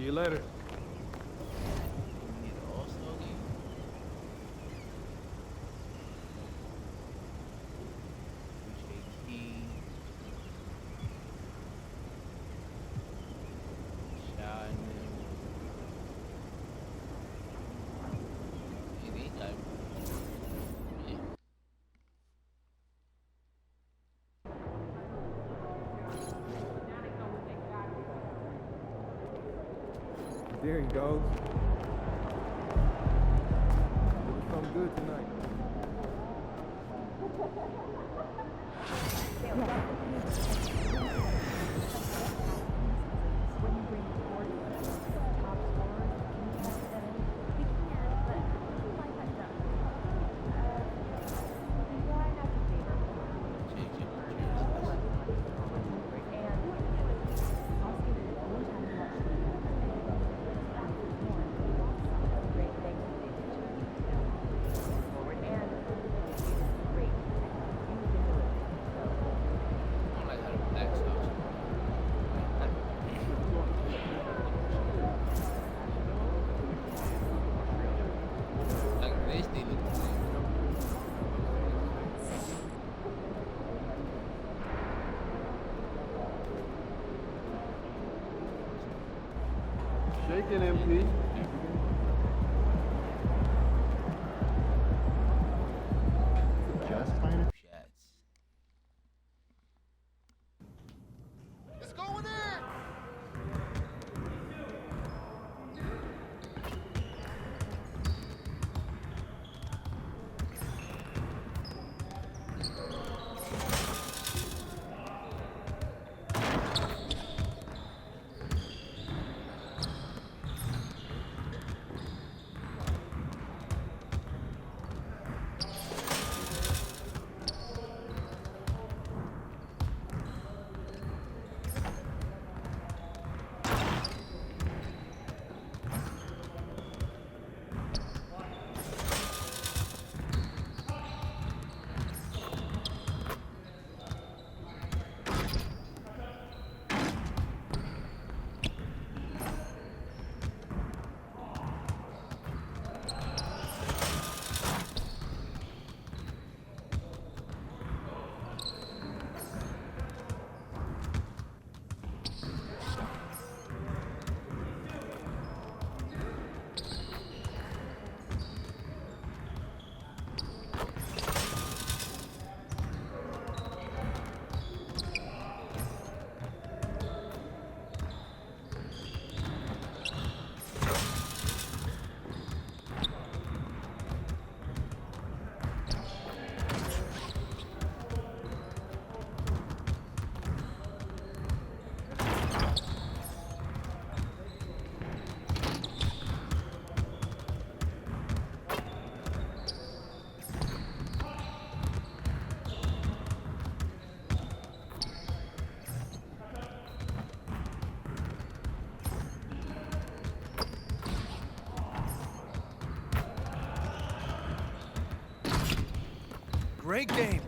See you later. Need all slowly. HAT. Shine. Anytime. Yeah. There he goes. Looking something good tonight. I don't like how the black stops. Like this, they look the same. Shaking MP. Just fine. Shots. It's going in! Great game.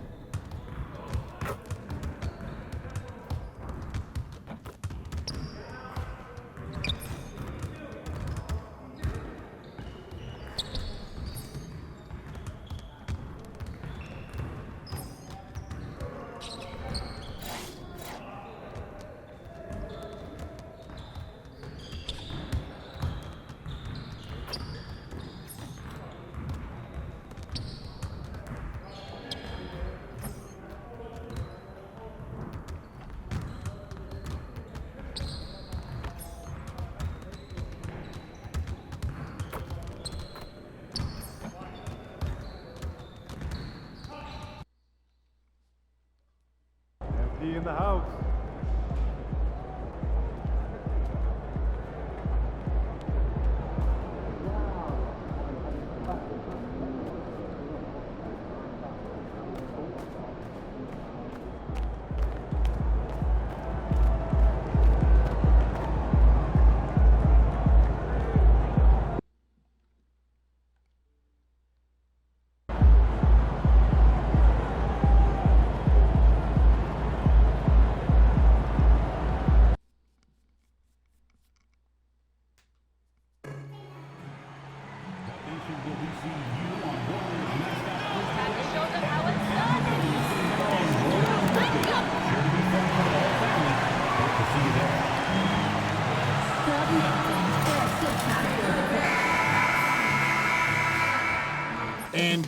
MP in the house.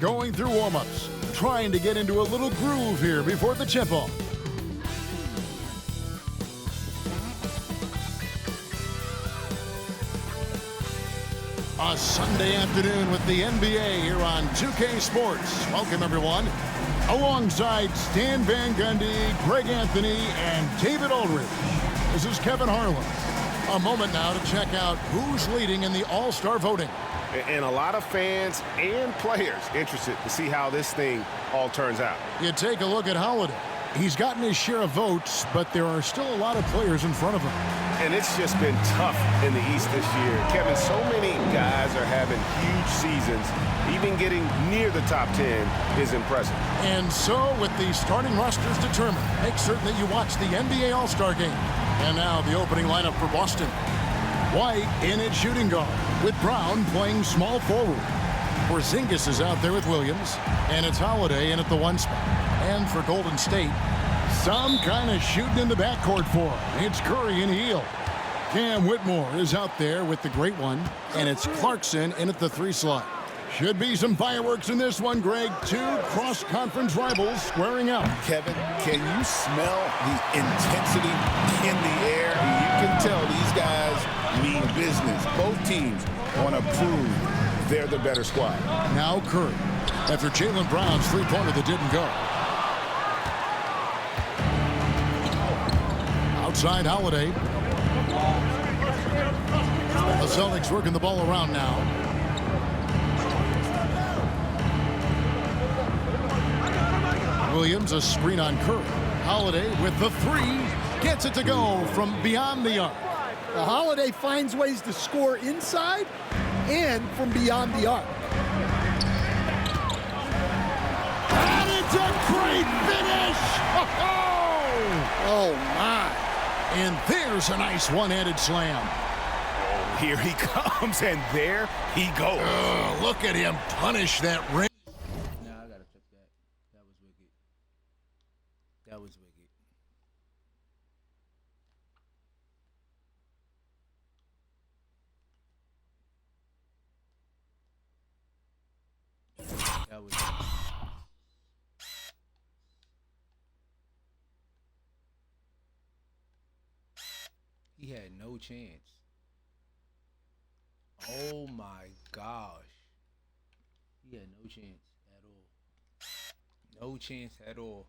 going through warm-ups, trying to get into a little groove here before the tip-off. A Sunday afternoon with the NBA here on 2K Sports. Welcome, everyone. Alongside Stan Van Gundy, Greg Anthony, and David Aldridge. This is Kevin Harlan. A moment now to check out who's leading in the All-Star voting. And a lot of fans and players interested to see how this thing all turns out. You take a look at Holiday. He's gotten his share of votes, but there are still a lot of players in front of him. And it's just been tough in the East this year. Kevin, so many guys are having huge seasons. Even getting near the top 10 is impressive. And so, with the starting rosters determined, make certain that you watch the NBA All-Star Game. And now, the opening lineup for Boston. White in at shooting guard, with Brown playing small forward. Porzingis is out there with Williams, and it's Holiday in at the 1 spot. And for Golden State, some kind of shooting in the backcourt for him. It's Curry and Hield. Cam Whitmore is out there with the great one, and it's Clarkson in at the 3 slot. Should be some fireworks in this one, Greg. 2 cross-conference rivals squaring out. Kevin, can you smell the intensity in the air? You can tell these guys mean business. Both teams want to prove they're the better squad. Now Curry, after Jaylen Brown's 3-pointer that didn't go. Outside Holiday. The Celtics working the ball around now. Williams, a screen on Curry. Holiday with the 3, gets it to go from beyond the arc. The Holiday finds ways to score inside and from beyond the arc. And it's a great finish! Oh, my. And there's a nice one-handed slam. Here he comes, and there he goes. Look at him punish that ring. Nah, I gotta flip that. That was wicked. That was wicked. That was. He had no chance. Oh my gosh. He had no chance at all. No chance at all.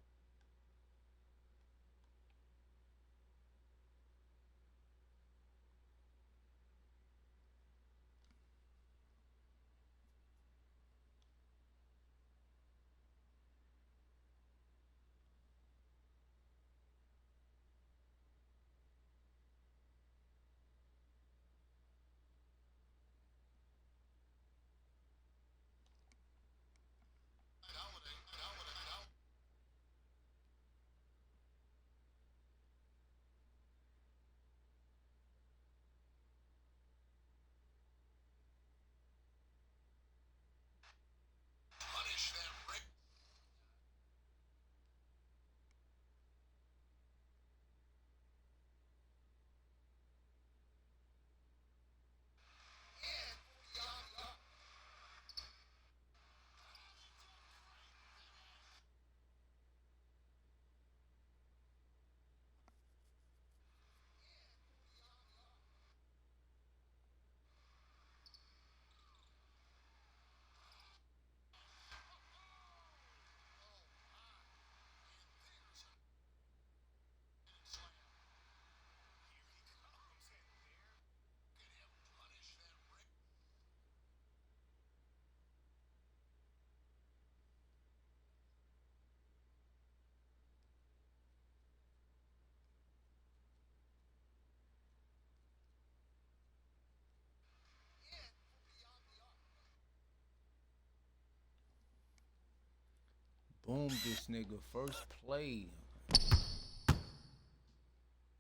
Boom, this nigga first play.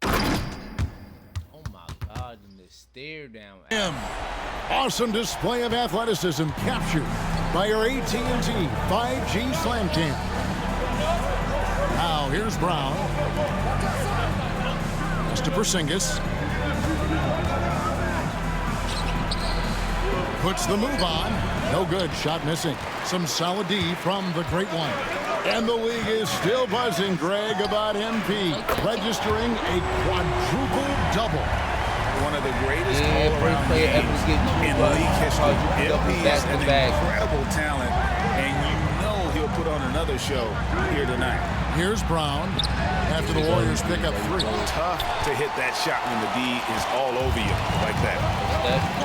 Oh my God, and the stare down. Awesome display of athleticism captured by our AT&T 5G Slam Cam. Now here's Brown. Pass to Porzingis. Puts the move on. No good. Shot missing. Some solid D from the great one. And the league is still buzzing, Greg, about MP registering a quadruple double. One of the greatest Yeah, all-around first player ever games to get two in bucks. league history. Double MP is back an to back. incredible talent, and you know he'll put on another show here tonight. Here's Brown after the Warriors pick up 3. Tough to hit that shot when the D is all over you like that.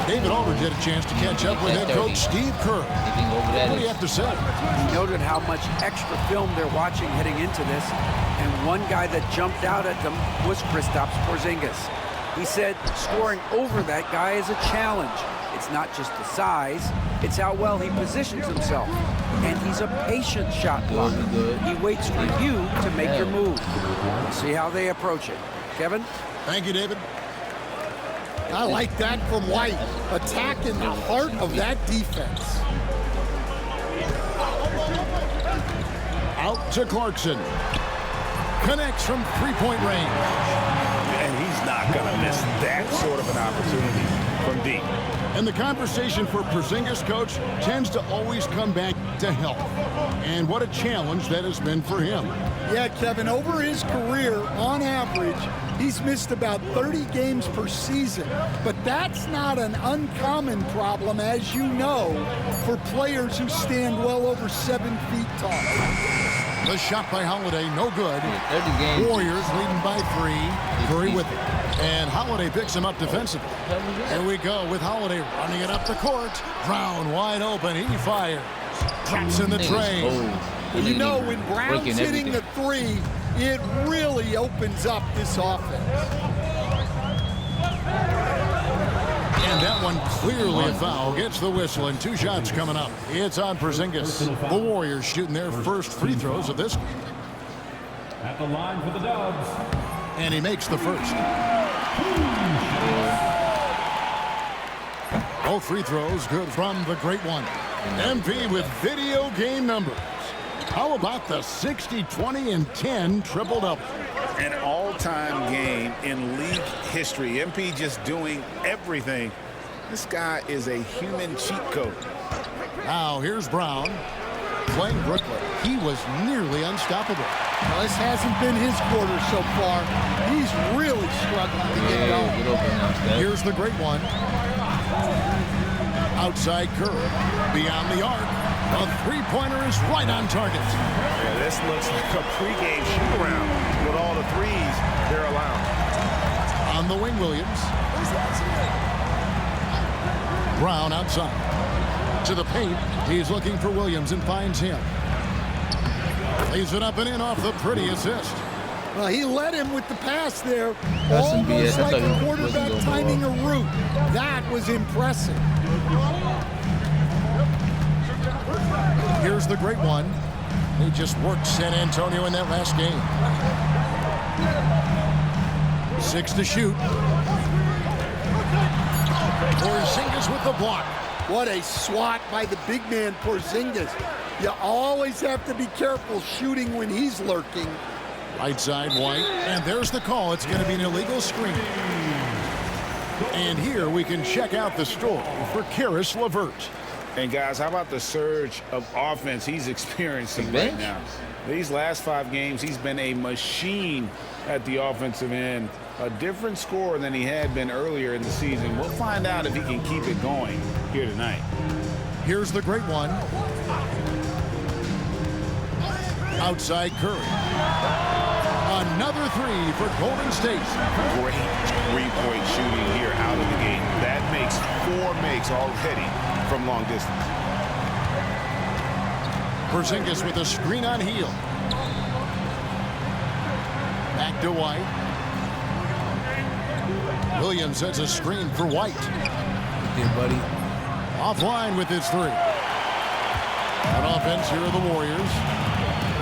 David Aldridge had a chance to catch up with head coach Steve Kerr. What do you have to say? He noted how much extra film they're watching heading into this, and one guy that jumped out at them was Kristaps Porzingis. He said scoring over that guy is a challenge. It's not just the size, it's how well he positions himself. And he's a patient shot blocker. He waits for you to make your move. We'll see how they approach it. Kevin? Thank you, David. I like that from White. Attacking the heart of that defense. Out to Clarkson. Connects from three-point range. And he's not going to miss that sort of an opportunity from deep. And the conversation for Porzingis, coach, tends to always come back to health. And what a challenge that has been for him. Yeah, Kevin, over his career, on average, he's missed about 30 games per season. But that's not an uncommon problem, as you know, for players who stand well over 7 feet tall. The shot by Holiday, no good. 30 games. Warriors leading by 3. Curry with it. And Holiday picks him up defensively. Here we go with Holiday running it up the court. Brown wide open. He fires. Drops in the tray. You know, when Brown's hitting the 3, it really opens up this offense. And that one clearly a foul. Gets the whistle, and 2 shots coming up. It's on Porzingis. The Warriors shooting their first free throws of this. At the line for the Dubs. And he makes the first. Both free throws good from the great one. MP with video game numbers. How about the 60, 20, and 10 triple-double? An all-time game in league history. MP just doing everything. This guy is a human cheat code. Now here's Brown playing Brooklyn. He was nearly unstoppable. Well, this hasn't been his quarter so far. He's really struggling to get going. Here's the great one. Outside Curry. Beyond the arc. The three-pointer is right on target. Yeah, this looks like a pregame shoot-around with all the threes they're allowing. On the wing, Williams. Brown outside. To the paint. He's looking for Williams and finds him. Leaves it up and in off the pretty assist. Well, he led him with the pass there, almost like a quarterback timing a route. That was impressive. Here's the great one. He just worked San Antonio in that last game. 6 to shoot. Porzingis with the block. What a swat by the big man Porzingis. You always have to be careful shooting when he's lurking. Right side, White. And there's the call. It's going to be an illegal screen. And here we can check out the story for Karis LeVert. And guys, how about the surge of offense he's experiencing right now? These last 5 games, he's been a machine at the offensive end. A different scorer than he had been earlier in the season. We'll find out if he can keep it going here tonight. Here's the great one. Outside Curry. Another 3 for Golden State. Great three-point shooting here out of the gate. That makes 4 makes already from long distance. Porzingis with a screen on heel. Back to White. Williams sets a screen for White. Good, buddy. Offline with his 3. On offense, here are the Warriors.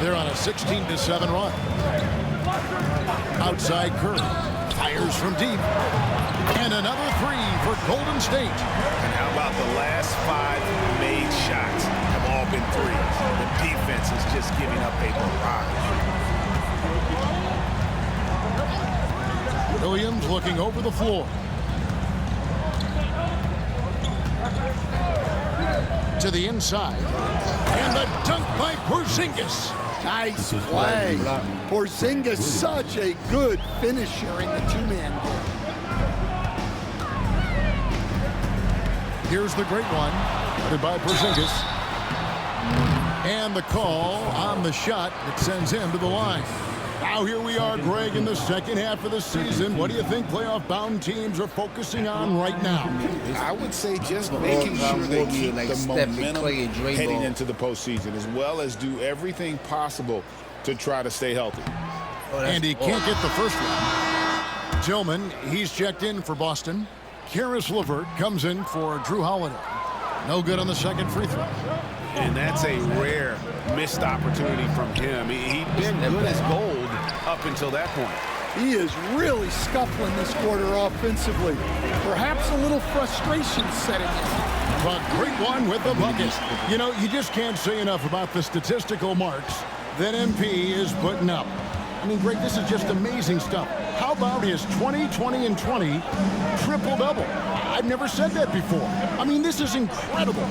They're on a 16-7 run. Outside Curry. Fires from deep. And another 3 for Golden State. And how about the last 5 made shots have all been threes. The defense is just giving up a barrage. Williams looking over the floor. to the inside. And the dunk by Porzingis. Nice play. Porzingis, such a good finisher in the two-man game. Here's the great one, headed by Porzingis. And the call on the shot that sends him to the line. Now here we are, Greg, in the second half of the season. What do you think playoff-bound teams are focusing on right now? I would say just making sure they keep the momentum heading into the postseason, as well as do everything possible to try to stay healthy. And he can't get the first one. Tillman, he's checked in for Boston. Karis LeVert comes in for Drew Holiday. No good on the second free throw. And that's a rare missed opportunity from him. He'd been good as gold up until that point. He is really scuffling this quarter offensively. Perhaps a little frustration setting in. But great one with the bucket. You know, you just can't say enough about the statistical marks that MP is putting up. I mean, Greg, this is just amazing stuff. How about his 20, 20, and 20 triple-double? I've never said that before. I mean, this is incredible.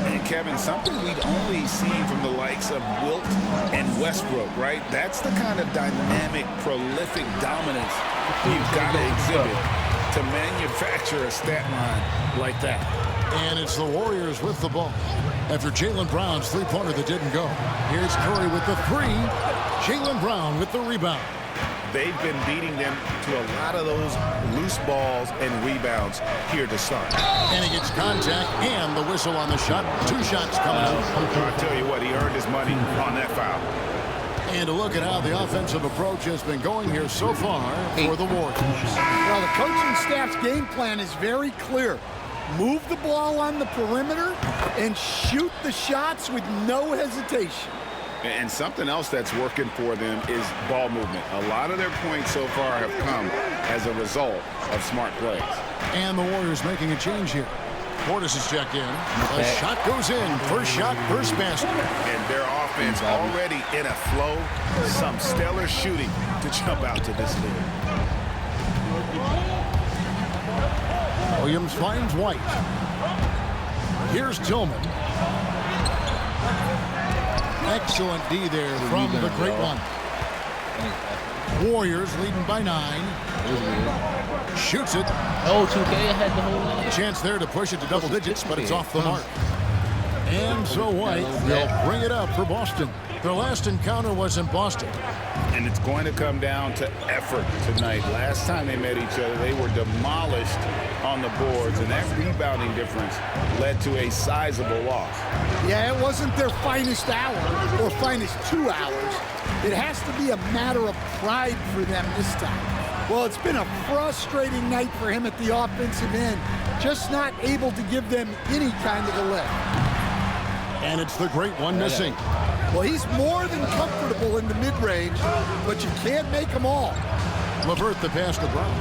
And, Kevin, something we'd only seen from the likes of Wilt and Westbrook, right? That's the kind of dynamic, prolific dominance you've got to exhibit to manufacture a stat line like that. And it's the Warriors with the ball after Jaylen Brown's three-pointer that didn't go. Here's Curry with the three. Jaylen Brown with the rebound. They've been beating them to a lot of those loose balls and rebounds here to start. And he gets contact and the whistle on the shot. Two shots coming out. I'll tell you what, he earned his money on that foul. And to look at how the offensive approach has been going here so far for the Warriors. Well, the coaching staff's game plan is very clear. Move the ball on the perimeter and shoot the shots with no hesitation. And something else that's working for them is ball movement. A lot of their points so far have come as a result of smart plays. And the Warriors making a change here. Portis is checked in. The shot goes in. First shot, first basket. And their offense already in a flow. Some stellar shooting to jump out to this lead. Williams finds White. Here's Tillman. Excellent D there from the great one. Warriors leading by 9. Shoots it. Oh, 2K had the whole line. Chance there to push it to double digits, but it's off the mark. And so White will bring it up for Boston. Their last encounter was in Boston. And it's going to come down to effort tonight. Last time they met each other, they were demolished on the boards, and that rebounding difference led to a sizable loss. Yeah, it wasn't their finest hour or finest 2 hours. It has to be a matter of pride for them this time. Well, it's been a frustrating night for him at the offensive end, just not able to give them any kind of a lift. And it's the great one missing. Well, he's more than comfortable in the mid-range, but you can't make them all. LeVert the pass to Brown.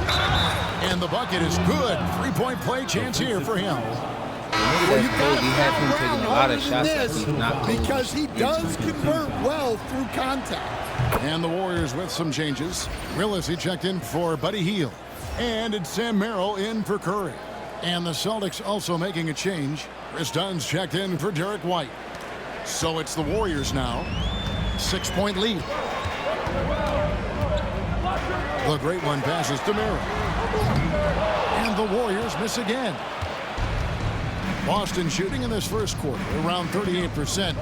And the bucket is good. Three-point play chance here for him. Well, you got to have Brown harder than this because he does convert well through contact. And the Warriors with some changes. Willis, he checked in for Buddy Hield. And it's Sam Merrill in for Curry. And the Celtics also making a change. Chris Dunn's checked in for Derek White. So it's the Warriors now. 6-point lead. The great one passes to Merrill. And the Warriors miss again. Boston shooting in this first quarter around 38%.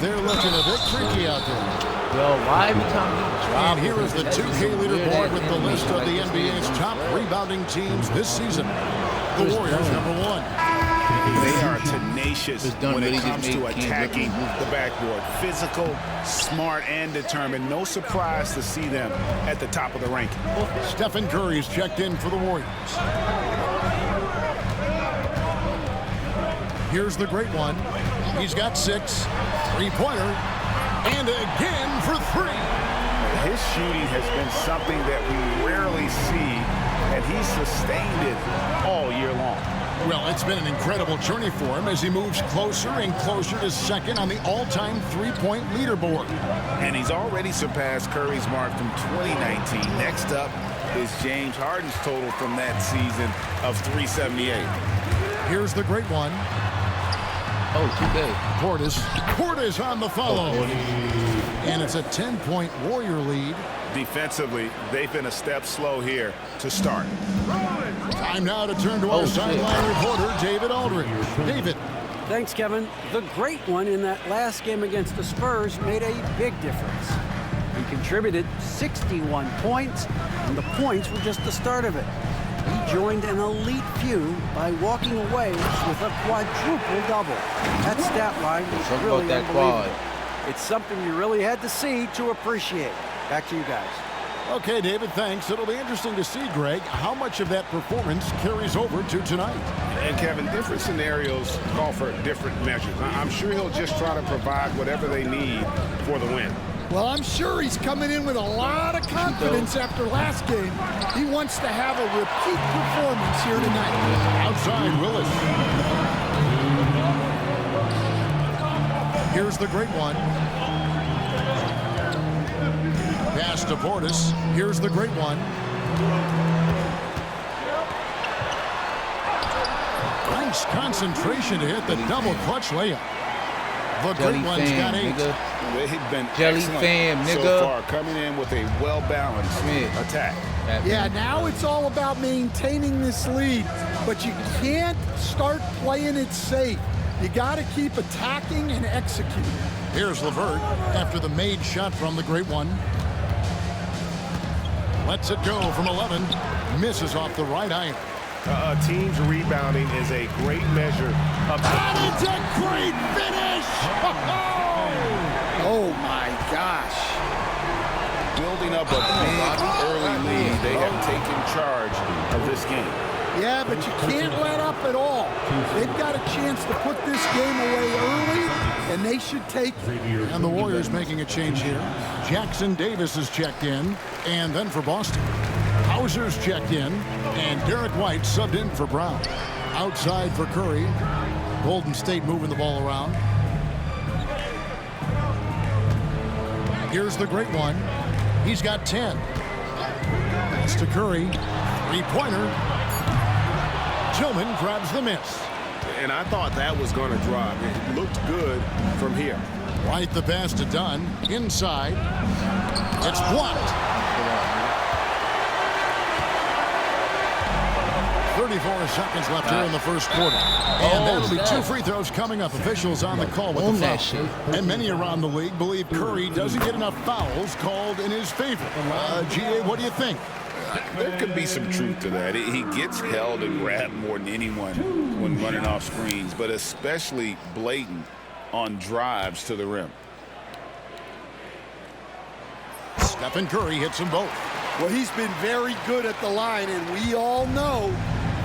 They're looking a bit freaky out there. Yo, why every time you drop? And here is the 2K leaderboard with the list of the NBA's top rebounding teams this season. The Warriors #1. They are tenacious when it comes to attacking the backboard. Physical, smart, and determined. No surprise to see them at the top of the ranking. Stephen Curry's checked in for the Warriors. Here's the great one. He's got 6. Three-pointer. And again for 3. His shooting has been something that we rarely see, and he's sustained it all year long. Well, it's been an incredible journey for him as he moves closer and closer to second on the all-time three-point leaderboard. And he's already surpassed Curry's mark from 2019. Next up is James Harden's total from that season of 378. Here's the great one. Oh, 2K. Portis on the follow. And it's a 10-point Warrior lead. Defensively, they've been a step slow here to start. Time now to turn to our sideline reporter, David Aldridge. David. Thanks, Kevin. The great one in that last game against the Spurs made a big difference. He contributed 61 points, and the points were just the start of it. He joined an elite few by walking away with a quadruple-double. That stat line is really unbelievable. It's something you really had to see to appreciate. Back to you guys. Okay, David, thanks. It'll be interesting to see, Greg, how much of that performance carries over to tonight. And, Kevin, different scenarios call for different measures. I'm sure he'll just try to provide whatever they need for the win. Well, I'm sure he's coming in with a lot of confidence after last game. He wants to have a repeat performance here tonight. Outside, Willis. Here's the great one. Pass to Portis. Here's the great one. Nice concentration to hit the double clutch layup. The great one's got 8. They've been Jelly excellent fam, nigga. so far, coming in with a well-balanced attack. Yeah, now it's all about maintaining this lead, but you can't start playing it safe. You got to keep attacking and executing. Here's LeVert after the made shot from the great one. Lets it go from 11. Misses off the right iron. Team's rebounding is a great measure of... And it's a great finish! Oh, my gosh. Building up a big early lead. They have taken charge of this game. Yeah, but you can't let up at all. They've got a chance to put this game away early, and they should take it. And the Warriors making a change here. Jackson Davis is checked in, and then for Boston. Hauser's checked in, and Derek White subbed in for Brown. Outside for Curry. Golden State moving the ball around. Here's the great one. He's got 10. Pass to Curry. Three-pointer. Tillman grabs the miss. And I thought that was going to drop. It looked good from here. White the pass to Dunn. Inside. It's blocked. 34 seconds left here in the first quarter. And that'll be 2 free throws coming up. Officials on the call with the foul. And many around the league believe Curry doesn't get enough fouls called in his favor. G.A., what do you think? There could be some truth to that. He gets held and grabbed more than anyone when running off screens, but especially blatant on drives to the rim. Stephen Curry hits them both. Well, he's been very good at the line, and we all know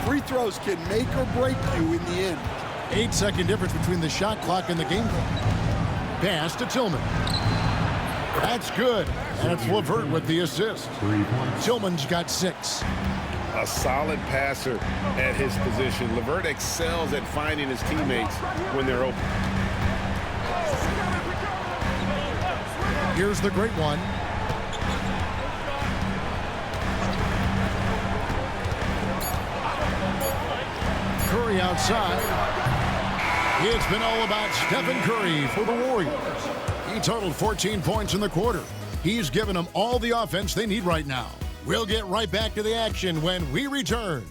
free throws can make or break you in the end. 8-second difference between the shot clock and the game clock. Pass to Tillman. That's good. And it's LeVert with the assist. Tillman's got 6. A solid passer at his position. LeVert excels at finding his teammates when they're open. Here's the great one. Curry outside. It's been all about Stephen Curry for the Warriors. He totaled 14 points in the quarter. He's given them all the offense they need right now. We'll get right back to the action when we return.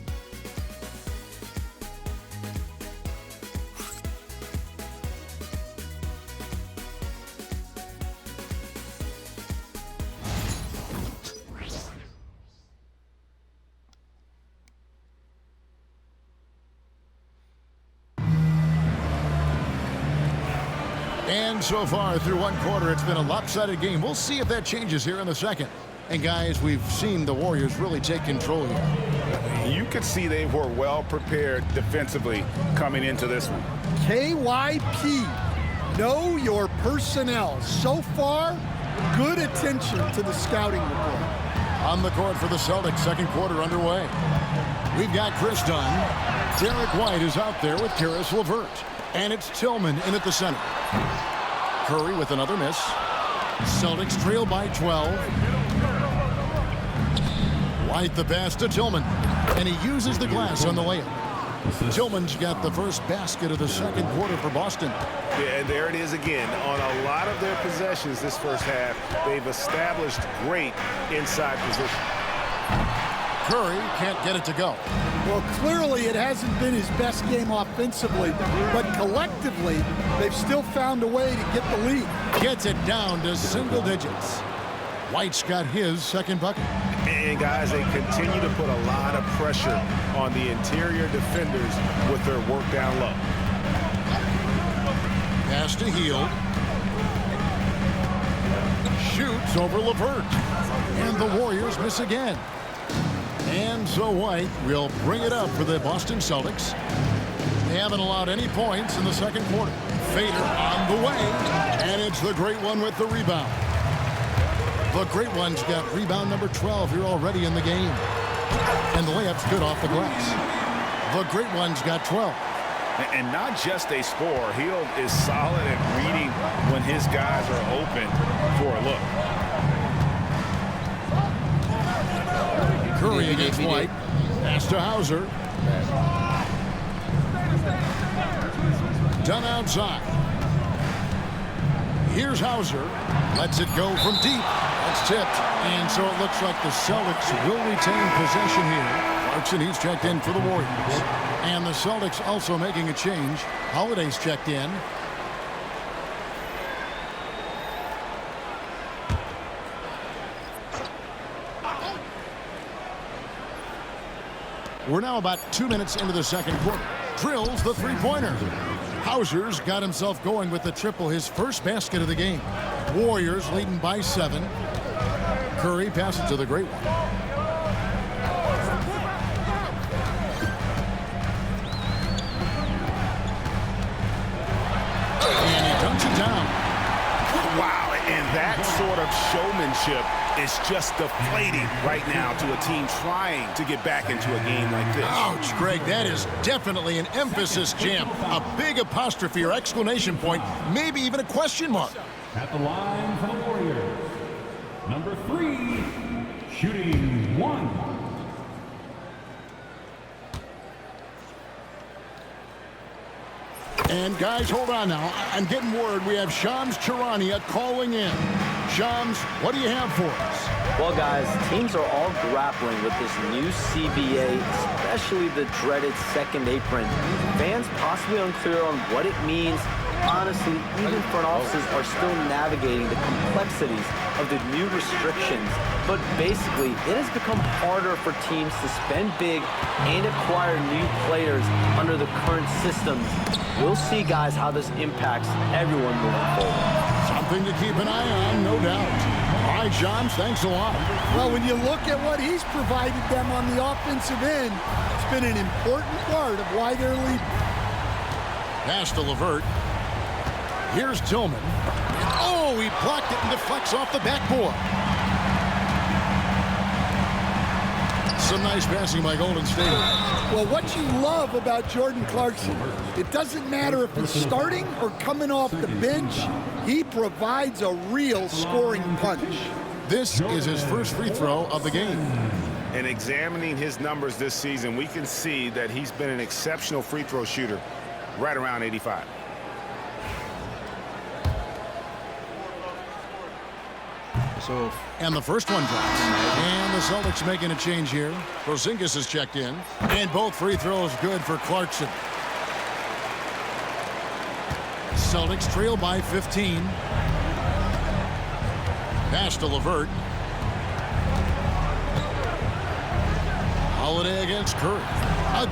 And so far through one quarter, it's been a lopsided game. We'll see if that changes here in the second. And guys, we've seen the Warriors really take control here. You could see they were well prepared defensively coming into this one. KYP, know your personnel. So far, good attention to the scouting report. On the court for the Celtics, second quarter underway. We've got Chris Dunn. Derek White is out there with Karis LeVert. And it's Tillman in at the center. Curry with another miss. Celtics trail by 12. White the pass to Tillman. And he uses the glass on the layup. Tillman's got the first basket of the second quarter for Boston. Yeah, and there it is again. On a lot of their possessions this first half, they've established great inside position. Curry can't get it to go. Well, clearly it hasn't been his best game offensively, but collectively, they've still found a way to get the lead. Gets it down to single digits. White's got his second bucket. And guys, they continue to put a lot of pressure on the interior defenders with their work down low. Pass to Hield. Shoots over LeVert. And the Warriors miss again. And so White will bring it up for the Boston Celtics. They haven't allowed any points in the second quarter. Fader on the way. And it's the Great One with the rebound. The Great One's got rebound number 12 here already in the game. And the layup's good off the glass. The Great One's got 12. And not just a scorer. Hield is solid at reading when his guys are open for a look. Curry against White. Pass to Hauser. Done outside. Here's Hauser. Lets it go from deep. That's tipped. And so it looks like the Celtics will retain possession here. Clarkson, he's checked in for the Warriors. And the Celtics also making a change. Holiday's checked in. We're now about 2 minutes into the second quarter. Drills the three-pointer. Hauser's got himself going with the triple, his first basket of the game. Warriors leading by 7. Curry passes to the Great One. And he dunks it down. Wow, and that sort of showmanship is just deflating right now to a team trying to get back into a game like this. Ouch, Greg, that is definitely an emphasis jam. A big apostrophe or exclamation point, maybe even a question mark. At the line for the Warriors, number 3, shooting 1. And guys, hold on now. I'm getting word we have Shams Charania calling in. Shams, what do you have for us? Well, guys, teams are all grappling with this new CBA, especially the dreaded second apron. Fans possibly unclear on what it means. Honestly, even front offices are still navigating the complexities of the new restrictions. But basically, it has become harder for teams to spend big and acquire new players under the current systems. We'll see, guys, how this impacts everyone moving forward. Something to keep an eye on, no doubt. All right, Shams, thanks a lot. Well, when you look at what he's provided them on the offensive end, it's been an important part of why they're leading. Pass to LeVert. Here's Tillman. Oh, he blocked it and deflects off the backboard. Some nice passing by Golden State. Well, what you love about Jordan Clarkson, it doesn't matter if he's starting or coming off the bench, he provides a real scoring punch. This is his first free throw of the game. And examining his numbers this season, we can see that he's been an exceptional free throw shooter, right around 85. So, and the first one drops. And the Celtics making a change here. Porzingis is checked in. And both free throws good for Clarkson. Celtics trail by 15. Pass to LeVert. Holiday against Curry.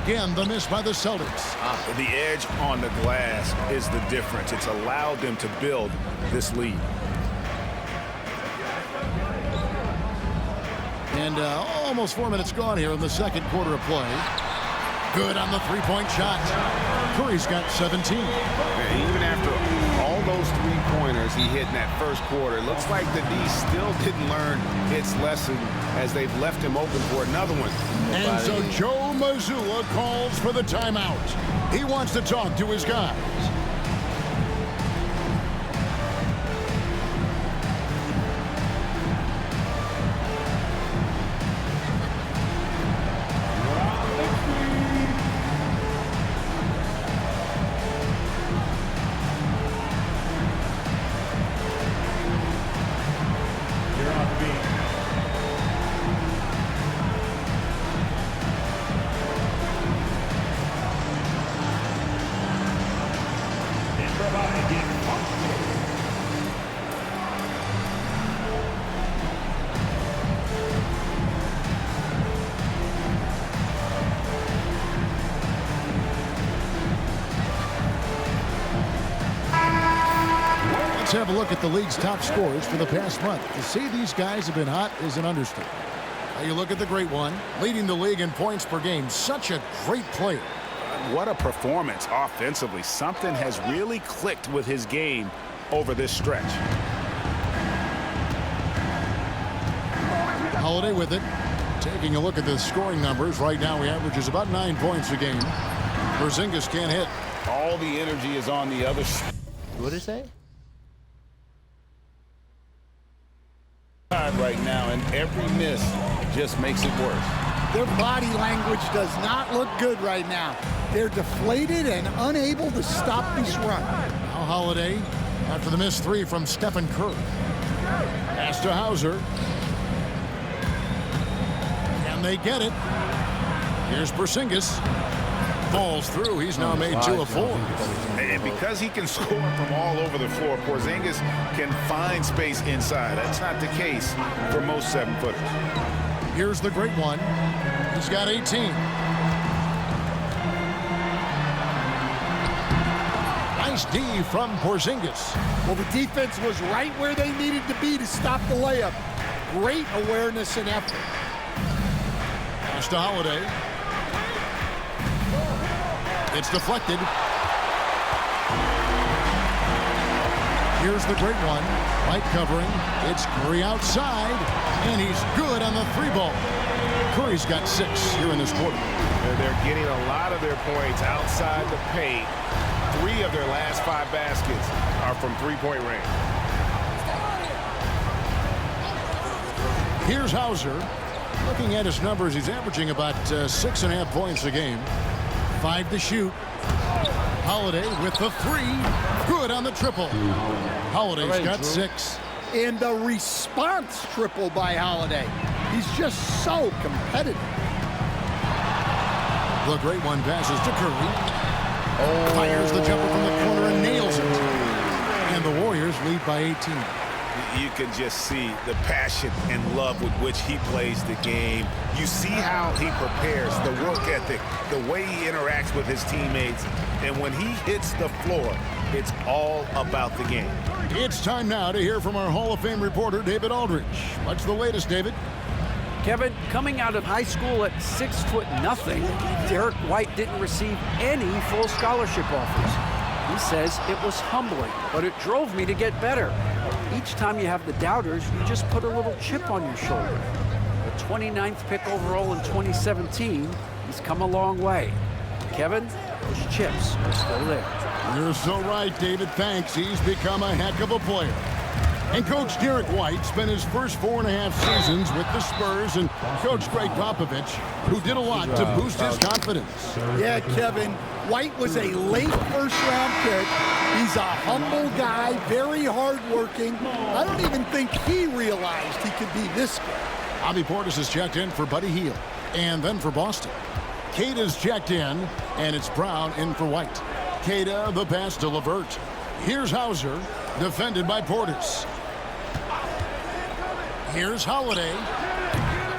Again, the miss by the Celtics. The edge on the glass is the difference. It's allowed them to build this lead. And almost 4 minutes gone here in the second quarter of play. Good on the three-point shot. Curry's got 17. And even after all those three-pointers he hit in that first quarter, it looks like the D still didn't learn its lesson as they've left him open for another one. And so Joe Mazzulla calls for the timeout. He wants to talk to his guys. Let's have a look at the league's top scorers for the past month. To say these guys have been hot is an understatement. Now you look at the great one, leading the league in points per game. Such a great player. What a performance offensively. Something has really clicked with his game over this stretch. Holiday with it. Taking a look at the scoring numbers. Right now he averages about 9 points a game. Porzingis can't hit. All the energy is on the other side. What did it say? Right now, and every miss just makes it worse. Their body language does not look good right now. They're deflated and unable to stop this run. Now Holiday after the missed 3 from Stephen Curry. Pass to Hauser. And they get it. Here's Porzingis. Falls through. He's now made 2 of 4. And because he can score from all over the floor, Porzingis can find space inside. That's not the case for most 7-footers. Here's the great one. He's got 18. Nice D from Porzingis. Well, the defense was right where they needed to be to stop the layup. Great awareness and effort. Pass to Holiday. It's deflected. Here's the great one. Right covering. It's Curry outside. And he's good on the 3-ball. Curry's got 6 here in this quarter. They're getting a lot of their points outside the paint. 3 of their last 5 baskets are from 3-point range. Here's Hauser. Looking at his numbers, he's averaging about 6.5 points a game. 5 to shoot. Holiday with the 3. Good on the triple. Holiday's got 6. And the response triple by Holiday. He's just so competitive. The great one passes to Curry. Fires the jumper from the corner and nails it. And the Warriors lead by 18. You can just see the passion and love with which he plays the game. You see how he prepares, the work ethic, the way he interacts with his teammates. And when he hits the floor, it's all about the game. It's time now to hear from our Hall of Fame reporter, David Aldridge. What's the latest, David? Kevin, coming out of high school at 6'0", Derek White didn't receive any full scholarship offers. He says it was humbling, but it drove me to get better. Each time you have the doubters, you just put a little chip on your shoulder. The 29th pick overall in 2017, he's come a long way. Kevin, those chips are still there. You're so right, David. Thanks. He's become a heck of a player. And Coach Derek White spent his first 4.5 seasons with the Spurs and Coach Greg Popovich, who did a lot to boost his confidence. Yeah, Kevin, White was a late first-round pick. He's a humble guy, very hardworking. I don't even think he realized he could be this good. Bobby Portis is checked in for Buddy Hield, and then for Boston. Kata's checked in, and it's Brown in for White. Kata, the pass to LeVert. Here's Hauser, defended by Portis. Here's Holiday.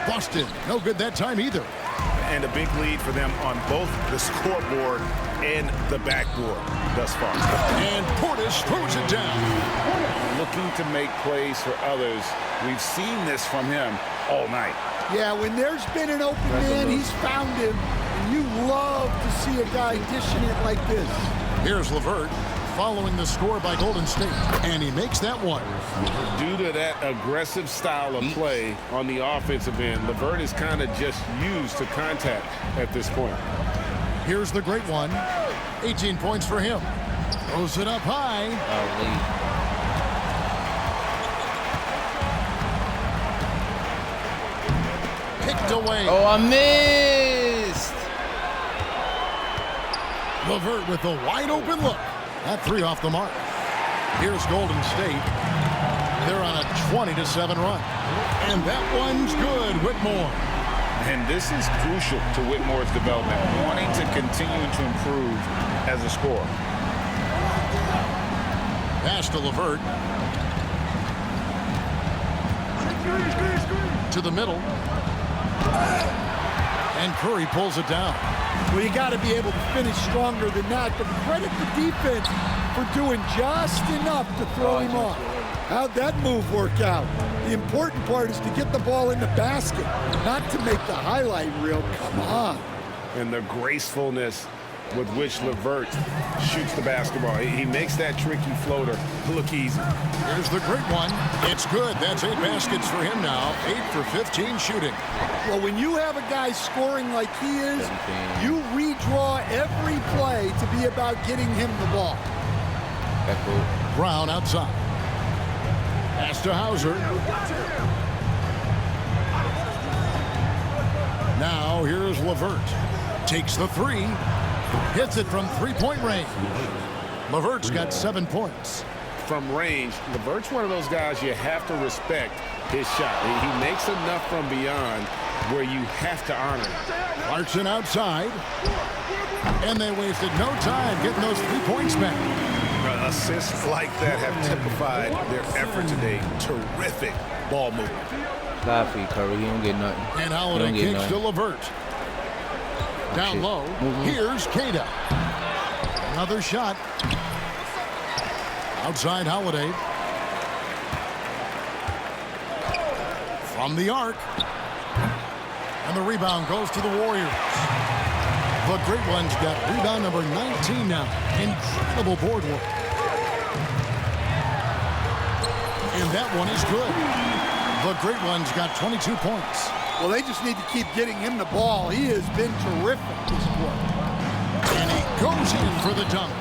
Boston, no good that time either. And a big lead for them on both the scoreboard and the backboard thus far. And Portis throws it down. Looking to make plays for others. We've seen this from him all night. Yeah, when there's been an open man, he's found him. And you love to see a guy dishing it like this. Here's LeVert following the score by Golden State. And he makes that one. Due to that aggressive style of play on the offensive end, LeVert is kind of just used to contact at this point. Here's the great one. 18 points for him. Throws it up high. Picked away. Oh, I missed. LeVert with a wide open look. That 3 off the mark. Here's Golden State. They're on a 20-7 run. And that one's good, Whitmore. And this is crucial to Whitmore's development, wanting to continue to improve as a scorer. Pass to LeVert. To the middle. And Curry pulls it down. Well, you got to be able to finish stronger than that, but credit the defense for doing just enough to throw him off. How'd that move work out? The important part is to get the ball in the basket, not to make the highlight reel. Come on. And the gracefulness with which LeVert shoots the basketball. He makes that tricky floater look easy. Here's the great one. It's good. That's 8 baskets for him now. 8 for 15 shooting. Well, when you have a guy scoring like he is, you redraw every play to be about getting him the ball. Brown outside. Pass to Hauser. Now here's LeVert. Takes the 3. Hits it from 3-point range. LeVert's got 7 points. From range, LeVert's one of those guys you have to respect his shot. He makes enough from beyond where you have to honor him. Clarkson outside. And they wasted no time getting those 3 points back. Assists like that have typified their effort today. Terrific ball movement. God for you, Curry. He don't get nothing. And Holiday kicks to LeVert. Down low. Here's Cada. Another shot. Outside Holiday. From the arc. And the rebound goes to the Warriors. The Great Ones got rebound number 19 now. Incredible board work. And that one is good. The Great Ones got 22 points. Well, they just need to keep getting him the ball. He has been terrific this quarter. And he goes in for the dunk.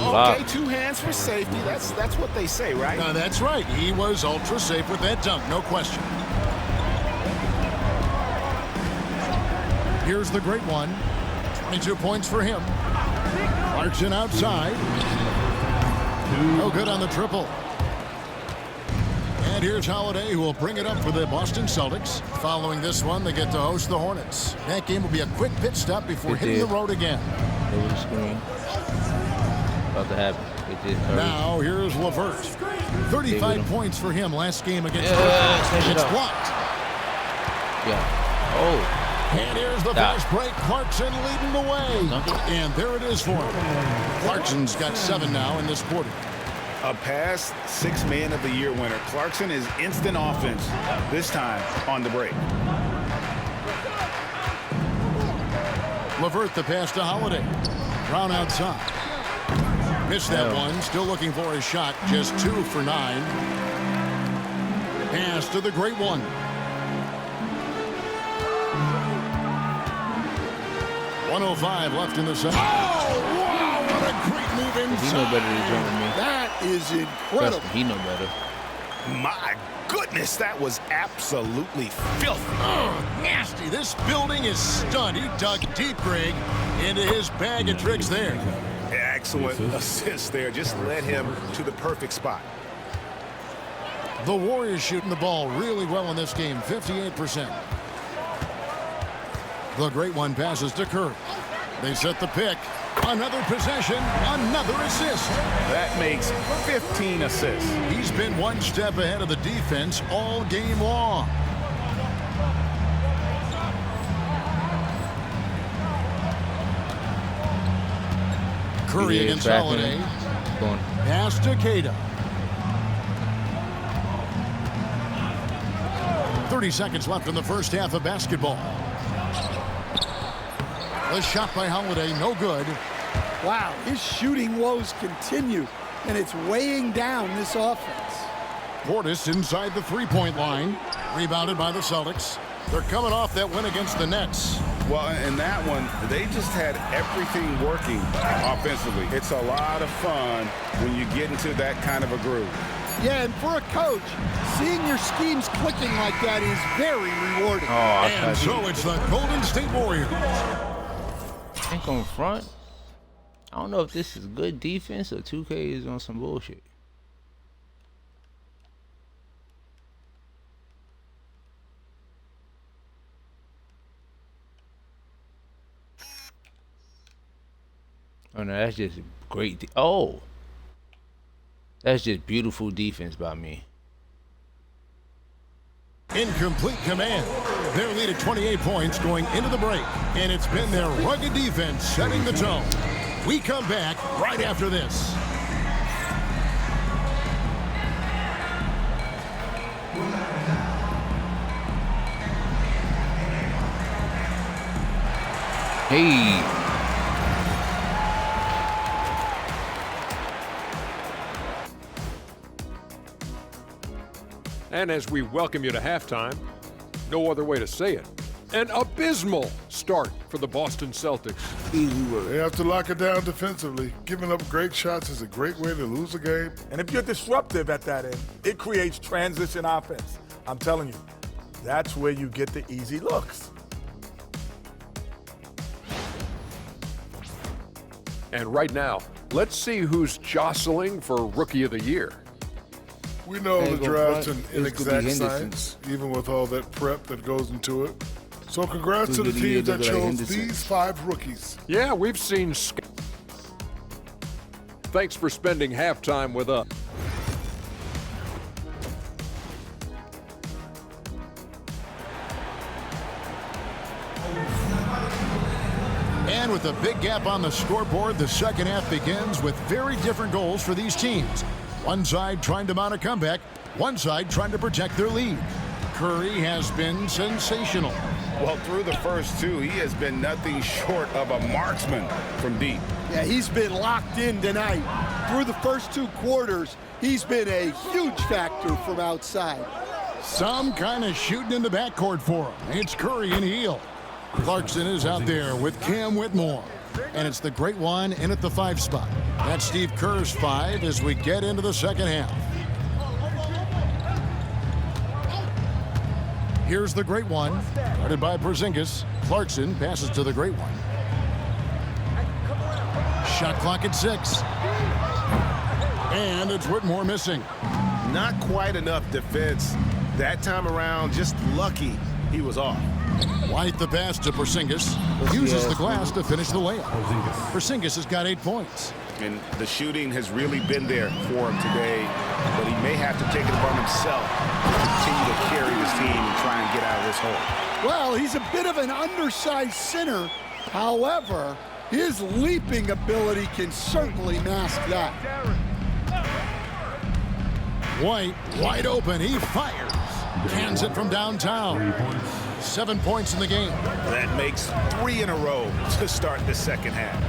Okay, 2 hands for safety. That's what they say, right? That's right. He was ultra safe with that dunk, no question. Here's the Great One. 22 points for him. Clarkson outside. No good on the triple. And here's Holiday, who will bring it up for the Boston Celtics. Following this one, they get to host the Hornets. That game will be a quick pit stop before hitting the road again. Over the screen. About to happen. Now, here's LeVert. 35 points for him last game against the It's blocked. Yeah. Oh. And here's the fast break. Clarkson leading the way. And there it is for him. Clarkson's got 7 now in this quarter. A past 6 Man of the Year winner. Clarkson is instant offense, this time on the break. LeVert the pass to Holiday. Brown outside. Missed that one. Still looking for his shot. Just 2 for 9. Pass to the Great One. .105 left in the second. Oh, wow, what a great move inside. He know better than jumping me. That is incredible. Trust me, he know better. My goodness, that was absolutely filthy. Nasty. This building is stunned. He dug deep, Greg, into his bag of tricks there. Excellent assist there. Just led him to the perfect spot. The Warriors shooting the ball really well in this game, 58%. The Great One passes to Curry. They set the pick. Another possession, another assist. That makes 15 assists. He's been one step ahead of the defense all game long. Curry against Holiday. Pass to Cada. 30 seconds left in the first half of basketball. The shot by Holiday, no good. Wow, his shooting woes continue, and it's weighing down this offense. Portis inside the three-point line. Rebounded by the Celtics. They're coming off that win against the Nets. Well, in that one, they just had everything working offensively. It's a lot of fun when you get into that kind of a groove. Yeah, and for a coach, seeing your schemes clicking like that is very rewarding. And so it's the Golden State Warriors. Think on front. I don't know if this is good defense or 2K is on some bullshit. Oh no, that's just great. Oh, that's just beautiful defense by me. in complete command. Their lead at 28 points going into the break, and it's been their rugged defense setting the tone. We come back right after this. Hey. And as we welcome you to halftime, no other way to say it, an abysmal start for the Boston Celtics. Easy work. They have to lock it down defensively. Giving up great shots is a great way to lose a game. And if you're disruptive at that end, it creates transition offense. I'm telling you, that's where you get the easy looks. And right now, let's see who's jostling for Rookie of the Year. We know the draft's an inexact science, even with all that prep that goes into it. So congrats to the teams that chose these 5 rookies. Yeah, we've seen. Thanks for spending halftime with us. And with a big gap on the scoreboard, the second half begins with very different goals for these teams. One side trying to mount a comeback, one side trying to protect their lead. Curry has been sensational. Well, through the first 2, he has been nothing short of a marksman from deep. Yeah, he's been locked in tonight. Through the first 2 quarters, he's been a huge factor from outside. Some kind of shooting in the backcourt for him. It's Curry and Heel. Clarkson is out there with Cam Whitmore. And it's the Great One in at the 5 spot. That's Steve Kerr's 5 as we get into the second half. Here's the Great One, guarded by Porzingis. Clarkson passes to the Great One. Shot clock at 6. And it's Whitmore missing. Not quite enough defense that time around. Just lucky he was off. White the pass to Porzingis. Uses the glass to finish the layup. Porzingis has got 8 points. And the shooting has really been there for him today, but he may have to take it upon himself to continue to carry this team and try and get out of this hole. Well, he's a bit of an undersized center. However, his leaping ability can certainly mask that. White wide open. He fires. Cans it from downtown. 7 points in the game. That makes 3 in a row to start the second half.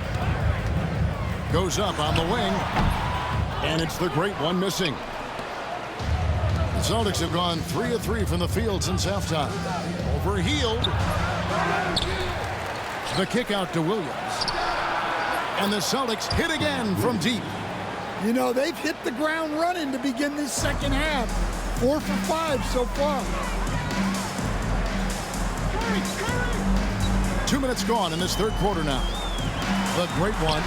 Goes up on the wing. And it's the Great One missing. The Celtics have gone 3 of 3 from the field since halftime. Overhealed. The kick out to Williams. And the Celtics hit again from deep. You know, they've hit the ground running to begin this second half. 4 for 5 so far. 2 minutes gone in this third quarter now. The Great One.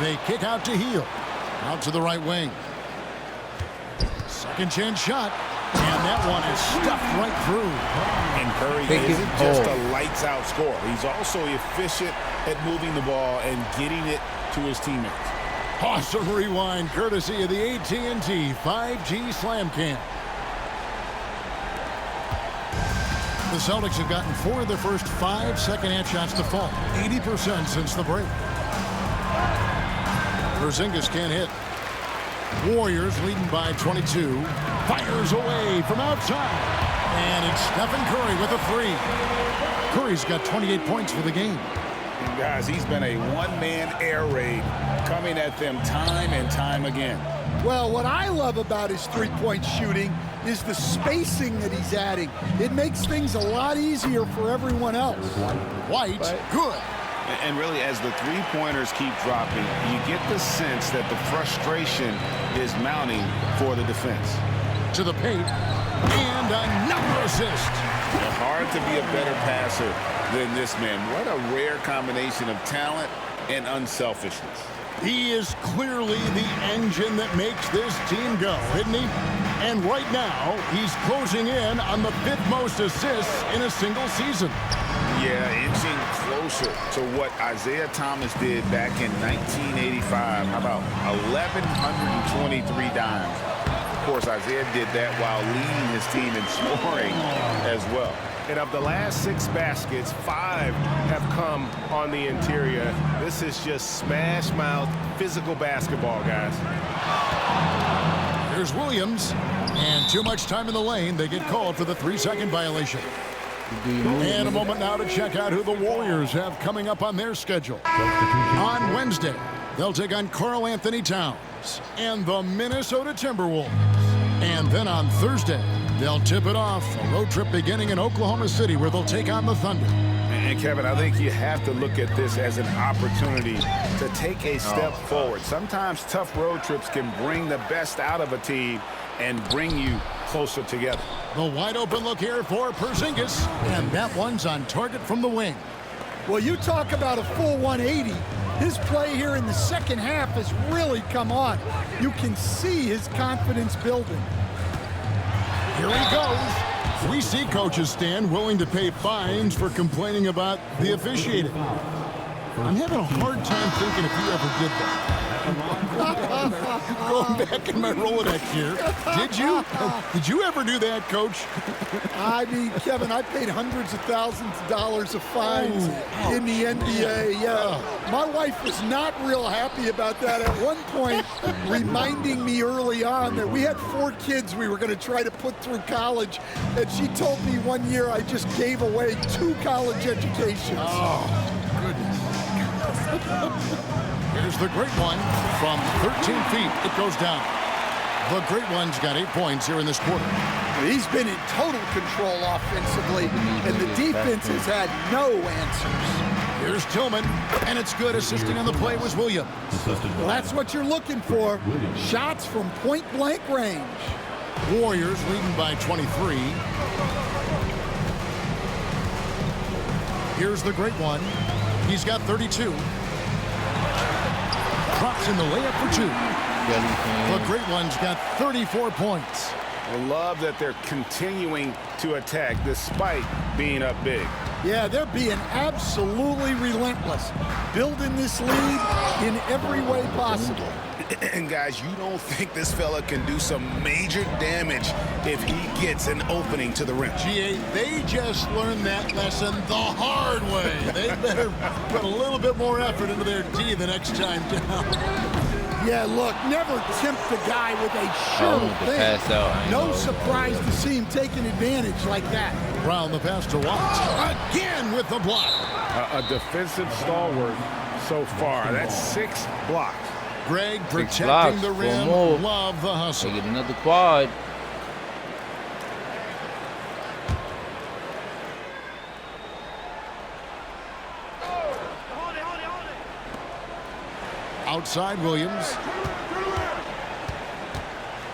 They kick out to Heel. Out to the right wing. Second chance shot. And that one is stuffed right through. And Curry isn't just a lights-out scorer. He's also efficient at moving the ball and getting it to his teammates. Awesome rewind courtesy of the AT&T 5G Slam Cam. The Celtics have gotten 4 of their first 5 second-half shots to fall. 80% since the break. Porzingis can't hit. Warriors leading by 22. Fires away from outside. And it's Stephen Curry with a 3. Curry's got 28 points for the game. And guys, he's been a one-man air raid coming at them time and time again. Well, what I love about his three-point shooting is the spacing that he's adding. It makes things a lot easier for everyone else. White, good. And really, as the three-pointers keep dropping, you get the sense that the frustration is mounting for the defense. To the paint, and another assist. Hard to be a better passer than this man. What a rare combination of talent and unselfishness. He is clearly the engine that makes this team go, isn't he? And right now, he's closing in on the 5th most assists in a single season. Yeah, inching closer to what Isaiah Thomas did back in 1985. How about 1,123 dimes? course, Isaiah did that while leading his team in scoring as well. And of the last 6 baskets, 5 have come on the interior. This is just smash mouth physical basketball, guys. Here's Williams, and too much time in the lane. They get called for the 3-second violation. And a moment now to check out who the Warriors have coming up on their schedule. On Wednesday, they'll take on Karl Anthony Towns and the Minnesota Timberwolves. And then on Thursday, they'll tip it off, a road trip beginning in Oklahoma City where they'll take on the Thunder. And Kevin, I think you have to look at this as an opportunity to take a step forward. Sometimes tough road trips can bring the best out of a team and bring you closer together. The wide open look here for Porzingis, and that one's on target from the wing. Well, you talk about a full 180. His play here in the second half has really come on. You can see his confidence building. Here he goes. We see coaches stand willing to pay fines for complaining about the officiating. I'm having a hard time thinking if you ever did that. Going back in my Rolodex here. Did you? Did you ever do that, Coach? I mean, Kevin, I paid hundreds of thousands of dollars of fines in the NBA. Yeah. My wife was not real happy about that at one point, reminding me early on that we had 4 kids we were going to try to put through college. And she told me one year I just gave away 2 college educations. Oh, goodness. Here's the great one from 13 feet. It goes down. The great one's got 8 points here in this quarter. He's been in total control offensively, and the defense has had no answers. Here's Tillman, and it's good. Assisting on the play was Williams. Well, that's what you're looking for. Shots from point-blank range. Warriors leading by 23. Here's the great one. He's got 32. Drops in the layup for 2. The great one's got 34 points. I love that they're continuing to attack despite being up big. Yeah, they're being absolutely relentless, building this lead in every way possible. And guys, you don't think this fella can do some major damage if he gets an opening to the rim. W.Y.A, they just learned that lesson the hard way. They better put a little bit more effort into their D the next time down. Yeah, look, never tempt the guy with a sure thing. No surprise to see him taking advantage like that. Brown the pass to Watts. Again with the block. A defensive stalwart so far. That's 6 blocks. Greg protecting the rim. Love the hustle. They get another quad. Outside Williams.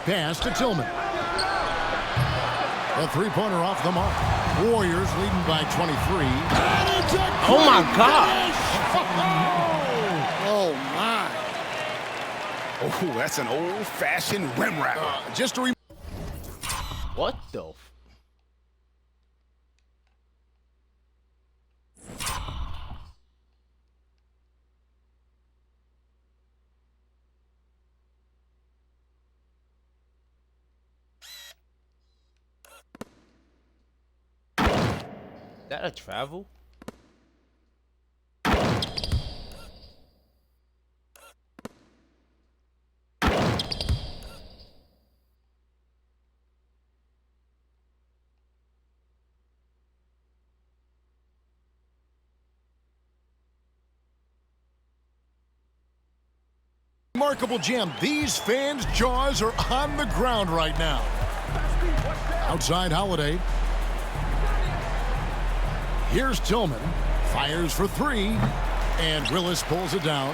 Pass to Tillman. A 3-pointer off the mark. Warriors leading by 23. Oh my God. Oh my. Oh, that's an old-fashioned rim wrap. Just to What the? Is that a travel? Remarkable gem. These fans' jaws are on the ground right now. Outside Holiday. Here's Tillman. Fires for 3. And Willis pulls it down.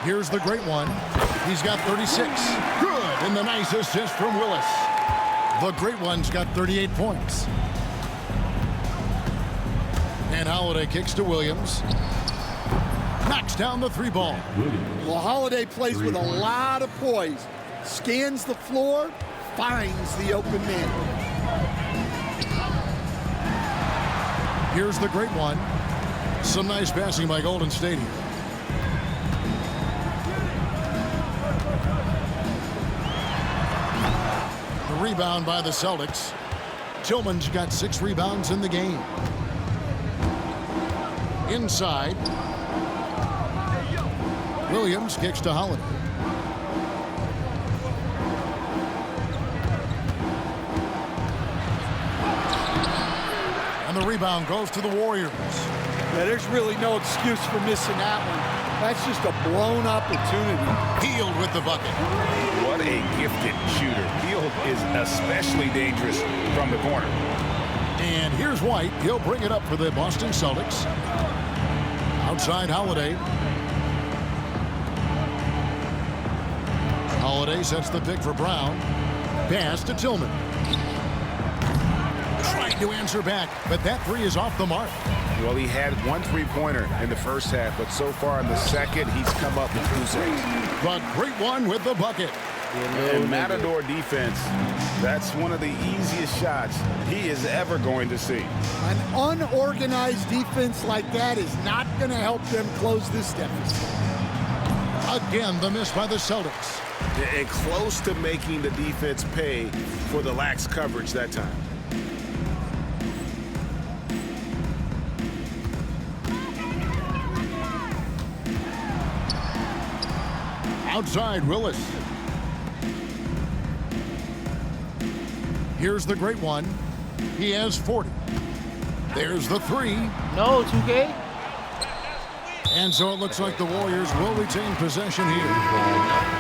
Here's the great one. He's got 36. Good. And the nice assist from Willis. The great one's got 38 points. And Holiday kicks to Williams. Knocks down the 3 ball. Well, Holiday plays with a lot of poise. Scans the floor, finds the open man. Here's the great one. Some nice passing by Golden State here. rebound by the Celtics. Tillman's got 6 rebounds in the game. Inside. Williams kicks to Holiday. And the rebound goes to the Warriors. Yeah, there's really no excuse for missing that one. That's just a blown opportunity. Hield with the bucket. What a gifted shooter. Hield is especially dangerous from the corner. And here's White. He'll bring it up for the Boston Celtics. Outside Holiday. Holiday sets the pick for Brown. Pass to Tillman. Trying to answer back, but that 3 is off the mark. Well, he had 1 3-pointer in the first half, but so far in the second, he's come up with 2 saves. But great one with the bucket. And Matador defense, that's one of the easiest shots he is ever going to see. An unorganized defense like that is not going to help them close this deficit. Again, the miss by the Celtics. And close to making the defense pay for the lax coverage that time. Outside Willis. Here's the great one. He has 40. There's the 3. No, 2K. And so it looks like the Warriors will retain possession here.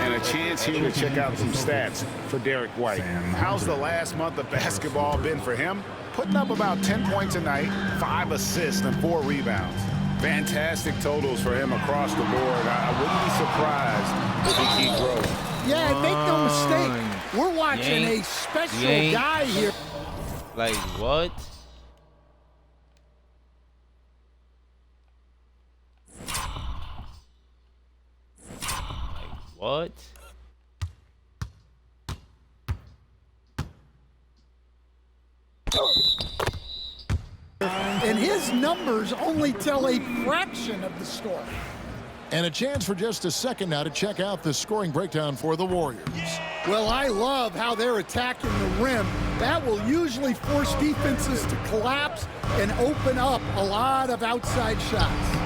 And a chance here to check out some stats for Derek White. How's the last month of basketball been for him? Putting up about 10 points a night, 5 assists, and 4 rebounds. Fantastic totals for him across the board. I wouldn't be surprised if he keeps growing. Yeah, and make no mistake, we're watching a special guy here. Like, what? What? And his numbers only tell a fraction of the story. And a chance for just a second now to check out the scoring breakdown for the Warriors. Well, I love how they're attacking the rim. That will usually force defenses to collapse and open up a lot of outside shots.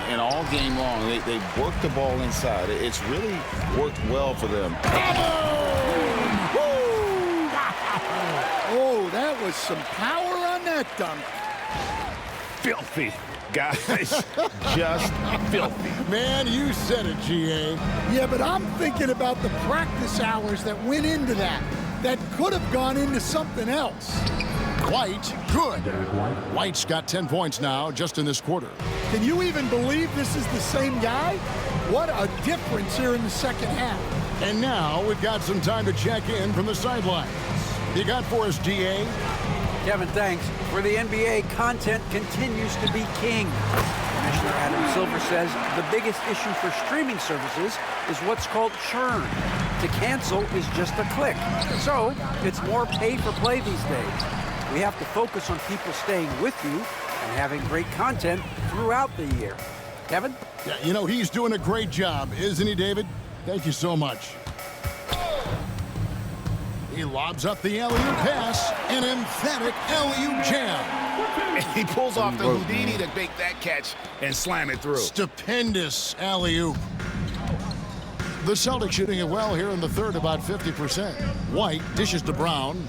And all game long, they work the ball inside. It's really worked well for them. Oh, that was some power on that dunk. Filthy, guys. Just filthy. Man, you said it, G.A. Yeah, but I'm thinking about the practice hours that went into that. That could have gone into something else. White, good. White's got 10 points now just in this quarter. Can you even believe this is the same guy? What a difference here in the second half. And now we've got some time to check in from the sidelines. You got for us, G.A.? Kevin, thanks. For the NBA, content continues to be king. Commissioner Adam Silver says the biggest issue for streaming services is what's called churn. To cancel is just a click. So it's more pay for play these days. We have to focus on people staying with you and having great content throughout the year. Kevin? Yeah, you know, he's doing a great job, isn't he, David? Thank you so much. He lobs up the alley-oop pass, an emphatic alley-oop jam. And he pulls off the Houdini to make that catch and slam it through. Stupendous alley-oop. The Celtics shooting it well here in the third, about 50%. White dishes to Brown.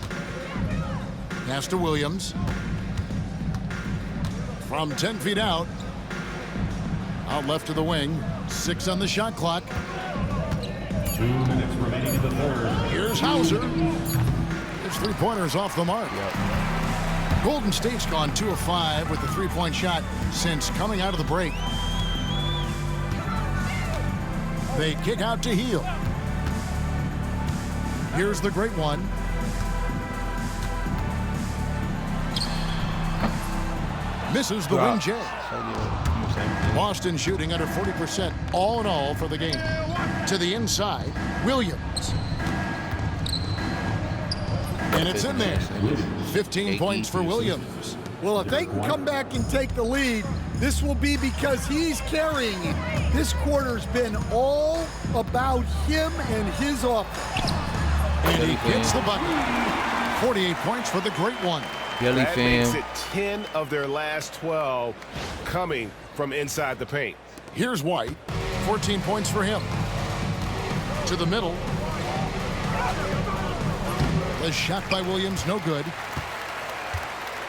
Pass to Williams. From 10 feet out. Out left to the wing. 6 on the shot clock. 2 minutes remaining in the third. Here's Hauser. His three-pointer's off the mark. Golden State's gone 2 of 5 with the three-point shot since coming out of the break. They kick out to Hield. Here's the great one. Misses the wing J. Boston shooting under 40% all in all for the game. To the inside, Williams. And it's in there. 15 points for Williams. Well, if they can come back and take the lead, this will be because he's carrying it. This quarter's been all about him and his offense. And he hits the bucket. 48 points for the great one. That makes it 10 of their last 12 coming from inside the paint. Here's White. 14 points for him. To the middle. The shot by Williams, no good.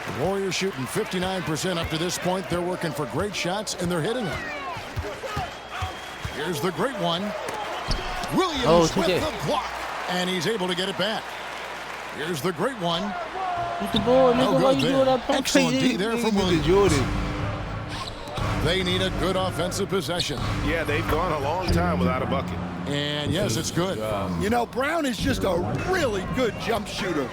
The Warriors shooting 59% up to this point. They're working for great shots, and they're hitting them. Here's the great one. Williams with the block, and he's able to get it back. Here's the great one. Get the ball, nigga. Why you doing that pump? Excellent D there from Williams. They need a good offensive possession. Yeah, they've gone a long time without a bucket. And yes, it's good. You know, Brown is just a really good jump shooter.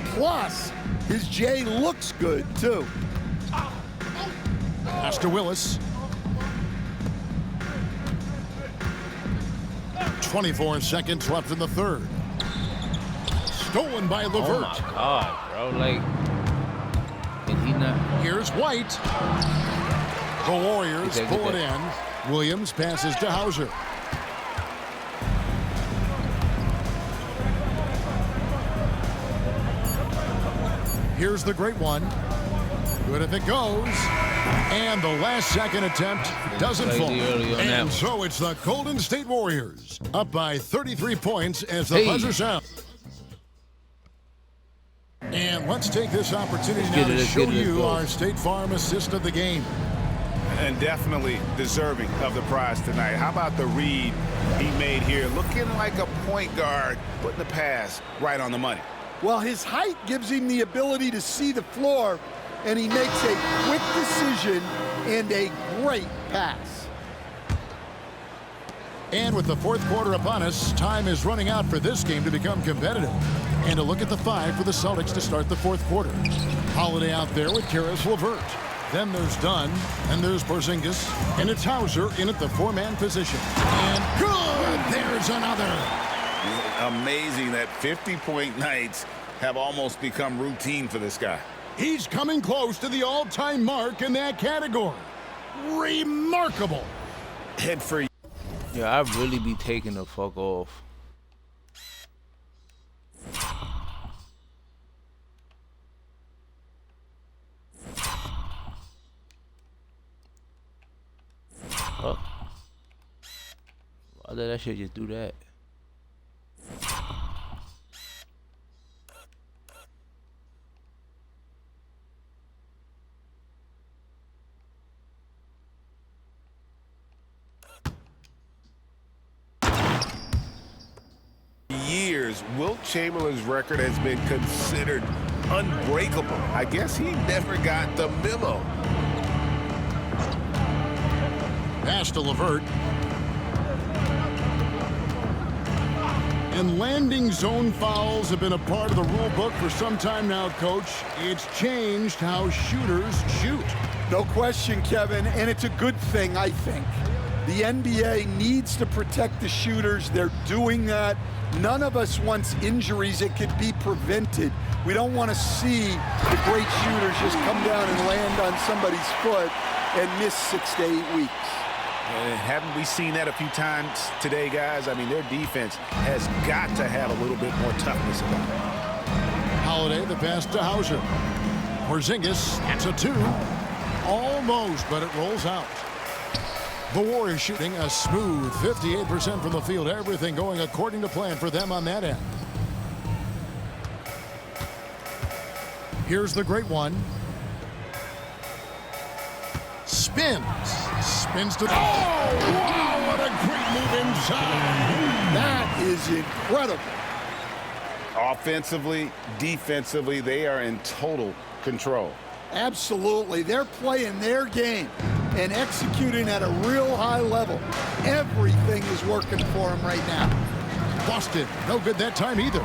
Plus, his J looks good, too. Pass to Willis. 24 seconds left in the third. Stolen by LeVert. Oh, my God, bro. Like, and he not... Here's White. The Warriors pull it in. Williams passes to Hauser. Here's the great one. Good if it goes. And the last second attempt doesn't fall. And so it's the Golden State Warriors up by 33 points as the buzzer sounds. And let's take this opportunity now to show you our State Farm assist of the game. And definitely deserving of the prize tonight. How about the read he made here? Looking like a point guard, putting the pass right on the money. Well, his height gives him the ability to see the floor, and he makes a quick decision and a great pass. And with the fourth quarter upon us, time is running out for this game to become competitive. And a look at the five for the Celtics to start the fourth quarter. Holiday out there with Karis LeVert. Then there's Dunn, and there's Porzingis, and it's Hauser in at the four-man position. And good! There's another. Amazing that 50-point nights have almost become routine for this guy. He's coming close to the all-time mark in that category. Remarkable. Head for you. Yeah, I really be taking the fuck off. Oh. Why did that shit just do that? Years, Wilt Chamberlain's record has been considered unbreakable. I guess he never got the memo. Pass to LeVert. And landing zone fouls have been a part of the rule book for some time now, Coach. It's changed how shooters shoot. No question, Kevin, and it's a good thing, I think. The NBA needs to protect the shooters. They're doing that. None of us wants injuries that could be prevented. We don't want to see the great shooters just come down and land on somebody's foot and miss 6 to 8 weeks. Haven't we seen that a few times today, guys? I mean, their defense has got to have a little bit more toughness about it. Holiday, the pass to Hauser. Porzingis, that's a two. Almost, but it rolls out. The Warriors shooting a smooth 58% from the field. Everything going according to plan for them on that end. Here's the great one. Spins to the... Oh, wow, what a great move inside. That is incredible. Offensively, defensively, they are in total control. Absolutely. They're playing their game and executing at a real high level. Everything is working for them right now. Boston, no good that time either.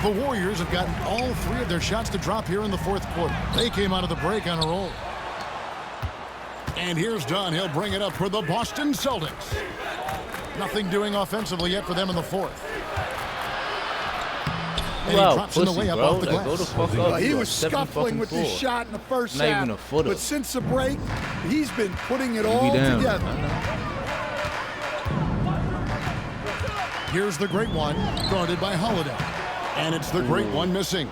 The Warriors have gotten all three of their shots to drop here in the fourth quarter. They came out of the break on a roll. And here's Dunn. He'll bring it up for the Boston Celtics. Nothing doing offensively yet for them in the fourth. And he drops in the layup off the glass. Go the fuck up. He was scuffling with this shot in the first half. Not even a foot up. But since the break, he's been putting it all together. Here's the great one, guarded by Holiday. And it's the great one missing.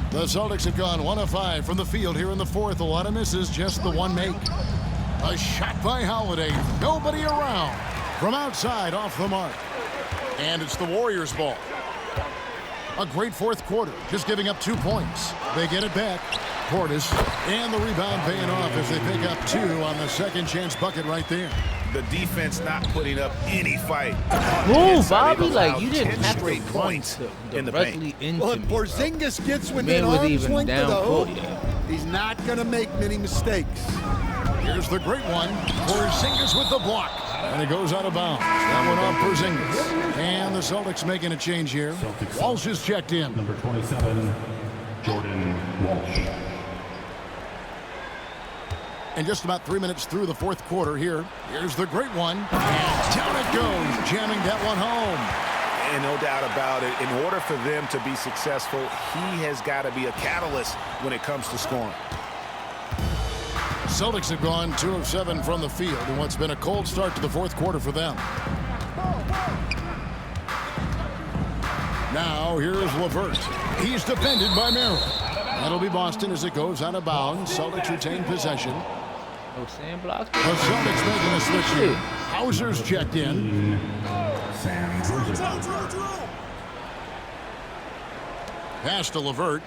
The Celtics have gone 1 of 5 from the field here in the fourth. A lot of misses, just the one make. A shot by Holiday. Nobody around. From outside, off the mark. And it's the Warriors' ball. A great fourth quarter, just giving up 2 points. They get it back. Portis, and the rebound paying off as they pick up 2 on the second chance bucket right there. The defense not putting up any fight. Move, Bobby. Like, you didn't 10 have straight to points in the paint. Well, if Porzingis gets within arm's length of the hoop, he's not going to make many mistakes. Here's the great one. Porzingis with the block. And it goes out of bounds. That one off Porzingis. And the Celtics making a change here. Walsh is checked in. Number 27, Jordan Walsh. And just about 3 minutes through the fourth quarter here. Here's the great one. And down it goes, jamming that one home. And no doubt about it, in order for them to be successful, he has got to be a catalyst when it comes to scoring. Celtics have gone 2 of 7 from the field in what's been a cold start to the fourth quarter for them. Now here's LeVert. He's defended by Merrill. That'll be Boston as it goes out of bounds. Celtics retain possession. No sand blocks. The Celtics making a switch here. Hauser's checked in. Pass to LeVert.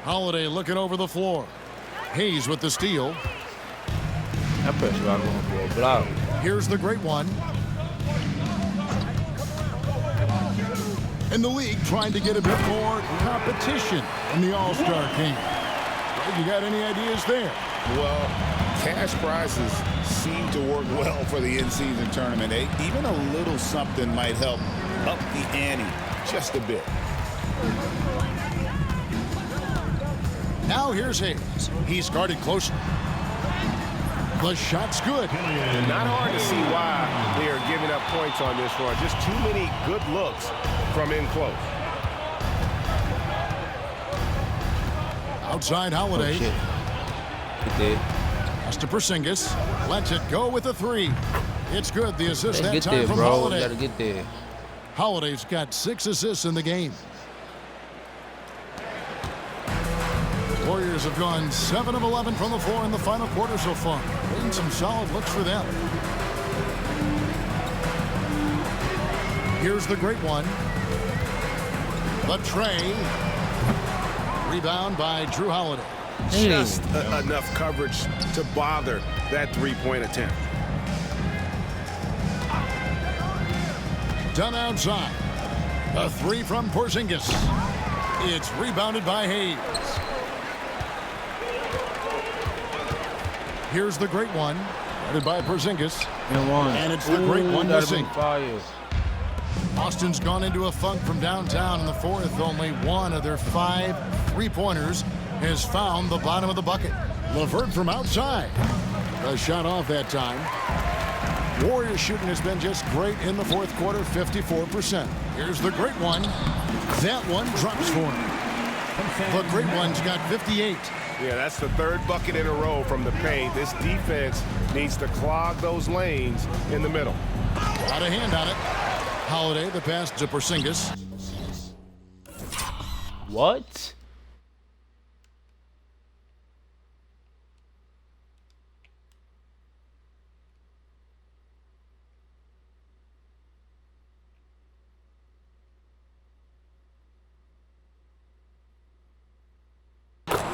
Holiday looking over the floor. Hayes with the steal. That pressure I'm going for a block. Here's the great one. And the league trying to get a bit more competition in the All-Star game. You got any ideas there? Well, cash prizes seem to work well for the in-season tournament. Even a little something might help up the ante just a bit. Now here's Hayes. He's guarded closely. The shot's good. Not hard to see why they are giving up points on this run. Just too many good looks from in close. Outside Holiday. Oh, shit. He did. Pass to Porzingis. Lets it go with a 3. It's good. The assist that Get time there, from bro. Holiday. Gotta get there. Holiday's got 6 assists in the game. Warriors have gone 7 of 11 from the floor in the final quarter so far. Getting some solid looks for them. Here's the great one. The tray. Rebound by Drew Holiday. Just enough coverage to bother that three-point attempt. Done outside. A 3 from Porzingis. It's rebounded by Hayes. Here's the great one. Headed by Porzingis. And it's the great one missing. Boston's gone into a funk from downtown in the fourth. Only one of their 5 3-pointers has found the bottom of the bucket. LeVert from outside. A shot off that time. Warriors shooting has been just great in the fourth quarter, 54%. Here's the great one. That one drops for him. The great one's got 58. Yeah, that's the 3rd bucket in a row from the paint. This defense needs to clog those lanes in the middle. Got a hand on it. Holiday, the pass to Porzingis. What?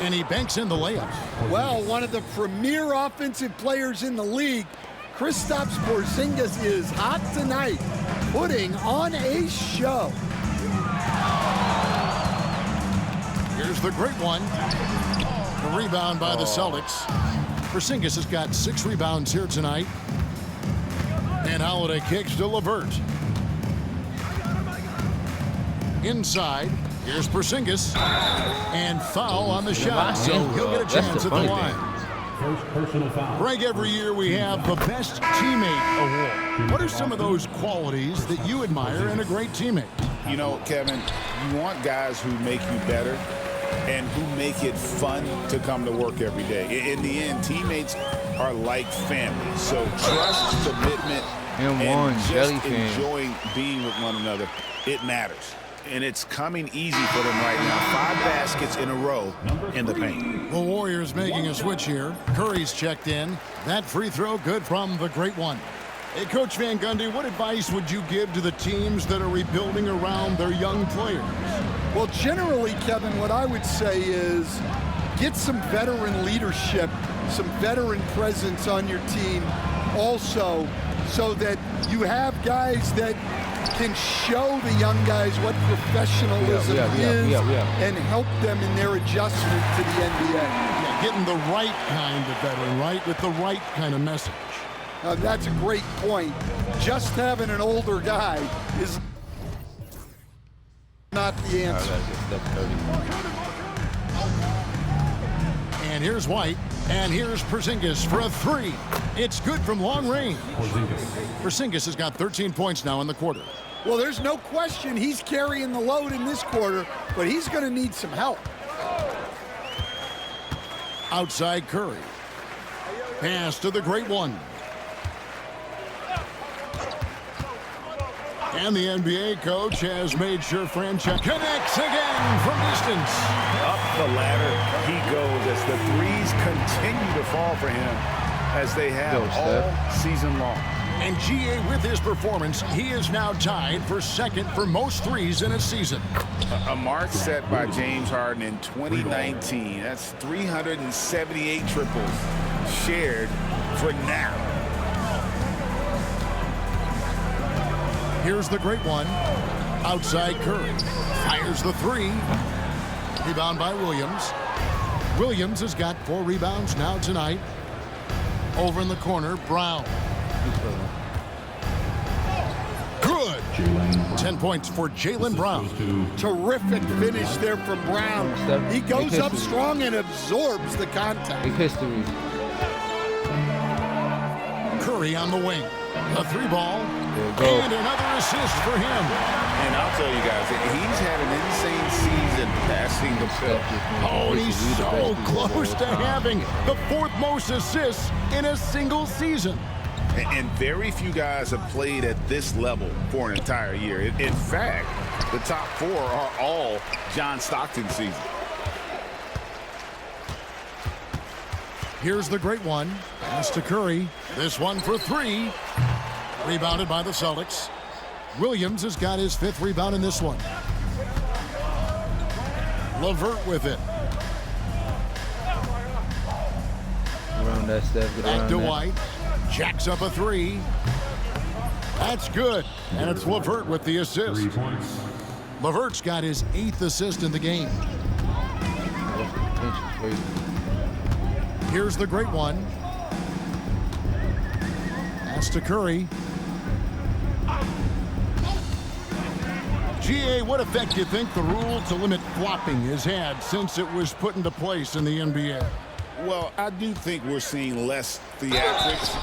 And he banks in the layup. Well, one of the premier offensive players in the league, Kristaps Porzingis, is hot tonight, putting on a show. Here's the great one. The rebound by the Celtics. Porzingis has got 6 rebounds here tonight. And Holiday kicks to LeVert. Inside. Here's Porzingis. And foul on the shot, so he'll get a chance at the line. First personal foul. Greg, every year we have the Best Teammate Award. What are some of those qualities that you admire in a great teammate? You know, Kevin, you want guys who make you better and who make it fun to come to work every day. In the end, teammates are like family. So trust, commitment, and just enjoying being with one another, it matters. And it's coming easy for them right now. 5 baskets in a row in the paint. The Warriors making a switch here. Curry's checked in. That free throw good from the great one. Hey, Coach Van Gundy, what advice would you give to the teams that are rebuilding around their young players? Well, generally, Kevin, what I would say is get some veteran leadership, some veteran presence on your team also, so that you have guys that can show the young guys what professionalism is and help them in their adjustment to the NBA. Yeah, getting the right kind of veteran, right, with the right kind of message. That's a great point. Just having an older guy is not the answer. And here's White, and here's Porzingis for a 3. It's good from long range. Porzingis has got 13 points now in the quarter. Well, there's no question he's carrying the load in this quarter, but he's going to need some help. Outside Curry. Pass to the great one. And the NBA coach has made sure Franchek connects again from distance. Up the ladder he goes as the threes continue to fall for him as they have all season long. And G.A. with his performance, he is now tied for second for most threes in a season. A mark set by James Harden in 2019. That's 378 triples shared for now. Here's the great one. Outside Curry. Fires the 3. Rebound by Williams. Williams has got 4 rebounds now tonight. Over in the corner, Brown. Good. 10 points for Jaylen Brown. Terrific finish there from Brown. He goes up strong and absorbs the contact. Curry on the wing. A 3 ball. And another assist for him. And I'll tell you guys, he's had an insane season passing the ball. Oh, and he's so close to having the 4th most assists in a single season. And very few guys have played at this level for an entire year. In fact, the top 4 are all John Stockton season. Here's the great one. Pass to Curry. This one for 3. Rebounded by the Celtics. Williams has got his 5th rebound in this one. LeVert with it. Around that step. Back to White. Jacks up a 3. That's good. And it's LeVert with the assist. 3 points. LeVert's got his 8th assist in the game. Here's the great one. Pass to Curry. G.A., what effect do you think the rule to limit flopping has had since it was put into place in the NBA? Well, I do think we're seeing less theatrics.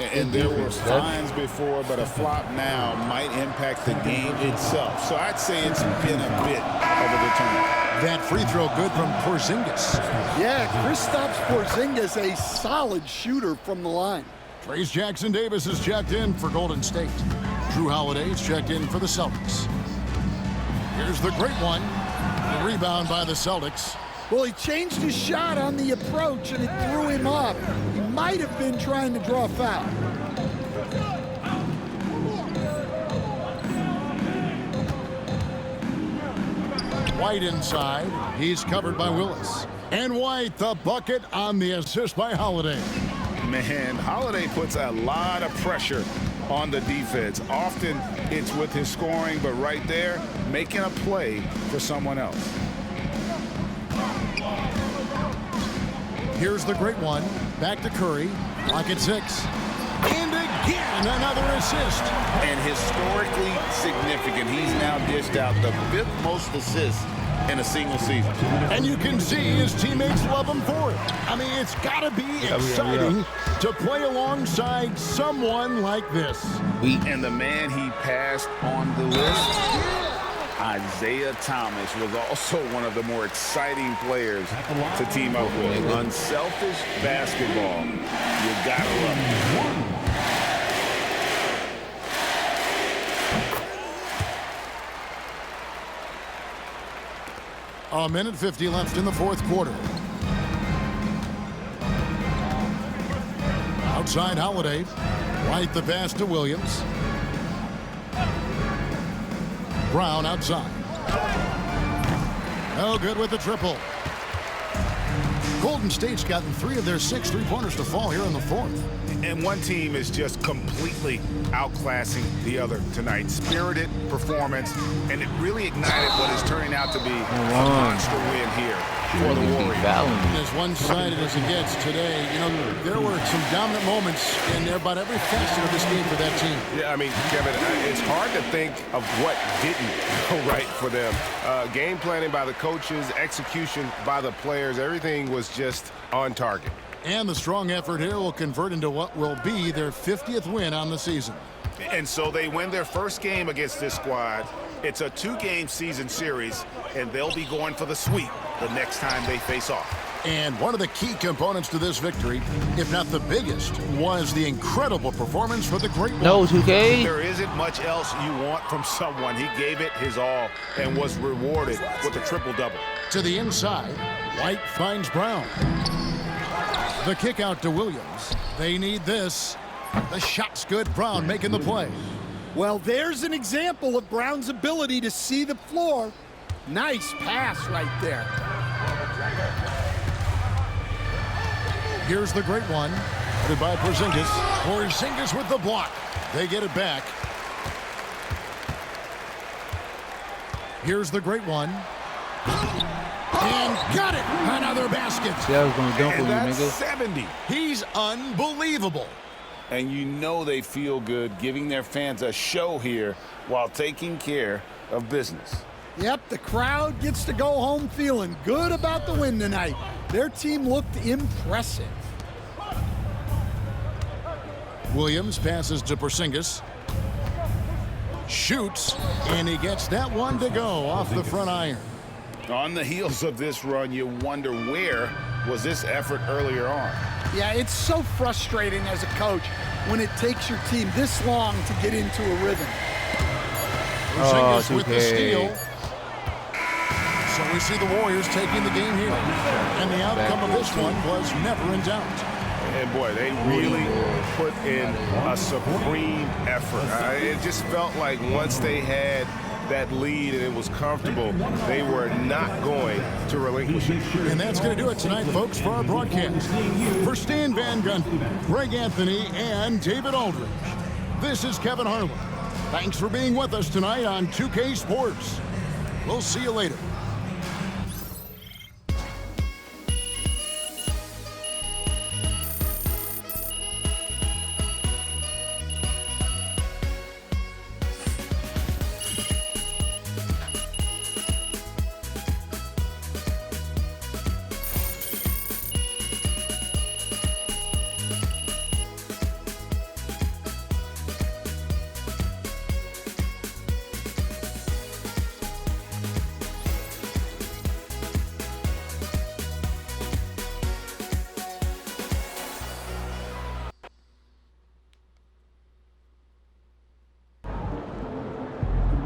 And there were fines before, but a flop now might impact the game itself. So I'd say it's been a bit of a deterrent. That free throw good from Porzingis. Yeah, Kristaps Porzingis, a solid shooter from the line. Trace Jackson-Davis is checked in for Golden State. Drew Holiday's checked in for the Celtics. Here's the great one. The rebound by the Celtics. Well, he changed his shot on the approach, and it threw him off. He might have been trying to draw a foul. White inside. He's covered by Willis. And White, the bucket on the assist by Holiday. Man, Holiday puts a lot of pressure on the defense. Often it's with his scoring, but right there, making a play for someone else. Here's the great one. Back to Curry. Clock at 6. And again, another assist. And historically significant. He's now dished out the 5th most assists in a single season. And you can see his teammates love him for it. I mean, it's got to be exciting to play alongside someone like this. And the man he passed on the list, Isaiah Thomas was also one of the more exciting players to team up with. Unselfish basketball. You gotta love it. A minute 50 left in the fourth quarter. Outside Holiday. White the pass to Williams. Brown outside. No good with the triple. Golden State's gotten 3 of their 6 three-pointers to fall here in the fourth. And one team is just completely outclassing the other tonight. Spirited performance, and it really ignited what is turning out to be a monster win here for the Warriors. As one-sided as it gets today, you know, there were some dominant moments in about every facet of this game for that team. Yeah, I mean, Kevin, it's hard to think of what didn't go right for them. Game planning by the coaches, execution by the players, everything was just on target. And the strong effort here will convert into what will be their 50th win on the season. And so they win their first game against this squad. It's a 2-game season series, and they'll be going for the sweep the next time they face off. And one of the key components to this victory, if not the biggest, was the incredible performance for the great one. No, 2K. There isn't much else you want from someone. He gave it his all and was rewarded with a triple-double. To the inside, White finds Brown. The kick out to Williams. They need this. The shot's good. Brown making the play. Well, there's an example of Brown's ability to see the floor. Nice pass right there. Here's the great one. Headed by Porzingis. Porzingis with the block. They get it back. Here's the great one. And got it! Another basket. See, I was going to dunk on you, that's nigga. 70. He's unbelievable. And you know they feel good giving their fans a show here while taking care of business. Yep, the crowd gets to go home feeling good about the win tonight. Their team looked impressive. Williams passes to Porzingis. Shoots, and he gets that one to go off the front iron. On the heels of this run, you wonder where was this effort earlier on. Yeah, it's so frustrating as a coach when it takes your team this long to get into a rhythm. Porzingis with the steal. So we see the Warriors taking the game here. And the outcome of this one was never in doubt. And boy, they really put in a supreme effort. It just felt like once they had that lead and it was comfortable, they were not going to relinquish it. And that's going to do it tonight, folks, for our broadcast. For Stan Van Gundy, Greg Anthony, and David Aldridge, this is Kevin Harlan. Thanks for being with us tonight on 2K Sports. We'll see you later.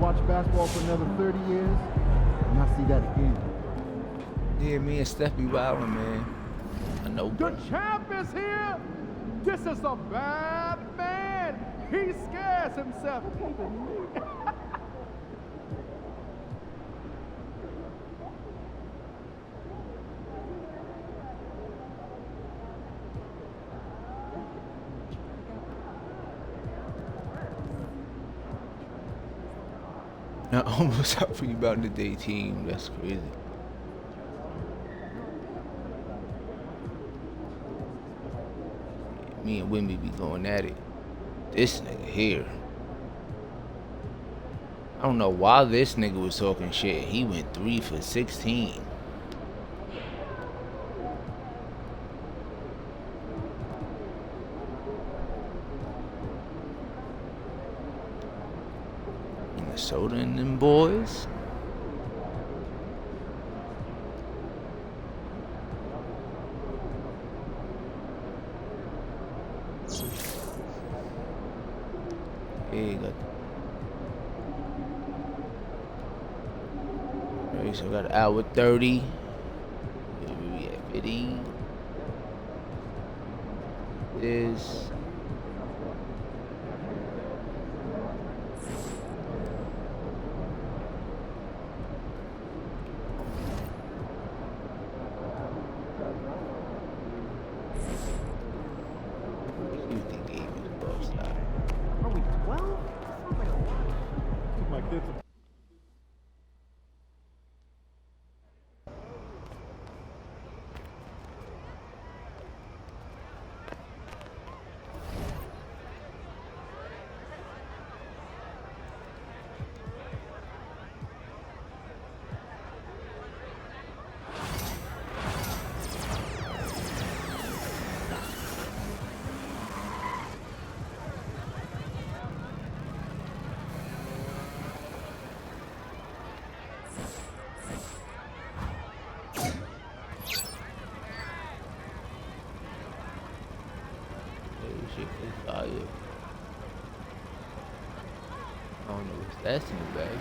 Watch basketball for another 30 years, and not see that again. Yeah, me and Steph be wildin', man. I know, bro. The champ is here. This is a bad man. He scares himself. I almost out for you about the day team. That's crazy. Me and Wimby be going at it. This nigga here. I don't know why this nigga was talking shit. He went 3 for 16. Minnesota and them boys. Yeah, got. Alright, so I got an hour 30. We at 50. This. Are we 12? Sounds like a lot. My kids. I don't know if that's in the bag.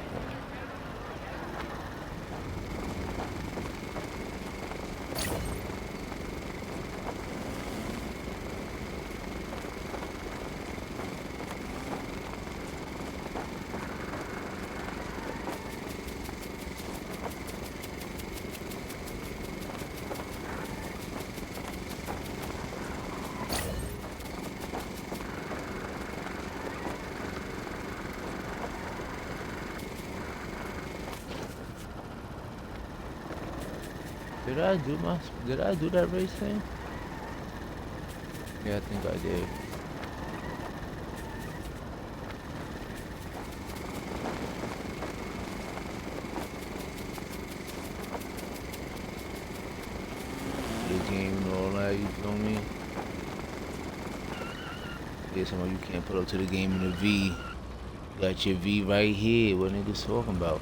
Did I do that race thing? Yeah, I think I did. The game and all that, you feel me? Yeah, somebody you can't put up to the game in the V. You got your V right here. What niggas talking about?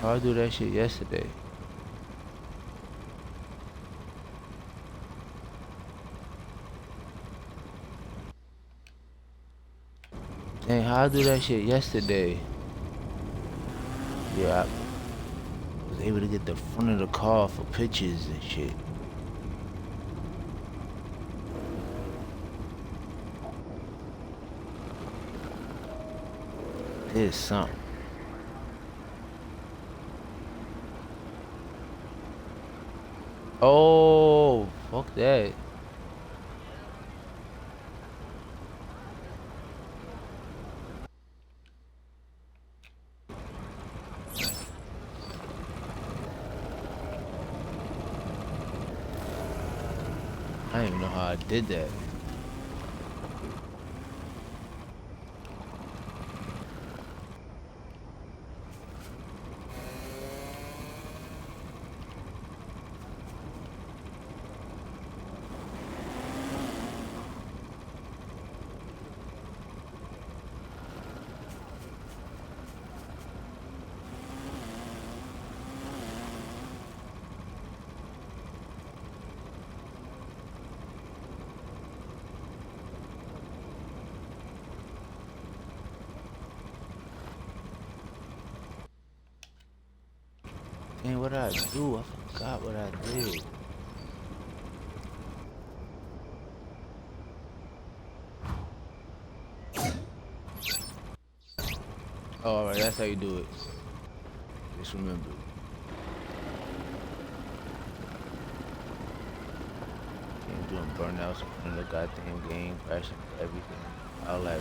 I do that shit yesterday. Dang, how I do that shit yesterday? Yeah, I was able to get the front of the car for pictures and shit. There's something. Oh, fuck that. I don't even know how I did that. Dang, what did I do? I forgot what I did. Oh, alright, that's how you do it. Just remember. Can't doing burnouts in the goddamn game, crashing everything. All that.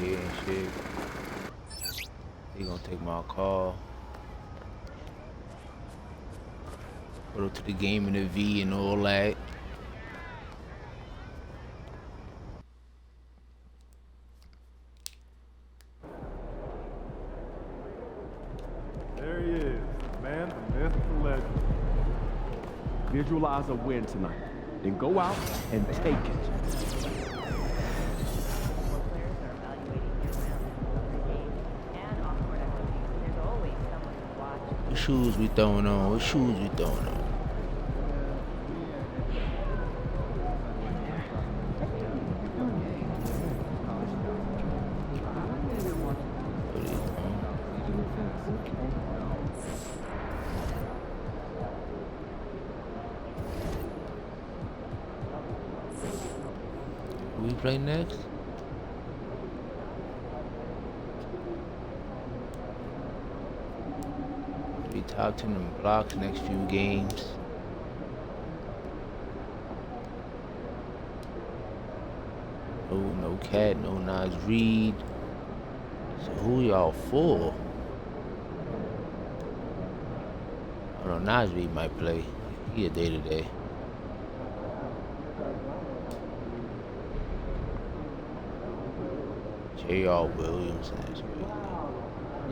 here and shit. He gonna take my call. Go to the game in the V and all that. There he is, man, the myth, the legend. Visualize a win tonight, then go out and take it. What shoes we throwing on? What shoes we throwing on? Who we play next? Be top 10 in blocks next few games. No Cat, no Nas Reed. So who y'all for? I don't know, Nas Reed might play. He a day-to-day. J.R. Williams, that's crazy.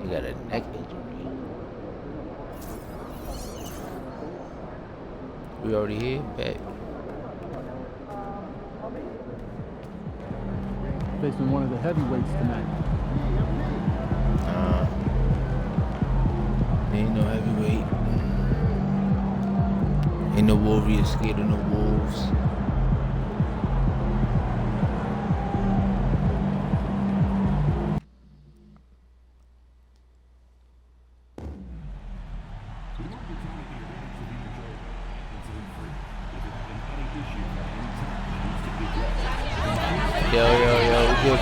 He got a neck injury. We already here? Bet. Facing one of the heavyweights tonight. Ain't no heavyweight. Ain't no warrior scared of no wolves. Yo, we're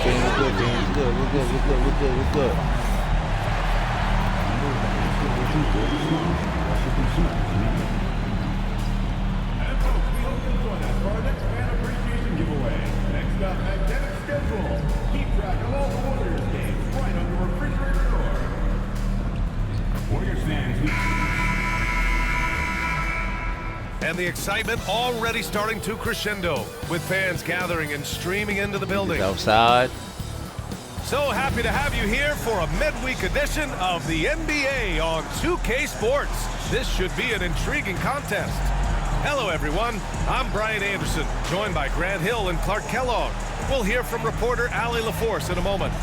good, man. We're good. And folks, we hope you'll join us for our next fan appreciation giveaway. Next up, magnetic schedule. Keep track of all the Warriors games right on your refrigerator door. Warriors fans, And the excitement already starting to crescendo with fans gathering and streaming into the building. Outside. So happy to have you here for a midweek edition of the NBA on 2K Sports. This should be an intriguing contest. Hello, everyone. I'm Brian Anderson, joined by Grant Hill and Clark Kellogg. We'll hear from reporter Allie LaForce in a moment.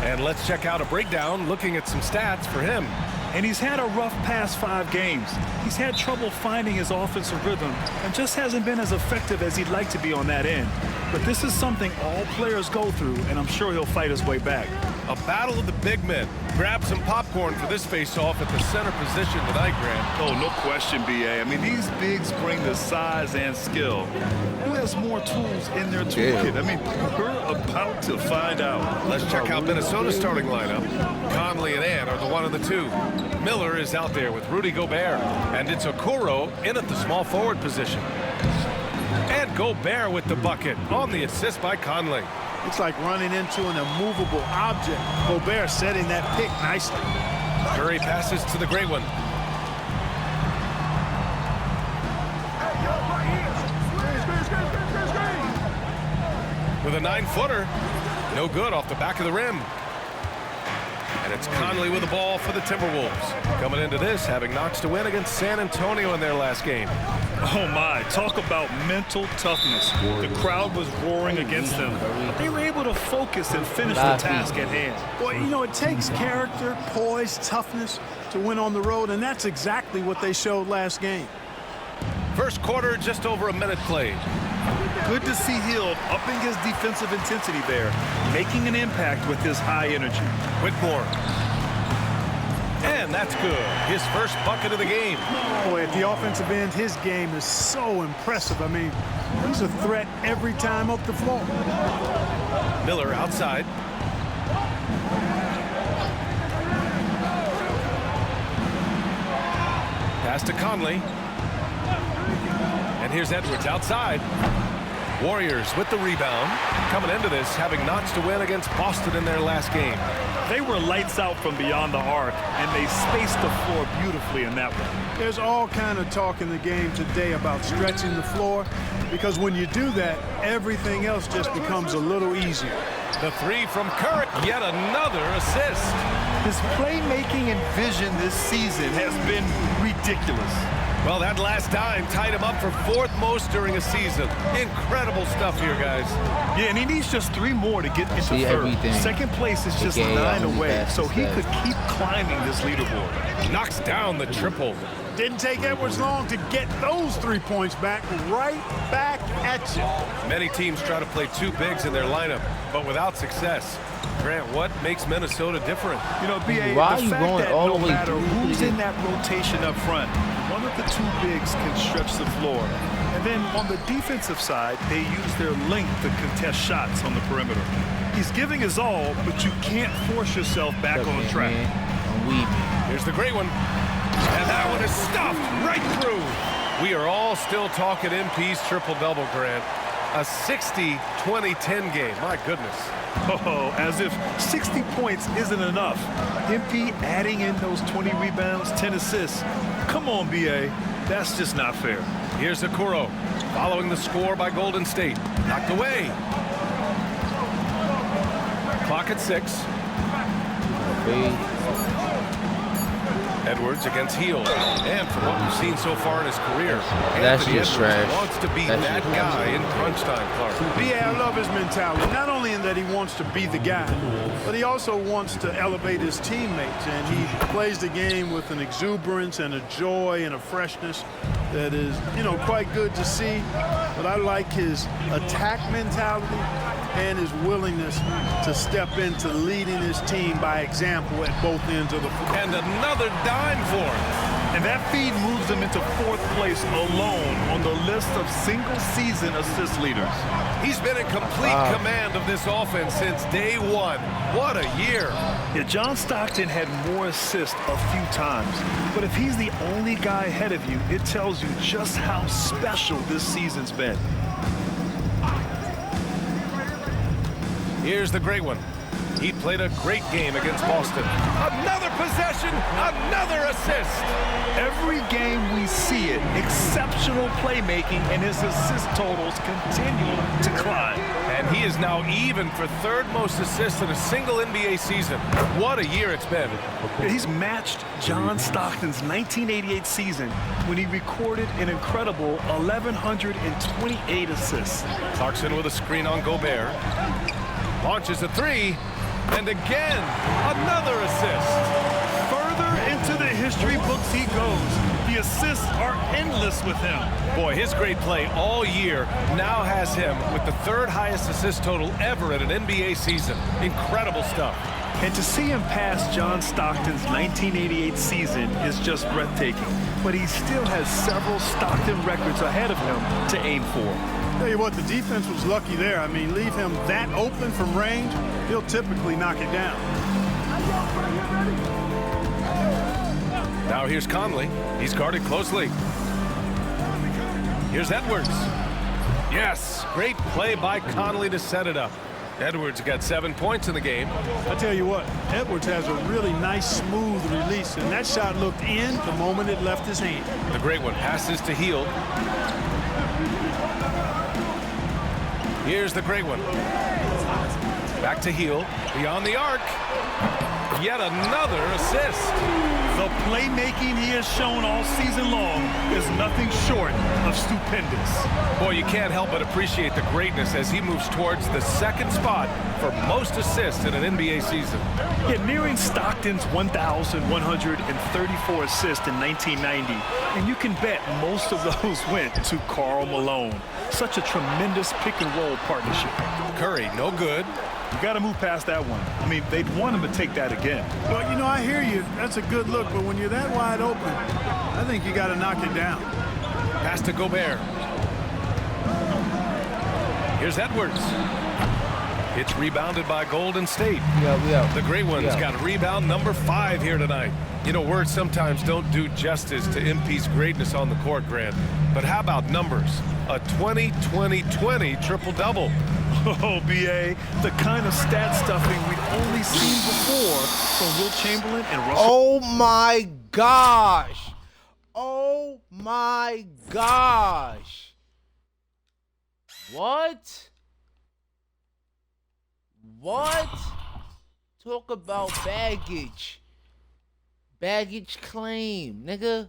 And let's check out a breakdown looking at some stats for him. And he's had a rough past 5 games. He's had trouble finding his offensive rhythm and just hasn't been as effective as he'd like to be on that end. But this is something all players go through, and I'm sure he'll fight his way back. A battle of the big men. Grab some popcorn for this face-off at the center position tonight, Grant. Oh, no question, B.A. I mean, these bigs bring the size and skill. Who has more tools in their toolkit? I mean, we're about to find out. Let's check out Minnesota's starting lineup. Conley and Ant are the one and the two. Miller is out there with Rudy Gobert. And it's Okoro in at the small forward position. And Gobert with the bucket on the assist by Conley. It's like running into an immovable object. Gobert setting that pick nicely. Curry passes to the great one. With a 9-footer. No good off the back of the rim. And it's Conley with the ball for the Timberwolves. Coming into this, having notched a win against San Antonio in their last game. Oh my, talk about mental toughness. The crowd was roaring against them. But they were able to focus and finish the task at hand. Well, you know, it takes character, poise, toughness to win on the road, and that's exactly what they showed last game. First quarter, just over a minute played. Good to see Hill upping his defensive intensity there, making an impact with his high energy. Whitmore. And that's good. His first bucket of the game. Boy, at the offensive end, his game is so impressive. I mean, he's a threat every time up the floor. Miller outside. Pass to Conley. And here's Edwards outside. Warriors with the rebound. Coming into this, having notched a win against Boston in their last game. They were lights out from beyond the arc, and they spaced the floor beautifully in that one. There's all kind of talk in the game today about stretching the floor, because when you do that, everything else just becomes a little easier. The three from Curry, yet another assist. His playmaking and vision this season has been ridiculous. Well, that last dime tied him up for 4th most during a season. Incredible stuff here, guys. Yeah, and he needs just 3 more to get into 3rd. Everything. Second place is just 9 away, so he could keep climbing this leaderboard. Knocks down the triple. Didn't take Edwards long to get those 3 points back, right back at you. Many teams try to play 2 bigs in their lineup, but without success. Grant, what makes Minnesota different? You know, B.A., Why the are you fact going that all no the way matter through who's the in that rotation up front, one of the 2 bigs can stretch the floor. And then on the defensive side, they use their length to contest shots on the perimeter. He's giving his all, but you can't force yourself back on track. Here's the great one. And that one is stuffed right through. We are all still talking MP's triple-double, Grant. A 60-20-10 game. My goodness. Oh, as if 60 points isn't enough. MP adding in those 20 rebounds, 10 assists. Come on, B.A. That's just not fair. Here's Okoro following the score by Golden State. Knocked away. Clock at 6. Edwards against Hield. And from what we've seen so far in his career, That's Anthony just Edwards trash. wants to be that guy in crunch time, Clark. Yeah, I love his mentality. Not only in that he wants to be the guy, but he also wants to elevate his teammates. And he plays the game with an exuberance and a joy and a freshness that is, quite good to see. But I like his attack mentality and his willingness to step into leading his team by example at both ends of the floor. And another dime for him. And that feed moves them into 4th place alone on the list of single-season assist leaders. He's been in complete command of this offense since day 1. What a year. Yeah, John Stockton had more assists a few times. But if he's the only guy ahead of you, it tells you just how special this season's been. Here's the great one. He played a great game against Boston. Another possession, another assist. Every game we see it, exceptional playmaking, and his assist totals continue to climb. And he is now even for 3rd most assists in a single NBA season. What a year it's been. He's matched John Stockton's 1988 season when he recorded an incredible 1,128 assists. Clarkson with a screen on Gobert. Launches a 3, and again, another assist. Further into the history books he goes. The assists are endless with him. Boy, his great play all year now has him with the 3rd highest assist total ever in an NBA season. Incredible stuff. And to see him pass John Stockton's 1988 season is just breathtaking. But he still has several Stockton records ahead of him to aim for. Tell you what, the defense was lucky there. I mean, leave him that open from range, he'll typically knock it down. Now here's Conley. He's guarded closely. Here's Edwards. Yes, great play by Conley to set it up. Edwards got 7 points in the game. I tell you what, Edwards has a really nice, smooth release, and that shot looked in the moment it left his hand. The great one passes to Hield. Here's the great one. Back to Hield. Beyond the arc. Yet another assist. The playmaking he has shown all season long is nothing short of stupendous. Boy, you can't help but appreciate the greatness as he moves towards the 2nd spot for most assists in an NBA season. Yeah, nearing Stockton's 1,134 assists in 1990. And you can bet most of those went to Karl Malone. Such a tremendous pick-and-roll partnership. Curry, no good. You got to move past that one. I mean, they'd want him to take that again. Well, I hear you. That's a good look, but when you're that wide open, I think you got to knock it down. Pass to Gobert. Here's Edwards. It's rebounded by Golden State. Yeah. The Great Ones got rebound number 5 here tonight. You know, words sometimes don't do justice to MP's greatness on the court, Grant. But how about numbers? A 20-20-20 triple-double. Oh, B.A., the kind of stat stuffing we'd only seen before from Wilt Chamberlain and Russell. Oh, my gosh. Oh, my gosh. What? What? Talk about baggage. Baggage claim, nigga.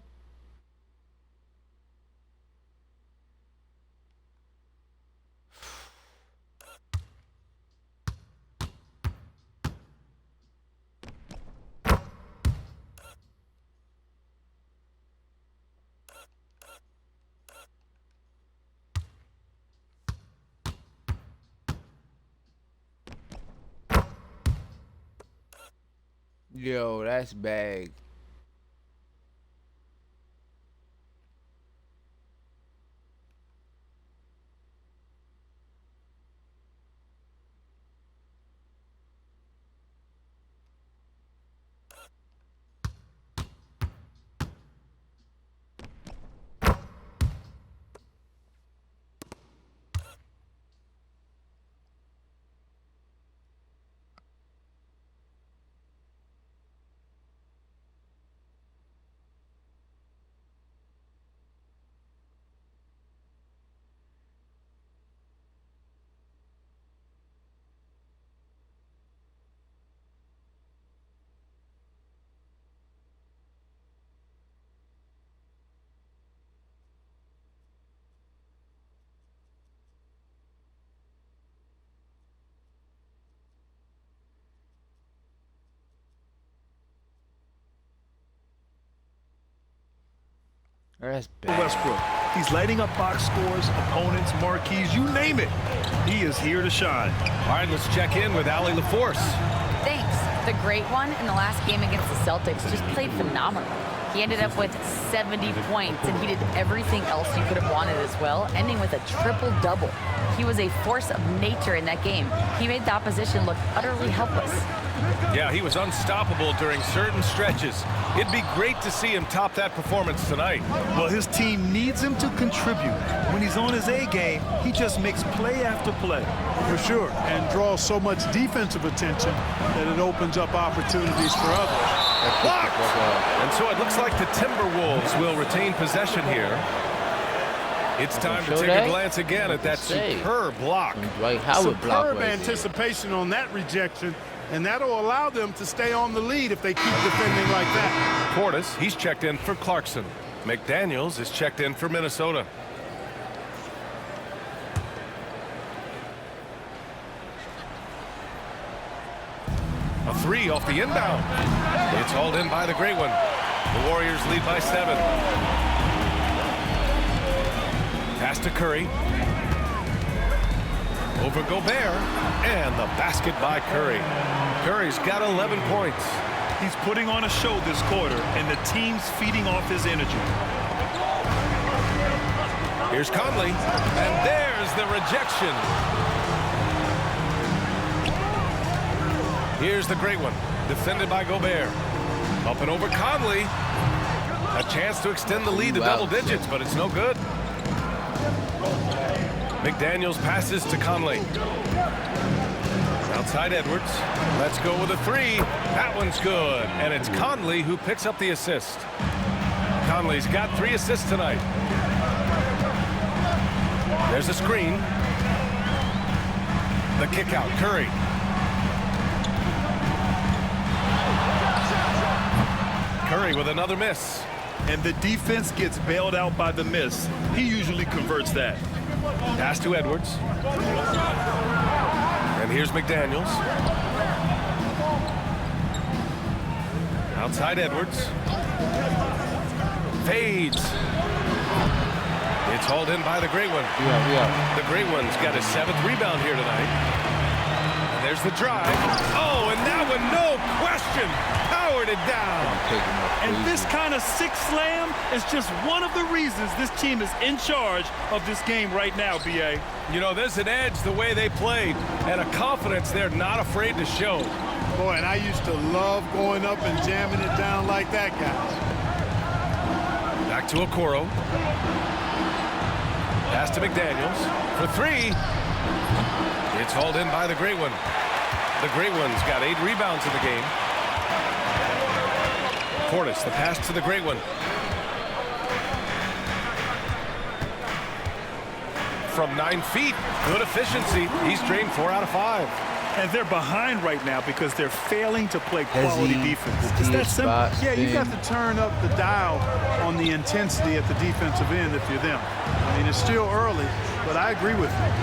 Yo, that's bag. That's bad. Westbrook. He's lighting up box scores, opponents, marquees, you name it. He is here to shine. All right, let's check in with Allie LaForce. Thanks. The Great One in the last game against the Celtics just played phenomenal. He ended up with 70 points, and he did everything else you could have wanted as well, ending with a triple-double. He was a force of nature in that game. He made the opposition look utterly helpless. Yeah, he was unstoppable during certain stretches. It'd be great to see him top that performance tonight. Well, his team needs him to contribute. When he's on his A game, he just makes play after play. For sure, and draws so much defensive attention that it opens up opportunities for others. Blocked! And so it looks like the Timberwolves will retain possession here. It's time to take a glance again at that superb block. Superb anticipation on that rejection, and that'll allow them to stay on the lead if they keep defending like that. Portis, he's checked in for Clarkson. McDaniels is checked in for Minnesota. A 3 off the inbound. It's hauled in by the Great One. The Warriors lead by 7. Pass to Curry. Over Gobert. And the basket by Curry. Curry's got 11 points. He's putting on a show this quarter, and the team's feeding off his energy. Here's Conley. And there's the rejection. Here's the Great One, defended by Gobert. Up and over Conley. A chance to extend the lead to double digits, but it's no good. McDaniels passes to Conley. Outside Edwards. Let's go with a 3. That one's good. And it's Conley who picks up the assist. Conley's got 3 assists tonight. There's a screen. The kick out, Curry. Curry with another miss. And the defense gets bailed out by the miss. He usually converts that. Pass to Edwards. And here's McDaniels. Outside Edwards. Fades. It's hauled in by the Great One. The Great One's got his 7th rebound here tonight. And there's the drive. Oh, and that one, no question, powered it down. And this kind of six slam is just one of the reasons this team is in charge of this game right now, B.A. You know, there's an edge the way they played and a confidence they're not afraid to show. Boy, and I used to love going up and jamming it down like that, guys. Back to Okoro. Pass to McDaniels for three. It's hauled in by the Great One. The Great One's got 8 rebounds in the game. Portis, the pass to the Great One. From 9 feet, good efficiency. He's drained 4 out of 5. And they're behind right now because they're failing to play quality defense. It's that simple. Yeah, you got to turn up the dial on the intensity at the defensive end if you're them. I mean, it's still early, but I agree with you.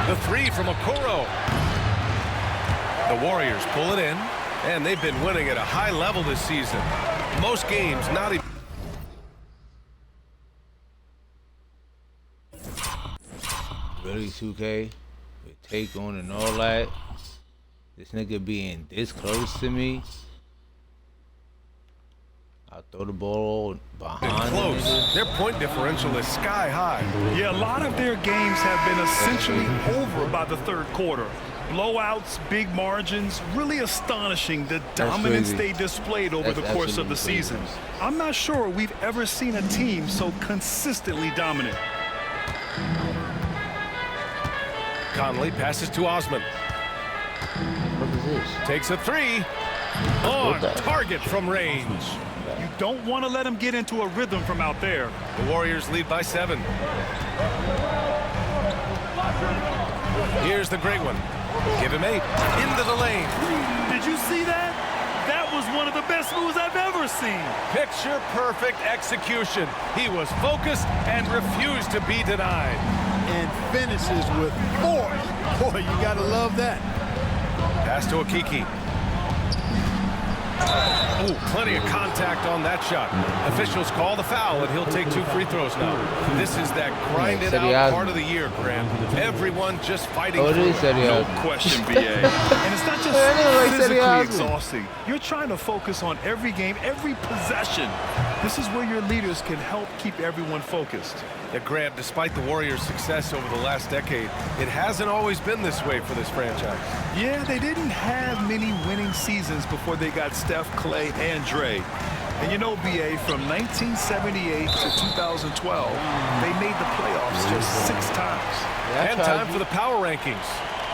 The 3 from Okoro. The Warriors pull it in, and they've been winning at a high level this season. Most games not even. Really, 2K? With take on and all that? This nigga being this close to me? I'll throw the ball behind close. Their point differential is sky high. Yeah, a lot of their games have been essentially over by the third quarter. Blowouts, big margins, really astonishing the dominance they displayed over the course of the season. I'm not sure we've ever seen a team so consistently dominant. Conley passes to Osman. What is this? Takes a 3. On target from range. You don't want to let him get into a rhythm from out there. The Warriors lead by 7. Here's the Great One. Give him 8. Into the lane. Did you see that? That was one of the best moves I've ever seen. Picture perfect execution. He was focused and refused to be denied. And finishes with force. Boy, you got to love that. Pass to Akiki. Oh, plenty of contact on that shot. Officials call the foul, and he'll take 2 free throws now. This is that grind-it-out part of the year, Grant. Everyone just fighting it is no question, B.A. And it's not just physically exhausting. You're trying to focus on every game, every possession. This is where your leaders can help keep everyone focused. Yeah, Grant, despite the Warriors' success over the last decade, it hasn't always been this way for this franchise. Yeah, they didn't have many winning seasons before they got Steph, Clay, and Dre. And you know, B.A., from 1978 to 2012, they made the playoffs just 6 times. And time for the power rankings.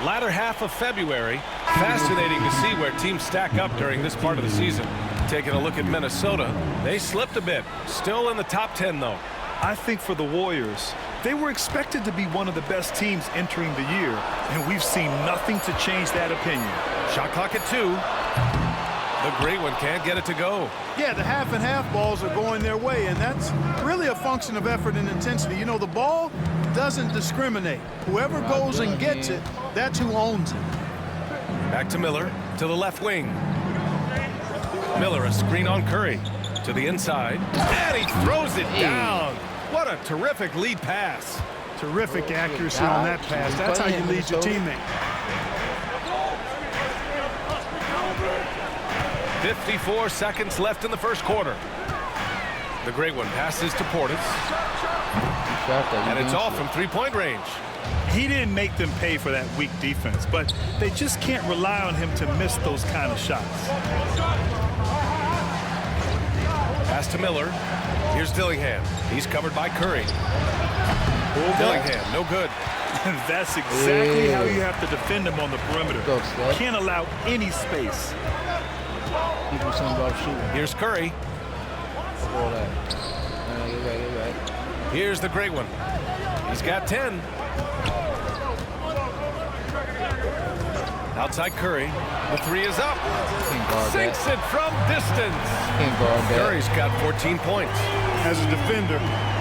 Latter half of February. Fascinating to see where teams stack up during this part of the season. Taking a look at Minnesota, they slipped a bit. Still in the top 10, though. I think for the Warriors, they were expected to be one of the best teams entering the year, and we've seen nothing to change that opinion. Shot clock at 2. The Great One can't get it to go. Yeah, the half and half balls are going their way, and that's really a function of effort and intensity. You know, the ball doesn't discriminate. Whoever goes and gets it, that's who owns it. Back to Miller, to the left wing. Miller, a screen on Curry. To the inside, and he throws it down. What a terrific lead pass. Terrific accuracy on that pass. That's how you lead your teammate. 54 seconds left in the first quarter. The Great One passes to Portis. And it's off from 3-point range. He didn't make them pay for that weak defense, but they just can't rely on him to miss those kind of shots. Pass to Miller. Here's Dillingham. He's covered by Curry. Dillingham, no good. That's exactly how you have to defend him on the perimeter. Can't allow any space. Here's Curry. Here's the Great One. He's got 10. Outside Curry. The 3 is up. Sinks it from distance. Curry's got 14 points. As a defender,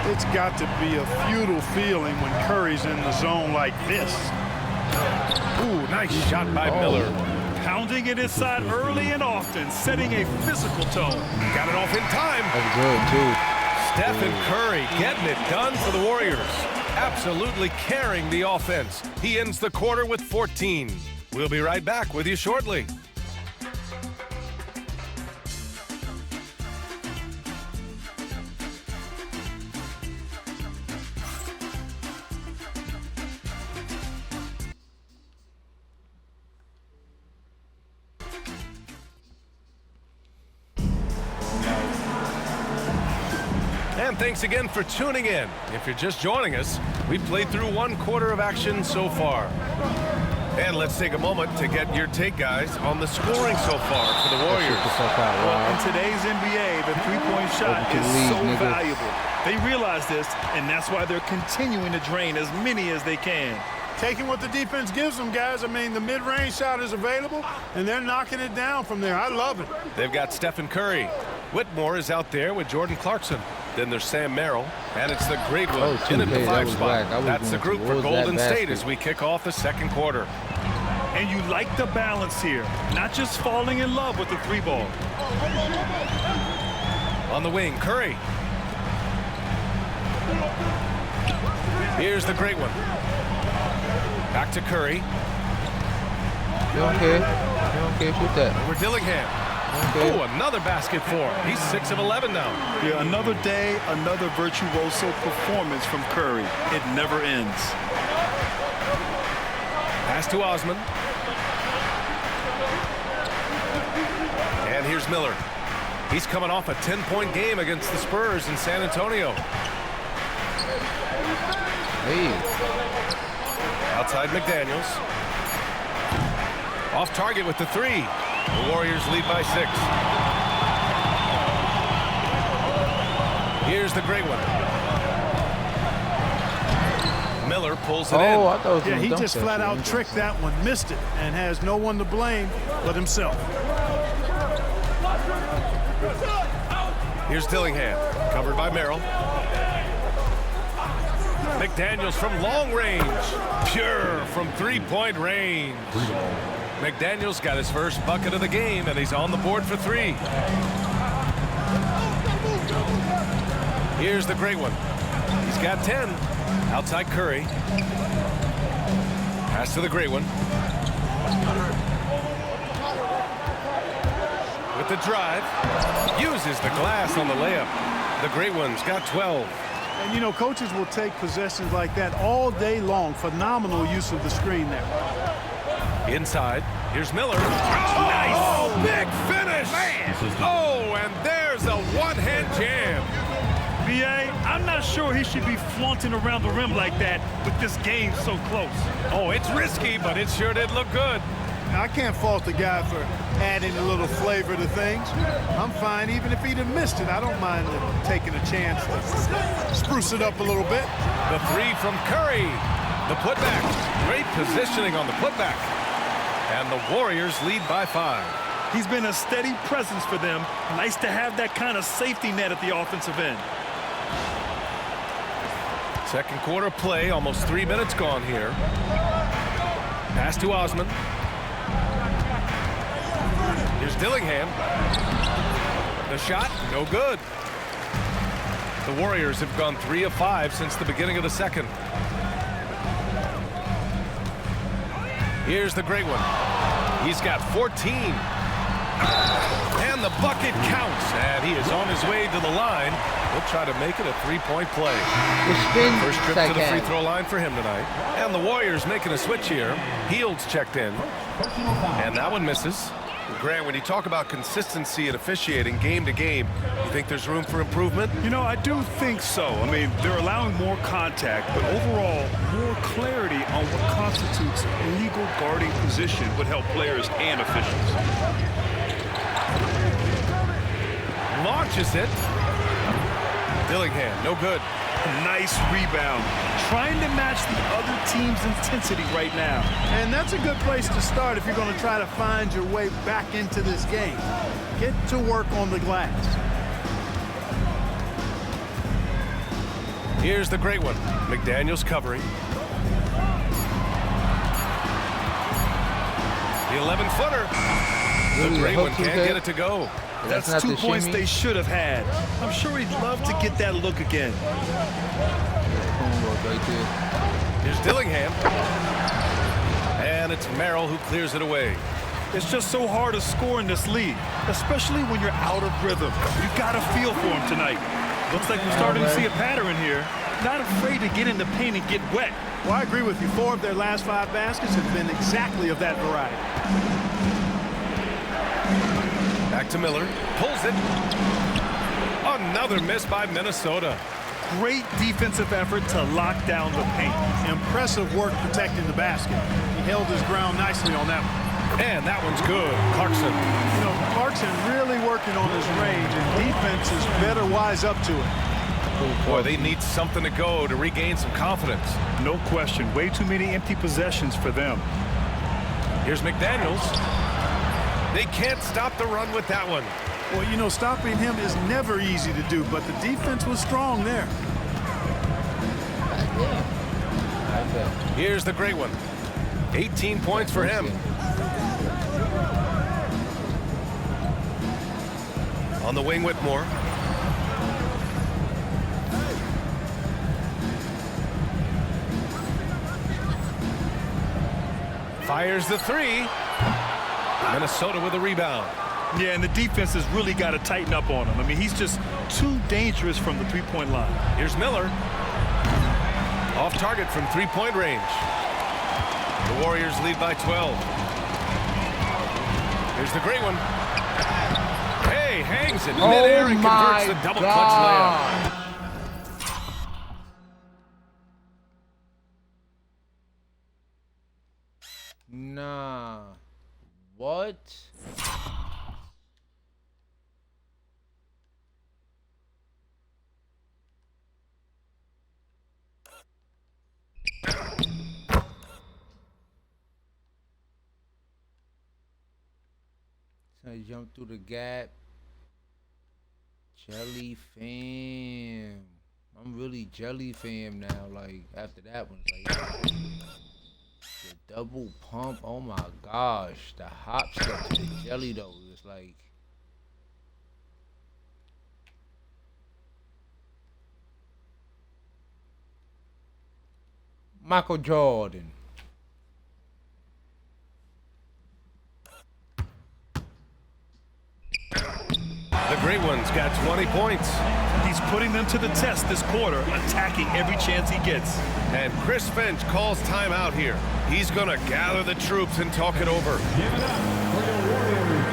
it's got to be a futile feeling when Curry's in the zone like this. Ooh, nice shot by Miller. Pounding it inside early and often, setting a physical tone. Got it off in time. That's good, too. Steph and Curry getting it done for the Warriors. absolutely carrying the offense. He ends the quarter with 14. We'll be right back with you shortly. And thanks again for tuning in. If you're just joining us, we've played through one quarter of action so far. And let's take a moment to get your take, guys, on the scoring so far for the Warriors. Well, in today's NBA, the three-point shot is so valuable. They realize this, and that's why they're continuing to drain as many as they can. Taking what the defense gives them, guys. I mean, the mid-range shot is available, and they're knocking it down from there. I love it. They've got Stephen Curry. Whitmore is out there with Jordan Clarkson. Then there's Sam Merrill, and it's the great one in at the 5 spot. That's the group for Golden State as we kick off the second quarter. And you like the balance here, not just falling in love with the three ball. On the wing, Curry. Here's the great one. Back to Curry. You don't care. You don't care. Shoot that. Over Dillingham. Oh, another basket for him. He's 6 of 11 now. Yeah, another day, another virtuoso performance from Curry. It never ends. Pass to Osman. And here's Miller. He's coming off a 10-point game against the Spurs in San Antonio. Hey. Outside McDaniels. Off target with the 3. The Warriors lead by 6. Here's the great one. Miller pulls it in. I thought he just flat out tricked that one, missed it, and has no one to blame but himself. Here's Dillingham, covered by Merrill. McDaniels from long range. Pure from three-point range. McDaniels got his first bucket of the game, and he's on the board for 3. Here's the great one. He's got 10. Outside Curry. Pass to the great one. With the drive. Uses the glass on the layup. The great one's got 12. And, you know, coaches will take possessions like that all day long. Phenomenal use of the screen there. Inside, here's Miller. Oh, nice. Big finish. Man. Oh, and there's a one-hand jam. W.Y.A, I'm not sure he should be flaunting around the rim like that with this game so close. Oh, it's risky, but it sure did look good. I can't fault the guy for adding a little flavor to things. I'm fine even if he'd have missed it. I don't mind taking a chance to spruce it up a little bit. The 3 from Curry. The putback. Great positioning on the putback. And the Warriors lead by 5. He's been a steady presence for them. Nice to have that kind of safety net at the offensive end. Second quarter play, almost 3 minutes gone here. Pass to Osman. Here's Dillingham. The shot, no good. The Warriors have gone 3 of 5 since the beginning of the second. Here's the great one. He's got 14. And the bucket counts. And he is on his way to the line. He'll try to make it a 3-point play. First trip to the free throw line for him tonight. And the Warriors making a switch here. Fields checked in. And that one misses. Grant, when you talk about consistency and officiating game to game, you think there's room for improvement? You know, I do think so. I mean, they're allowing more contact, but overall, more clarity on what constitutes a legal guarding position would help players and officials. Launches it. Dillingham, no good. Nice rebound. Trying to match the other team's intensity right now. And that's a good place to start if you're going to try to find your way back into this game. Get to work on the glass. Here's the great one. McDaniels covering. The 11-footer. The great one can't get it to go. That's 2 points they should have had. I'm sure he'd love to get that look again. homework right there. Here's Dillingham. And it's Merrill who clears it away. It's just so hard to score in this league, especially when you're out of rhythm. You got a feel for him tonight. Looks like we're starting to see a pattern here. Not afraid to get in the paint and get wet. Well, I agree with you. 4 of their last 5 baskets have been exactly of that variety. Back to Miller. Pulls it. Another miss by Minnesota. Great defensive effort to lock down the paint. Impressive work protecting the basket. He held his ground nicely on that one. And that one's good. Clarkson. You know, Clarkson really working on his range, and defenses better wise up to it. Boy, they need something to go to regain some confidence. No question. Way too many empty possessions for them. Here's McDaniels. They can't stop the run with that one. Well, you know, stopping him is never easy to do, but the defense was strong there. Here's the great one. 18 points for him. On the wing, Whitmore. Fires the 3. Minnesota with a rebound. Yeah, and the defense has really got to tighten up on him. I mean, he's just too dangerous from the three-point line. Here's Miller. Off target from three-point range. The Warriors lead by 12. Here's the great one. Hey, hangs it midair and converts the double clutch layup. Nah. What? So I jump through the gap. Jelly fam. I'm really jelly fam now. Like after that one, like the double pump. Oh my gosh, the hop step to the jelly though. It's like Michael Jordan. The great one's got 20 points. He's putting them to the test this quarter, attacking every chance he gets. And Chris Finch calls timeout here. He's going to gather the troops and talk it over. Give it up for the Warriors.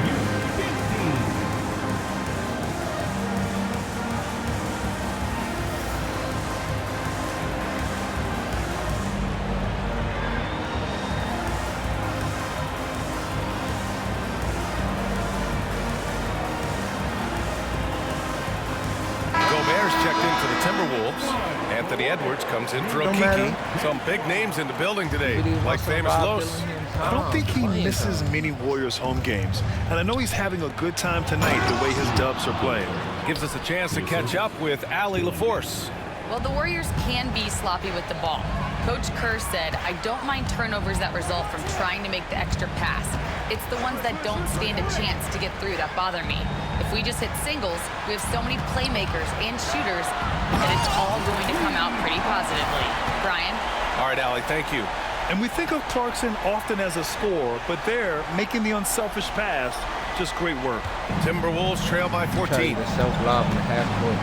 Anthony Edwards comes in for Okiki. Some big names in the building today, like famous Los. I don't think he misses many Warriors home games. And I know he's having a good time tonight the way his Dubs are playing. Gives us a chance to catch up with Allie LaForce. Well, the Warriors can be sloppy with the ball. Coach Kerr said, I don't mind turnovers that result from trying to make the extra pass. It's the ones that don't stand a chance to get through that bother me. If we just hit singles, we have so many playmakers and shooters that it's all going to come out pretty positively. Brian? All right, Allie, thank you. And we think of Clarkson often as a scorer, but they're making the unselfish pass. Just great work. Timberwolves trail by 14. Self-lob in the half court.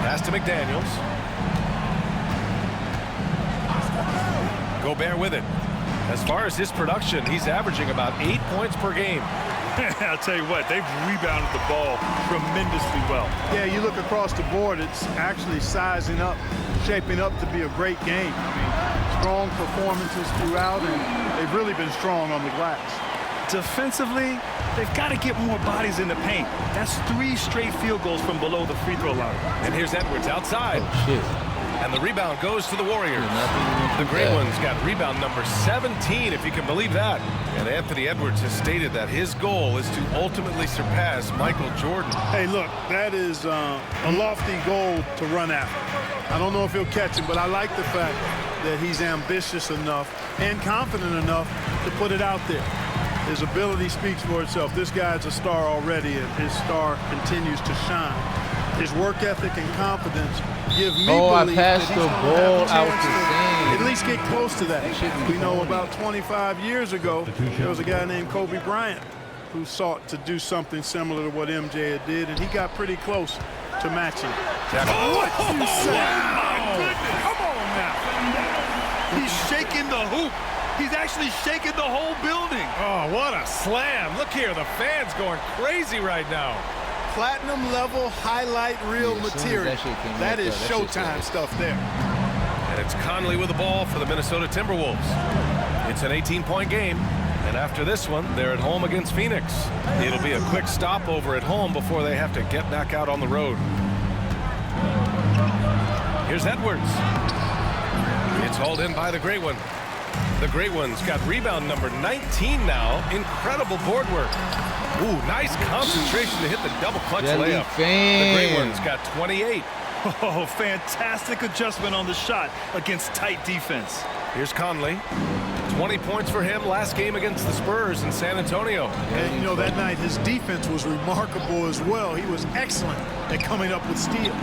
Pass to McDaniels. Gobert with it. As far as his production, he's averaging about 8 points per game. I'll tell you what, they've rebounded the ball tremendously well. Yeah, you look across the board, it's actually sizing up, shaping up to be a great game. I mean, strong performances throughout, and they've really been strong on the glass. Defensively, they've got to get more bodies in the paint. That's 3 straight field goals from below the free throw line. And here's Edwards outside. Oh, shit. And the rebound goes to the Warriors. The great one's got rebound number 17, if you can believe that. And Anthony Edwards has stated that his goal is to ultimately surpass Michael Jordan. Hey, look, that is a lofty goal to run after. I don't know if he'll catch it, but I like the fact that he's ambitious enough and confident enough to put it out there. His ability speaks for itself. This guy's a star already, and his star continues to shine. his work ethic and confidence give me I belief passed that the he's gonna ball have a out chance the to sand. at least get close to that. We know about 25 years ago, there was a guy named Kobe Bryant who sought to do something similar to what MJ did, and he got pretty close to matching. What you say? Oh, my goodness. Come on now. He's shaking the hoop. He's actually shaking the whole building. Oh, what a slam. Look here, the fans going crazy right now. Platinum level highlight reel material. That is Showtime stuff there. And it's Conley with the ball for the Minnesota Timberwolves. It's an 18-point game. And after this one, they're at home against Phoenix. It'll be a quick stopover at home before they have to get back out on the road. Here's Edwards. It's hauled in by the Great One. The Great One's got rebound number 19 now. Incredible board work. Ooh, nice concentration to hit the double clutch layup. The Great One's got 28. Oh, fantastic adjustment on the shot against tight defense. Here's Conley. 20 points for him last game against the Spurs in San Antonio. And you know, that night his defense was remarkable as well. He was excellent at coming up with steals.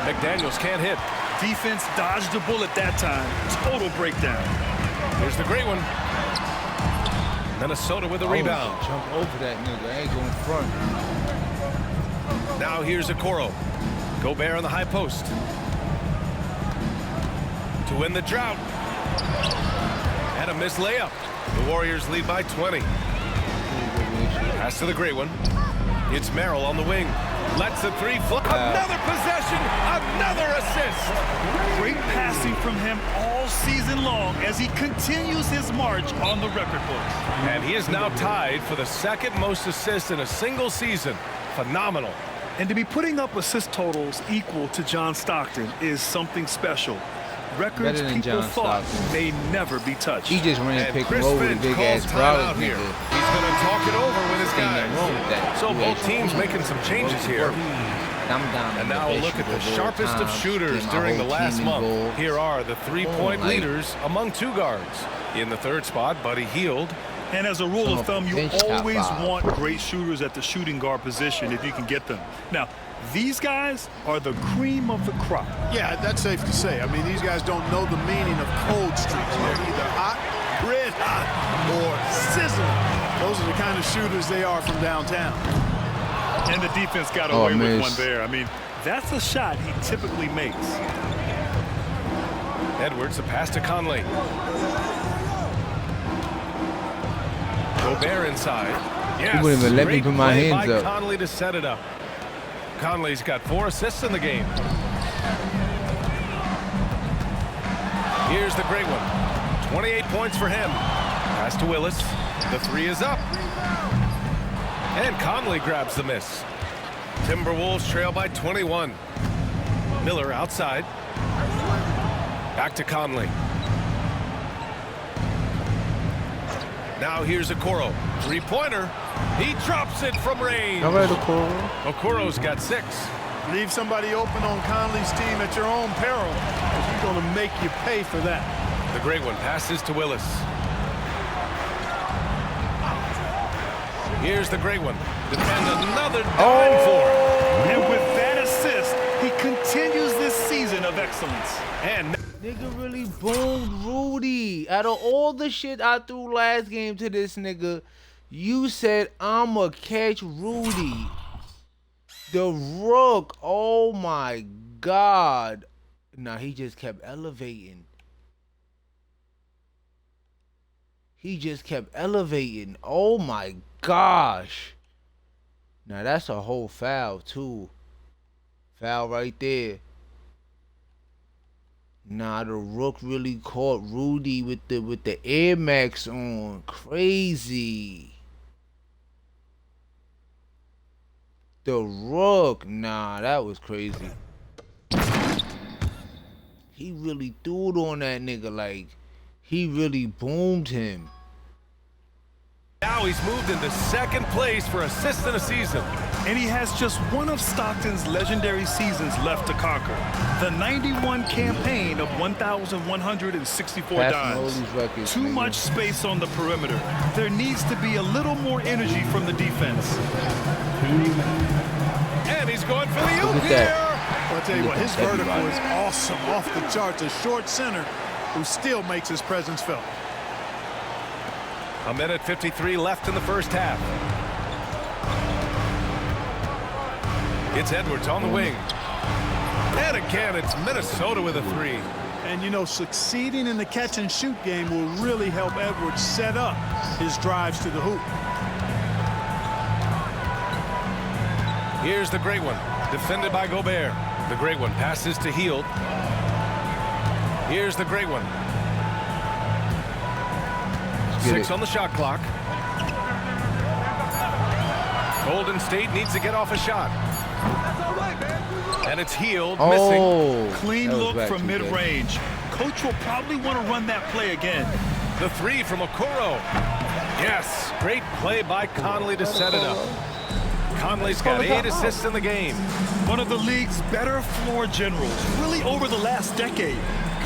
McDaniels can't hit. Defense dodged a bullet that time. Total breakdown. Here's the Great One. Minnesota with a rebound. Jump over that nigga. I ain't going front. Now here's Okoro. Gobert on the high post. To win the drought. And a missed layup. The Warriors lead by 20. Pass to the Great One. It's Merrill on the wing. Lets the three fly. Another possession. Another assist. Great passing from him all season long as he continues his march on the record books. And he is now tied for the second most assists in a single season. Phenomenal. And to be putting up assist totals equal to John Stockton is something special. Records people thought may never be touched. He just ran pick and roll with a big ass browser here. He's going to talk it over with his guys. So both teams making some changes here. And now a look at the sharpest of shooters during the last month. Here are the three-point leaders among two guards. In the third spot, Buddy Hield. And as a rule of thumb, you always want great shooters at the shooting guard position if you can get them. Now, these guys are the cream of the crop. Yeah, that's safe to say. I mean, these guys don't know the meaning of cold streaks. They're either hot, red hot, or sizzling. Those are the kind of shooters they are from downtown. And the defense got away with one there. I mean, that's a shot he typically makes. Edwards, the pass to Conley. Gobert inside. Yes, he wouldn't even let me put my hands up. Conley to set it up. Conley's got 4 assists in the game. Here's the Great One. 28 points for him. Pass to Willis. The three is up. And Conley grabs the miss. Timberwolves trail by 21. Miller outside. Back to Conley. Now here's Okoro. Three-pointer. He drops it from range. All right, Okoro. Okoro's got 6. Leave somebody open on Conley's team at your own peril. He's going to make you pay for that. The Great One passes to Willis. Here's the Great One. Defend another dime for him. And with that assist, he continues this season of excellence. And nigga really boomed Rudy. Out of all the shit I threw last game to this nigga, you said I'ma catch Rudy. The Rook. Oh my God. Nah, he just kept elevating. He just kept elevating. Oh my gosh. Now that's a whole foul too. Foul right there. Nah, the Rook really caught Rudy with the Air Max on. Crazy. The Rook. Nah, that was crazy. He really threw it on that nigga. Like, he really boomed him. Now he's moved into second place for assists in a season. And he has just one of Stockton's legendary seasons left to conquer. The 91 campaign of 1,164 dimes. Too much space on the perimeter. There needs to be a little more energy from the defense. And he's going for the oop here. I'll tell you what, his vertical is awesome, off the charts. A short center who still makes his presence felt. A minute 53 left in the first half. It's Edwards on the wing. And again, it's Minnesota with a three. And, you know, succeeding in the catch-and-shoot game will really help Edwards set up his drives to the hoop. Here's the great one, defended by Gobert. The great one passes to Hield. Here's the great one. 6 on the shot clock. Golden State needs to get off a shot. And it's Hield missing. Clean look from mid-range. Coach will probably want to run that play again. The three from Okoro. Yes, great play by Conley to set it up. Conley's got 8 assists in the game. One of the league's better floor generals, really over the last decade.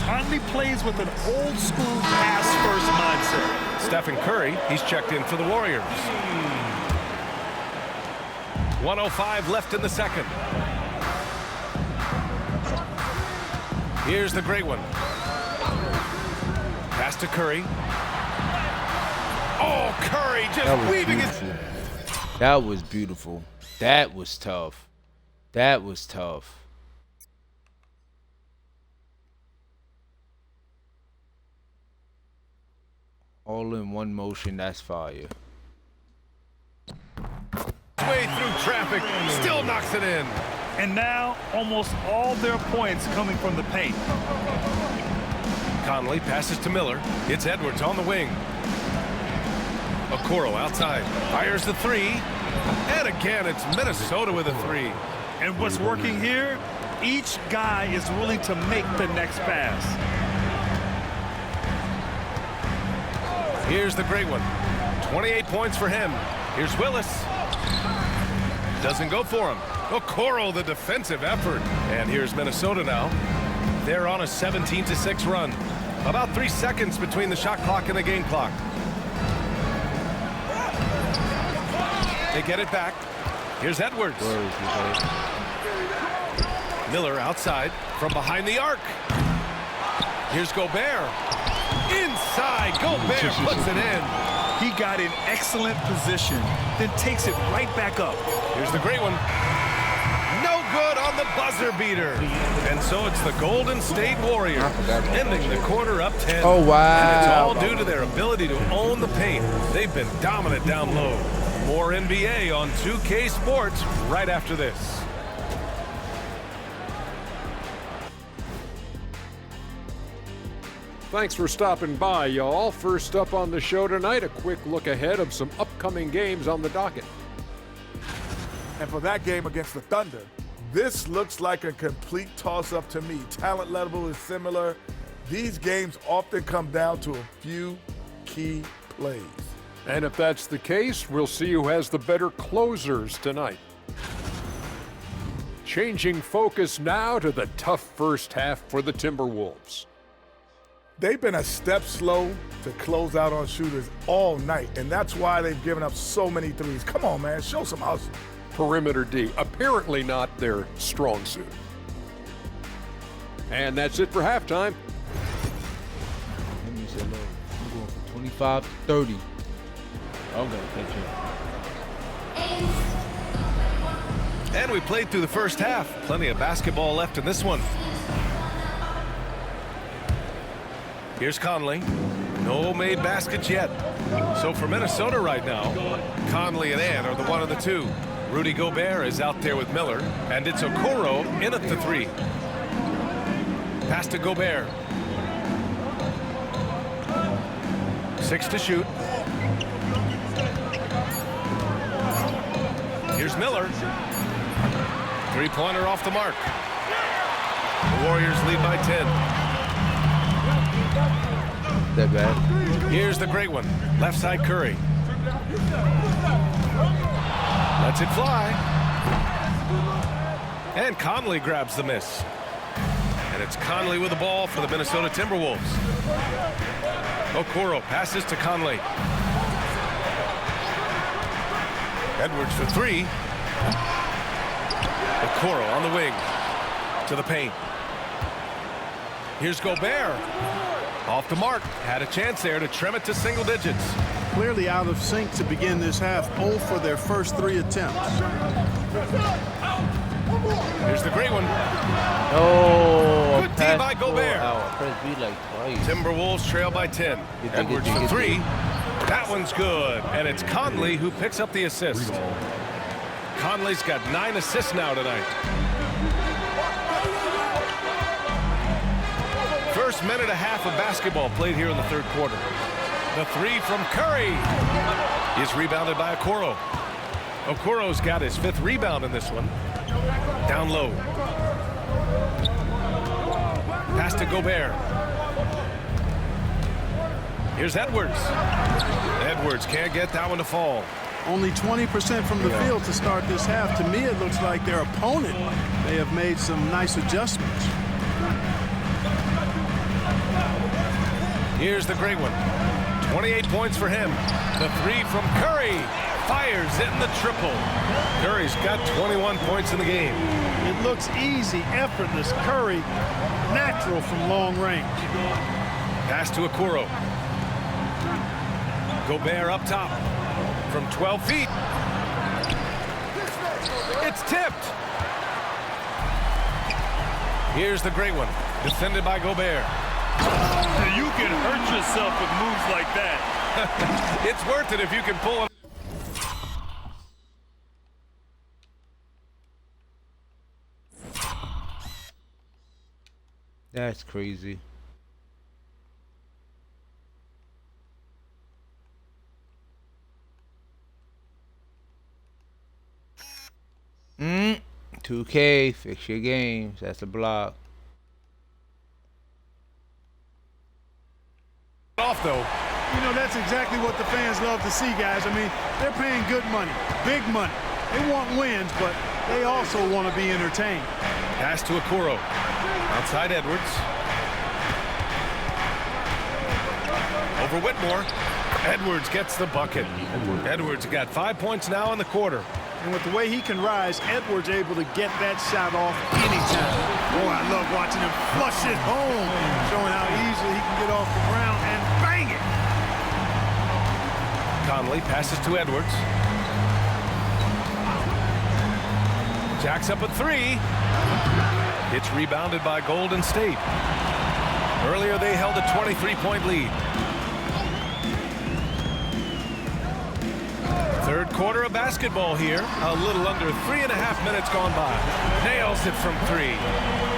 Conley plays with an old-school pass-first mindset. Stephen Curry, he's checked in for the Warriors. 1:05 left in the second. Here's the great one. Pass to Curry. Oh, Curry just weaving his... That was beautiful. That was tough. That was tough. All in one motion, that's fire. Way through traffic, still knocks it in. And now, almost all their points coming from the paint. Conley passes to Miller. It's Edwards on the wing. Okoro outside, fires the three. And again, it's Minnesota with a three. And what's working here? Each guy is willing to make the next pass. Here's the great one. 28 points for him. Here's Willis. Doesn't go for him. Okoro, the defensive effort. And here's Minnesota now. They're on a 17-6 run. About 3 seconds between the shot clock and the game clock. They get it back. Here's Edwards. Miller outside from behind the arc. Here's Gobert. Inside, Gobert puts it in. He got in excellent position, then takes it right back up. Here's the great one. No good on the buzzer beater. And so it's the Golden State Warriors ending the quarter up 10. Oh, wow. And it's all due to their ability to own the paint. They've been dominant down low. More NBA on 2K Sports right after this. Thanks for stopping by, y'all. First up on the show tonight, a quick look ahead of some upcoming games on the docket. And for that game against the Thunder, this looks like a complete toss-up to me. Talent level is similar. These games often come down to a few key plays. And if that's the case, we'll see who has the better closers tonight. Changing focus now to the tough first half for the Timberwolves. They've been a step slow to close out on shooters all night, and that's why they've given up so many threes. Come on, man, show some hustle. Perimeter D, apparently not their strong suit. And that's it for halftime. Let me say low. I'm going from 25 to 30. I'm going to catch up. And we played through the first half. Plenty of basketball left in this one. Here's Conley. No made baskets yet. So for Minnesota right now, Conley and Ant are the one of the two. Rudy Gobert is out there with Miller, and it's Okoro in at the three. Pass to Gobert. 6 to shoot. Here's Miller. Three-pointer off the mark. The Warriors lead by 10. That bad. Here's the great one. Left side Curry. Lets it fly. And Conley grabs the miss. And it's Conley with the ball for the Minnesota Timberwolves. Okoro passes to Conley. Edwards for three. Okoro on the wing to the paint. Here's Gobert. Off the mark. Had a chance there to trim it to single digits. Clearly out of sync to begin this half. 0 for their first 3 attempts. Here's the great one. Oh, good D by Gobert. Press B like twice. Timberwolves trail by 10. Edwards for three. That one's good. And it's Conley who picks up the assist. Conley's got 9 assists now tonight. First minute and a half of basketball played here in the third quarter. The three from Curry is rebounded by Okoro. Okoro's got his 5th rebound in this one. Down low. Pass to Gobert. Here's Edwards. Edwards can't get that one to fall. Only 20% from the field to start this half. To me, it looks like their opponent may have made some nice adjustments. Here's the great one. 28 points for him. The three from Curry. Fires in the triple. Curry's got 21 points in the game. It looks easy, effortless. Curry, natural from long range. Pass to Okoro. Gobert up top from 12 feet. It's tipped. Here's the great one. Defended by Gobert. You can hurt yourself with moves like that. It's worth it if you can pull it. That's crazy. Mm. 2K, fix your games. That's a block. Off though. You know, that's exactly what the fans love to see, guys. I mean, they're paying good money, big money. They want wins, but they also want to be entertained. Pass to Okoro. Outside Edwards. Over Whitmore. Edwards gets the bucket. Edwards got 5 points now in the quarter. And with the way he can rise, Edwards able to get that shot off anytime. Boy, I love watching him flush it home, showing how easily he can get off the ground and bang it. Conley passes to Edwards. Jacks up a three. It's rebounded by Golden State. Earlier they held a 23-point lead. Third quarter of basketball here. A little under 3.5 minutes gone by. Nails it from three.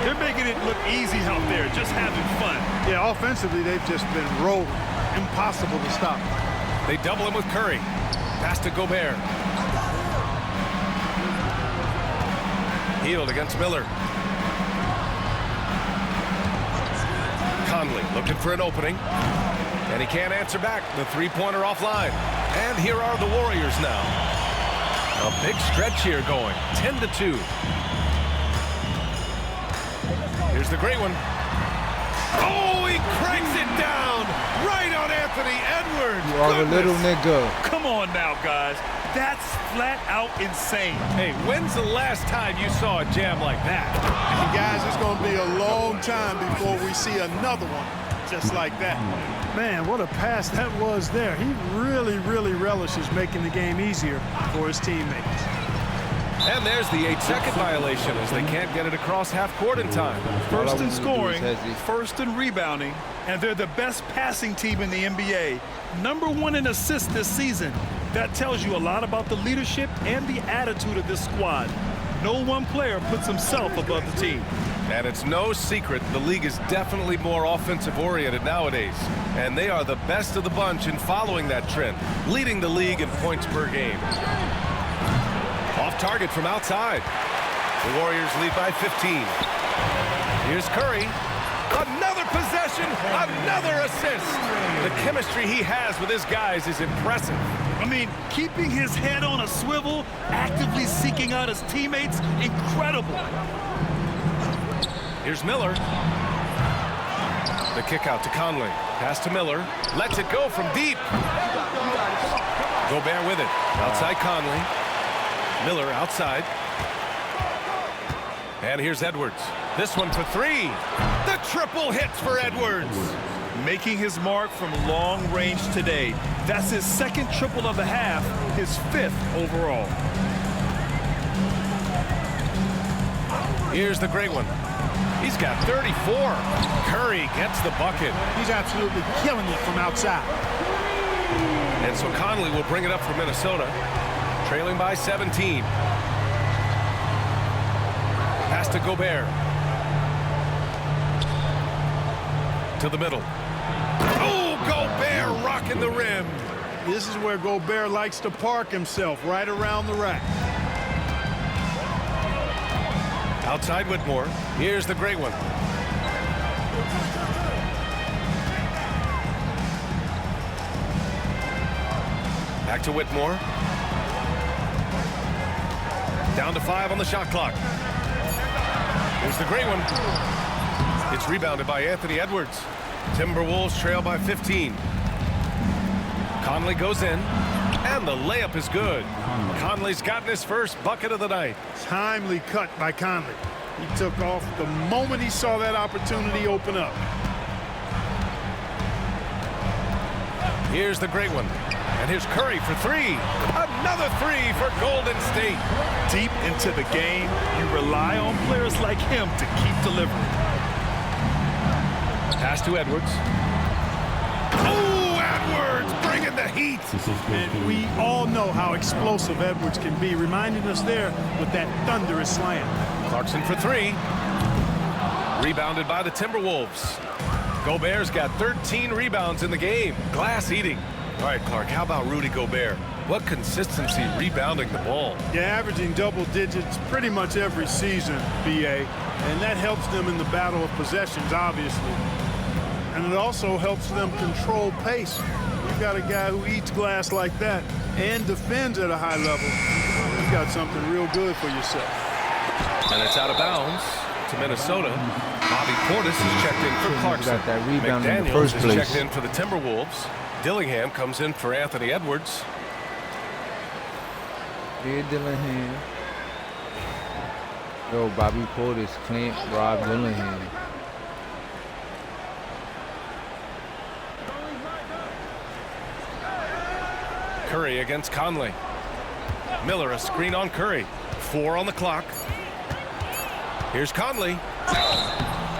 They're making it look easy out there, just having fun. Yeah, offensively, they've just been rolling. Impossible to stop. They double him with Curry. Pass to Gobert. Healed against Miller. Conley looking for an opening. And he can't answer back. The three-pointer offline. And here are the Warriors now. A big stretch here going. 10-2. Here's the great one. Oh, he cranks it down. Right on Anthony Edwards. You are a little nigga. Come on now, guys. That's flat out insane. Hey, when's the last time you saw a jam like that? Hey, guys, it's going to be a long time before we see another one just like that. Man, what a pass that was there. He really, really relishes making the game easier for his teammates. And there's the 8-second violation as they can't get it across half court in time. First in scoring, first in rebounding, and they're the best passing team in the NBA. #1 in assists this season. That tells you a lot about the leadership and the attitude of this squad. No one player puts himself above the team. And it's no secret the league is definitely more offensive-oriented nowadays. And they are the best of the bunch in following that trend, leading the league in points per game. Off target from outside. The Warriors lead by 15. Here's Curry. Another possession, another assist. The chemistry he has with his guys is impressive. I mean, keeping his head on a swivel, actively seeking out his teammates, incredible. Here's Miller. The kick out to Conley. Pass to Miller. Lets it go from deep. Gobert with it. Outside Conley. Miller outside. And here's Edwards. This one for three. The triple hits for Edwards. Making his mark from long range today. That's his second triple of the half, his fifth overall. Here's the great one. He's got 34. Curry gets the bucket. He's absolutely killing it from outside. And so Conley will bring it up for Minnesota, trailing by 17. Pass to Gobert. To the middle. Oh, Gobert rocking the rim. This is where Gobert likes to park himself, right around the rack. Outside Whitmore. Here's the great one. Back to Whitmore. Down to 5 on the shot clock. Here's the great one. It's rebounded by Anthony Edwards. Timberwolves trail by 15. Conley goes in, and the layup is good. Conley's gotten his first bucket of the night. Timely cut by Conley. He took off the moment he saw that opportunity open up. Here's the great one. And here's Curry for three. Another three for Golden State. Deep into the game, you rely on players like him to keep delivering. Pass to Edwards. Oh, Edwards bringing the heat. And we all know how explosive Edwards can be, reminding us there with that thunderous slam. Clarkson for three. Rebounded by the Timberwolves. Gobert's got 13 rebounds in the game. Glass eating. All right, Clark, how about Rudy Gobert? What consistency rebounding the ball. Yeah, averaging double digits pretty much every season, B.A. And that helps them in the battle of possessions, obviously. And it also helps them control pace. You've got a guy who eats glass like that and defends at a high level. You've got something real good for yourself. And it's out of bounds to Minnesota. Bobby Portis is checked in for Clarkson. Got that rebound McDaniels in the first is place. checked in for the Timberwolves. Dillingham comes in for Anthony Edwards. Here, Dillingham. Yo, Bobby Portis clamped Rob Dillingham. Curry against Conley. Miller, a screen on Curry. 4 on the clock. Here's Conley.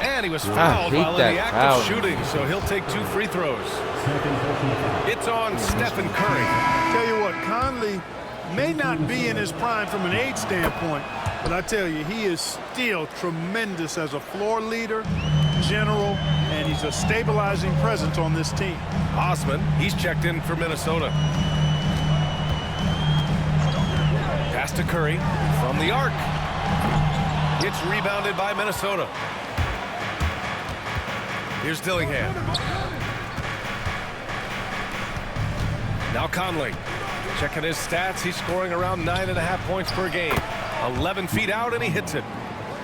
And he was fouled while in the act of shooting, so he'll take 2 free throws. It's on Stephen Curry. Tell you what, Conley may not be in his prime from an age standpoint, but I tell you, he is still tremendous as a floor leader, general, and he's a stabilizing presence on this team. Osman, he's checked in for Minnesota. Pass to Curry from the arc. It's rebounded by Minnesota. Here's Dillingham. Now Conley. Checking his stats, he's scoring around 9.5 points per game. 11 feet out, and he hits it.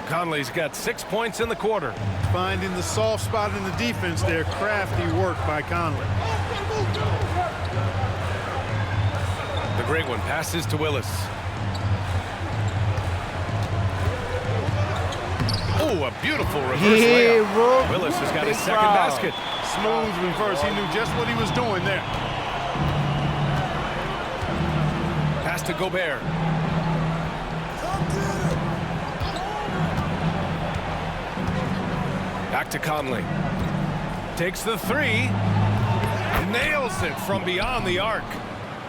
Conley's got 6 points in the quarter. Finding the soft spot in the defense there. Crafty work by Conley. The great one passes to Willis. Oh, a beautiful reverse layup. Bro. Willis has got his second basket. Smooth reverse. He knew just what he was doing there. Pass to Gobert. Back to Conley. Takes the three. Nails it from beyond the arc.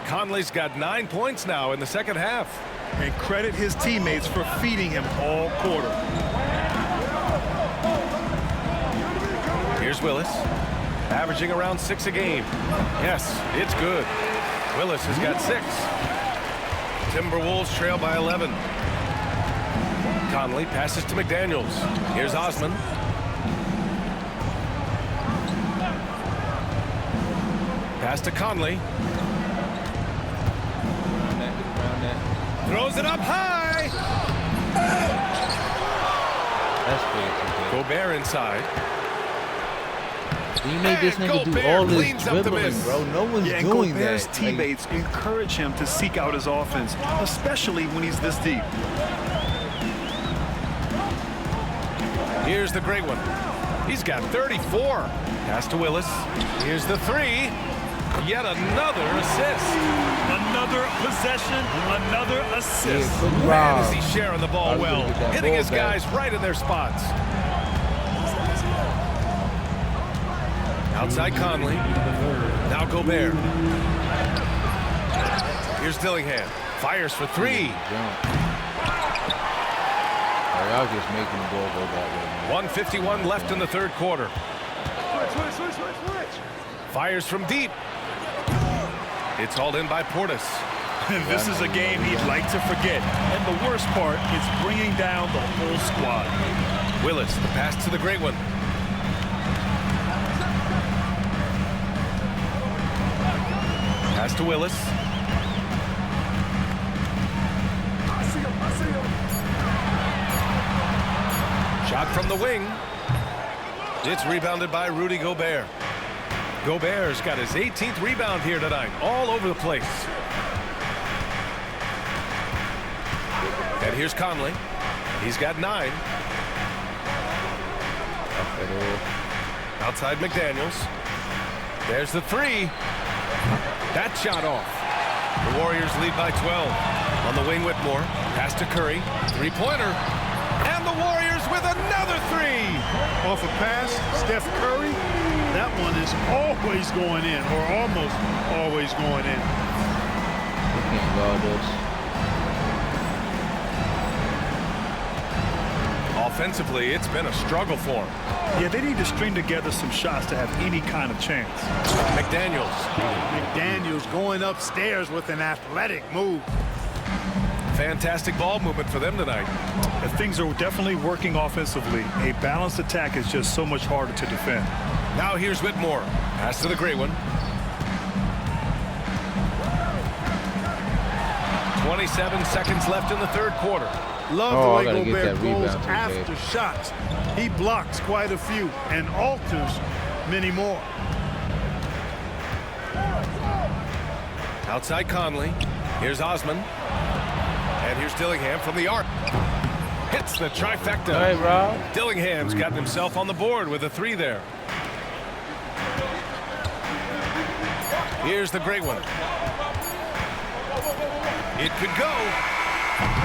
Conley's got 9 points now in the second half. And credit his teammates for feeding him all quarter. Here's Willis, averaging around 6 a game. Yes, it's good. Willis has got 6. Timberwolves trail by 11. Conley passes to McDaniels. Here's Osman. Pass to Conley. Throws it up high. That's crazy. Gobert inside. You made this nigga do all this dribbling, bro. No one's and doing Gobert's that. teammates encourage him to seek out his offense, especially when he's this deep. Here's the great one. He's got 34. Pass to Willis. Here's the three. Yet another assist. Another possession, another assist. Man, is he sharing the ball well. Hitting his back. guys right in their spots. Outside Conley. Now Gobert. Here's Dillingham. Fires for three. Y'all just making the ball go that way. 1:51 left in the third quarter. Switch. Fires from deep. It's hauled in by Portis. This is a game he'd like to forget. And the worst part is bringing down the whole squad. Willis, the pass to the great one. Pass to Willis. Shot from the wing. It's rebounded by Rudy Gobert. Gobert's got his 18th rebound here tonight, all over the place. And here's Conley. He's got 9. Outside McDaniels. There's the three. That shot off. The Warriors lead by 12. On the wing, Whitmore. Pass to Curry. Three-pointer. And the Warriors with another three. Off a pass, Steph Curry. That one is always going in, or almost always going in. We can't guard this. Offensively, it's been a struggle for him. Yeah, they need to string together some shots to have any kind of chance. McDaniels going upstairs with an athletic move. Fantastic ball movement for them tonight. Things are definitely working offensively. A balanced attack is just so much harder to defend. Now here's Whitmore. Pass to the great one. 27 seconds left in the third quarter. Love the way Gobert goes after shots. He blocks quite a few and alters many more. Outside Conley. Here's Osman. And here's Dillingham from the arc. Hits the trifecta. All right, Rob. Dillingham's gotten himself on the board with a three there. Here's the great one. It could go.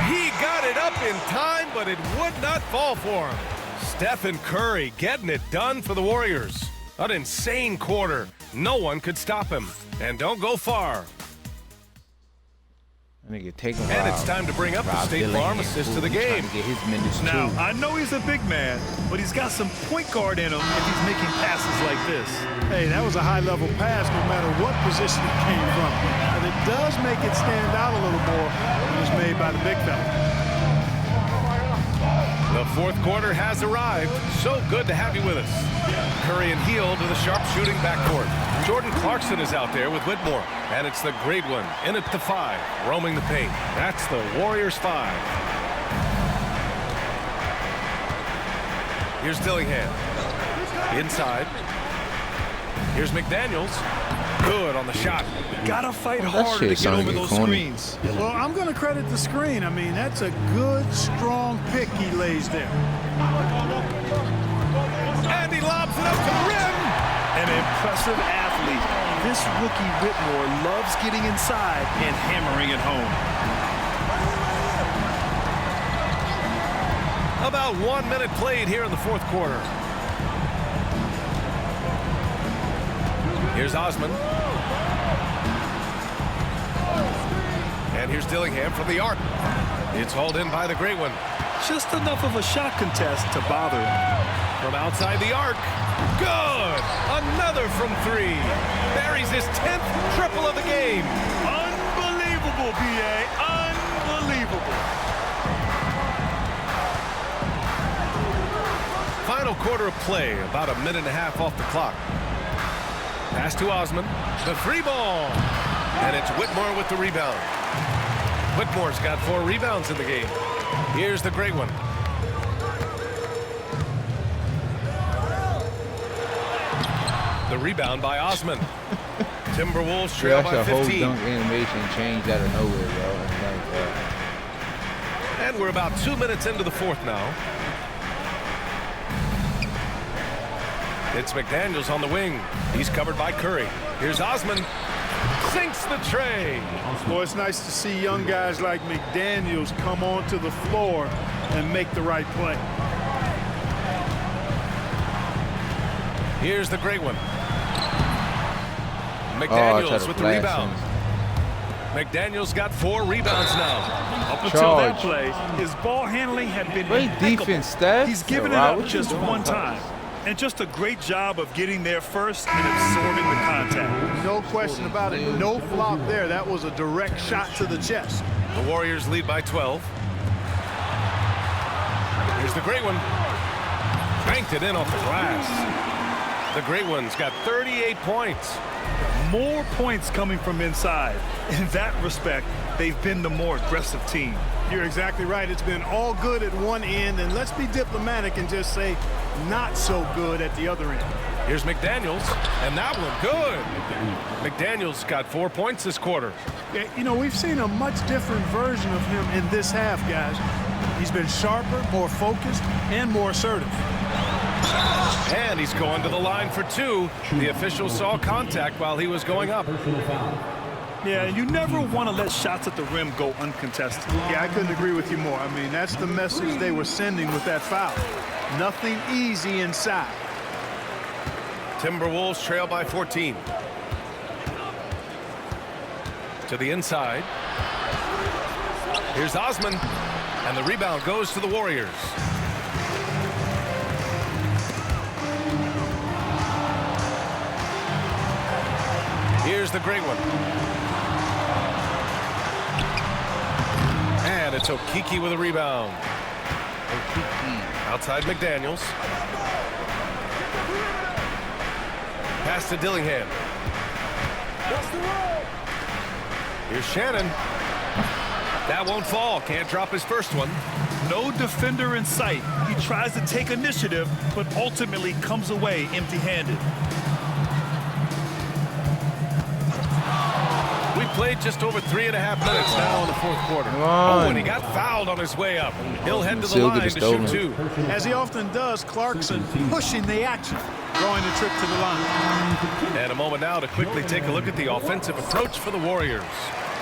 He got it up in time, but it would not fall for him. Stephen Curry getting it done for the Warriors. An insane quarter. No one could stop him. And don't go far. Take him. And it's time to bring up the State Farm assist to the game. To get his minutes now, too. I know he's a big man, but he's got some point guard in him if he's making passes like this. Hey, that was a high-level pass no matter what position it came from. And it does make it stand out a little more when it's made by the big fella. The fourth quarter has arrived. So good to have you with us. Curry and Heel to the sharp-shooting backcourt. Jordan Clarkson is out there with Whitmore. And it's the great one in at the 5, roaming the paint. That's the Warriors 5. Here's Dillingham. Inside. Here's McDaniels. Good on the shot. Gotta fight harder to get over those screens. Well, I'm going to credit the screen. I mean, that's a good, strong pick he lays there. And he lobs it up to the rim. An impressive athlete. This rookie Whitmore loves getting inside and hammering it home. About 1 minute played here in the fourth quarter. Here's Osman. And here's Dillingham from the arc. It's hauled in by the great one. Just enough of a shot contest to bother him. From outside the arc. Good! Another from 3. Buries his 10th triple of the game. Unbelievable, B.A. Unbelievable. Final quarter of play, about a minute and a half off the clock. Pass to Osman. The free ball. And it's Whitmore with the rebound. Whitmore's got 4 rebounds in the game. Here's the great one. The rebound by Osman. Timberwolves trail by 15. That's a whole dunk animation changed out of nowhere, bro. And we're about 2 minutes into the fourth now. It's McDaniels on the wing. He's covered by Curry. Here's Osman. Sinks the tray. Well, it's nice to see young guys like McDaniels come onto the floor and make the right play. Here's the great one. McDaniels with the rebound. McDaniels got 4 rebounds now. Up until that play, his ball handling had been great defense, Steph. He's given it up just one time. And just a great job of getting there first and absorbing the contact. No question about it. No flop there. That was a direct shot to the chest. The Warriors lead by 12. Here's the great one. Banked it in off the glass. The great one's got 38 points. More points coming from inside. In that respect, they've been the more aggressive team. You're exactly right. It's been all good at one end, and let's be diplomatic and just say not so good at the other end. Here's McDaniels, and that one good. McDaniels got 4 points this quarter. Yeah, you know, we've seen a much different version of him in this half, guys. He's been sharper, more focused, and more assertive. And he's going to the line for 2. The official saw contact while he was going up. Yeah, you never want to let shots at the rim go uncontested. Yeah, I couldn't agree with you more. I mean, that's the message they were sending with that foul. Nothing easy inside. Timberwolves trail by 14. To the inside. Here's Osman. And the rebound goes to the Warriors. Here's the great one. And it's Okiki with a rebound. Outside McDaniels. Pass to Dillingham. Here's Shannon. That won't fall. Can't drop his first one. No defender in sight. He tries to take initiative, but ultimately comes away empty-handed. We played just over 3.5 minutes now in the fourth quarter. Oh, and he got fouled on his way up. He'll head to the line to shoot 2. As he often does, Clarkson pushing the action, drawing the trip to the line. And a moment now to quickly take a look at the offensive approach for the Warriors.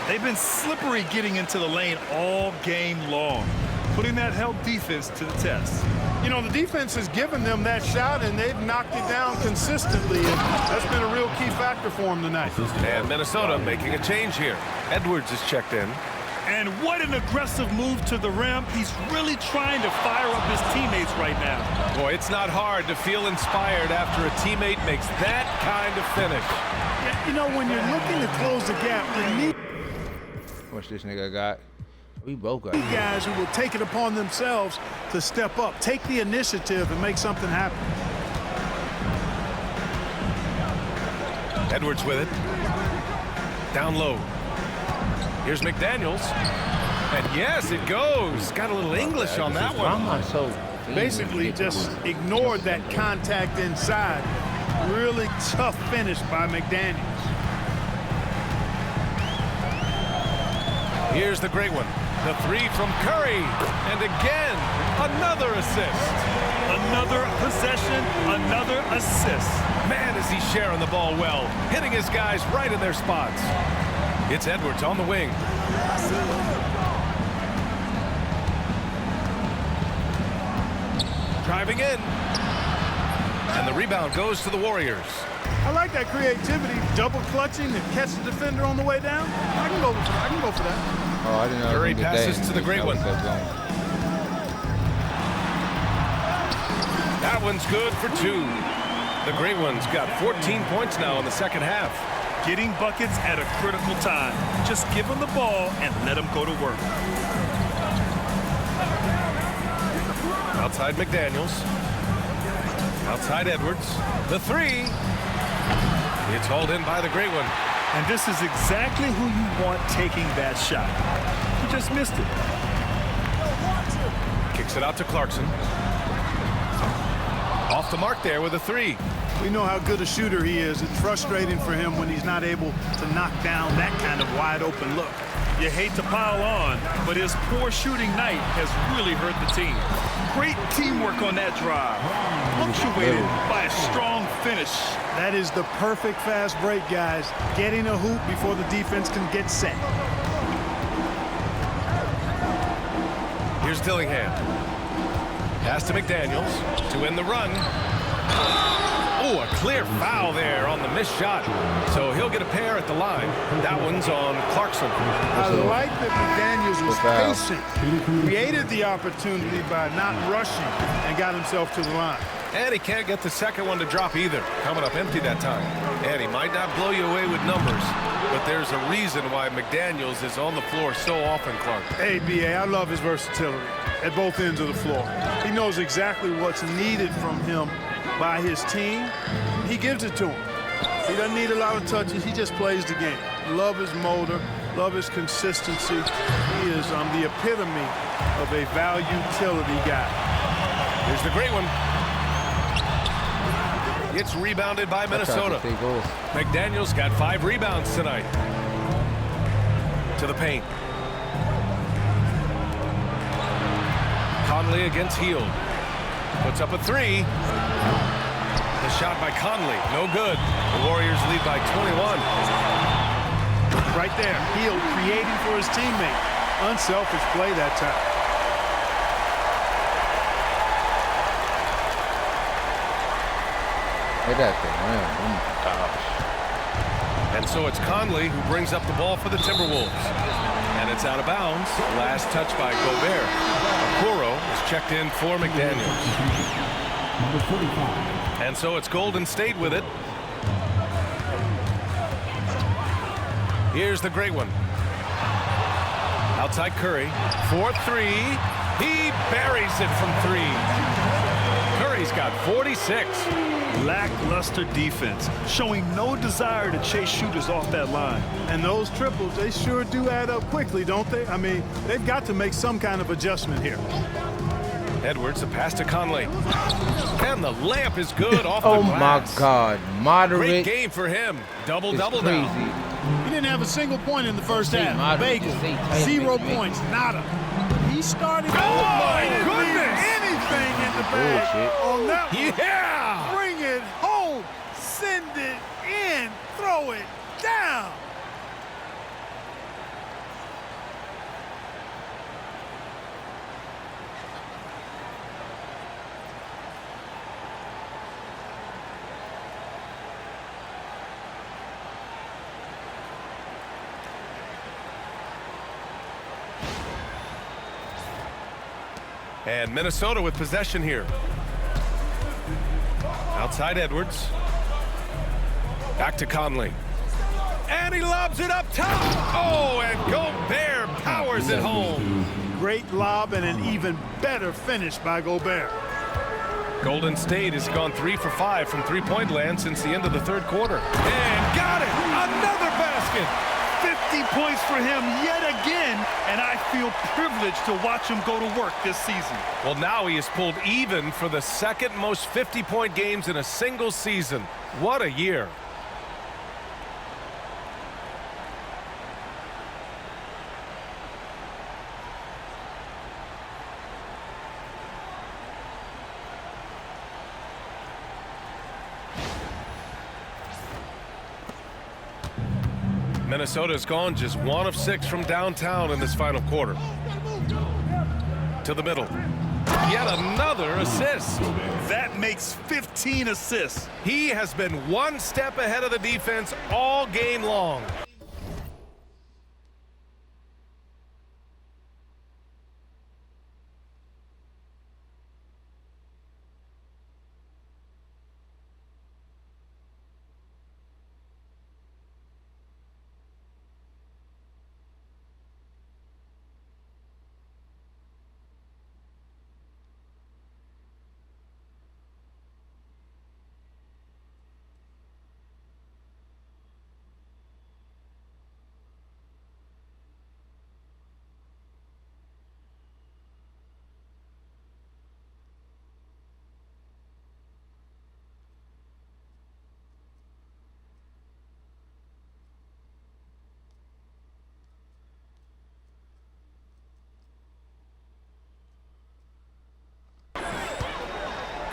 They've been slippery getting into the lane all game long, putting that help defense to the test. You know, the defense has given them that shot, and they've knocked it down consistently. And that's been a real key factor for them tonight. And Minnesota making a change here. Edwards is checked in. And what an aggressive move to the rim. He's really trying to fire up his teammates right now. Boy, it's not hard to feel inspired after a teammate makes that kind of finish. Yeah, you know, when you're looking to close the gap, you need What's this nigga got? We both got guys who will take it upon themselves to step up, take the initiative, and make something happen. Edwards with it. Down low. Here's McDaniels. And yes, it goes. Got a little English on that one. Basically just ignored that contact inside. Really tough finish by McDaniels. Here's the great one. The 3 from Curry. And again, another assist. Another possession, another assist. Man, is he sharing the ball well. Hitting his guys right in their spots. It's Edwards on the wing. Driving in. And the rebound goes to the Warriors. I like that creativity, double clutching to catch the defender on the way down. I can go for that. Oh, I didn't know. Curry passes to the great one. That one's good for 2. The great one's got 14 points now in the second half. Getting buckets at a critical time. Just give him the ball and let him go to work. Outside McDaniels. Outside Edwards. The 3. It's hauled in by the great one. And this is exactly who you want taking that shot. He just missed it. Kicks it out to Clarkson. Off the mark there with a 3. We know how good a shooter he is. It's frustrating for him when he's not able to knock down that kind of wide-open look. You hate to pile on, but his poor shooting night has really hurt the team. Great teamwork on that drive. Punctuated by a strong finish. That is the perfect fast break, guys. Getting a hoop before the defense can get set. Here's Dillingham. Pass to McDaniels to win the run. Oh, a clear foul there on the missed shot. So he'll get a pair at the line. That one's on Clarkson. I like that McDaniels was patient. Created the opportunity by not rushing and got himself to the line. And he can't get the second one to drop either. Coming up empty that time. And he might not blow you away with numbers, but there's a reason why McDaniels is on the floor so often, Clark. Hey, B.A., I love his versatility at both ends of the floor. He knows exactly what's needed from him by his team. He gives it to him. He doesn't need a lot of touches. He just plays the game. Love his motor. Love his consistency. He is the epitome of a value utility guy. Here's the great one. It's rebounded by Minnesota. McDaniels got 5 rebounds tonight. To the paint. Conley against Hield. Puts up a 3. The shot by Conley, no good. The Warriors lead by 21. Right there, Hield creating for his teammate. Unselfish play that time. Hit that thing, man. Oh my gosh. And so it's Conley who brings up the ball for the Timberwolves. And it's out of bounds. Last touch by Gobert. Okoro is checked in for McDaniels. And so it's Golden State with it. Here's the great one. Outside Curry. 4-3. He buries it from 3. Curry's got 46. Lackluster defense, showing no desire to chase shooters off that line. And those triples, they sure do add up quickly, don't they? I mean, they've got to make some kind of adjustment here. Edwards, a pass to Conley. And the layup is good off the glass. Oh my God, moderate. Great game for him. Double-double now. He didn't have a single point in the first half. Bagel, 0 points, nada. He started. Oh my goodness! Anything in the bag on that one. Yeah! Bring it home. Send it in. Throw it down. And Minnesota with possession here. Outside Edwards. Back to Conley. And he lobs it up top. Oh, and Gobert powers it home. Great lob and an even better finish by Gobert. Golden State has gone 3 for 5 from three-point land since the end of the third quarter. And got it! Another basket! 50 points for him yet again, and I feel privileged to watch him go to work this season. Well, now he has pulled even for the second most 50-point games in a single season. What a year. Minnesota's gone just 1 of 6 from downtown in this final quarter. To the middle. Yet another assist. That makes 15 assists. He has been 1 step ahead of the defense all game long.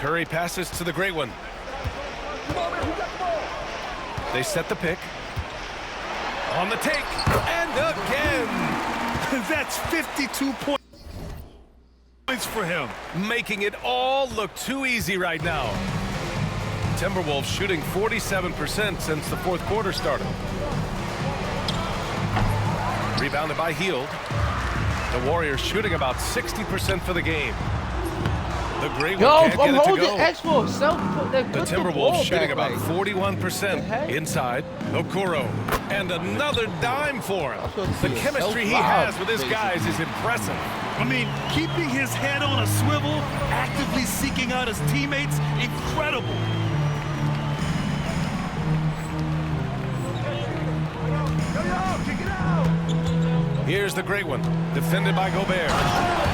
Curry passes to the great one. They set the pick. On the take, and again. That's 52 points for him. Making it all look too easy right now. Timberwolves shooting 47% since the fourth quarter started. Rebounded by Hield. The Warriors shooting about 60% for the game. The Great One can't get it to go. The Timberwolves shooting about 41% inside. Okoro. And another dime for him. The chemistry he has with his guys is impressive. I mean, keeping his head on a swivel, actively seeking out his teammates, incredible. Here's the Great One, defended by Gobert.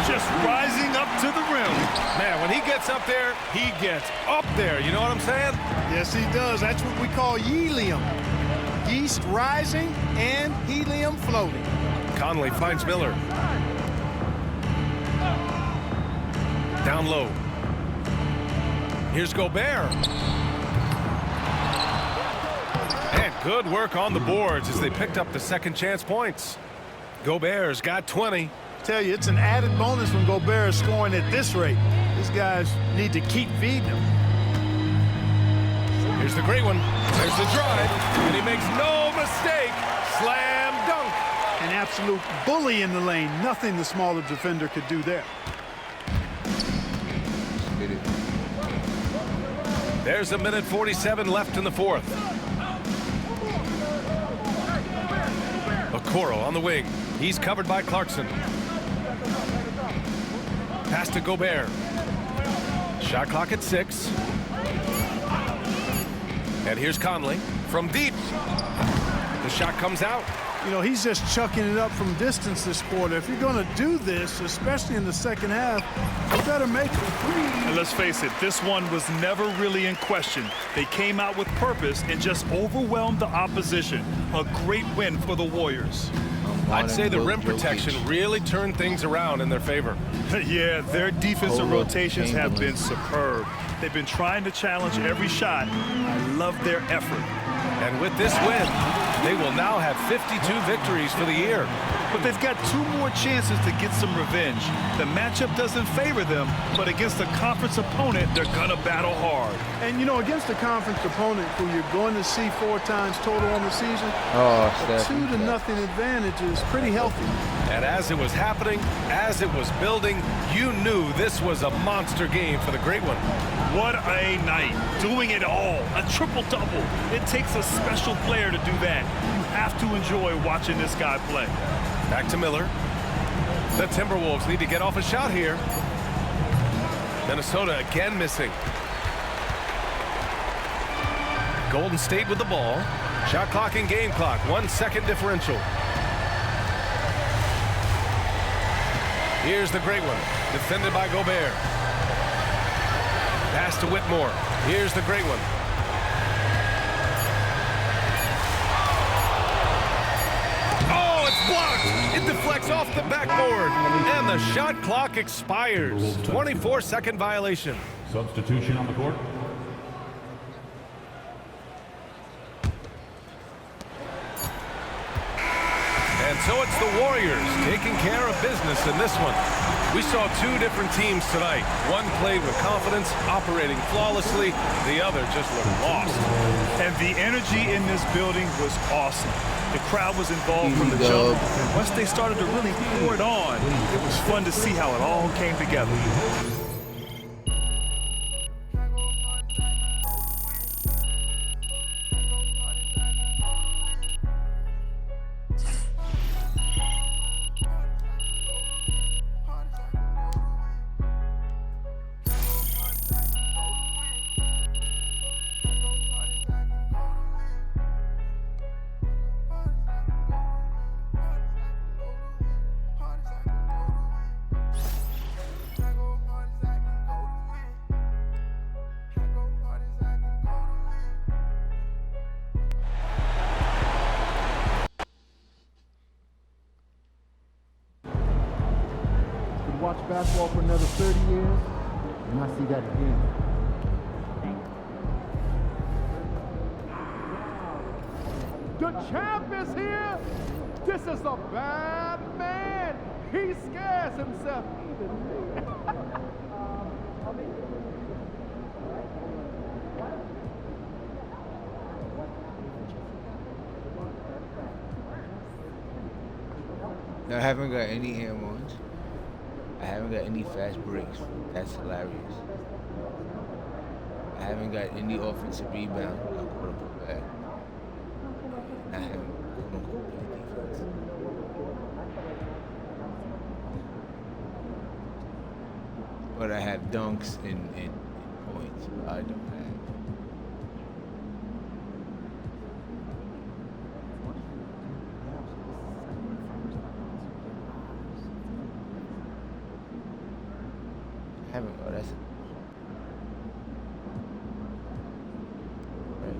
Just rising up to the rim. Man, when he gets up there, he gets up there. You know what I'm saying? Yes, he does. That's what we call helium. Yeast rising and helium floating. Conley finds Miller. Down low. Here's Gobert. And good work on the boards as they picked up the second chance points. Gobert's got 20. Tell you, it's an added bonus when Gobert is scoring at this rate. These guys need to keep feeding him. Here's the Great One. There's the drive, and he makes no mistake. Slam dunk. An absolute bully in the lane. Nothing the smaller defender could do there. There's a minute 47 left in the fourth. Okoro on the wing. He's covered by Clarkson. Pass to Gobert. Shot clock at 6. And here's Conley from deep. The shot comes out. You know, he's just chucking it up from distance this quarter. If you're going to do this, especially in the second half, you better make it. And let's face it, this one was never really in question. They came out with purpose and just overwhelmed the opposition. A great win for the Warriors. I'd say the rim protection really turned things around in their favor. Yeah, their defensive rotations have been superb. They've been trying to challenge every shot. I love their effort. And with this win, they will now have 52 victories for the year. But they've got 2 more chances to get some revenge. The matchup doesn't favor them, but against a conference opponent, they're gonna battle hard. And you know, against a conference opponent who you're going to see 4 times total on the season, a 2-0 advantage is pretty healthy. And as it was happening, as it was building, you knew this was a monster game for the Great One. What a night. Doing it all. A triple-double. It takes a special player to do that. You have to enjoy watching this guy play. Back to Miller. The Timberwolves need to get off a shot here. Minnesota again missing. Golden State with the ball. Shot clock and game clock. 1 second differential. Here's the Great One, defended by Gobert. Pass to Whitmore. Here's the Great One. Oh, it's blocked. It deflects off the backboard. And the shot clock expires. 24-second violation. Substitution on the court. And so it's the Warriors taking care of business in this one. We saw 2 different teams tonight. One played with confidence, operating flawlessly. The other just looked lost. And the energy in this building was awesome. The crowd was involved from the jump. And once they started to really pour it on, it was fun to see how it all came together. Watch basketball for another 30 years, and I see that again. The champ is here. This is a bad man. He scares himself evenly. I haven't got any hand-ons. I haven't got any fast breaks. That's hilarious. I haven't got any offensive rebounds. I caught up with that. I haven't quote-unquote played defense. But I have dunks and points. I don't have. Haven't. Oh, that's it. Right.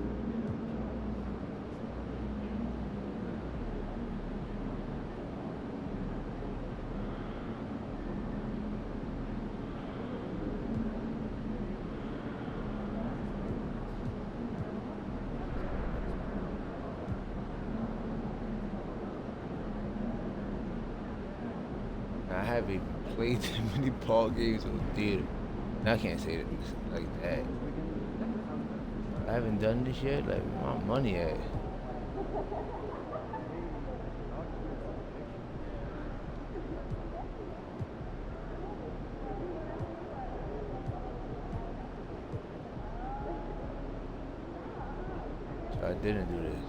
I haven't even played that many ball games or theater. And I can't say that like that. I haven't done this yet. Like, where my money at? So I didn't do this.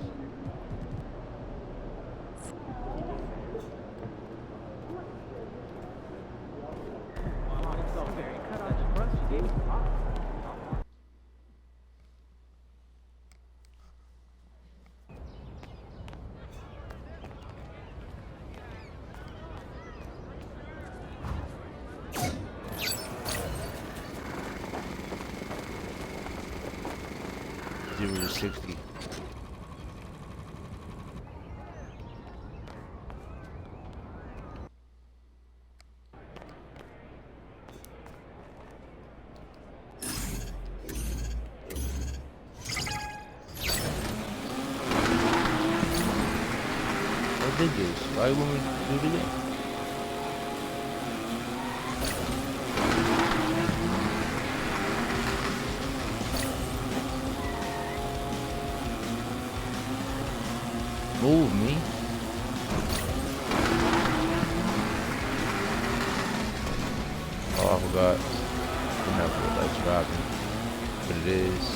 Zero to 60. I did this. Why would we do it again? Move me. Oh, I forgot. Didn't have to like dropping. But it is.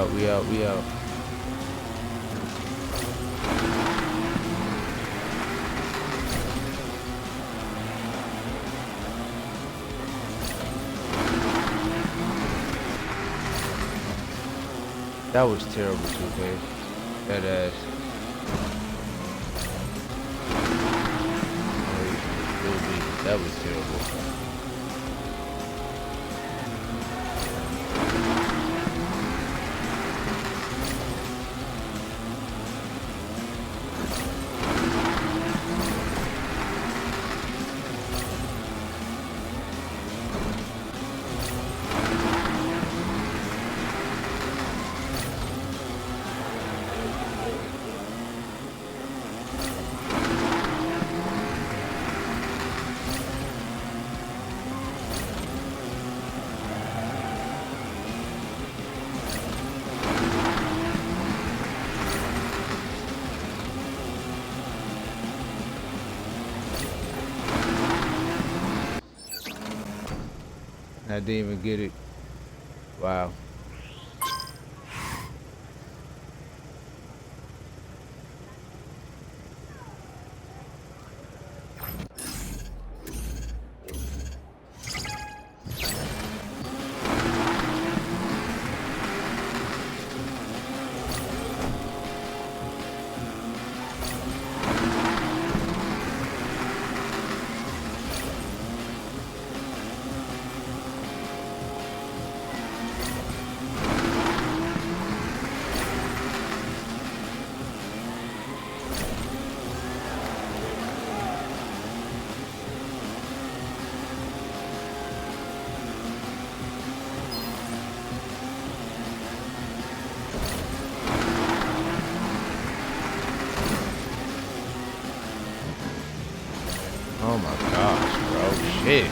We out. That was terrible too, babe. That ass. That was terrible. I didn't even get it. Wow. Oh my gosh, bro. Shit.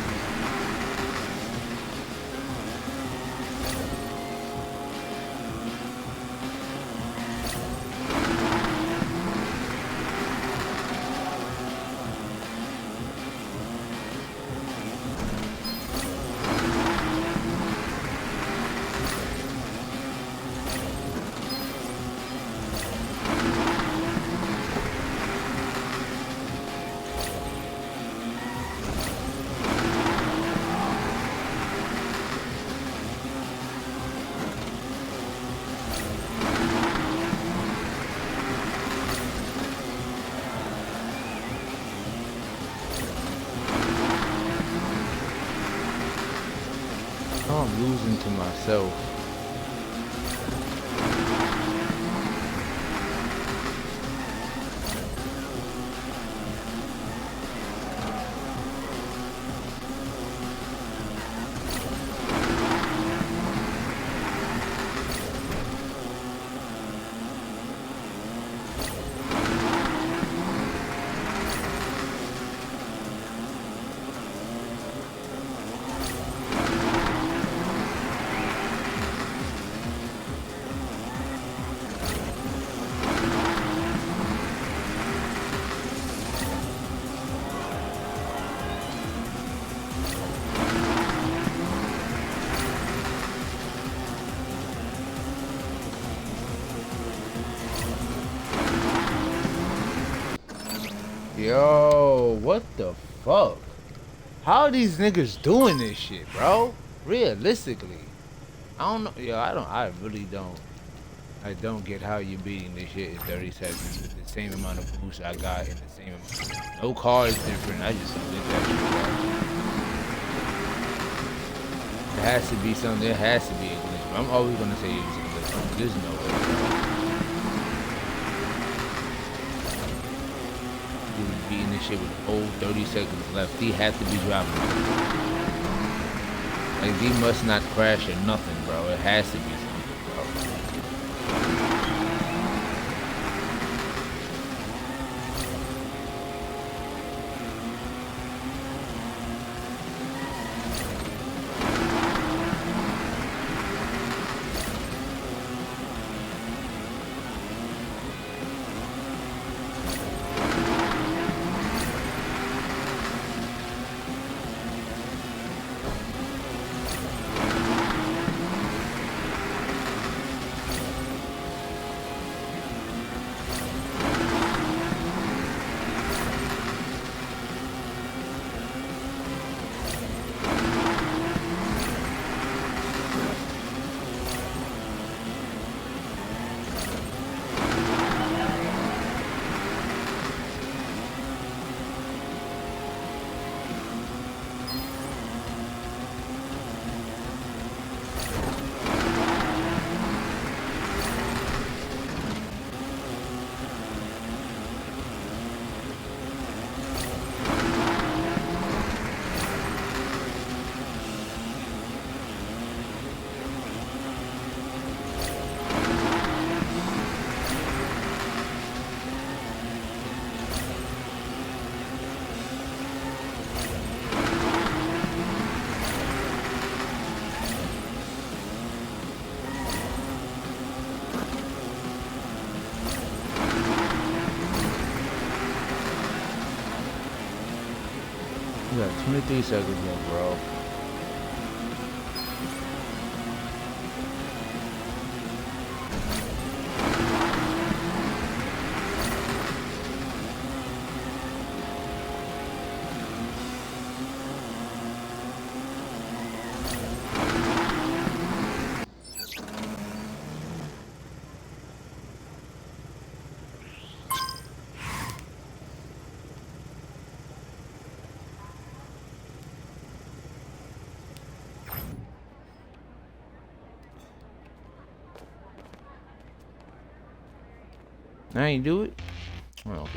I'm losing to myself. Yo, what the fuck? How are these niggas doing this shit, bro? Realistically. I don't know. Yo, I really don't. I don't get how you're beating this shit in 30 seconds with the same amount of boost I got in the same amount. No car is different. I just don't get that shit, bro. It has to be something. There has to be a glitch. But I'm always gonna say it's a glitch. There's no way, bro. He was beating this shit with a whole 30 seconds left. He had to be dropping it. Like, he must not crash or nothing, bro. It has to be something, bro. You got 23 seconds left, bro. I ain't do it. I don't care.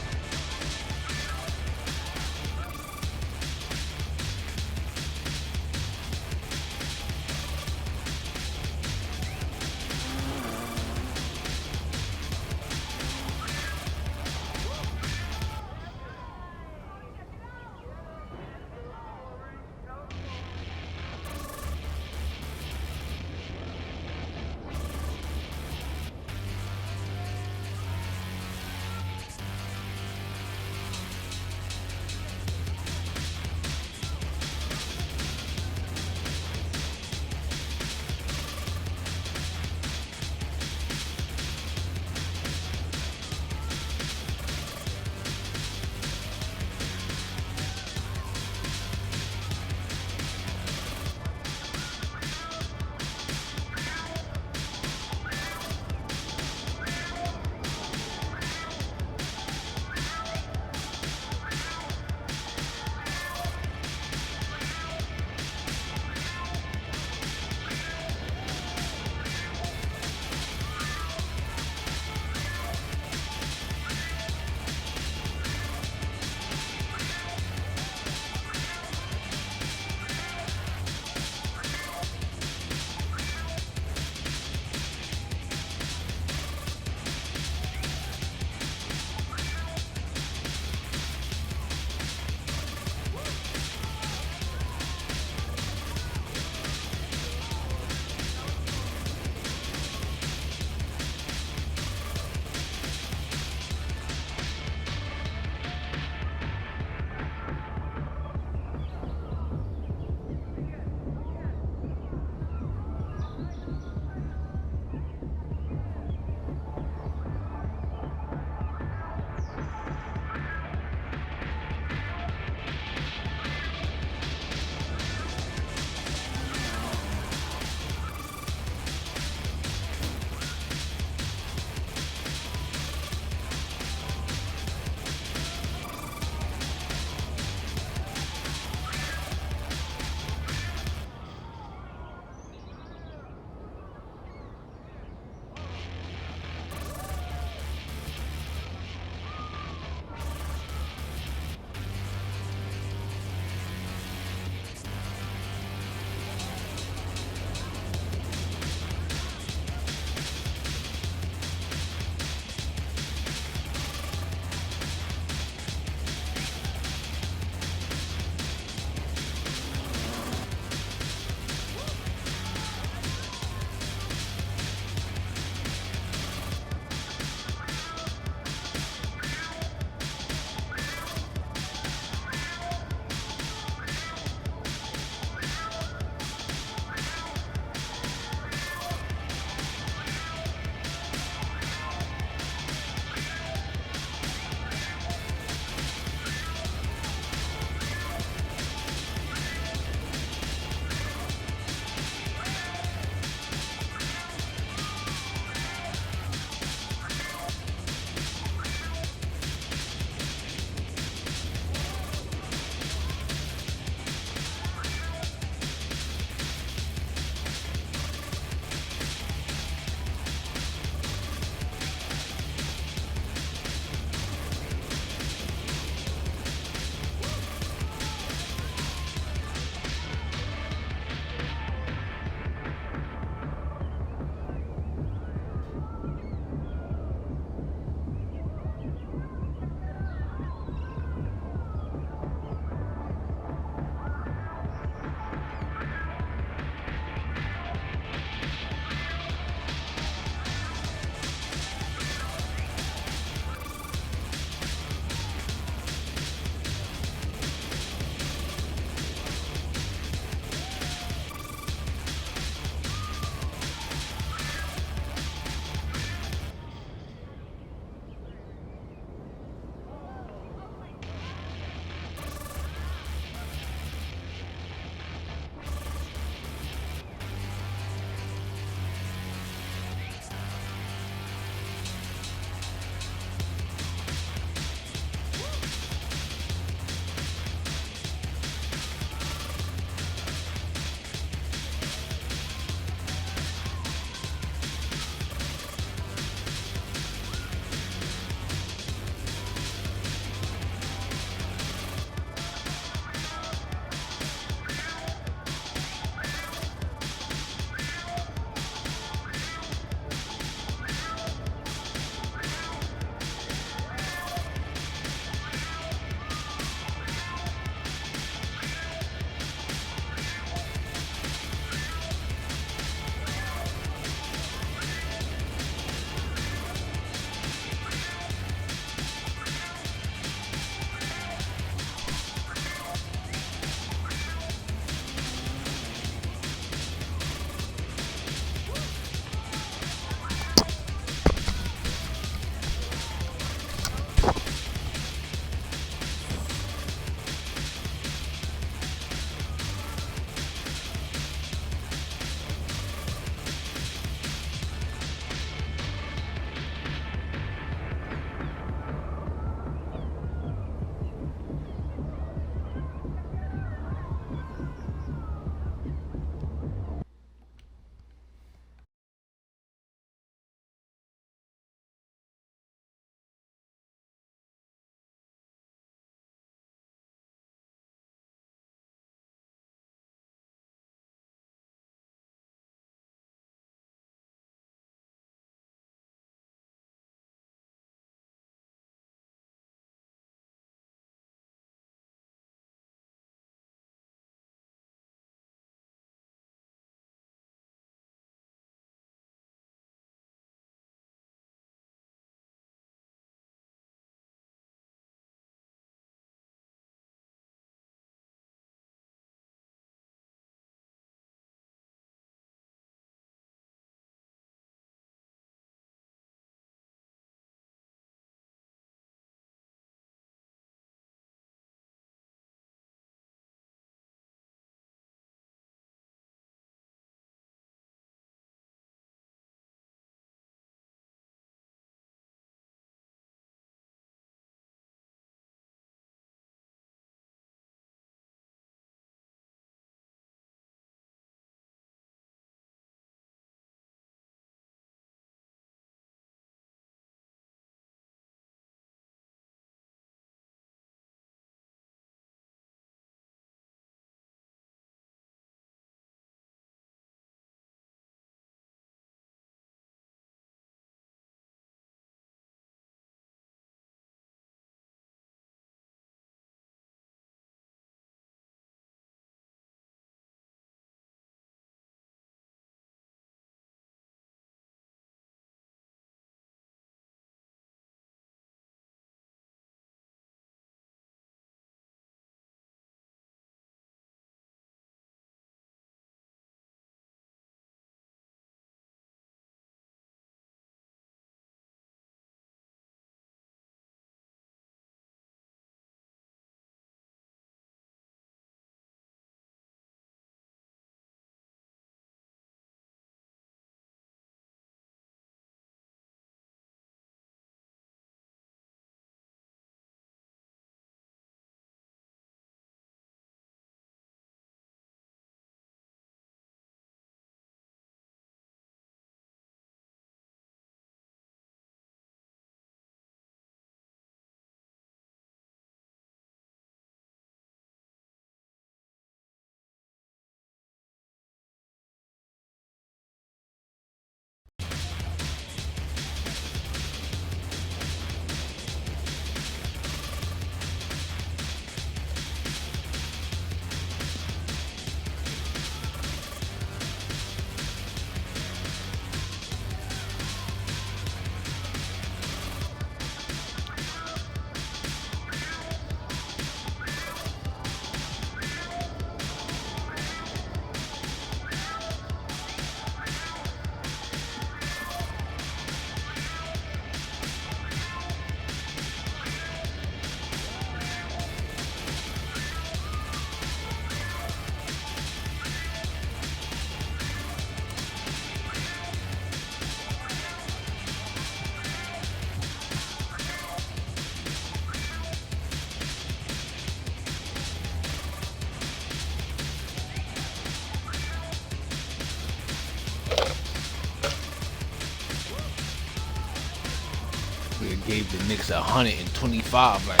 and gave the Knicks 125. Like,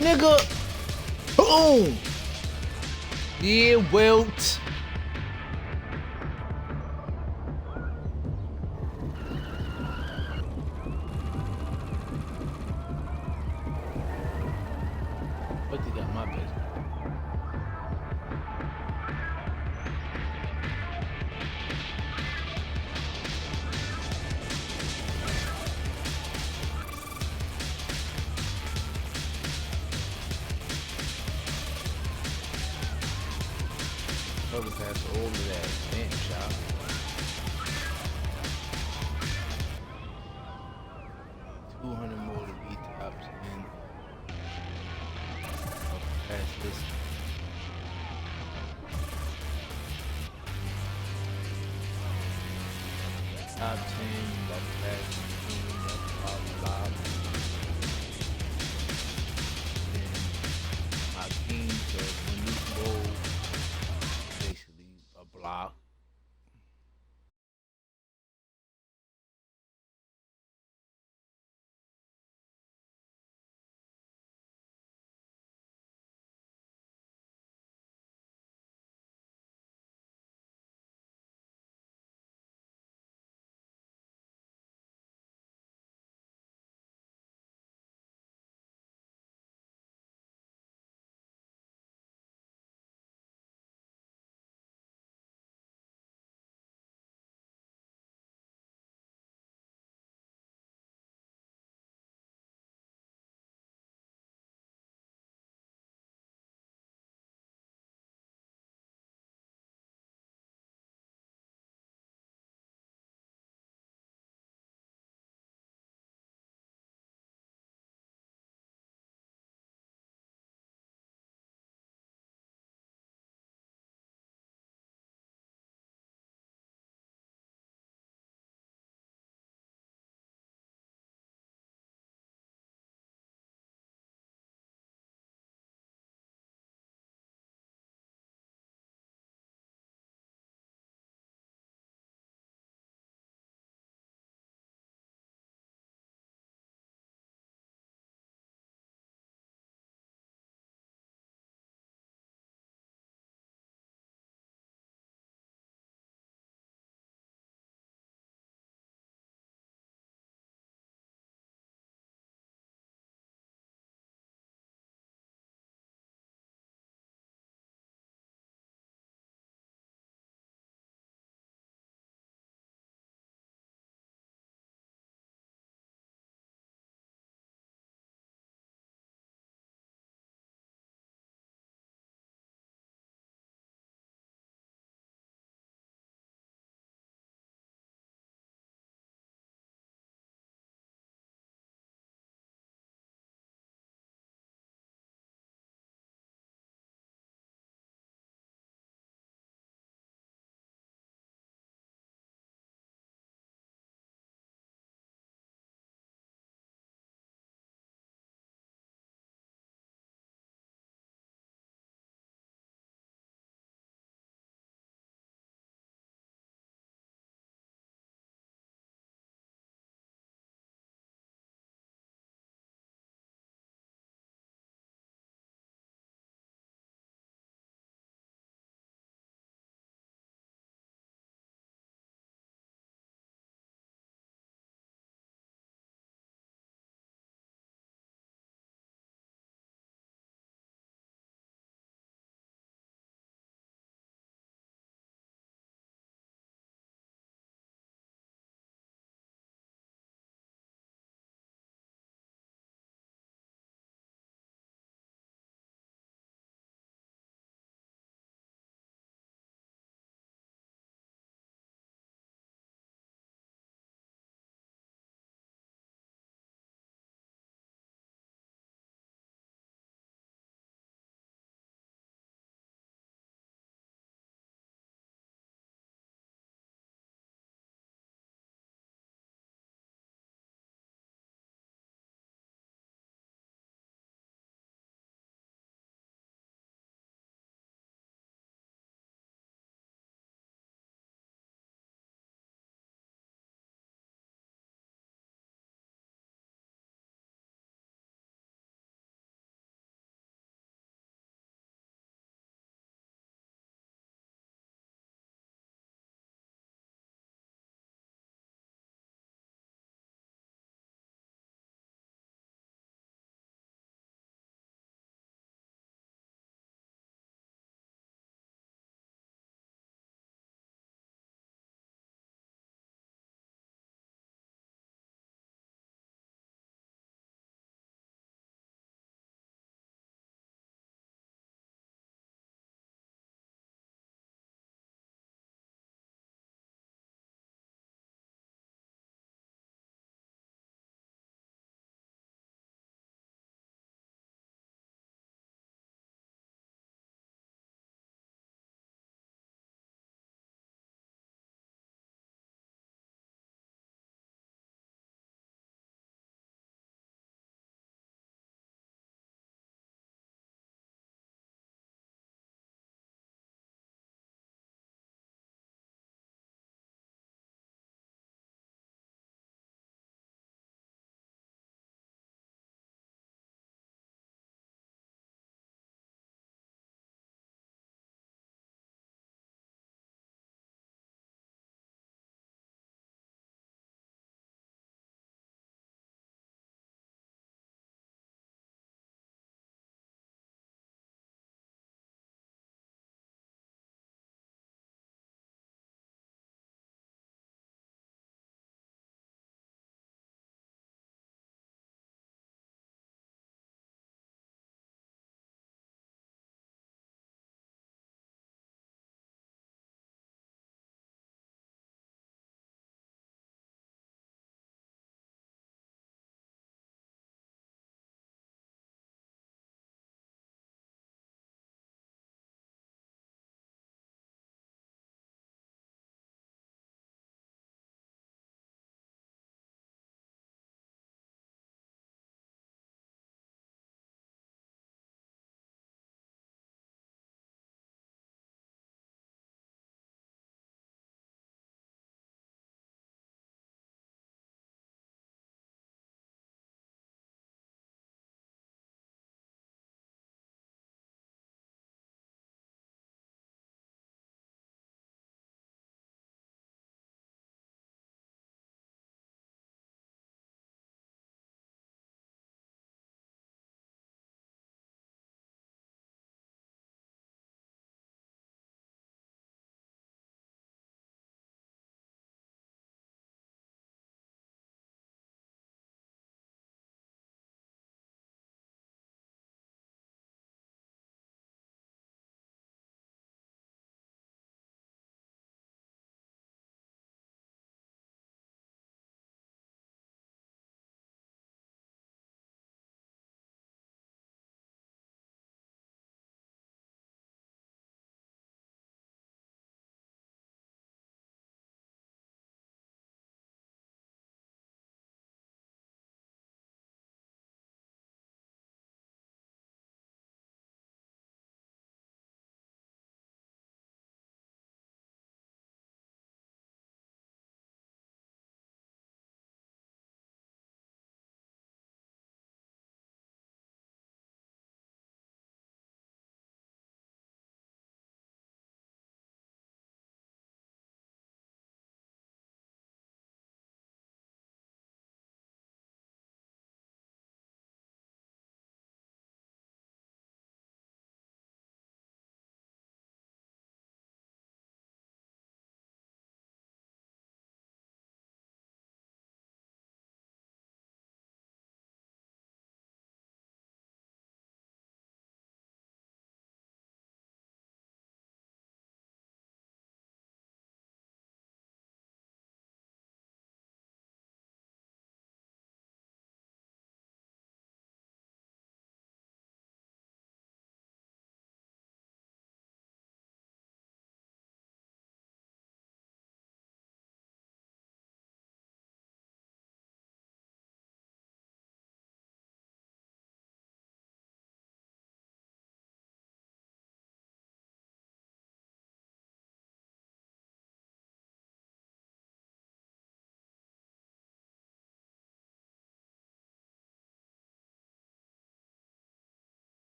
nigga, boom. Yeah, Wilt. What they got my business? Probably pass all of that. Damn, shot. $200 more to beat tops and pass this. Top 10, about to pass 15, that's blah. Then my Kings, the new goal, basically a block.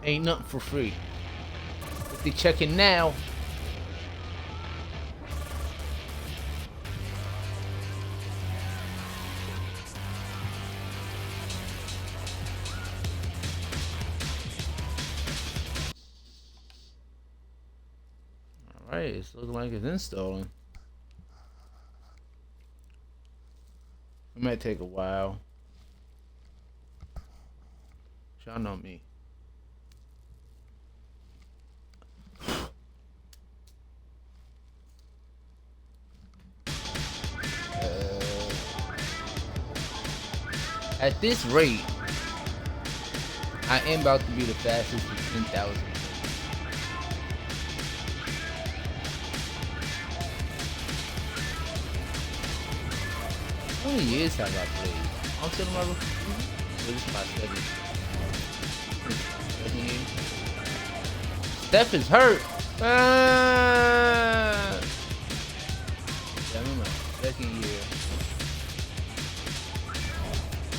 Ain't nothing for free. If they checking now. Alright, it's looking like it's installing. It might take a while. Y'all know me. At this rate, I am about to be the fastest with 10,000. How many years have I played? I'm still my this is my 7 years. Steph is hurt. Yeah, I'm my 2nd year.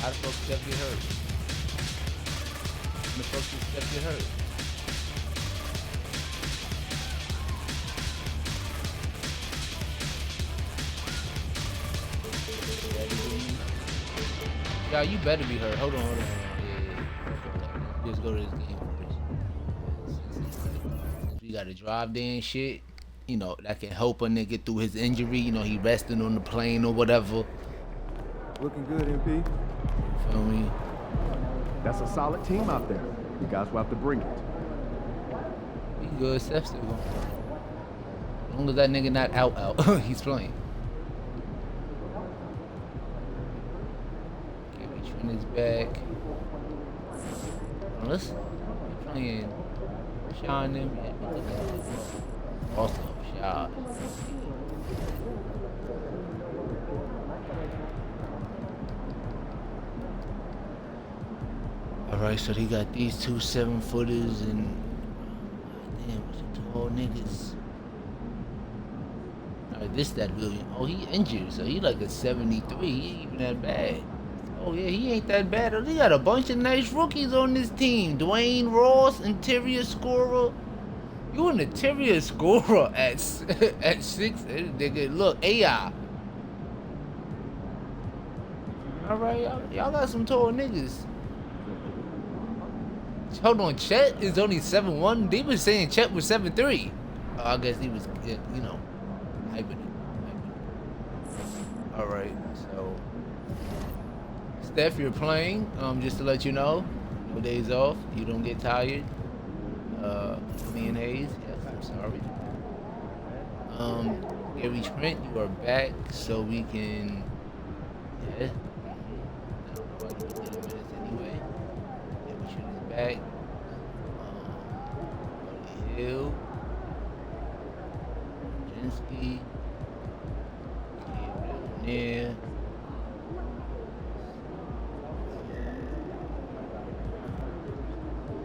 How the fuck Steph get hurt? When the fuck did Steph get hurt? Yeah, you better be hurt. Hold on. Yeah. Just go to this game first. We gotta drive there and shit. You know, that can help a nigga through his injury. You know, he resting on the plane or whatever. Looking good, MP. Feel me? That's a solid team out there. You guys will have to bring it. He good. Steph's still going. As long as that nigga not out, he's playing. His back. Let's playing Sean them. Also shot. Alright, so he got these 2 7-footers and damn, what's the tall niggas? Alright, this that William. Oh, he injured, so he like a 73. He ain't even that bad. Oh yeah, he ain't that bad. They got a bunch of nice rookies on this team. Dwayne Ross, interior scorer. You an interior scorer at 6? Nigga, look, AI. All right, y'all got some tall niggas. Hold on, Chet is only 7'1". They was saying Chet was 7'3". Oh, I guess he was, you know, hyping it. All right, so. Steph, you're playing, just to let you know, no days off, you don't get tired. Me and Hayes, yes, I'm sorry. Gary Trent, you are back, so we can, yeah. About 30 minutes anyway. Gary Trent is back. Buddy Hill, Jinsky, down there.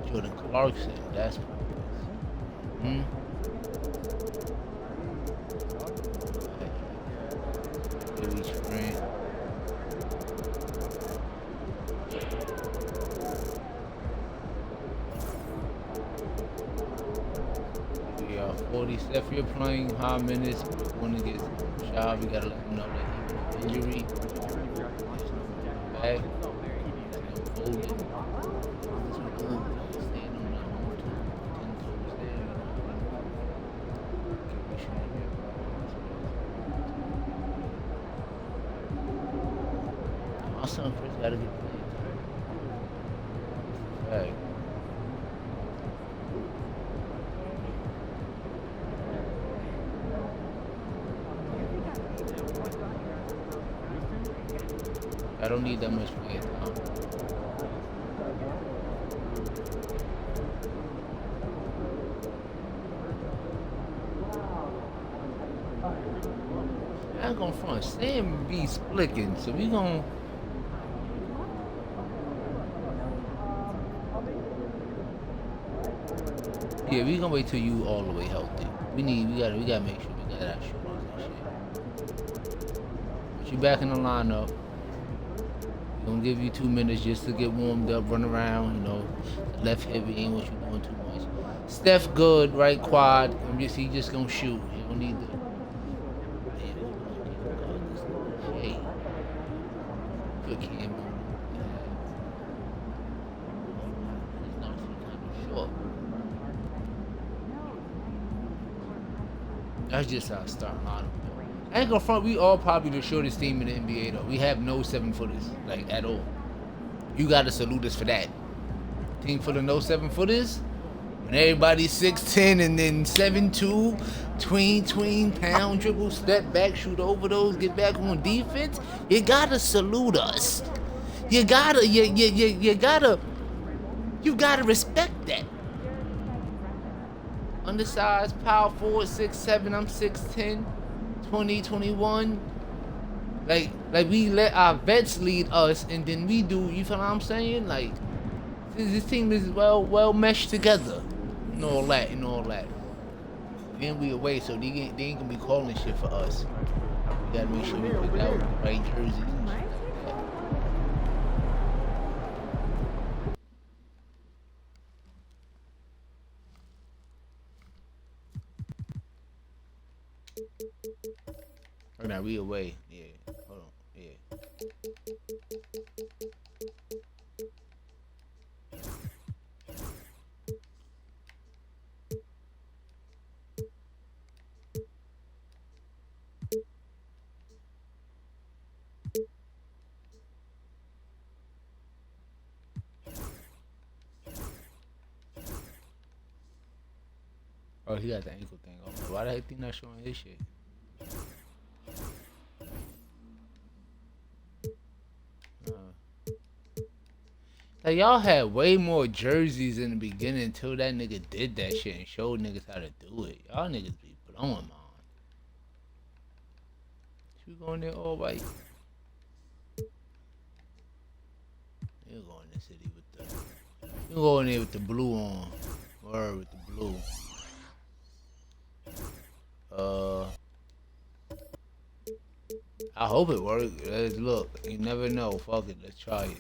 Jordan Clarkson, that's what it is. Gary Trent. We are 40. Steph, you're playing high minutes. When it gets shot, we gotta let him know that he has injury. Back. Hold it. My son Chris gotta get played. Right. I don't need that much playing time. I ain't gonna front. Sam be splicking, so we gonna. Yeah, we gonna wait till you all the way healthy. We gotta make sure we got our shooters and shit. But you back in the lineup. We're gonna give you 2 minutes just to get warmed up, run around, you know. Left hip, he ain't want you doing too much. Steph good, right quad. He just gonna shoot. He don't need to. Hey. Good Cam. That's just our starting lineup. I ain't gonna front. We all probably the shortest team in the NBA though. We have no 7-footers, like at all. You gotta salute us for that. Team full of no 7-footers. When everybody's 6'10" and then 7'2", tween, pound, dribble, step back, shoot over those, get back on defense. You gotta salute us. You gotta respect that. Undersized, power forward, 6'7", I'm 6'10", 20, 21. Like we let our vets lead us, and then we do. You feel what I'm saying? Like this team is well meshed together, and all that. Then we away, so they ain't gonna be calling shit for us. We gotta make sure we pick out the right jerseys and shit. Oh, now we away. Yeah. Hold on. Yeah. Oh, he got the ankle thing on. Why the heck he not showing his shit? Like, y'all had way more jerseys in the beginning until that nigga did that shit and showed niggas how to do it. Y'all niggas be blowing my mind. You going there all white? You going in the city with the... You going there with the blue on. Or with the blue. I hope it works. Let's look. You never know. Fuck it. Let's try it.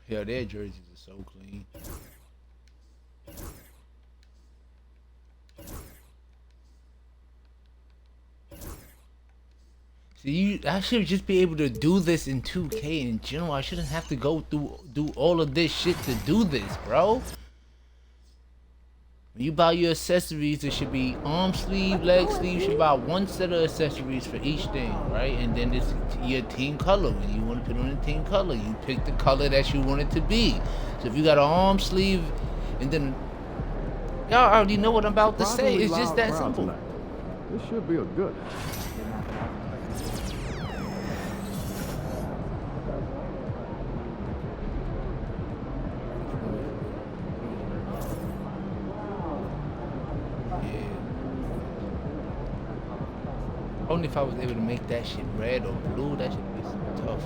Yeah, their jerseys are so clean. See, I should just be able to do this in 2K in general. I shouldn't have to do all of this shit to do this, bro. When you buy your accessories, it should be arm sleeve, leg sleeve. You should buy one set of accessories for each thing, right? And then it's your team color. When you want to put on a team color, you pick the color that you want it to be. So if you got an arm sleeve, and then y'all already know what I'm about to say. It's just that simple. This should be a good. Only if I was able to make that shit red or blue, that should be tough.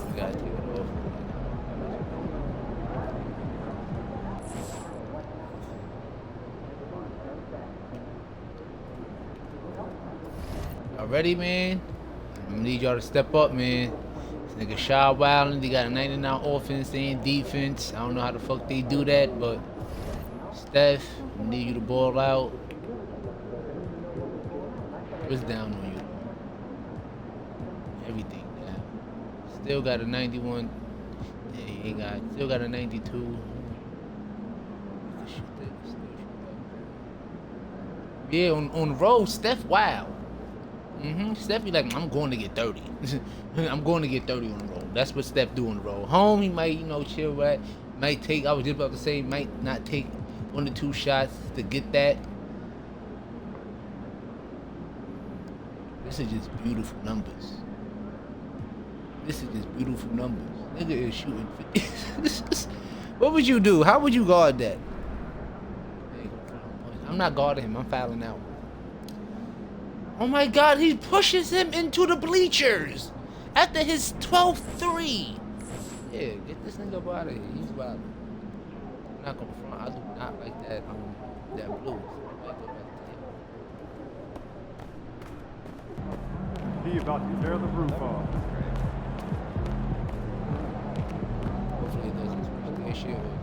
You gotta take it off. Y'all ready, man? I'm gonna need y'all to step up, man. This nigga Shy Wildin', they got a 99 offense and defense. I don't know how the fuck they do that, but Steph, I need you to ball out. What's down on you? Everything down. Still got a 91. Yeah, he ain't got. Still got a 92. Yeah, on the road, Steph wild. Steph be like, I'm going to get 30. I'm going to get 30 on the road. That's what Steph do on the road. Home, he might, chill, right? Might take. I was just about to say, might not take 1 or 2 shots to get that. This is just beautiful numbers. Nigga is shooting. What would you do? How would you guard that? I'm not guarding him. I'm fouling out. Oh my God, he pushes him into the bleachers. After his 12th 3. Yeah, get this nigga up out of here. He's wild. I'm not gonna front. I do not like that that blue. He about to tear the roof off. Hopefully it doesn't smash that shit. I don't know.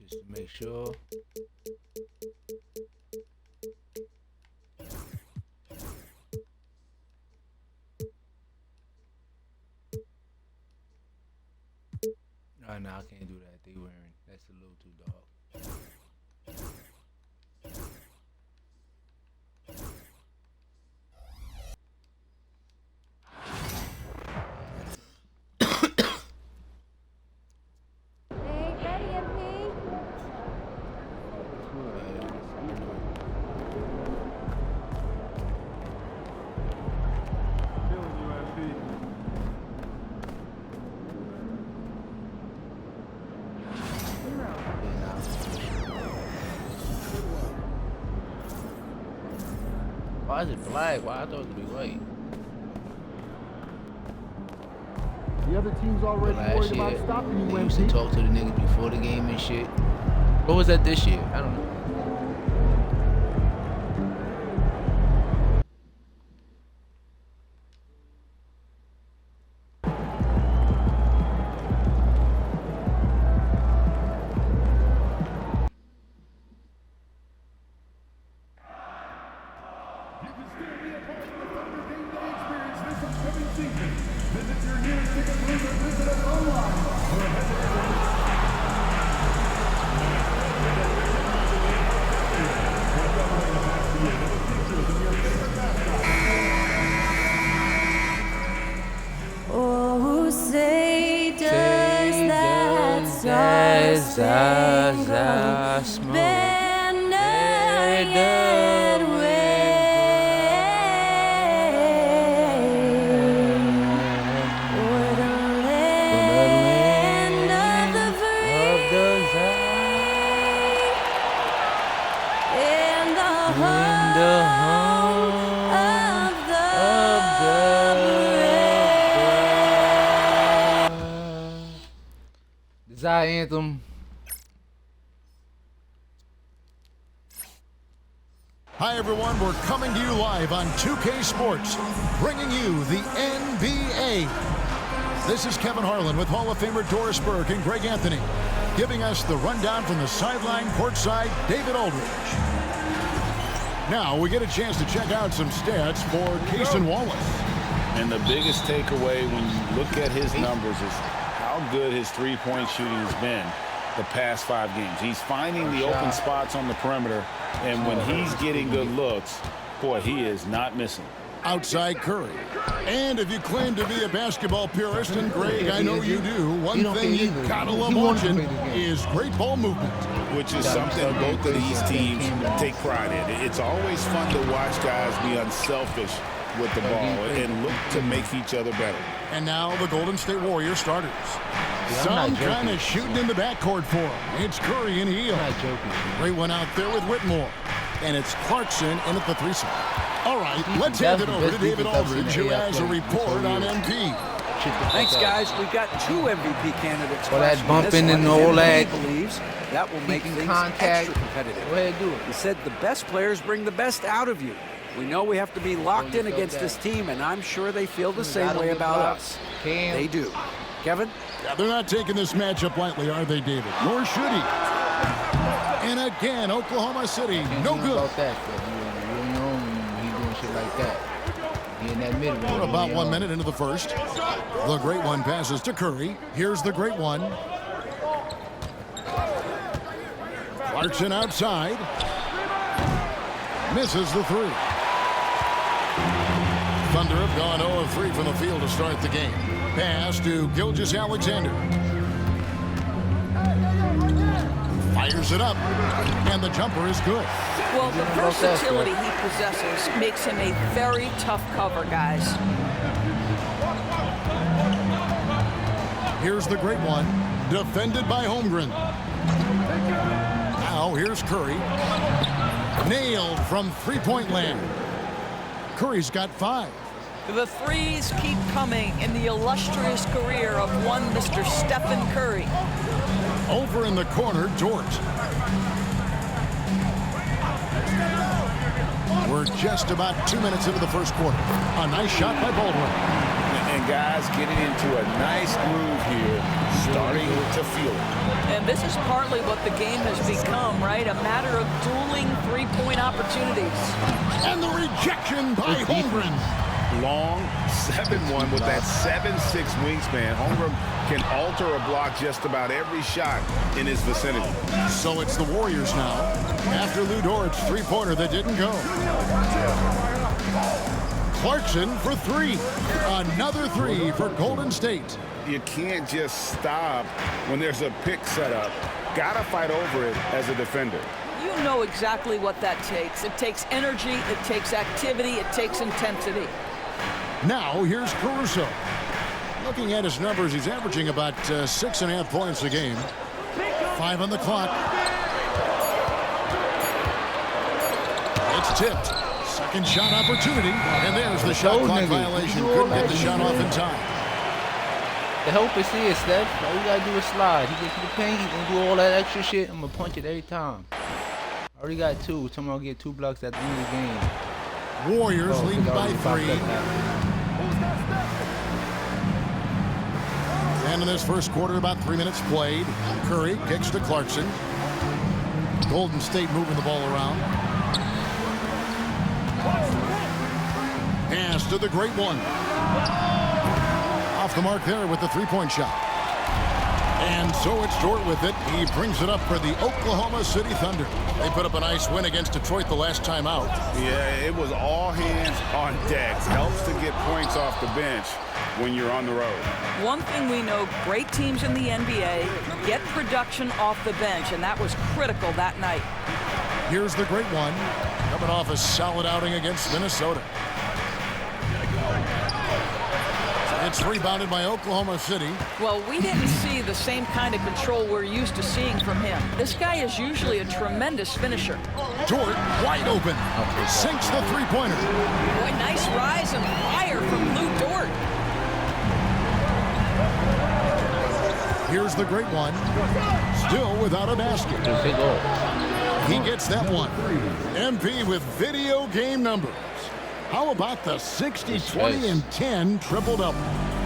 Just to make sure. No, I can't do that. They wearing that's a little too dark. Why is it black? Why I thought it would be white? The other team's already worried about stopping you, they used to talk to the niggas before the game and shit. What was that this year? I don't know. Oh, say does that star spangled banner yet wave o'er the land of the free and the home of the Zai anthem. Hi, everyone. We're coming to you live on 2K Sports, bringing you the NBA. This is Kevin Harlan with Hall of Famer Doris Burke and Greg Anthony, giving us the rundown from the sideline courtside, David Aldridge. Now we get a chance to check out some stats for Cason Wallace. And the biggest takeaway when you look at his numbers is how good his three-point shooting has been the past 5 games. He's finding the open spots on the perimeter, and when he's getting good looks, boy, he is not missing. Outside Curry. And if you claim to be a basketball purist, and Greg, I know you do, one thing you gotta love watching is great ball movement. Which is something both of these teams take pride in. It's always fun to watch guys be unselfish with the ball and look to make each other better. And now the Golden State Warriors starters. Some kind of shooting in the backcourt for him. It's Curry and Heel. Great one out there with Whitmore. And it's Clarkson in at the 3 side. All right, let's hand it over to David Aldridge, who has a report on MP. Thanks, guys. We've got 2 MVP candidates. For that bumping and all that. He believes that will make things extra competitive. Go ahead, do it. He said the best players bring the best out of you. We know we have to be locked in against this team, and I'm sure they feel the same way about us. They do. Kevin? Yeah, they're not taking this matchup lightly, are they, David? Nor should he. And again, Oklahoma City, no good. About that, you know he's doing shit like that. He in that middle. We're about 1 minute into the first. The great one passes to Curry. Here's the great one. Clarkson outside. Misses the 3. Thunder have gone 0 of 3 from the field to start the game. Pass to Gilgeous-Alexander. Fires it up, and the jumper is good. Well, the versatility he possesses makes him a very tough cover, guys. Here's the great one, defended by Holmgren. Now here's Curry. Nailed from three-point land. Curry's got 5. The threes keep coming in the illustrious career of one Mr. Stephen Curry. Over in the corner, Dort. We're just about 2 minutes into the first quarter. A nice shot by Baldwin. And guys getting into a nice groove here, starting to feel it. And this is partly what the game has become, right? A matter of dueling three-point opportunities. And the rejection by Holmgren. Long 7-1 with that 7'6" wingspan. Holmgren can alter a block just about every shot in his vicinity. So it's the Warriors now, after Lou Dort's three-pointer that didn't go. Clarkson for 3. Another 3 for Golden State. You can't just stop when there's a pick set up. Gotta fight over it as a defender. You know exactly what that takes. It takes energy, it takes activity, it takes intensity. Now here's Caruso. Looking at his numbers, he's averaging about 6.5 points a game. 5 on the clock. It's tipped. Second shot opportunity, and there's the shot clock violation. Couldn't get the shot off in time. The help is here, Steph. All you gotta do is slide. He get to the paint, he gonna do all that extra shit. I'm gonna punch it every time. I already got 2. Someone will get 2 blocks at the end of the game. Warriors leading by 3. And in this first quarter, about 3 minutes played. Curry kicks to Clarkson. Golden State moving the ball around. Pass to the great one. Off the mark there with the three-point shot. And so it's Dort with it. He brings it up for the Oklahoma City Thunder. They put up a nice win against Detroit the last time out. Yeah, it was all hands on deck. Helps to get points off the bench when you're on the road. One thing we know, great teams in the NBA get production off the bench, and that was critical that night. Here's the great one, coming off a solid outing against Minnesota. It's rebounded by Oklahoma City. Well, we didn't see the same kind of control we're used to seeing from him. This guy is usually a tremendous finisher. Dort wide open. Sinks the three-pointer. Boy, nice rise and fire from Lou Dort. Here's the great one. Still without a basket. He gets that one. MP with video game numbers. How about the 60, 20, and 10 triple-double?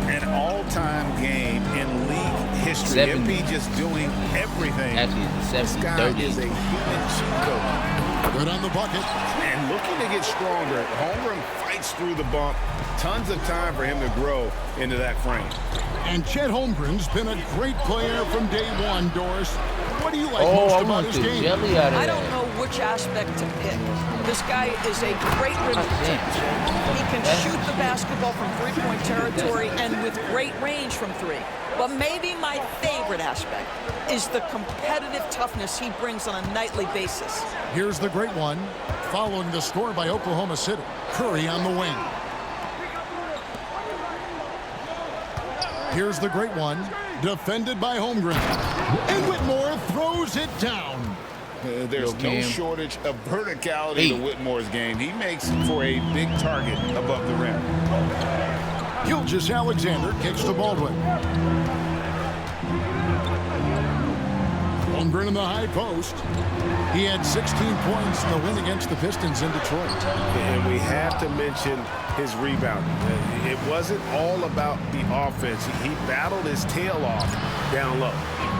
An all-time game in league history. MP just doing everything. Actually, this guy is a human cheat code. Good on the bucket. And looking to get stronger. Holmgren fights through the bump. Tons of time for him to grow into that frame. And Chet Holmgren's been a great player from day one, Doris. What do you like most about his game? I don't know which aspect to pick. This guy is a great rim protector. He can shoot the basketball from three-point territory and with great range from 3. But maybe my favorite aspect is the competitive toughness he brings on a nightly basis. Here's the great one, following the score by Oklahoma City. Curry on the wing. Here's the great one, defended by Holmgren. And Whitmore throws it down. There's no shortage of verticality to Whitmore's game. He makes for a big target above the rim. Gilgeous-Alexander kicks to Baldwin. Holmgren in the high post. He had 16 points in the win against the Pistons in Detroit. And we have to mention his rebound. It wasn't all about the offense. He battled his tail off down low.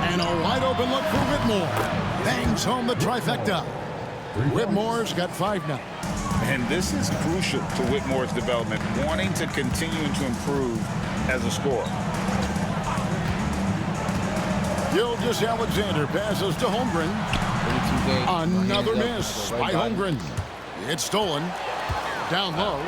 And a wide open look for Whitmore. Bangs home the trifecta. Whitmore's got 5 now. And this is crucial to Whitmore's development, wanting to continue to improve as a scorer. Gilgeous-Alexander passes to Holmgren. Another miss by Holmgren. It's stolen. Down low.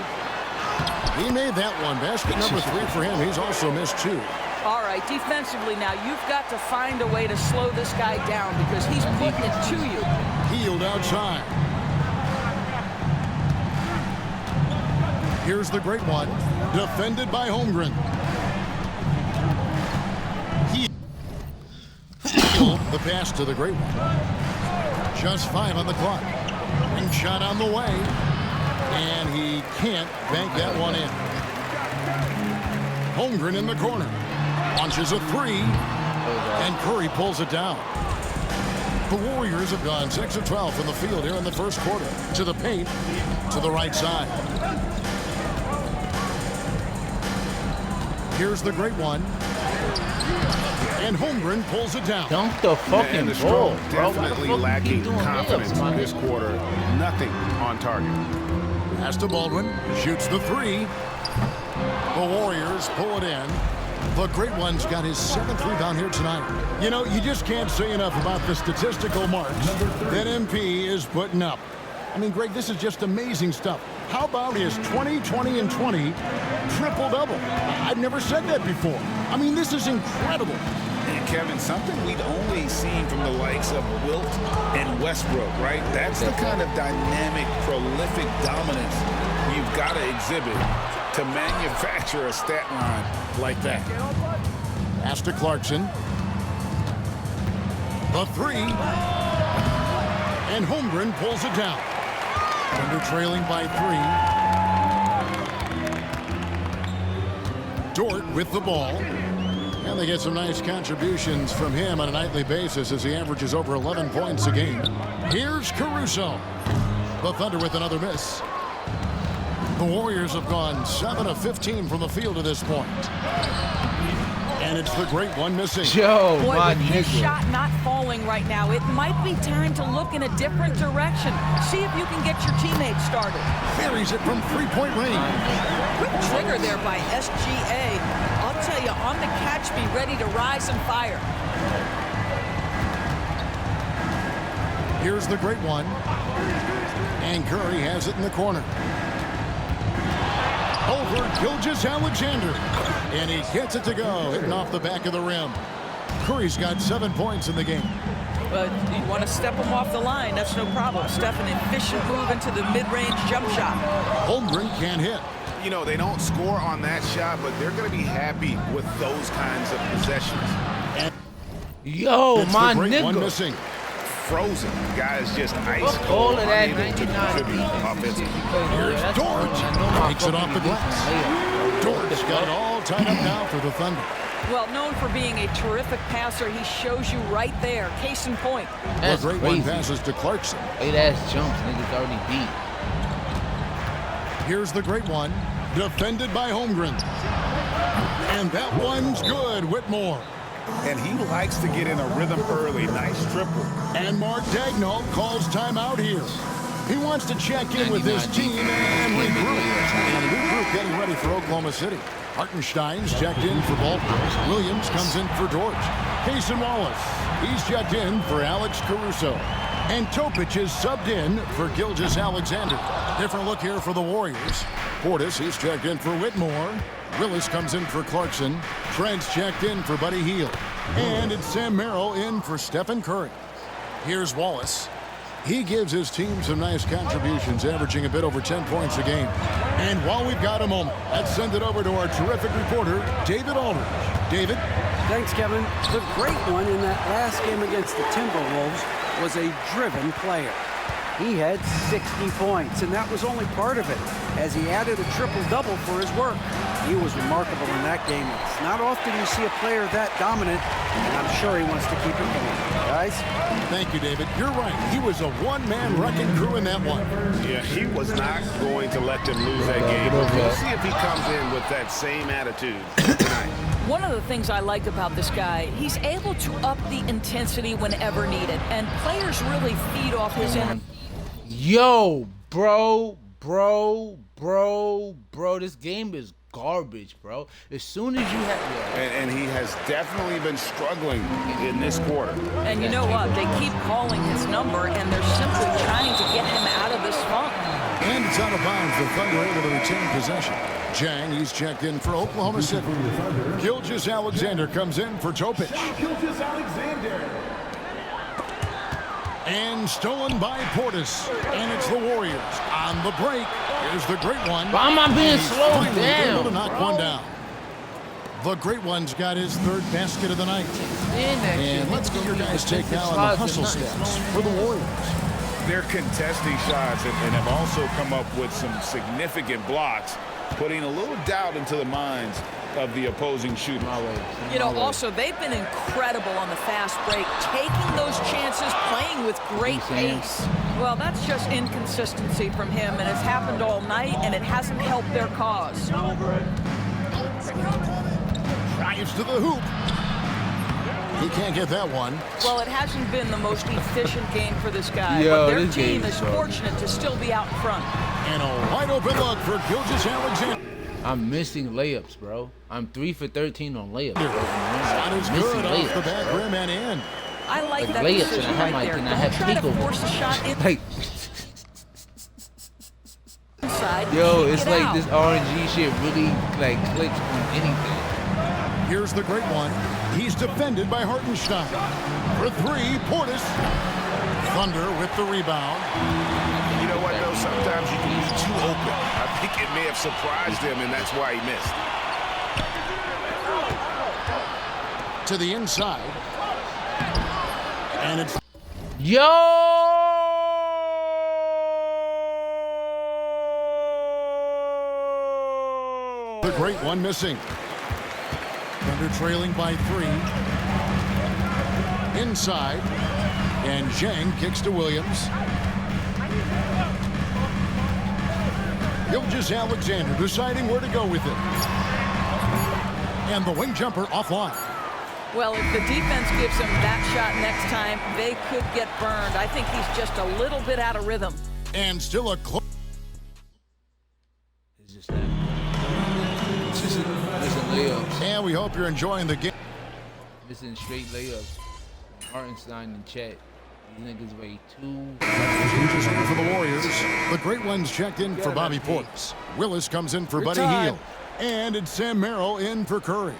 He made that one. Basket number 3 for him. He's also missed 2. All right, defensively now, you've got to find a way to slow this guy down because he's putting it to you. Healed outside. Here's the great one. Defended by Holmgren. Healed the pass to the great one. Just 5 on the clock. Ring shot on the way. And he can't bank that one in. Holmgren in the corner. Launches a 3. And Curry pulls it down. The Warriors have gone 6 of 12 from the field here in the first quarter. To the paint. To the right side. Here's the great one. And Holmgren pulls it down. Dunk the fucking and the ball, Strong bro. definitely lacking confidence in this quarter. Nothing on target. Pass to Baldwin. Shoots the 3. The Warriors pull it in. The great one's got his 7th rebound here tonight. You know, you just can't say enough about the statistical marks that MP is putting up. I mean, Greg, this is just amazing stuff. How about his 20, 20, and 20 triple-double? I've never said that before. I mean, this is incredible. And Kevin, something we'd only seen from the likes of Wilt and Westbrook, right? That's the kind of dynamic, prolific dominance you've got to exhibit to manufacture a stat line like that. Pass to Clarkson. The 3. And Holmgren pulls it down. Under trailing by 3. Dort with the ball. And they get some nice contributions from him on a nightly basis as he averages over 11 points a game. Here's Caruso. The Thunder with another miss. The Warriors have gone 7 of 15 from the field to this point. And it's the great one missing. Yo, boy, with his shot not falling right now, it might be time to look in a different direction. See if you can get your teammates started. Buries it from 3-point range. Quick trigger there by SGA. I'll tell you, on the catch, be ready to rise and fire. Here's the great one. And Curry has it in the corner. Over Gilgeous-Alexander. And he gets it to go, hitting off the back of the rim. Curry's got 7 points in the game. But you want to step him off the line, that's no problem. Step an efficient move into the mid-range jump shot. Holmgren can't hit. You know, they don't score on that shot, but they're going to be happy with those kinds of possessions. And yo, my the great nigga. One missing. Frozen. Guys just ice Fuck cold, all of that unable to 99 contribute defense. offensively. Here's Dort. Takes it off the glass. Dort's got it all tied up now for the Thunder. Well, known for being a terrific passer, he shows you right there. Case in point. That's the great crazy. one passes to Clarkson. 8-ass jumps, niggas already beat. Here's the great one. Defended by Holmgren. And that one's good, Whitmore. And he likes to get in a rhythm early. Nice triple. And Mark Daigneault calls timeout here. He wants to check in with his team and regroup. And a new group getting ready for Oklahoma City. Hartenstein's checked in for Baldwin. Williams comes in for George. Cason Wallace, he's checked in for Alex Caruso. And Topic is subbed in for Gilgeous-Alexander. Different look here for the Warriors. Portis, he's checked in for Whitmore. Willis comes in for Clarkson. Trent's checked in for Buddy Hield. And it's Sam Merrill in for Stephen Curry. Here's Wallace. He gives his team some nice contributions, averaging a bit over 10 points a game. And while we've got a moment, let's send it over to our terrific reporter, David Aldridge. David? Thanks, Kevin. The great one in that last game against the Timberwolves was a driven player. He had 60 points, and that was only part of it, as he added a triple-double for his work. He was remarkable in that game. It's not often you see a player that dominant, and I'm sure he wants to keep it going. Guys? Thank you, David. You're right. He was a one-man wrecking crew in that one. Yeah, he was not going to let them lose that game. We'll see if he comes in with that same attitude tonight. One of the things I like about this guy, he's able to up the intensity whenever needed, and players really feed off his energy. Yo, bro, this game is garbage, bro. As soon as you have... And he has definitely been struggling in this quarter. And you know what? They keep calling his number, and they're simply trying to get him out of this funk. And It's out of bounds. The Thunder able to retain possession. Jang, he's checked in for Oklahoma City. Gilgeous Alexander comes in for Topic. Gilgeous Alexander. And stolen by Portis. And it's the Warriors on the break. Here's the great one. Why am I being He's slowed finally down, able to knock bro? one down. The great one's got his third basket of the night. And let's get your guys' take now on the hustle stats for the Warriors. They're contesting shots and have also come up with some significant blocks, putting a little doubt into the minds of the opposing shooters. You know, also, they've been incredible on the fast break, taking those chances, playing with great pace. Well, that's just inconsistency from him, and it's happened all night, and it hasn't helped their cause. Drives to the hoop. He can't get that one. Well, it hasn't been the most efficient game for this guy, Yo, but their this team game is sucks. fortunate to still be out in front. And a wide open look for Gilgeous Alexander. I'm missing layups, bro. I'm 3 for 13 on layups, bro. Shot is good off the back rim and in. I like that layups, decision and I have right there. and I Don't have try to takeover. force a shot Like, inside. yo, Kick it's it like out. this RNG shit really like clicks on anything. Here's the great one. He's defended by Hartenstein. For three, Portis. Thunder with the rebound. You know what, though? Sometimes you can be too open. I think it may have surprised him, and that's why he missed. To the inside. And it's... The great one missing. Thunder trailing by 3. Inside. And Zhang kicks to Williams. Gilgeous Alexander deciding where to go with it. And the wing jumper offline. Well, if the defense gives him that shot next time, they could get burned. I think he's just a little bit out of rhythm. And still a close. Missing layups. And we hope you're enjoying the game. Missing straight layups. Hartenstein and Chet. These niggas weigh 2. For the Warriors, the great ones checked in for Bobby Portis. Willis comes in for Buddy time. Hield. And it's Sam Merrill in for Curry.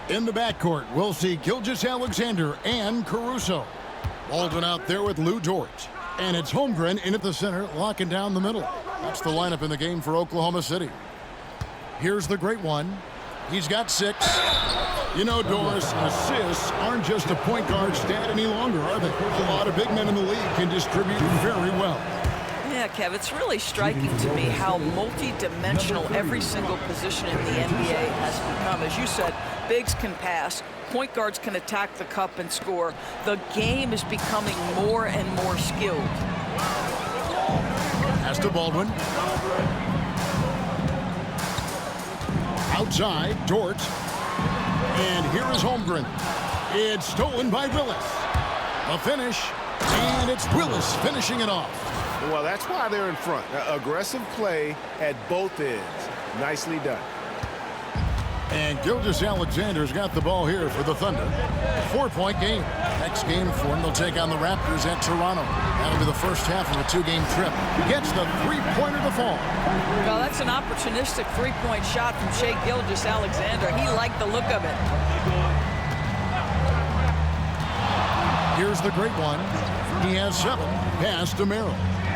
In the backcourt, we'll see Gilgeous Alexander and Caruso. Baldwin out there with Lou Dort. And it's Holmgren in at the center, locking down the middle. That's the lineup in the game for Oklahoma City. Here's the great one. He's got 6. You know, Doris, assists aren't just a point guard stat any longer, are they? A lot of big men in the league can distribute very well. Yeah, Kev, it's really striking to me how multi-dimensional every single position in the NBA has become. As you said, bigs can pass, point guards can attack the cup and score. The game is becoming more and more skilled. Pass to Baldwin. Outside, Dort. And here is Holmgren. It's stolen by Willis. The finish, and it's Willis finishing it off. Well, that's why they're in front. Aggressive play at both ends. Nicely done. And Gilgeous Alexander's got the ball here for the Thunder. 4-point game. Next game for him, they'll take on the Raptors at Toronto. That'll be the first half of a 2-game trip. Gets the three-pointer to fall. Well, that's an opportunistic three-point shot from Shai Gilgeous-Alexander. He liked the look of it. Here's the great one. He has 7. Pass to Merrill.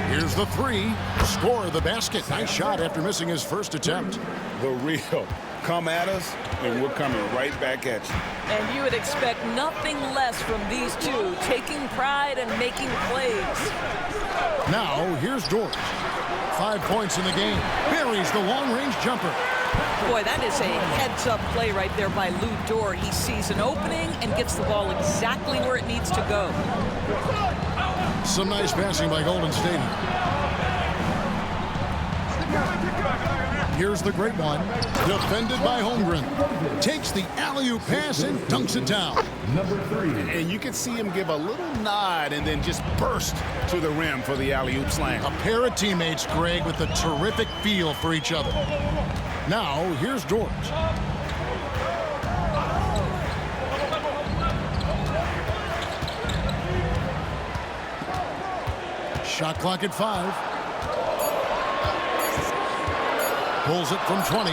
Here's the 3. Score the basket. Nice shot after missing his first attempt. The real. Come at us, and we're coming right back at you. And you would expect nothing less from these two, taking pride and making plays. Now, here's Dort. 5 points in the game. Buries the long-range jumper. Boy, that is a heads-up play right there by Lou Dort. He sees an opening and gets the ball exactly where it needs to go. Some nice passing by Golden State. Here's the great one. Defended by Holmgren. Takes the alley-oop pass and dunks it down. Number 3. And you can see him give a little nod and then just burst to the rim for the alley-oop slam. A pair of teammates, Greg, with a terrific feel for each other. Now, here's George. Shot clock at 5. Pulls it from 20.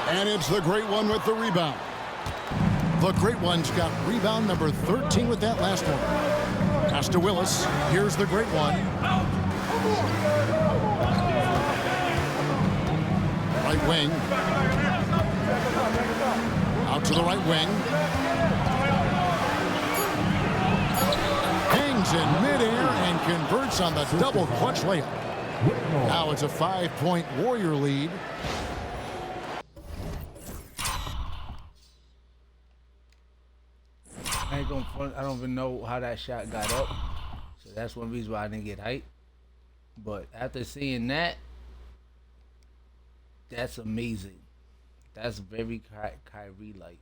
And it's the Great One with the rebound. The Great One's got rebound number 13 with that last one. Pass to Willis. Here's the Great One. Right wing. Out to the right wing. Hangs in midair and converts on the double clutch layup. Now it's a 5-point Warrior lead. I don't even know how that shot got up. So that's one reason why I didn't get hyped. But after seeing that, that's amazing. That's very Kyrie-like.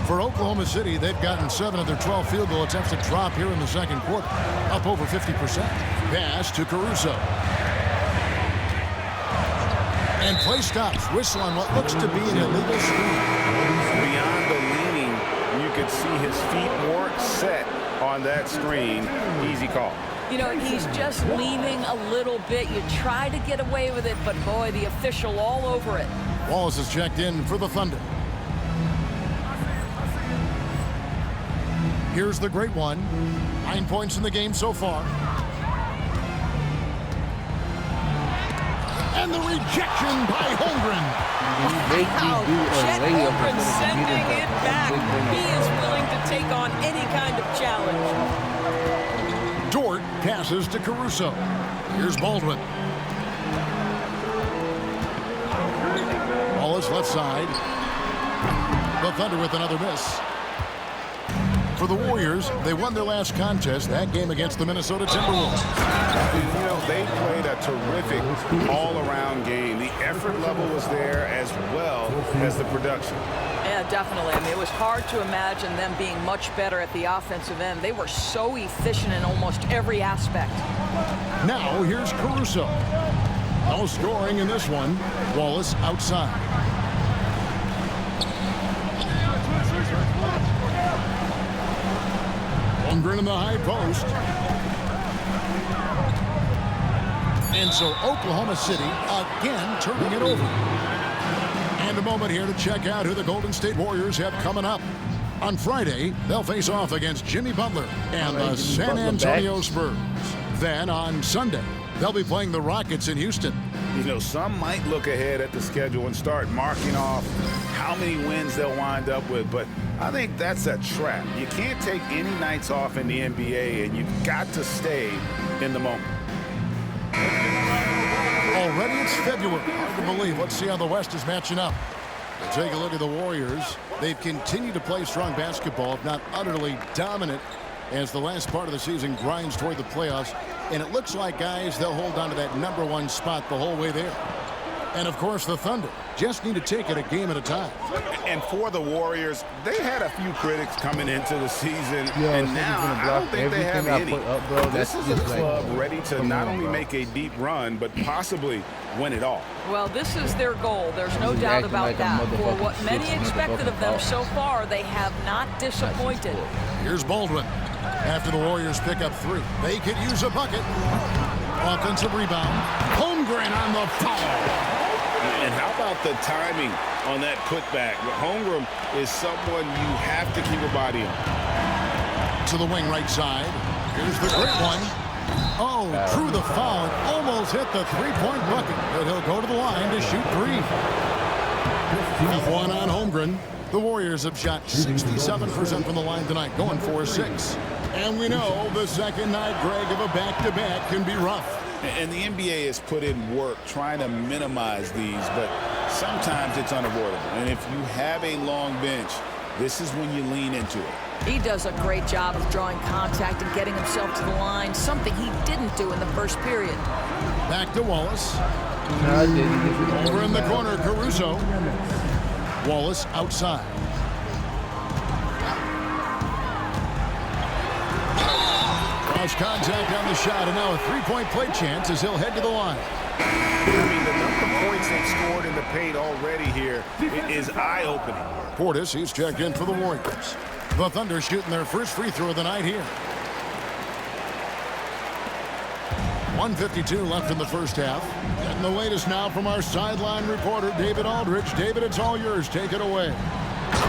For Oklahoma City, they've gotten 7 of their 12 field goal attempts to drop here in the second quarter, up over 50%. Pass to Caruso. And play stops. Whistle on what looks to be an illegal screen. Beyond the leaning, you could see his feet weren't set on that screen. Easy call. You know, he's just leaning a little bit. You try to get away with it, but boy, the official all over it. Wallace is checked in for the Thunder. Here's the Great One. 9 points in the game so far. And the rejection by Holmgren. Wow, Chet Holmgren sending it back. He is willing to take on any kind of challenge. Dort passes to Caruso. Here's Baldwin. Wallace left side. The Thunder with another miss. For the Warriors, they won their last contest, that game against the Minnesota Timberwolves. You know, they played a terrific all-around game. The effort level was there as well as the production. Yeah, definitely. I mean, it was hard to imagine them being much better at the offensive end. They were so efficient in almost every aspect. Now, here's Caruso. No scoring in this one. Wallace outside. Holmgren in the high post. And so Oklahoma City again turning it over. And a moment here to check out who the Golden State Warriors have coming up. On Friday, they'll face off against Jimmy Butler and the San Antonio Spurs. Then on Sunday, they'll be playing the Rockets in Houston. You know, some might look ahead at the schedule and start marking off how many wins they'll wind up with, but I think that's a trap. You can't take any nights off in the NBA, and you've got to stay in the moment. Already it's February. Hard to believe. Let's see how the West is matching up. We'll take a look at the Warriors. They've continued to play strong basketball, if not utterly dominant, as the last part of the season grinds toward the playoffs. And it looks like, guys, they'll hold on to that #1 spot the whole way there. And, of course, the Thunder just need to take it a game at a time. And for the Warriors, they had a few critics coming into the season, and now I don't think they have any. This is a club ready to not only make a deep run, but possibly win it all. Well, this is their goal. There's no doubt about that. For what many expected of them so far, they have not disappointed. Here's Baldwin. After the Warriors pick up 3, they could use a bucket. Offensive rebound. Holmgren on the foul. And how about the timing on that putback? Holmgren is someone you have to keep a body on. To the wing right side. Here's the Great One. Oh, drew the foul and almost hit the three-point bucket. But he'll go to the line to shoot 3. 1 on Holmgren. The Warriors have shot 67% from the line tonight, going 4-6. And we know the second night, Greg, of a back-to-back can be rough. And the NBA has put in work trying to minimize these, but sometimes it's unavoidable. And if you have a long bench, this is when you lean into it. He does a great job of drawing contact and getting himself to the line, something he didn't do in the first period. Back to Wallace. Over in the corner, Caruso. Wallace outside. Lost contact on the shot, and now a three-point play chance as he'll head to the line. I mean, the number of points they've scored in the paint already here is eye-opening. Portis, he's checked in for the Warriors. The Thunder shooting their first free throw of the night here. 1:52 left in the first half. And the latest now from our sideline reporter, David Aldridge. David, it's all yours. Take it away.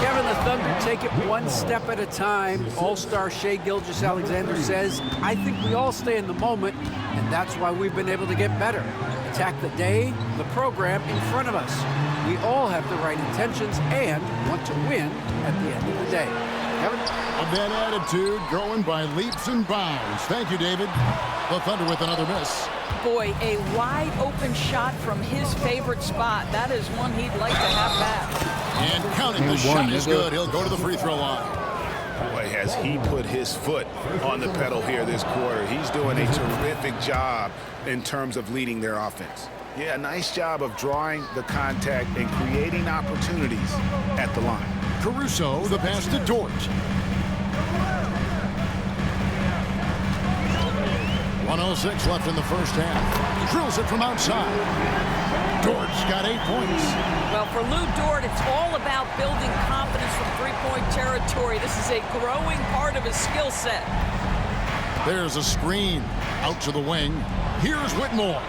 Kevin, the Thunder take it one step at a time. All-star Shai Gilgeous-Alexander says, I think we all stay in the moment, and that's why we've been able to get better. Attack the day, the program in front of us. We all have the right intentions and want to win at the end of the day. Kevin? A bad attitude growing by leaps and bounds. Thank you, David. The Thunder with another miss. Boy, a wide open shot from his favorite spot. That is one he'd like to have back. And counting, the shot is good. He'll go to the free throw line. Boy, has he put his foot on the pedal here this quarter. He's doing a terrific job in terms of leading their offense. Yeah, nice job of drawing the contact and creating opportunities at the line. Caruso, the pass to Dort. 1:06 left in the first half. Drills it from outside. Dort's got 8 points. Well, for Lou Dort, it's all about building confidence from three-point territory. This is a growing part of his skill set. There's a screen out to the wing. Here's Whitmore.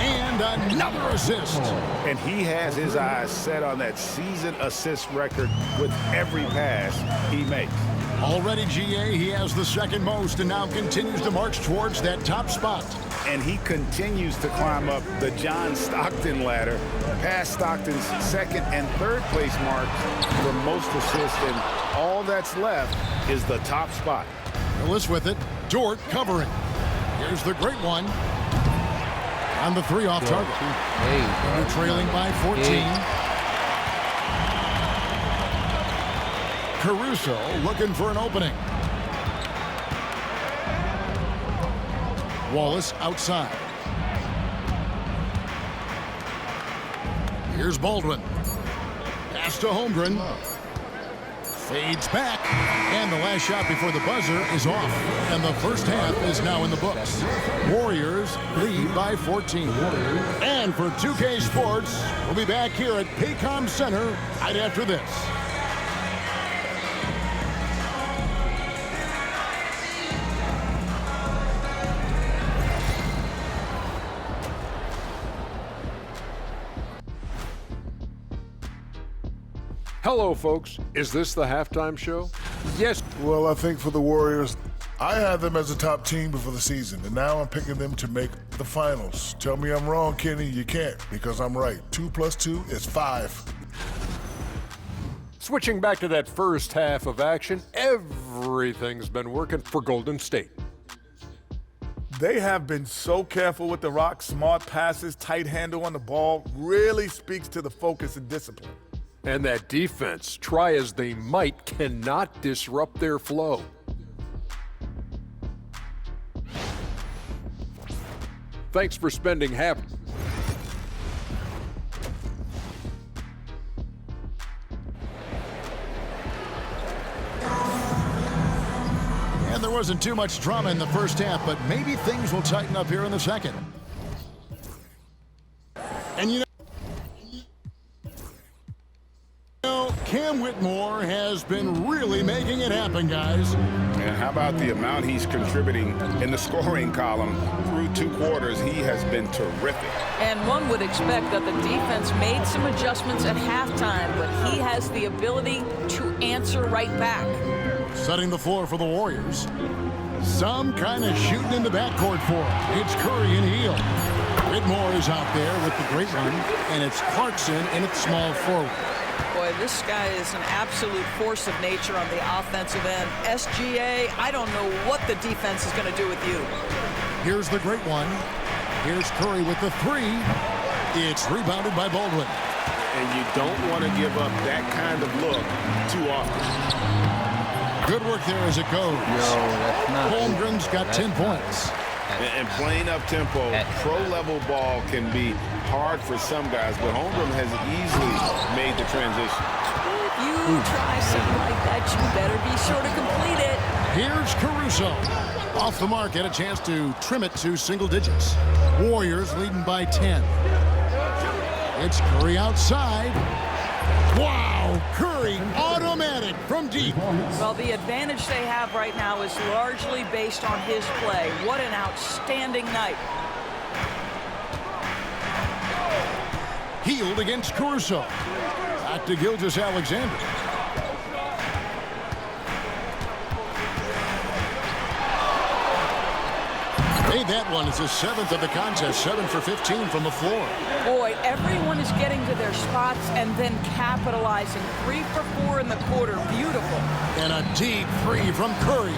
And another assist. And he has his eyes set on that season assist record with every pass he makes. Already, G.A., he has the second most and now continues to march towards that top spot. And he continues to climb up the John Stockton ladder, past Stockton's second and third place marks for most assists, and all that's left is the top spot. Willis with it. Dort covering. Here's the great one. On the three off target. They're trailing by 14. Caruso looking for an opening. Wallace outside. Here's Baldwin. Pass to Holmgren. Fades back. And the last shot before the buzzer is off. And the first half is now in the books. Warriors lead by 14. And for 2K Sports, we'll be back here at Paycom Center right after this. Hello, folks. Is this the halftime show? Yes. Well, I think for the Warriors, I had them as a top team before the season, and now I'm picking them to make the finals. Tell me I'm wrong, Kenny. You can't, because I'm right. 2 + 2 is 5. Switching back to that first half of action, everything's been working for Golden State. They have been so careful with the rock. Smart passes, tight handle on the ball, really speaks to the focus and discipline. And that defense, try as they might, cannot disrupt their flow. Thanks for spending half. And there wasn't too much drama in the first half, but maybe things will tighten up here in the second. And you know, Cam Whitmore has been really making it happen, guys. And how about the amount he's contributing in the scoring column through 2 quarters? He has been terrific. And one would expect that the defense made some adjustments at halftime, but he has the ability to answer right back. Setting the floor for the Warriors. Some kind of shooting in the backcourt for him. It's Curry and Heel. Whitmore is out there with the great run, and it's Clarkson in its small forward. Boy, this guy is an absolute force of nature on the offensive end. SGA, I don't know what the defense is going to do with you. Here's the great one. Here's Curry with the 3. It's rebounded by Baldwin. And you don't want to give up that kind of look too often. Good work there as it goes. Holmgren's got 10 points. And playing up-tempo, pro-level ball can be hard for some guys, but Holmgren has easily made the transition. If you try something like that, you better be sure to complete it. Here's Caruso. Off the mark, had a chance to trim it to single digits. Warriors leading by 10. It's Curry outside. Wow, Curry automatic from deep. Well, the advantage they have right now is largely based on his play. What an outstanding night. Healed against Caruso. Back to Gilgeous-Alexander. Hey, that one is his 7th of the contest, 7 for 15 from the floor. Boy, everyone is getting to their spots and then capitalizing. 3 for 4 in the quarter. Beautiful. And a deep three from Curry.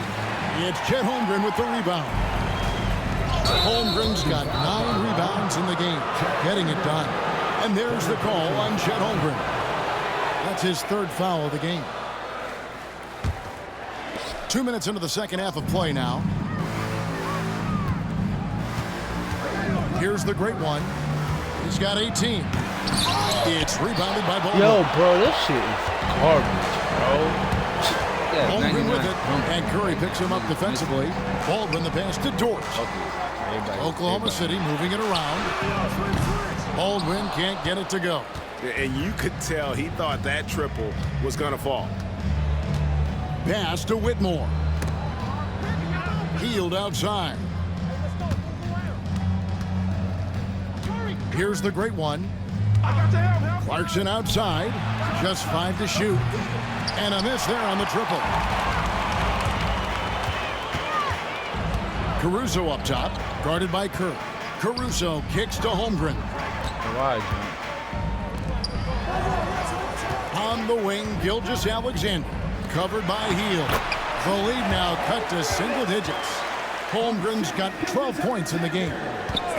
It's Chet Holmgren with the rebound. Holmgren's got 9 rebounds in the game, getting it done. And there's the call on Chet Holmgren. That's his 3rd foul of the game. 2 minutes into the second half of play now. Here's the great one. He's got 18. It's rebounded by Baldwin. Yo, bro, this shit is garbage, bro. Baldwin with it, and Curry picks him up defensively. Baldwin the pass to Dort. Oklahoma City moving it around. Baldwin can't get it to go. And you could tell he thought that triple was going to fall. Pass to Whitmore. Healed outside. Here's the great one. Clarkson outside. Just 5 to shoot. And a miss there on the triple. Caruso up top, guarded by Kerr. Caruso kicks to Holmgren. On the wing, Gilgeous-Alexander. Covered by Hield. The lead now cut to single digits. Holmgren's got 12 points in the game.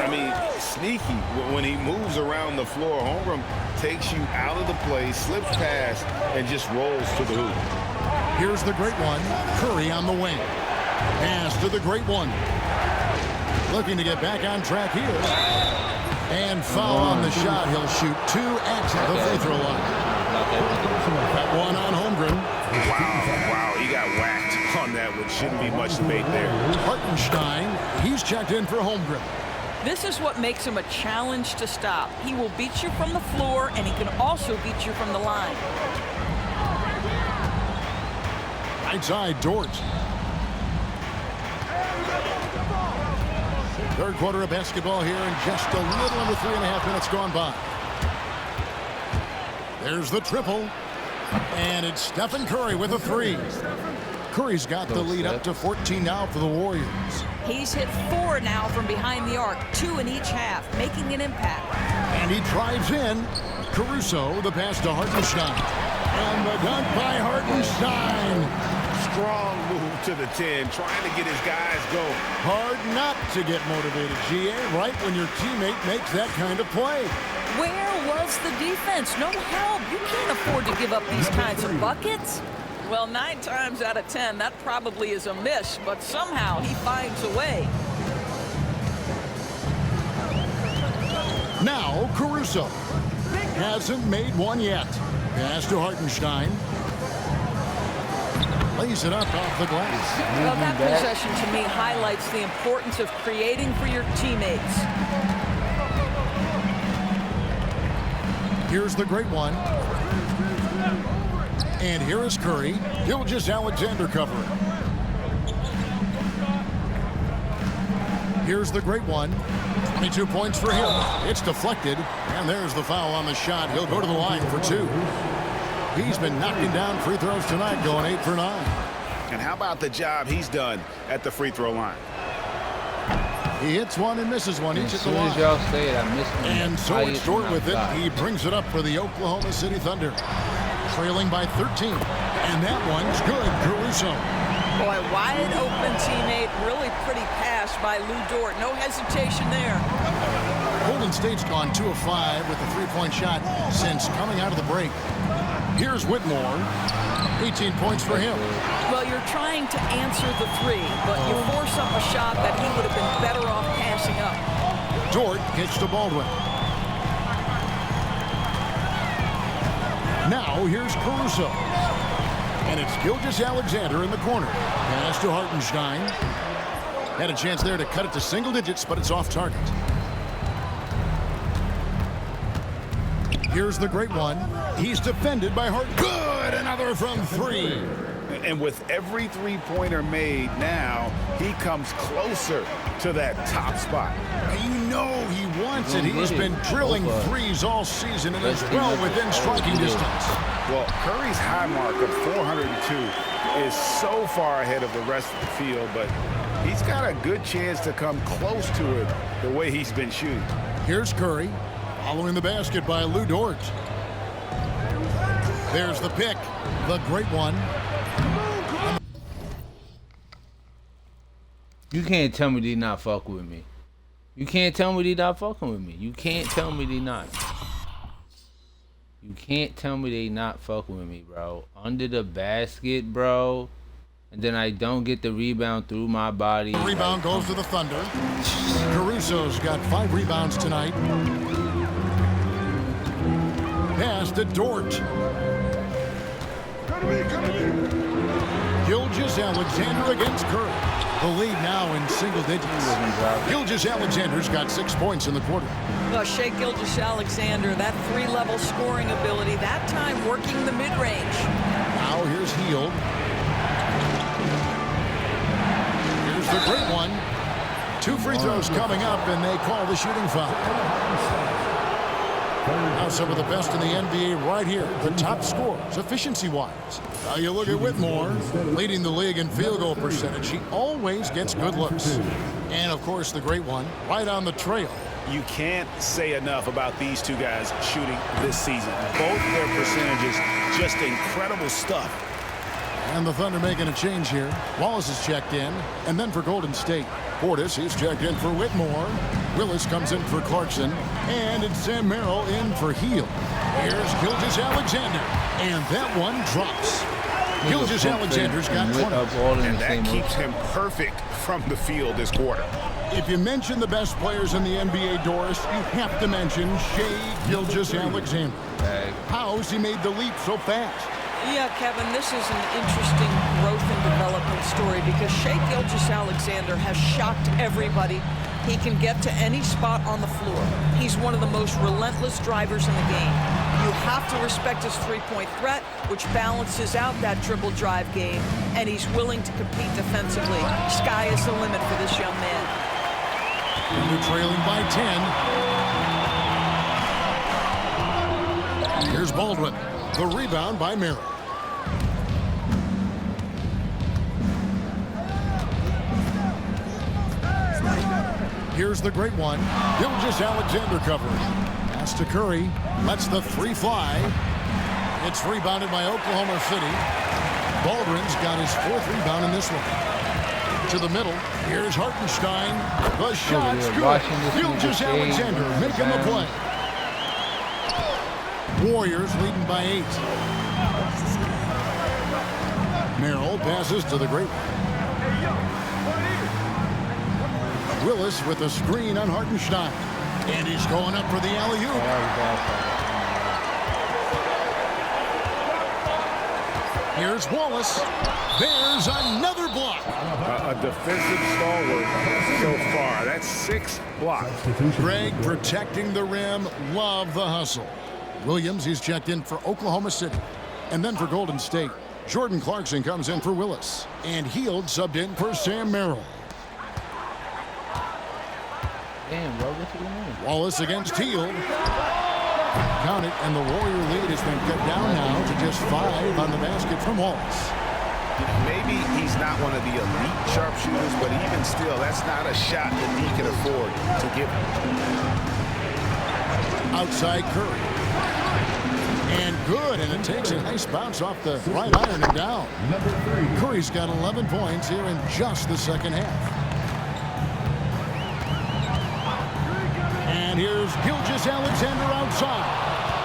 I mean, sneaky. When he moves around the floor, Holmgren takes you out of the play, slips past, and just rolls to the hoop. Here's the great one. Curry on the wing. Pass to the great one. Looking to get back on track here. And foul on the shot. He'll shoot 2 at the free throw line. That one on Holmgren. Wow, he got whacked on that one. Shouldn't be much debate there. Hartenstein, he's checked in for Holmgren. This is what makes him a challenge to stop. He will beat you from the floor, and he can also beat you from the line. Right side, Dort. Third quarter of basketball here, and just a little under 3.5 minutes gone by. There's the triple. And it's Stephen Curry with a 3. Curry's got the lead up to 14 now for the Warriors. He's hit 4 now from behind the arc, 2 in each half, making an impact. And he drives in. Caruso, the pass to Hartenstein. And the dunk by Hartenstein. Strong move to the 10, trying to get his guys going. Hard not to get motivated, GA, right when your teammate makes that kind of play. Where was the defense? No help. You can't afford to give up these kinds of buckets. Well, 9 times out of 10, that probably is a miss, but somehow he finds a way. Now Caruso hasn't made one yet. Pass to Hartenstein. Lays it up off the glass. Well, that possession to me highlights the importance of creating for your teammates. Here's the great one. And here is Curry. Gilgeous-Alexander covering. Here's the great one. 22 points for him. It's deflected. And there's the foul on the shot. He'll go to the line for 2. He's been knocking down free throws tonight, going 8 for 9. And how about the job he's done at the free throw line? He hits one and misses one each at the line. As soon as y'all say it, I missed one. And so it's Dort with it. He brings it up for the Oklahoma City Thunder. Trailing by 13. And that one's good. Caruso. Boy, wide open teammate. Really pretty pass by Lou Dort. No hesitation there. Golden State's gone 2 of 5 with a 3-point shot since coming out of the break. Here's Whitmore. 18 points for him. Well, you're trying to answer the 3, but you force up a shot that he would have been better off passing up. Dort gets to Baldwin. Now here's Caruso. And it's Gilgeous-Alexander in the corner. Pass Pass to Hartenstein. Had a chance there to cut it to single digits, but it's off target. Here's the great one. He's defended by Hart. Good! Another from 3. And with every three-pointer made now, he comes closer to that top spot. You know he wants it. He's been drilling threes all season and is well within striking distance. Well, Curry's high mark of 402 is so far ahead of the rest of the field, but he's got a good chance to come close to it the way he's been shooting. Here's Curry, following the basket by Lou Dort. There's the pick, the great one. You can't tell me they not fuck with me. You can't tell me they not fucking with me. You can't tell me they not. You can't tell me they not fucking with me, bro. Under the basket, bro. And then I don't get the rebound through my body. The rebound goes to the Thunder. Caruso's got 5 rebounds tonight. Pass to Dort. Gilgeous-Alexander against Curry. The lead now in single digits. Gilgeous-Alexander's got 6 points in the quarter. Well, Shai Gilgeous-Alexander, that 3-level scoring ability, that time working the mid-range. Now here's Hield. Here's the great one. 2 free throws coming up, and they call the shooting foul. Now some of the best in the NBA right here. The top scorers, efficiency-wise. Now you look at Whitmore, leading the league in field goal percentage. He always gets good looks. And, of course, the great one, right on the trail. You can't say enough about these two guys shooting this season. Both their percentages, just incredible stuff. And the Thunder making a change here. Wallace is checked in, and then for Golden State. Portis is checked in for Whitmore. Willis comes in for Clarkson, and it's Sam Merrill in for Hield. Here's Gilgeous-Alexander, and that one drops. Gilgeous-Alexander's got 20. And that keeps him perfect from the field this quarter. If you mention the best players in the NBA, Doris, you have to mention Shai Gilgeous-Alexander. How's he made the leap so fast? Yeah, Kevin, this is an interesting growth and development story because Shai Gilgeous-Alexander has shocked everybody. He can get to any spot on the floor. He's one of the most relentless drivers in the game. You have to respect his three-point threat, which balances out that dribble drive game, and he's willing to compete defensively. Sky is the limit for this young man. And they're trailing by 10. Here's Baldwin. The rebound by Merrill. Here's the great one. Gilgeous-Alexander covering. Pass to Curry. Lets the 3 fly. It's rebounded by Oklahoma City. Baldwin's got his 4th rebound in this one. To the middle. Here's Hartenstein. The shot's good. Gilgeous-Alexander making the play. Warriors leading by 8. Merrill passes to the great one. Willis with a screen on Hartenstein. And he's going up for the alley-oop. Here's Wallace. There's another block. A defensive stalwart so far. That's 6 blocks. Greg protecting the rim. Love the hustle. Williams, he's checked in for Oklahoma City. And then for Golden State, Jordan Clarkson comes in for Willis. And Hield subbed in for Sam Merrill. Damn, bro, what's going on? Wallace against Hield. Count it, and the Warrior lead has been cut down now to just 5 on the basket from Wallace. Maybe he's not one of the elite sharpshooters, but even still, that's not a shot that he can afford to give him. Outside Curry. And good, and it takes a nice bounce off the right iron and down. Curry's got 11 points here in just the second half. And here's Gilgeous-Alexander outside.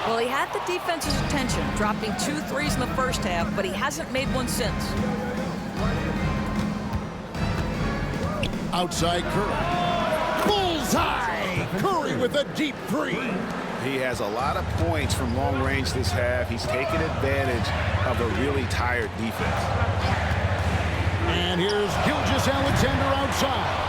Well, he had the defense's attention, dropping 2 threes in the first half, but he hasn't made one since. Outside Curry. Bullseye! Curry with a deep 3. He has a lot of points from long range this half. He's taken advantage of a really tired defense. And here's Gilgeous-Alexander outside.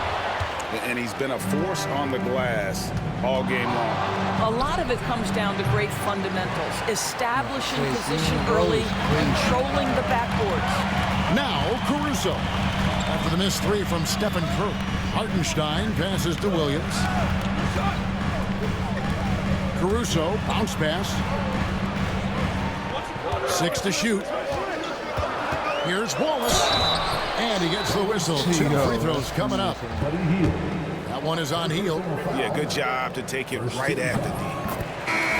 And he's been a force on the glass all game long. A lot of it comes down to great fundamentals, establishing position early, controlling the backboards. Now Caruso. After the missed three from Stephen Curry, Hartenstein passes to Williams. Caruso, bounce pass. 6 to shoot. Here's Wallace. And he gets the whistle. 2 free throws coming up. That one is on Hield. Yeah, good job to take it right at the D.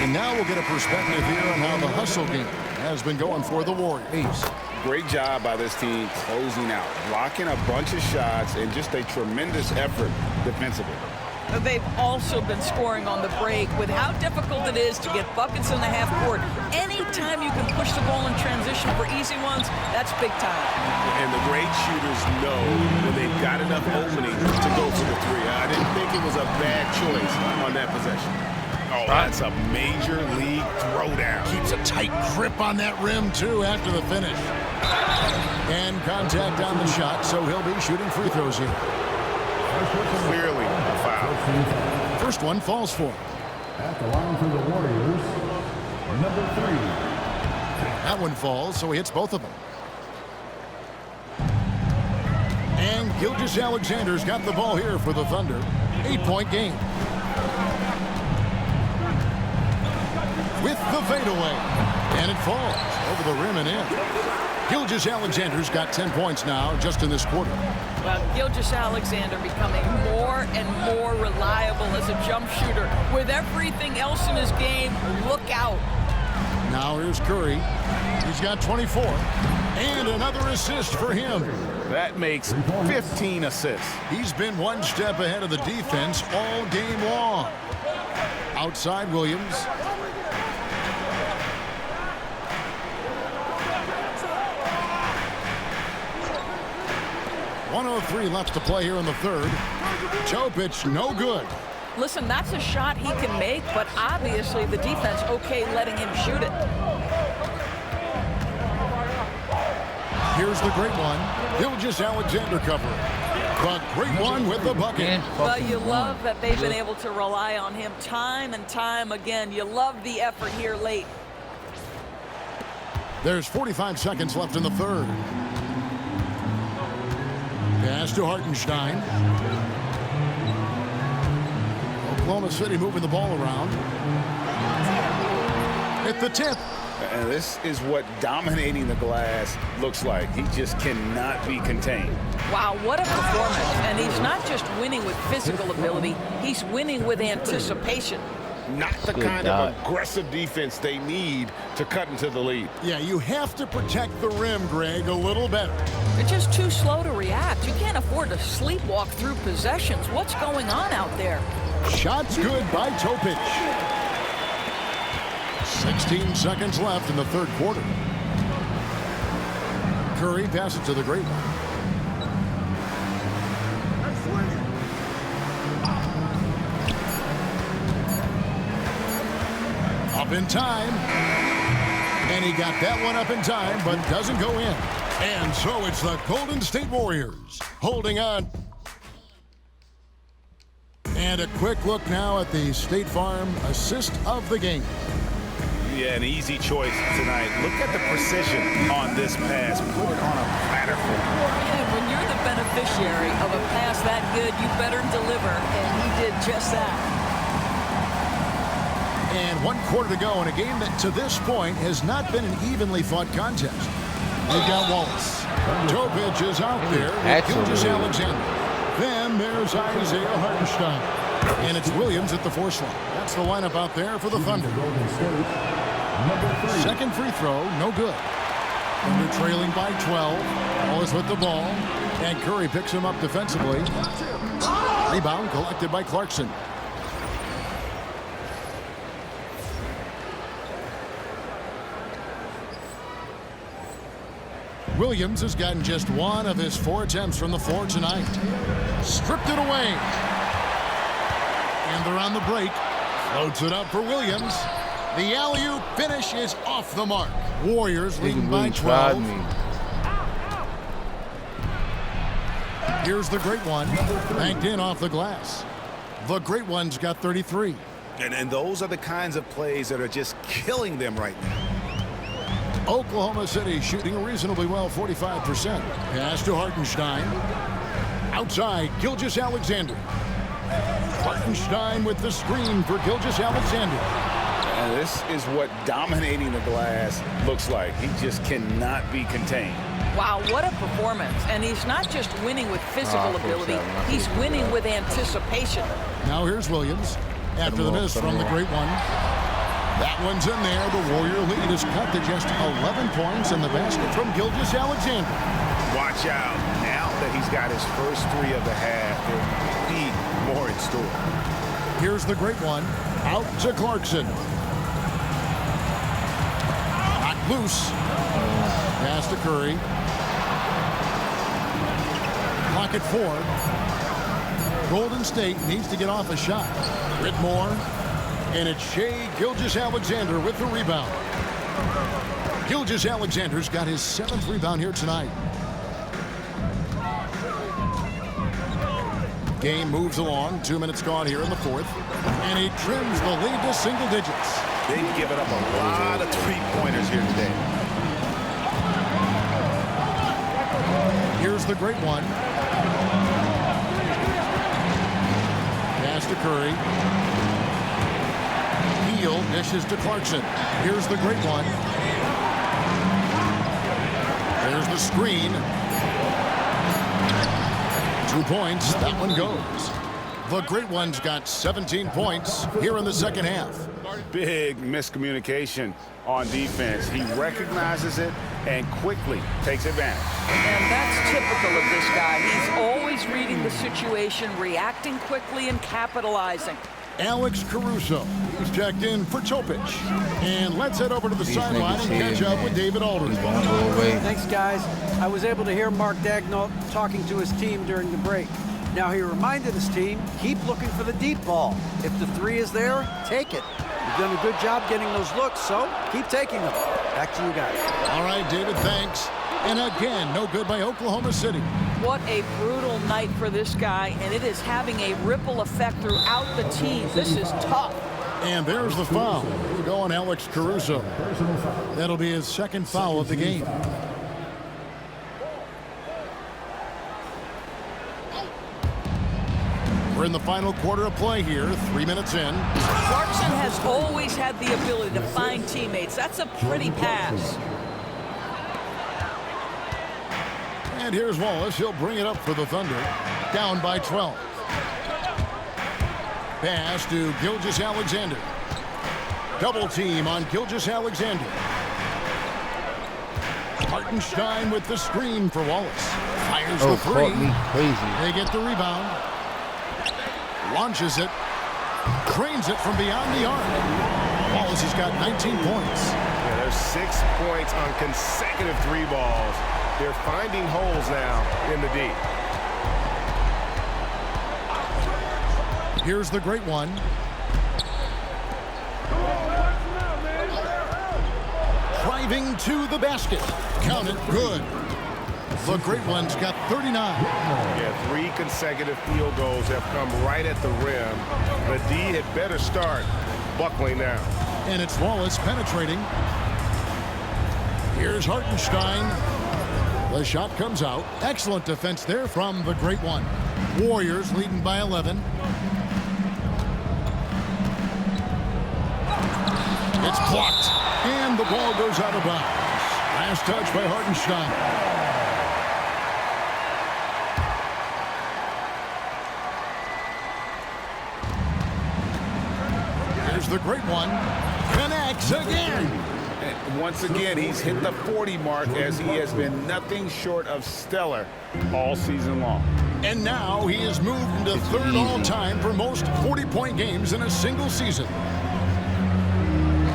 And now we'll get a perspective here on how the hustle game has been going for the Warriors. Great job by this team closing out, blocking a bunch of shots, and just a tremendous effort defensively. They've also been scoring on the break. With how difficult it is to get buckets in the half court, anytime you can push the ball in transition for easy ones, that's big time. And the great shooters know when they've got enough opening to go for the three. I didn't think it was a bad choice on that possession. Oh, that's a major league throwdown. Keeps a tight grip on that rim, too, after the finish. And contact on the shot, so he'll be shooting free throws here. Clearly a foul. First one falls for him. At the line for the Warriors, number 3. That one falls, so he hits both of them. And Gilgeous-Alexander's got the ball here for the Thunder. 8-point game. With the fadeaway. And it falls over the rim and in. Gilgeous-Alexander's got 10 points now just in this quarter. Well, Gilgeous-Alexander becoming more and more reliable as a jump shooter. With everything else in his game, look out. Now here's Curry. He's got 24. And another assist for him. That makes 15 assists. He's been one step ahead of the defense all game long. Outside Williams. .103 left to play here in the third. Topic, no good. Listen, that's a shot he can make, but obviously the defense okay letting him shoot it. Here's the great one. Gilgeous-Alexander covering. But great one with the bucket. Well, you love that they've been able to rely on him time and time again. You love the effort here late. There's 45 seconds left in the third. Pass to Hartenstein. Oklahoma City moving the ball around. At the tip. And this is what dominating the glass looks like. He just cannot be contained. Wow, what a performance. And he's not just winning with physical ability, he's winning with anticipation. Not the kind of aggressive defense they need to cut into the lead. Yeah, you have to protect the rim, Greg, a little better. They're just too slow to react. You can't afford to sleepwalk through possessions. What's going on out there? Shots good by Topic. 16 seconds left in the third quarter. Curry passes to the great one. Up in time. And he got that one up in time, but doesn't go in. And so it's the Golden State Warriors holding on. And a quick look now at the State Farm assist of the game. Yeah, an easy choice tonight. Look at the precision on this pass. Put it on a platter for him. Yeah, when you're the beneficiary of a pass that good, you better deliver, and he did just that. And 1 quarter to go in a game that to this point has not been an evenly fought contest. They've got Wallace. Topic is out there with Gilgeous-Alexander. Then there's Isaiah Hartenstein. And it's Williams at the force line. That's the lineup out there for the Thunder. Second free throw, no good. Thunder trailing by 12. Wallace with the ball. And Curry picks him up defensively. Rebound collected by Clarkson. Williams has gotten just one of his 4 attempts from the floor tonight. Stripped it away. And they're on the break. Floats it up for Williams. The alley-oop finish is off the mark. Warriors leading by 12. Here's the great one. Banked in off the glass. The great one's got 33. And those are the kinds of plays that are just killing them right now. Oklahoma City shooting reasonably well, 45%. Pass to Hartenstein. Outside, Gilgeous-Alexander. Hartenstein with the screen for Gilgeous-Alexander. And this is what dominating the glass looks like. He just cannot be contained. Wow, what a performance. And he's not just winning with physical ability, he's winning with anticipation. Now here's Williams after the miss from the great one. That one's in there. The Warrior lead is cut to just 11 points in the basket from Gilgeous-Alexander. Watch out. Now that he's got his first three of the half, there'll be more in store. Here's the great one. Out to Clarkson. Not loose. Pass to Curry. Clock at 4. Golden State needs to get off a shot. Whitmore. And it's Shai Gilgeous-Alexander with the rebound. Gilgeous-Alexander's got his 7th rebound here tonight. Game moves along. 2 minutes gone here in the 4th. And he trims the lead to single digits. They've given up a lot of three-pointers here today. Here's the great one. Pass to Curry. Heel dishes to Clarkson. Here's the great one. There's the screen. 2 points. That one goes. The great one's got 17 points here in the second half. Big miscommunication on defense. He recognizes it and quickly takes advantage. And that's typical of this guy. He's always reading the situation, reacting quickly, and capitalizing. Alex Caruso, he's checked in for Topic. And let's head over to the sideline and catch up with David Aldridge. Thanks, guys. I was able to hear Mark Daigneault talking to his team during the break. Now, he reminded his team, keep looking for the deep ball. If the three is there, take it. You've done a good job getting those looks, so keep taking them. Back to you guys. All right, David, thanks. And again, no good by Oklahoma City. What a brutal night for this guy, and it is having a ripple effect throughout the team. This is tough. And there's the foul. Going Alex Caruso. That'll be his 2nd foul of the game. We're in the final quarter of play here, 3 minutes in. Clarkson has always had the ability to find teammates. That's a pretty pass. And here's Wallace. He'll bring it up for the Thunder. Down by 12. Pass to Gilgeous-Alexander. Double team on Gilgeous-Alexander. Hartenstein with the screen for Wallace. Fires the three. They get the rebound. Launches it. Cranes it from beyond the arc. Wallace has got 19 points. Yeah, there's 6 points on consecutive 3 balls. They're finding holes now in the D. Here's the great one. Driving to the basket. Count it. Good. The great one's got 39. Yeah, 3 consecutive field goals have come right at the rim. The D had better start buckling now. And it's Wallace penetrating. Here's Hartenstein. The shot comes out. Excellent defense there from the great one. Warriors leading by 11. It's blocked. And the ball goes out of bounds. Last touch by Hartenstein. Here's the great one. Connects again. And once again, he's hit the 40 mark as he has been nothing short of stellar all season long. And now he has moved into 3rd all-time for most 40-point games in a single season.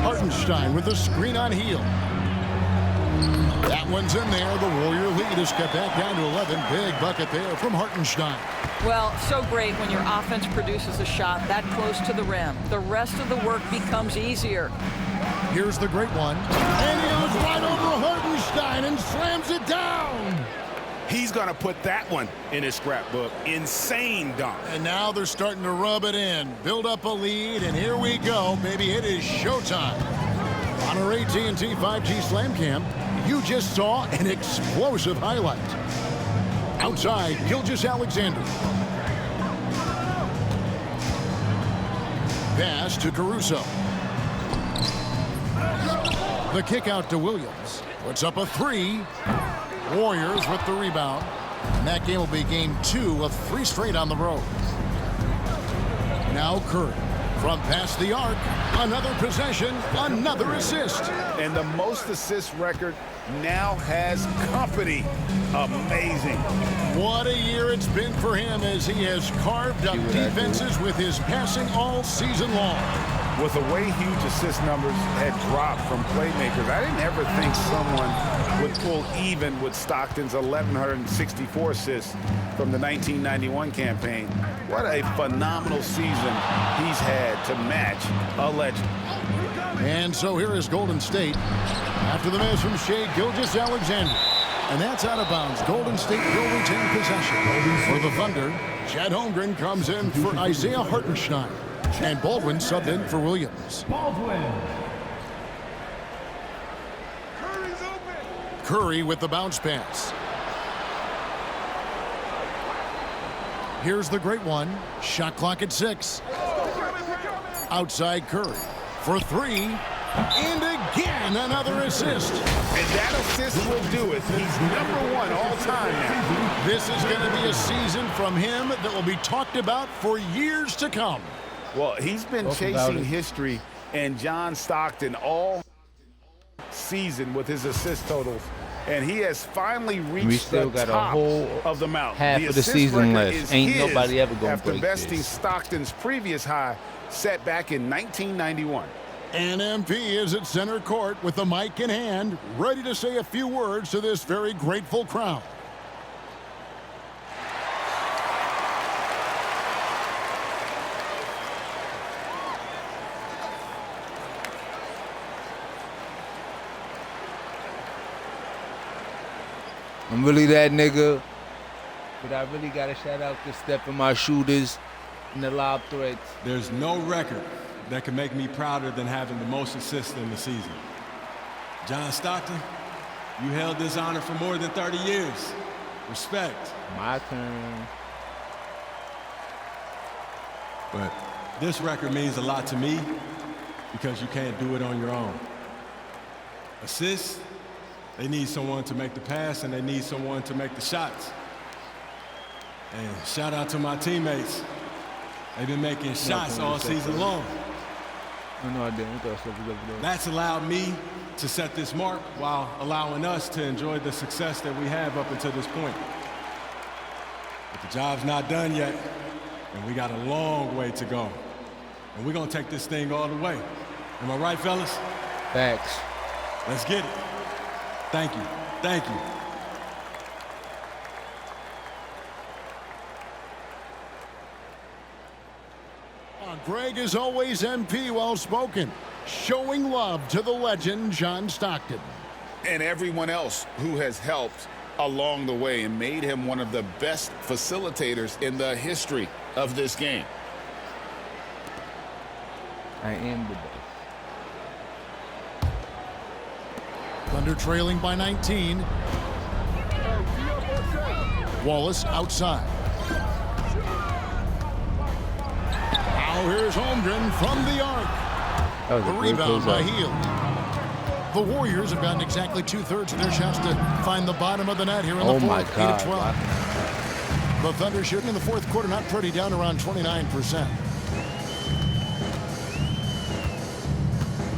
Hartenstein with a screen on heel. That one's in there. The Warrior lead is cut back down to 11. Big bucket there from Hartenstein. Well, so great when your offense produces a shot that close to the rim. The rest of the work becomes easier. Here's the great one. And he goes right over Hartenstein and slams it down. He's going to put that one in his scrapbook. Insane dunk. And now they're starting to rub it in, build up a lead, and here we go, baby. It is showtime. On our AT&T 5G Slam Cam, you just saw an explosive highlight. Outside, Gilgeous-Alexander. Pass to Caruso. The kick out to Williams. Puts up a three. Warriors with the rebound. And that game will be game 2 of 3 straight on the road. Now Curry. From past the arc. Another possession. Another assist. And the most assist record now has company. Amazing. What a year it's been for him as he has carved up defenses with his passing all season long. With the way huge assist numbers had dropped from playmakers, I didn't ever think someone would pull even with Stockton's 1,164 assists from the 1991 campaign. What a phenomenal season he's had to match a legend. And so here is Golden State after the miss from Shai Gilgeous-Alexander. And that's out of bounds. Golden State will retain possession. For the Thunder, Chad Holmgren comes in for Isaiah Hartenstein. And Baldwin subbed in for Williams. Curry with the bounce pass. Here's the great one. Shot clock at 6. Outside Curry for 3. And again, another assist. And that assist will do it. He's #1 all time now. This is going to be a season from him that will be talked about for years to come. Well, he's been chasing history and John Stockton all season with his assist totals. And he has finally reached the top of the mountain. Half of the season left. Ain't nobody ever going to break this. After besting Stockton's previous high set back in 1991. And MP is at center court with the mic in hand, ready to say a few words to this very grateful crowd. I'm really that nigga, but I really got to shout out to Step in my shooters and the lob threats. There's no record that can make me prouder than having the most assists in the season. John Stockton, you held this honor for more than 30 years. Respect. My turn. But this record means a lot to me because you can't do it on your own. Assists, they need someone to make the pass and they need someone to make the shots. And shout out to my teammates. They've been making shots all season long. No, I didn't. That's allowed me to set this mark while allowing us to enjoy the success that we have up until this point. But the job's not done yet, and we got a long way to go. And we're gonna take this thing all the way. Am I right, fellas? Facts. Let's get it. Thank you. Thank you. Greg is always MP well spoken, showing love to the legend John Stockton. And everyone else who has helped along the way and made him one of the best facilitators in the history of this game. I am the best. Thunder trailing by 19. Wallace outside. Now here's Holmgren from the arc. The rebound by Hield. The Warriors have gotten exactly 2/3 of their shots to find the bottom of the net here in the fourth. 8 of 12. The Thunder shooting in the fourth quarter not pretty, down around 29%.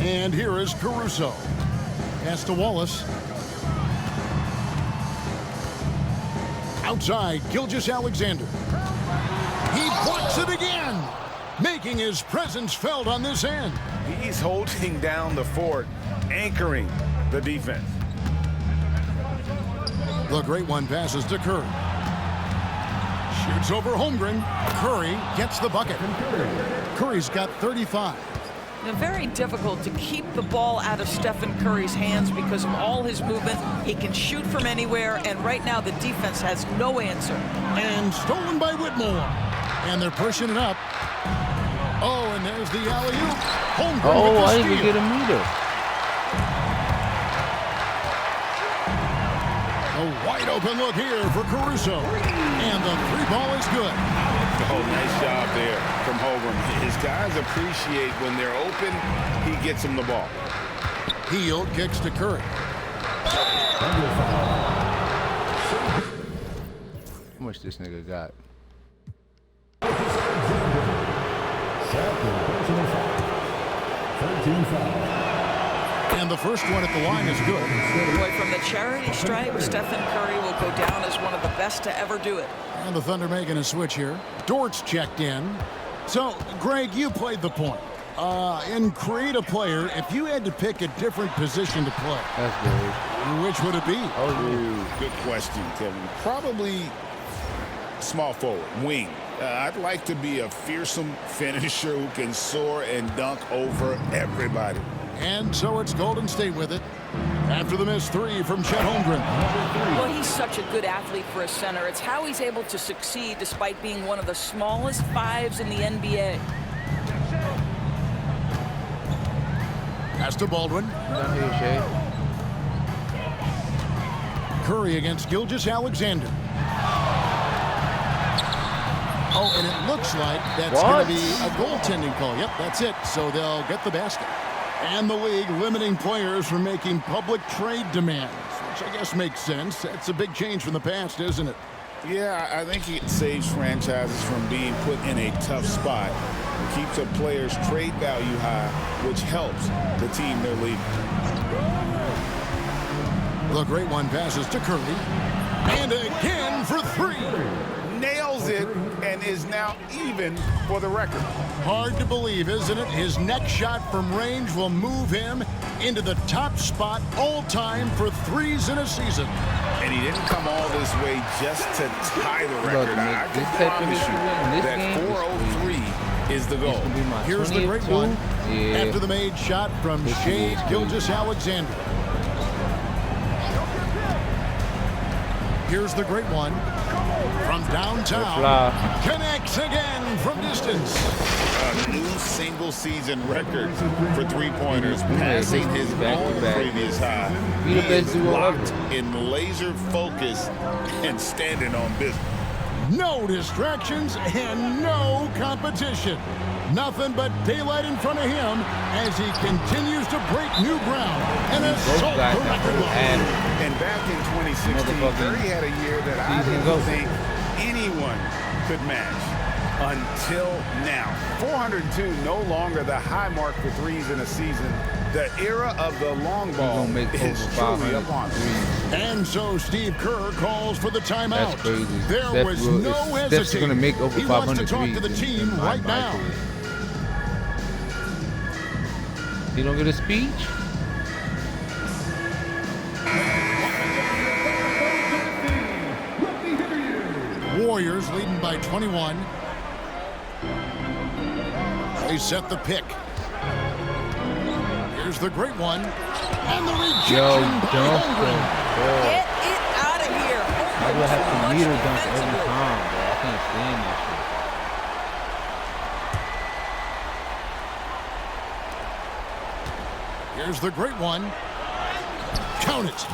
And here is Caruso. Pass to Wallace. Outside, Gilgeous-Alexander. He blocks it again, making his presence felt on this end. He's holding down the fort, anchoring the defense. The great one passes to Curry. Shoots over Holmgren. Curry gets the bucket. Curry's got 35. Very difficult to keep the ball out of Stephen Curry's hands because of all his movement. He can shoot from anywhere, and right now the defense has no answer. And stolen by Whitmore. And they're pushing it up. Oh, and there's the alley-oop. Holmgren with the I steal. didn't even get a meter. A wide open look here for Caruso. And the three ball is good. Oh, nice job there from Holmgren. His guys appreciate when they're open, he gets them the ball. Hield kicks to Curry. How much this nigga got? And the first one at the line is good. Boy, from the charity stripe, Stephen Curry will go down as one of the best to ever do it. And the Thunder making a switch here. Dort's checked in. So, Greg, you played the point. In create a player, if you had to pick a different position to play, that's good. Which would it be? Good question, Kevin. Probably small forward, wing. I'd like to be a fearsome finisher who can soar and dunk over everybody. And so it's Golden State with it. After the missed three from Chet Holmgren. Well, he's such a good athlete for a center. It's how he's able to succeed despite being one of the smallest fives in the NBA. Pass to Baldwin. Down here, Shay. Curry against Gilgeous-Alexander. Oh, and it looks like that's going to be a goaltending call. Yep, that's it. So they'll get the basket. And the league limiting players from making public trade demands, which I guess makes sense. That's a big change from the past, isn't it? Yeah, I think it saves franchises from being put in a tough spot. It keeps a player's trade value high, which helps the team they're leading. The great one passes to Curry. And again for three. Nails it and is now even for the record. Hard to believe, isn't it? His next shot from range will move him into the top spot all time for threes in a season. And he didn't come all this way just to tie the record. I can promise you that 403 is the goal. Here's the great one. After the made shot from Shai Gilgeous-Alexander. Here's the great one. From downtown, connects again from distance. A new single-season record for three-pointers, passing his own previous high. He is locked in laser focus and standing on business. No distractions and no competition. Nothing but daylight in front of him as he continues to break new ground and assault the record line. And back in 2016, Curry had a year that I didn't think anyone could match until now. 402, no longer the high mark for threes in a season. The era of the long ball is truly upon us. And so Steve Kerr calls for the timeout. That's crazy. There was no hesitation. Steph's going to make over 500 He wants to talk to the team right now. You don't get a speech? Warriors leading by 21. They set the pick. Here's the great one. And the rejection by Holmgren. Get it out of here. I would have to meter dunk every time, bro. I can't stand that shit. Here's the great one. Count it.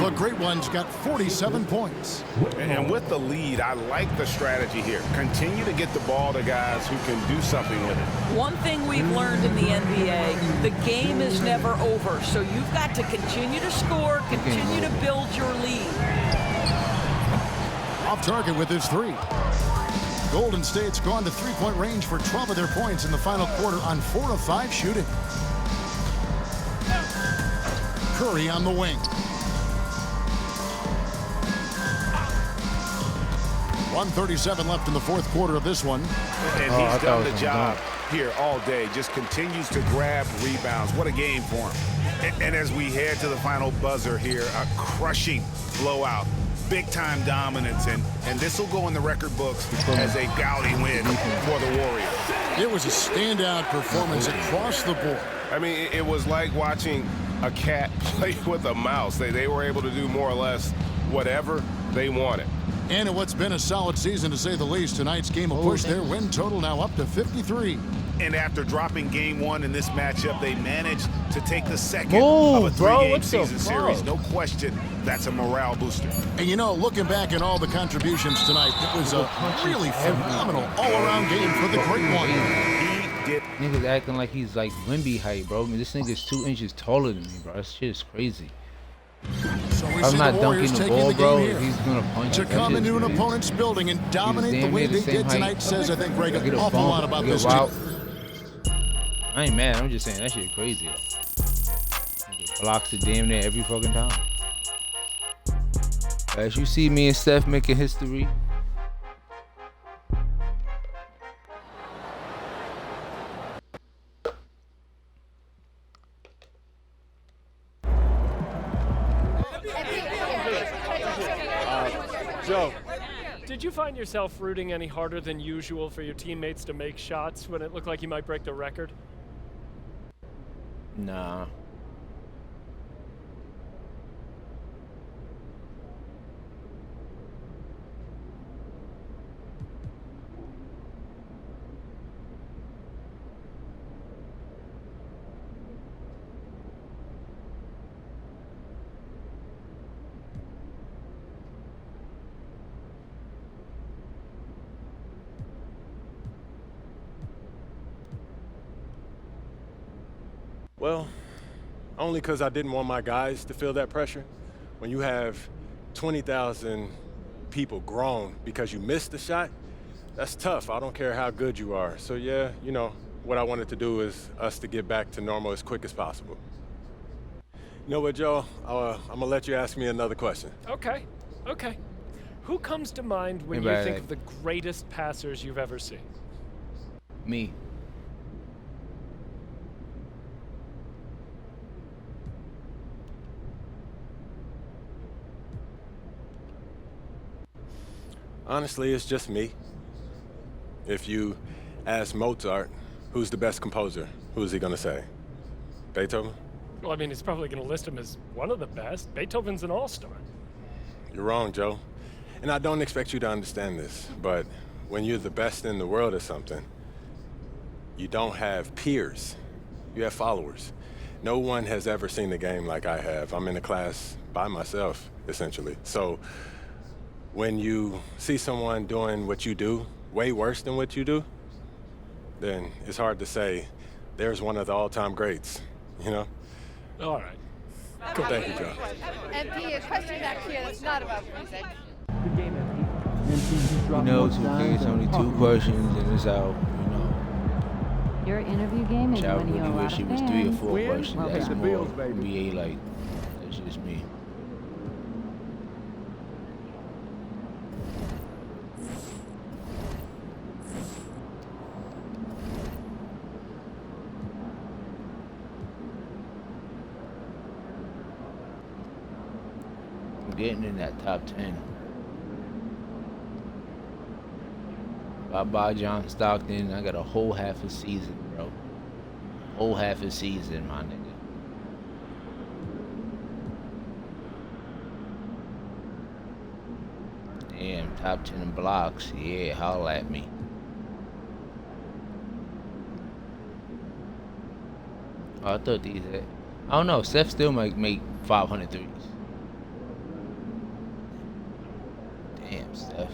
The great one's got 47 points. And with the lead, I like the strategy here. Continue to get the ball to guys who can do something with it. One thing we've learned in the NBA, the game is never over. So you've got to continue to score, continue to build your lead. Off target with his three. Golden State's gone to three-point range for 12 of their points in the final quarter on 4 of 5 shooting. Curry on the wing. 1:37 left in the fourth quarter of this one. And he's done the job here all day. Just continues to grab rebounds. What a game for him. And as we head to the final buzzer here, a crushing blowout. Big-time dominance. And this will go in the record books as a gaudy win for the Warriors. It was a standout performance across the board. I mean, it was like watching a cat play with a mouse. They were able to do more or less whatever they wanted. And in what's been a solid season, to say the least, tonight's game will push their win total now up to 53. And after dropping game one in this matchup, they managed to take the second of a three-game season series. No question, that's a morale booster. And you know, looking back at all the contributions tonight, it was a really phenomenal all-around game for the Great One. Niggas acting like he's like Wemby height, bro. I mean, this nigga's 2 inches taller than me, bro. That shit is crazy. So we I'm see not the Warriors dunking the taking ball, the bro. game here. He's gonna punch To it. come into an opponent's building and dominate the way they did tonight says, I think, Greg, an awful lot about this team. I ain't mad. I'm just saying that shit crazy. Nigga blocks it damn near every fucking time. As you see me and Steph making history. Joe, did you find yourself rooting any harder than usual for your teammates to make shots when it looked like you might break the record? Nah. Well, only because I didn't want my guys to feel that pressure. When you have 20,000 people groan because you missed the shot, that's tough. I don't care how good you are. So yeah, you know, what I wanted to do is us to get back to normal as quick as possible. You know what, Joe? I'm gonna let you ask me another question. Okay. Who comes to mind when you think of the greatest passers you've ever seen? Me. Honestly, it's just me. If you ask Mozart, who's the best composer, who's he gonna say? Beethoven? Well, I mean, he's probably going to list him as one of the best. Beethoven's an all-star. You're wrong, Joe. And I don't expect you to understand this, but when you're the best in the world at something, you don't have peers. You have followers. No one has ever seen the game like I have. I'm in a class by myself, essentially. So when you see someone doing what you do, way worse than what you do, then it's hard to say, there's one of the all-time greats, you know? All right. Cool. Thank you, Joe. MP, a question back here that's not about music. Good game, MP. You know, 2K, it's only 2 questions and it's out, you know. Your interview game is I winning you a really lot wish of it was fans. 3 or 4 questions. Well, That's yeah. more NBA like. That's just me. I'm getting in that top 10. Bye-bye, John Stockton. I got a whole half a season, bro. Whole half a season, my nigga. Damn, top 10 in blocks. Yeah, holla at me. Oh, I thought these had... I don't know. Steph still might make 500 threes. Damn, Steph.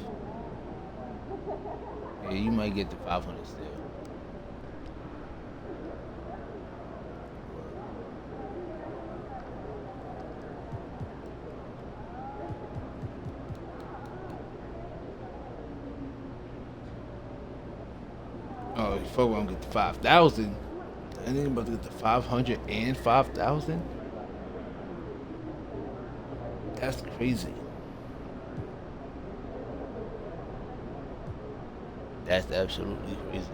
Yeah, you might get to 500 still. Oh, you fuck around get to 5,000. And then about to get to 500 and 5,000? That's crazy. That's absolutely crazy.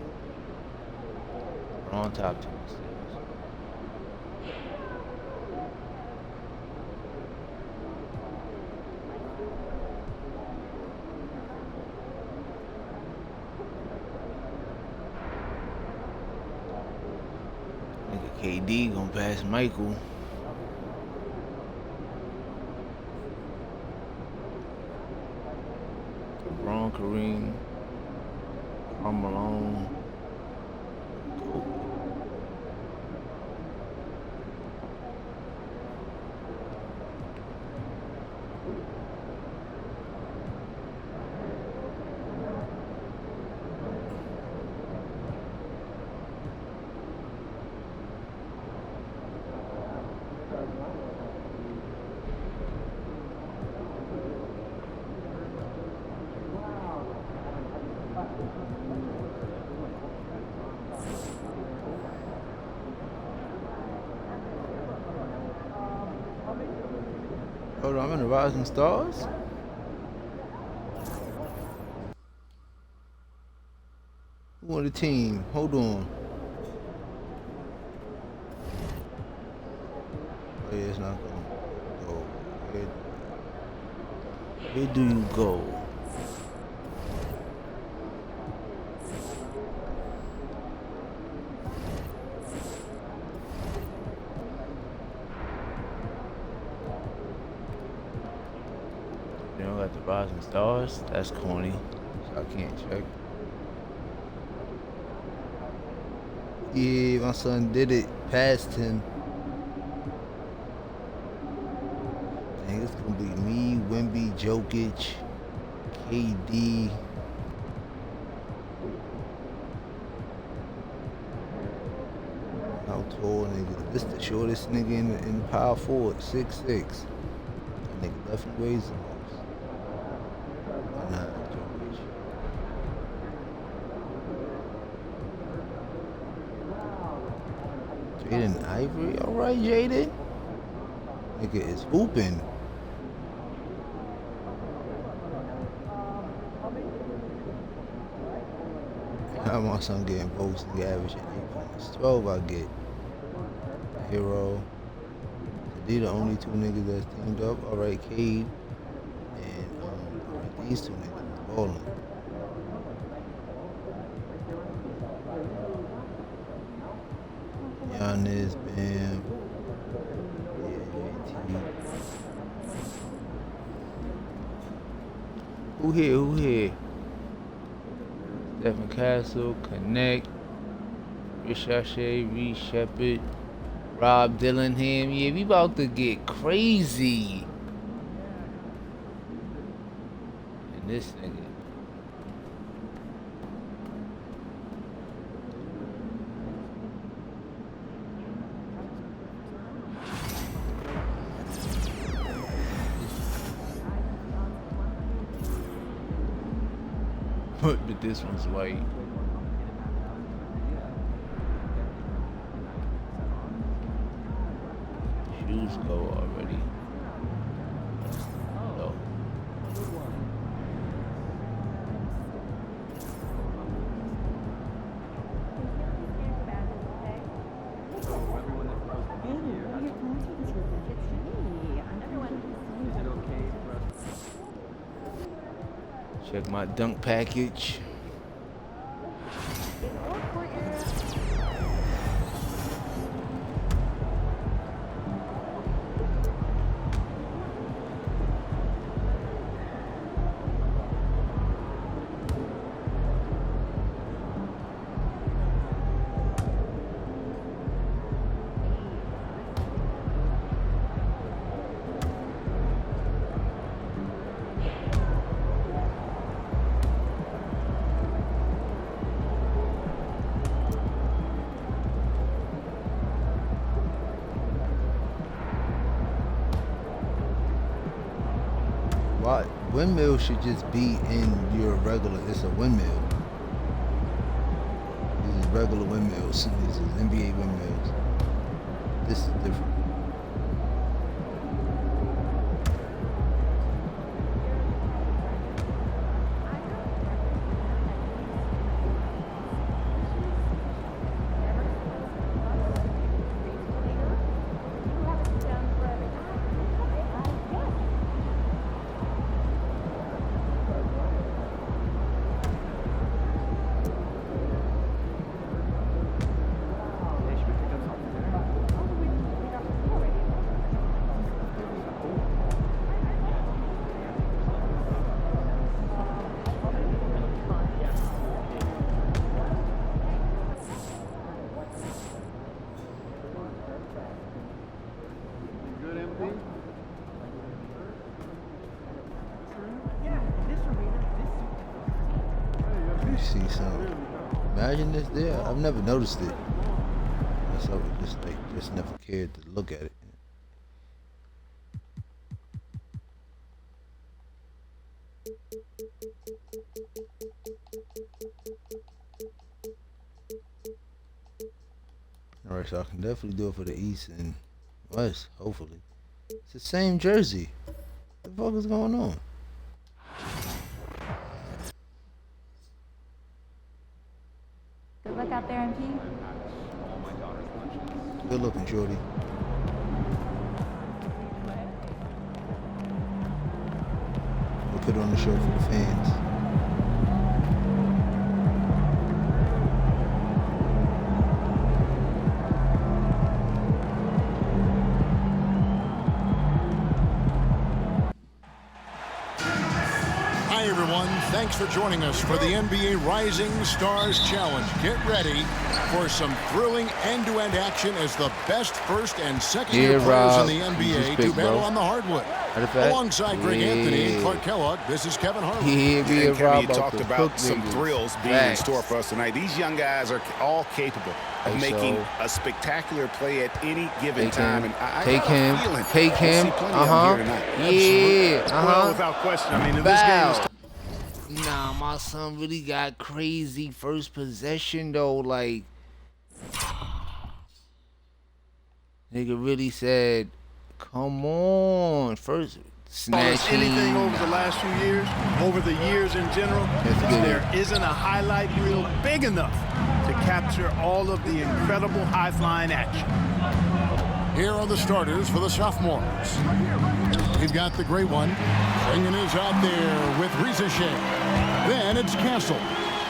We're on top 10 still. KD gonna pass Michael. LeBron, Kareem, Malone. Hold on, I'm in the Rising Stars. Who on the team? Hold on. Oh, yeah, it's not gonna go. Where do you go? You don't got the Rising Stars? That's corny. So I can't check. Yeah, my son did it. Past him. Dang, it's gonna be me, Wemby, Jokic, KD. How tall nigga? This the shortest nigga in the power forward, 6'6". That nigga definitely weighs the most. Nah, Jokic. Jaden Ivory, alright Jaden. Nigga is hooping. How my son getting votes and averaging 8 points. 12 I get. Hero. These the only two niggas that's teamed up. Alright, Cade. And these two niggas balling. Giannis, Bam. Who here? Stephen Castle, Connect, Ricochet, Reed Shepard, Rob Dillingham. Yeah, we about to get crazy. And this nigga. But this one's white. Shoes go already. No. Check my dunk package. Why? Windmill should just be in your regular. It's a windmill. These is regular windmills. These is NBA windmills. This is different. something. Imagine this there. I've never noticed it. So just never cared to look at it. Alright, so I can definitely do it for the East and West, hopefully. It's the same jersey. What the fuck is going on? Good luck out there, MP. Good looking, shorty. We'll put it on the show for the fans. Hi, everyone. Thanks for joining us for the NBA Rising Stars Challenge. Get ready for some thrilling end-to-end action as the best first and second-year players in the NBA do battle on the hardwood. Alongside Greg Anthony and Clark Kellogg, this is Kevin Harlan. And Kevin, you talked about some thrills being in store for us tonight. These young guys are all capable of making a spectacular play at any given time. And I take him. Well, without question. I mean, if this game is Nah, my son really got crazy first possession though. Like, nigga really said, "Come on, first snatching." Anything over the last few years, over the years in general, there isn't a highlight reel big enough to capture all of the incredible high-flying action. Here are the starters for the sophomores. We've got the great one. Bringing his out there with Rizashay. Then it's Castle.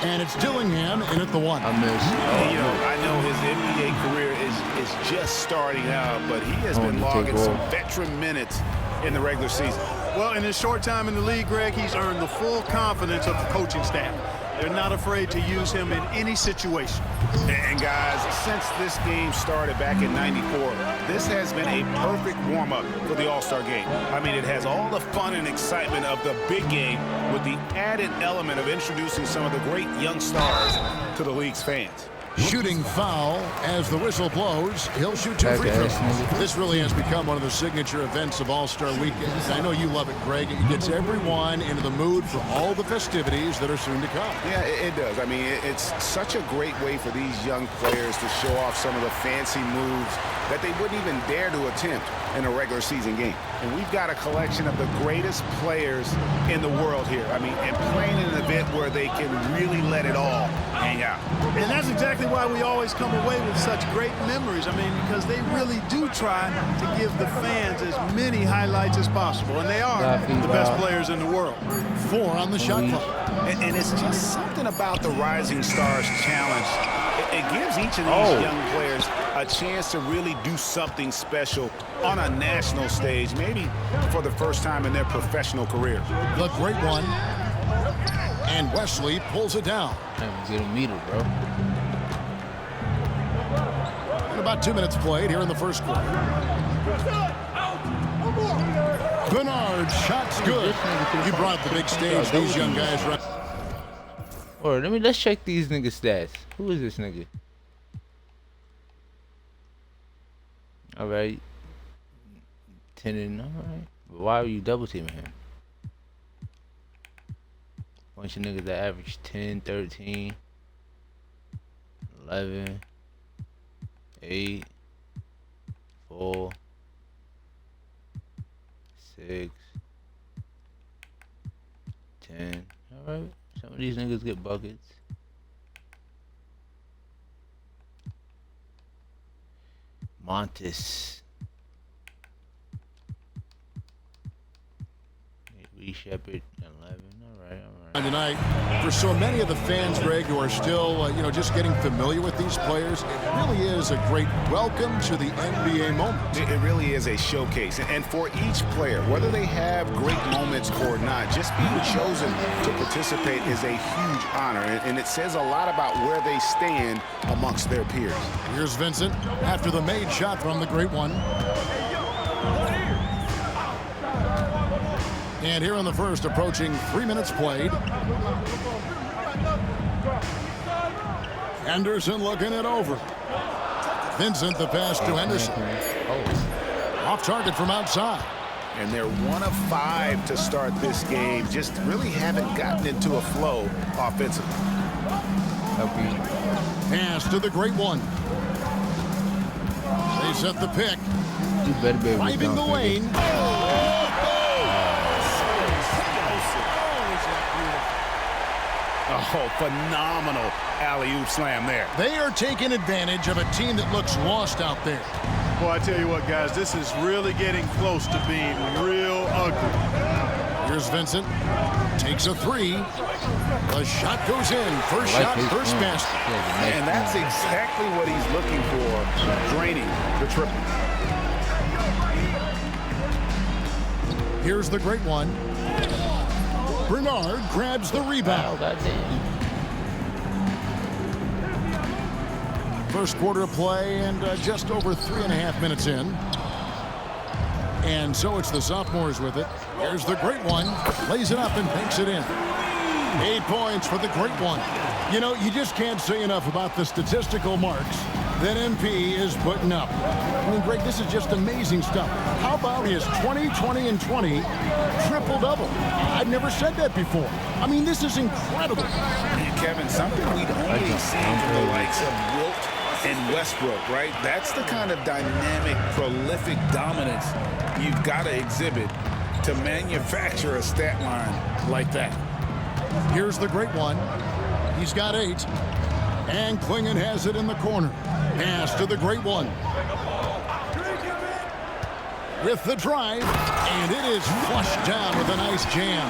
And it's Dillingham in at the one. You know, I know his NBA career is just starting out, but he has been logging some veteran minutes in the regular season. Well, in his short time in the league, Greg, he's earned the full confidence of the coaching staff. They're not afraid to use him in any situation. And guys, since this game started back in '94, this has been a perfect warm-up for the All-Star game. I mean, it has all the fun and excitement of the big game with the added element of introducing some of the great young stars to the league's fans. Shooting foul as the whistle blows. He'll shoot 2 free throws. This really has become one of the signature events of All-Star Weekend. I know you love it, Greg. It gets everyone into the mood for all the festivities that are soon to come. Yeah, it does. I mean, it's such a great way for these young players to show off some of the fancy moves that they wouldn't even dare to attempt in a regular season game. And we've got a collection of the greatest players in the world here. I mean, and playing in an event where they can really let it all hang out. And that's exactly why we always come away with such great memories. I mean, because they really do try to give the fans as many highlights as possible. And they are the best players in the world. 4 on the shot clock. And it's just something about the Rising Stars Challenge. It gives each of these young players a chance to really do something special on a national stage, maybe for the first time in their professional career. The great one. And Wesley pulls it down. Get a meter, bro. And about 2 minutes played here in the first quarter. Bernard, shot's good. You brought the big stage. These young guys right. Or let's check these niggas' stats. Who is this nigga? All right. 10 and all right. Why are you double teaming him? Bunch of niggas that average 10, 13, 11, 8, 4, 6, 10. All right. Some of these niggas get buckets. Montes. Reed Shepard, 11. All right. Tonight, for so many of the fans, Greg, who are still, just getting familiar with these players, it really is a great welcome to the NBA moment. It really is a showcase. And for each player, whether they have great moments or not, just being chosen to participate is a huge honor. And it says a lot about where they stand amongst their peers. Here's Vincent after the made shot from the great one. And here in the first, approaching 3 minutes played. Henderson looking it over. Vincent the pass to Henderson. Off target from outside. And they're 1 of 5 to start this game. Just really haven't gotten into a flow offensively. Pass to the great one. They set the pick. You better be driving the lane. Oh, phenomenal alley-oop slam there. They are taking advantage of a team that looks lost out there. Boy, I tell you what, guys, this is really getting close to being real ugly. Here's Vincent. Takes a 3. The shot goes in. First shot, first basket. And that's exactly what he's looking for, draining the triple. Here's the great one. Bernard grabs the rebound. First quarter of play and just over 3.5 minutes in. And so it's the sophomores with it. Here's the great one. Lays it up and banks it in. 8 points for the great one. You know, you just can't say enough about the statistical marks that MP is putting up. I mean, Greg, this is just amazing stuff. How about his 20, 20, and 20 triple-double? I've never said that before. I mean, this is incredible. Kevin, something we'd only seen from the likes of Wilt and Westbrook, right? That's the kind of dynamic, prolific dominance you've got to exhibit to manufacture a stat line like that. Here's the great one. He's got 8. And Klingon has it in the corner. Pass to the great one. With the drive, and it is flushed down with a nice jam.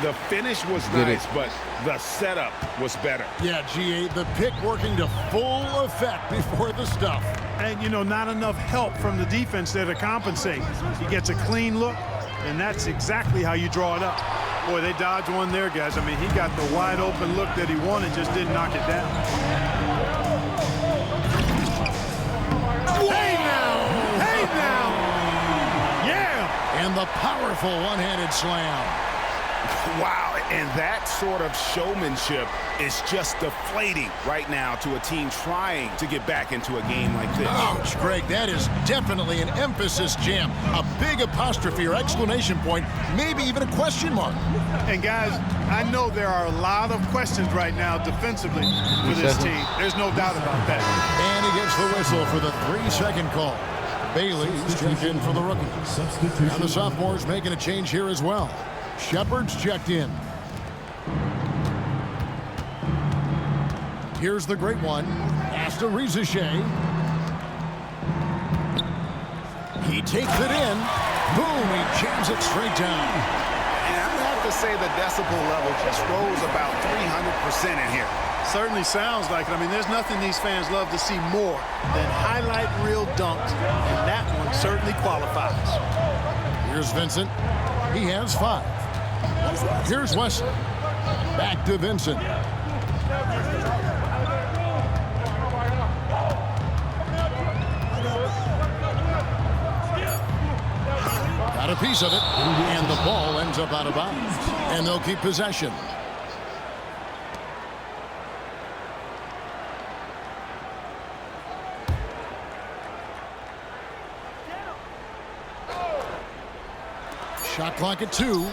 The finish was nice, but the setup was better. Yeah, G.A., the pick working to full effect before the stuff. And, you know, not enough help from the defense there to compensate. He gets a clean look, and that's exactly how you draw it up. Boy, they dodged one there, guys. I mean, he got the wide open look that he wanted, just didn't knock it down. Hey now! Hey now! Yeah! And the powerful one-handed slam. Wow, and that sort of showmanship is just deflating right now to a team trying to get back into a game like this. Ouch, Greg, that is definitely an emphasis jam. A big apostrophe or exclamation point, maybe even a question mark. And guys, I know there are a lot of questions right now defensively for this team. There's no doubt about that. And he gets the whistle for the 3-second call. Bailey's checked in for the rookie. Now the sophomore's making a change here as well. Shepard's checked in. Here's the great one. Pass to Rizichet. He takes it in. Boom, he jams it straight down. And I have to say the decibel level just rose about 300% in here. Certainly sounds like it. I mean, there's nothing these fans love to see more than highlight reel dunks, and that one certainly qualifies. Here's Vincent. He has 5. Here's Wesley. Back to Vincent. Got a piece of it, and the ball ends up out of bounds. And they'll keep possession. Shot clock at 2.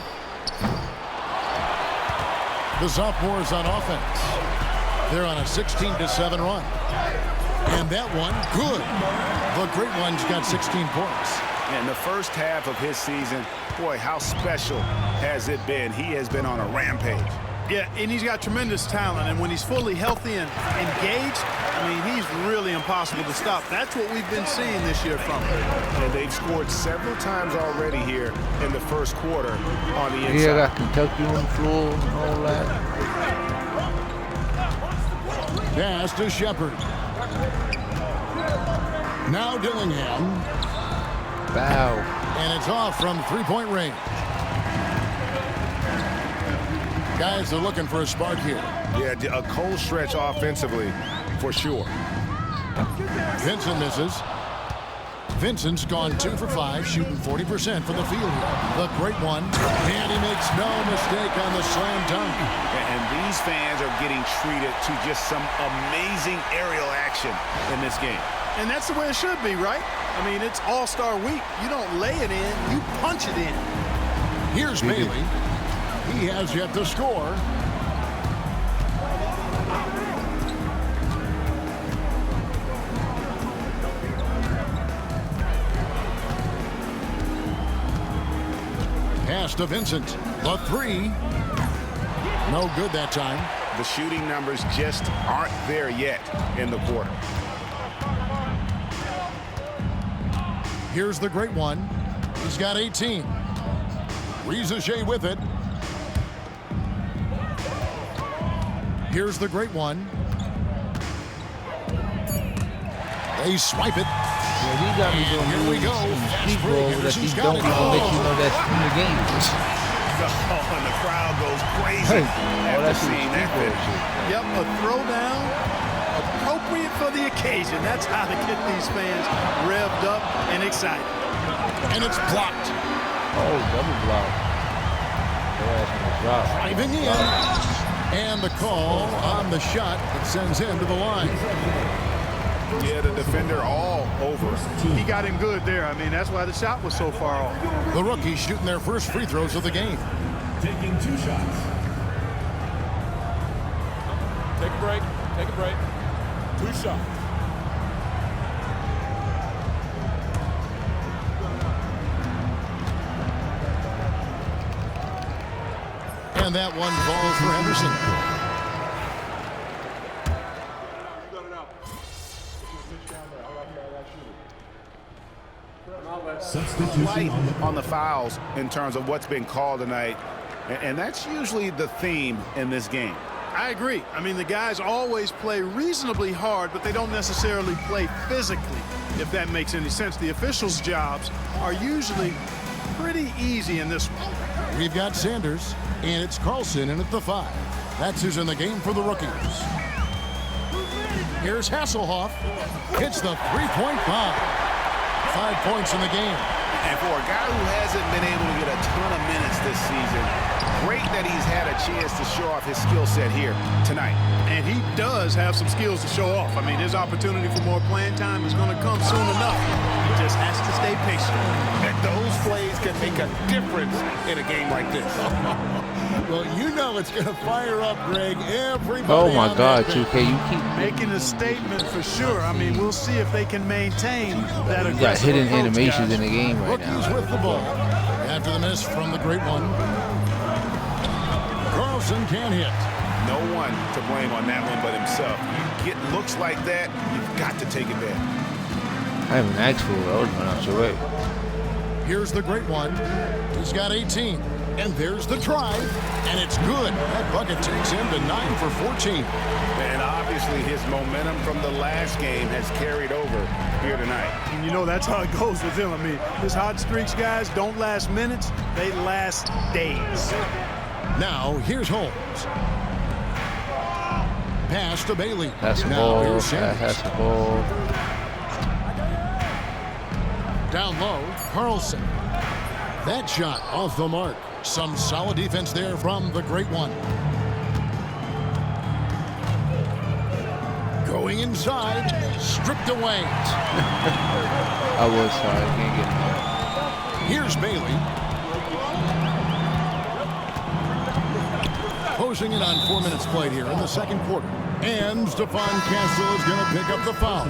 The sophomores on offense. They're on a 16-7 run. And that one, good. The great one's got 16 points. In the first half of his season, boy, how special has it been? He has been on a rampage. Yeah, and he's got tremendous talent, and when he's fully healthy and engaged, I mean, he's really impossible to stop. That's what we've been seeing this year from him. And they've scored several times already here in the first quarter on the inside. Yeah, got Kentucky on the floor and all that. Pass to Shepard. Now Dillingham. Wow. And it's off from 3-point range. Guys are looking for a spark here. Yeah, a cold stretch offensively, for sure. Vincent misses. Vincent's gone 2 for 5, shooting 40% from the field here. The great one, and he makes no mistake on the slam dunk. And these these fans are getting treated to just some amazing aerial action in this game. And that's the way it should be, right? I mean, it's All-Star Week. You don't lay it in, you punch it in. Here's Bailey. He has yet to score. Pass to Vincent. The three. No good that time. The shooting numbers just aren't there yet in the quarter. Here's the great one. He's got 18. Riza with it. Here's the great one. They swipe it. Yeah, he got me doing here we go. That he don't even let you know that's in the game. Oh, and the crowd goes crazy after seeing that finish. Yep, a throwdown appropriate for the occasion. That's how to get these fans revved up and excited. And it's blocked. Oh, double block. Driving in. And the call on the shot that sends him to the line. Yeah, the defender all over. He got him good there. I mean, that's why the shot was so far off. The rookies shooting their first free throws of the game. Taking 2 shots. Take a break. Take a break. 2 shots. And that one falls for Henderson. Light on the fouls in terms of what's been called tonight, and that's usually the theme in this game. I agree. I mean, the guys always play reasonably hard, but they don't necessarily play physically, if that makes any sense. The officials' jobs are usually pretty easy in this one. We've got Sanders, and it's Carlson in at the 5. That's who's in the game for the rookies. Here's Hasselhoff. Hits the three-point bomb. 5 points in the game. And for a guy who hasn't been able to get a ton of minutes this season, great that he's had a chance to show off his skill set here tonight. And he does have some skills to show off. I mean, his opportunity for more playing time is going to come soon enough. He just has to stay patient. And those plays can make a difference in a game like this. Well, you know it's going to fire up, Greg. Everybody. Oh my God, 2K, you keep making a statement for sure. I mean, we'll see if they can maintain that aggressive. You got hidden approach, animations guys. in the game right now. Rookies with the ball. After the miss from the great one. Carlson can't hit. No one to blame on that one but himself. You get looks like that, you've got to take advantage. I haven't asked for it. I was going out your way. Here's the great one. He's got 18. And there's the try. And it's good. That bucket takes him to 9 for 14. And obviously his momentum from the last game has carried over here tonight. And you know that's how it goes with him. I mean, his hot streaks, guys, don't last minutes. They last days. Now, here's Holmes. Pass to Bailey. That's the now, ball. here's Sanders. That's the ball. Down low, Carlson. That shot off the mark. Some solid defense there from the great one. Going inside, stripped away. I was sorry, I can't get it. Here's Bailey. Closing in on 4 minutes played here in the second quarter. And Stephon Castle is going to pick up the foul.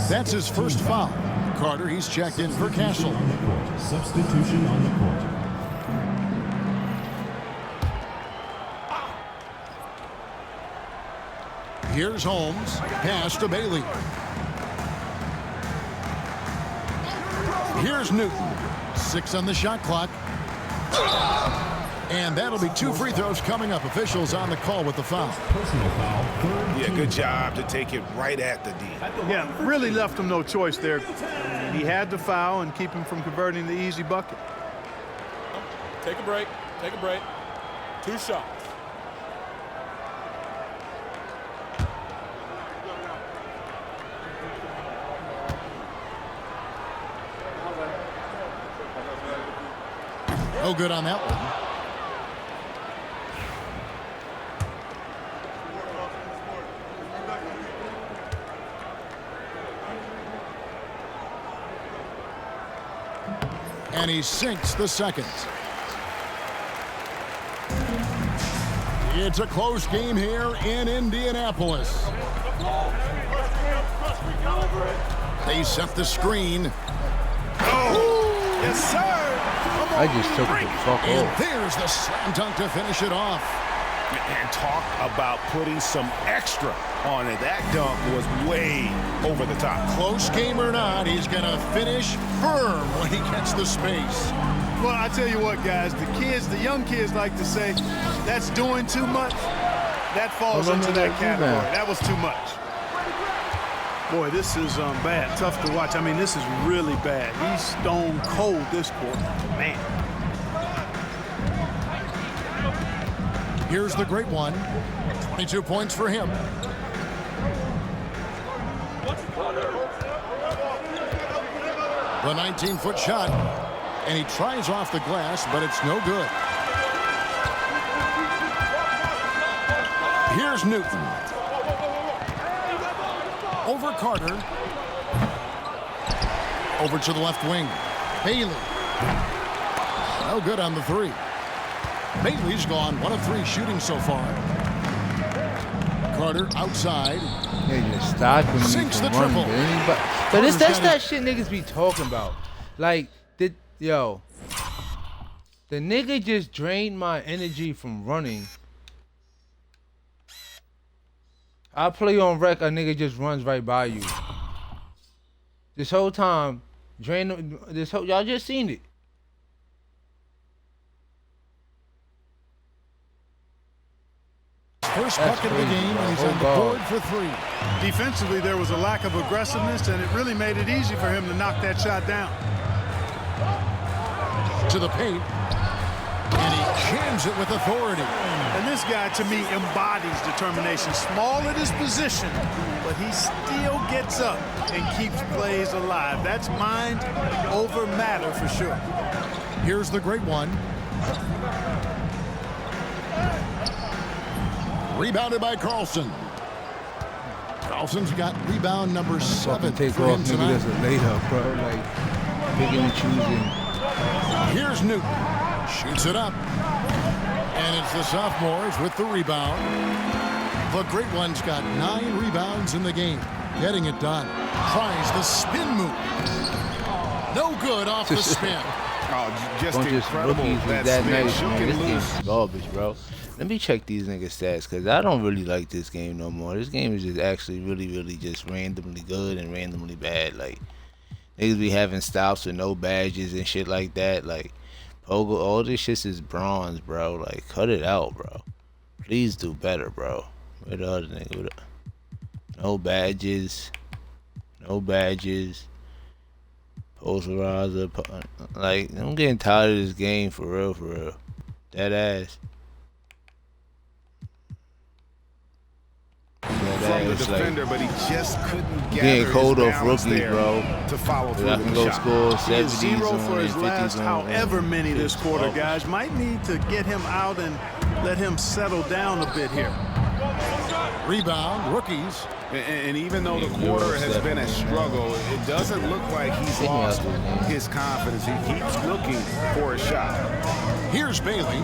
That's his first foul. Carter, he's checked in for Castle. Substitution on the court. Here's Holmes. Pass to Bailey. Here's Newton. 6 on the shot clock. And that'll be 2 free throws coming up. Officials on the call with the foul. Personal foul. Yeah, good job to take it right at the D. Yeah, really left him no choice there. He had to foul and keep him from converting the easy bucket. Take a break. Take a break. 2 shots. No good on that one. And he sinks the second. It's a close game here in Indianapolis. They set the screen. Oh, yes, sir. I just took the fuck And off. there's the slam dunk to finish it off. And talk about putting some extra on it. That dunk was way over the top. Close game or not, he's going to finish firm when he gets the space. Well, I tell you what, guys, the young kids like to say, that's doing too much. That falls into that category. That was too much. Boy, this is bad. Tough to watch. I mean, this is really bad. He's stone cold this quarter. Man. Here's the great one. 22 points for him. The 19-foot shot. And he tries off the glass, but it's no good. Here's Newton. Over Carter. Over to the left wing. Bailey. No good on the three. Bailey's gone 1 of 3 shooting so far. Carter outside. They just stopping me Sinks from the running. triple. But that's that shit niggas be talking about. Like, the nigga just drained my energy from running. I play on rec, a nigga just runs right by you. This whole time, y'all just seen it. First bucket of the game, and he's on the board for 3. Defensively, there was a lack of aggressiveness, and it really made it easy for him to knock that shot down. To the paint, and he jams it with authority. And this guy, to me, embodies determination. Small at his position, but he still gets up and keeps plays alive. That's mind over matter for sure. Here's the great one. Rebounded by Carlson. Carlson's got rebound number 7 Take for off him nigga tonight. that's a later, bro. Like, picking and choosing. Here's Newton. Shoots it up. And it's the sophomores with the rebound. The great one's got 9 rebounds in the game. Getting it done. Tries the spin move. No good off the spin. Just Bunch of incredible. rookies was that nice, man. This game's garbage, bro. Let me check these niggas' stats, because I don't really like this game no more. This game is just actually really just randomly good and randomly bad. Like, niggas be having stops with no badges and shit like that. Like, Pogo, all this shit is bronze, bro. Like, cut it out, bro. Please do better, bro. Where the other nigga? No badges. No badges. Posterizer. Like, I'm getting tired of this game for real. Dead ass. From the defender, but he just couldn't get getting cold off rookies, bro. To follow through I with can the go shot. score He is 70s 0 on for and his 50s last on. however many this quarter, Garbage. guys. Might need to get him out and let him settle down a bit here. Rebound, rookies. And even though the quarter has been a struggle, it doesn't look like he's lost his confidence. He keeps looking for a shot. Here's Bailey.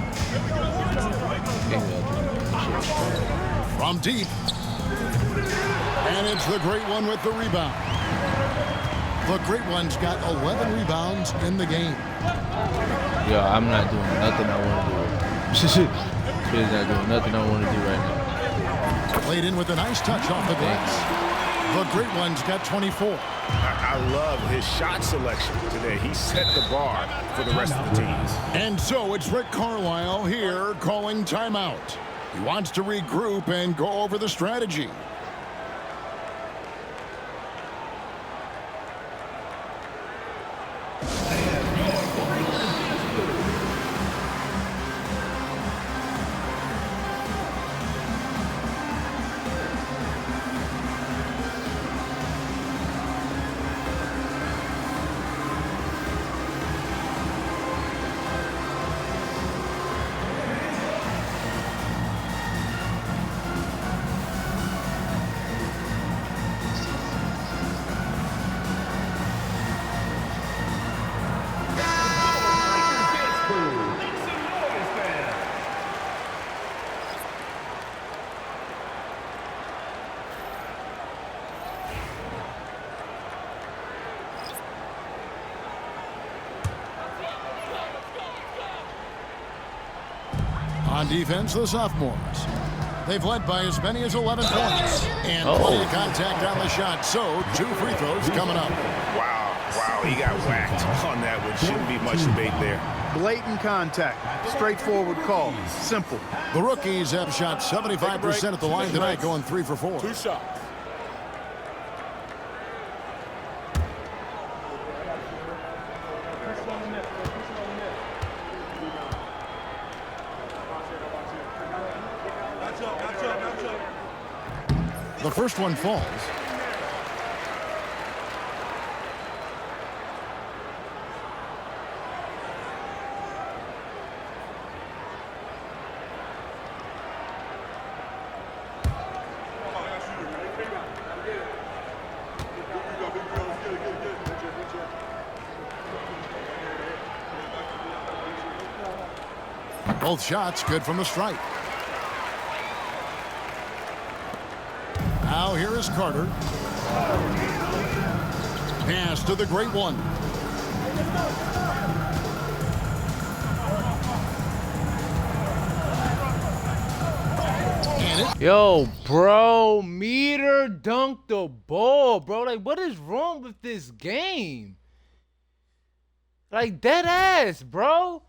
From deep. And it's the great one with the rebound. The great one's got 11 rebounds in the game. Yo, I'm not doing nothing I want to do. She's not doing nothing I want to do right now. Played in with a nice touch off the glass. The great one's got 24. I love his shot selection today. He set the bar for the rest of the teams. And so it's Rick Carlisle here calling timeout. He wants to regroup and go over the strategy. On defense, the sophomores. They've led by as many as 11 points. And plenty of contact on the shot, so 2 free throws coming up. Wow, he got whacked on that one. Shouldn't be much debate there. Blatant contact. Straightforward call. Simple. The rookies have shot 75% at the line tonight, going 3 for 4. 2 shots. The first one falls. Both shots good from the stripe. Now here is Carter. Pass to the great one. Yo, bro, meter dunk the ball, bro. Like, what is wrong with this game? Like, dead ass, bro.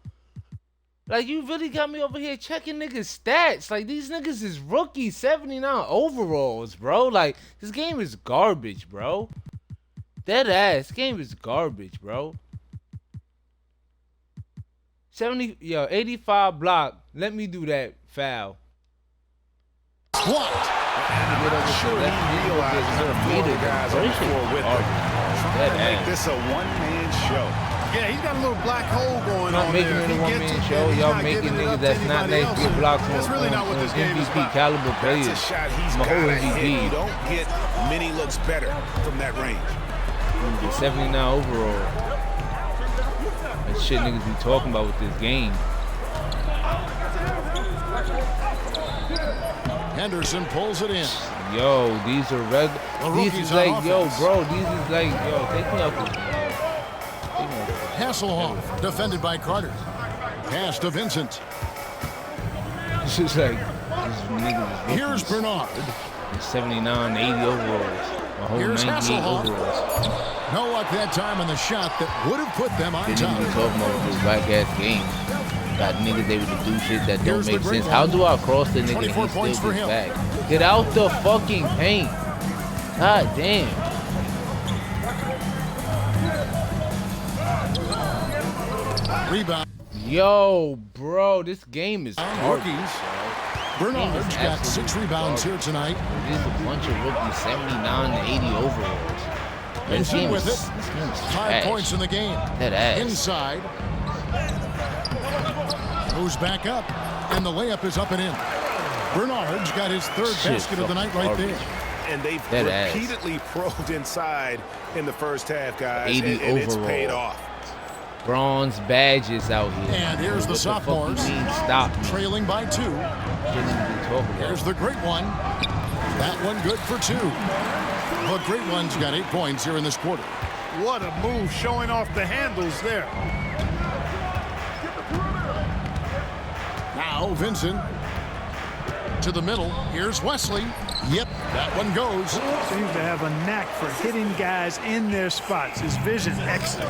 Like, you really got me over here checking niggas' stats. Like, these niggas is rookies, 79 overalls, bro. Like, this game is garbage, bro. Dead ass. This game is garbage, bro. 85 block. Let me do that foul. I'm not sure he realizes there are 4 guys on the floor with him. Trying to make this a one-man show. Yeah, he's got a little black hole going on making there. it a one-man show. Y'all making niggas that's not nice to get blocks on MVP caliber players. That's a shot he's got to hit. You don't get many looks better from that range. 79 overall. That shit niggas be talking about with this game. Henderson pulls it in. Yo, these are these is like, yo, bro, these is like, yo, take me out this game. Hasselhoff, defended by Carter. Pass to Vincent. This is like, here's Bernard. 79, 80 overalls. A whole Here's 98 Hasselhoff. overalls. No luck that time on the shot that would have put them on They top. need to be talking about this black ass game. Got niggas able to do shit that don't make sense. How do I cross the nigga and he still gets back? Get out the fucking paint. God damn. Rebound. Yo, bro, this game is rookies. Bernard's got 6 rebounds here tonight. There's a bunch of rookies, 79 to 80 overalls. This game with is, it. this game is 5 trash. points in the game. That ass. Inside. Moves back up. And the layup is up and in. Bernard's got his 3rd basket of the night right there. And they've repeatedly probed inside in the first half, guys. 80 and it's overall. paid off. Bronze badges out here. And here's the sophomores. Stop. Trailing by 2. Here's the great one. That one good for 2. The great one's got 8 points here in this quarter. What a move, showing off the handles there. Now Vincent to the middle. Here's Wesley. Yep, that one goes. Seems to have a knack for hitting guys in their spots. His vision excellent.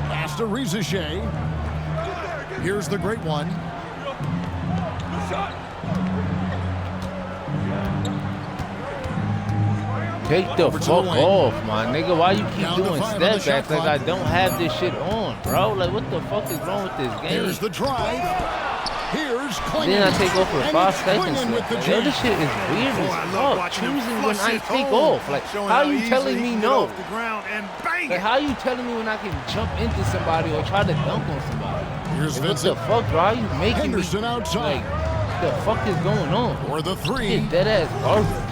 Pass to Rizachet. Here's the great one. Take the fuck off, my nigga. Why you keep doing step backs like I don't have this shit on, bro? Like, what the fuck is wrong with this game? Here's the drive. Here's Klingon. Then I take off for And 5 it's seconds. Klingon with the Like, yo, this shit is weird as fuck. Choosing when I take off. Like, how you telling me no? Like, how you telling me when I can jump into somebody or try to dunk on somebody? Here's Like, what Vincent. the fuck, bro? How you making Henderson me? outside. Like, what the fuck is going on? For the 3. Shit, dead ass garbage.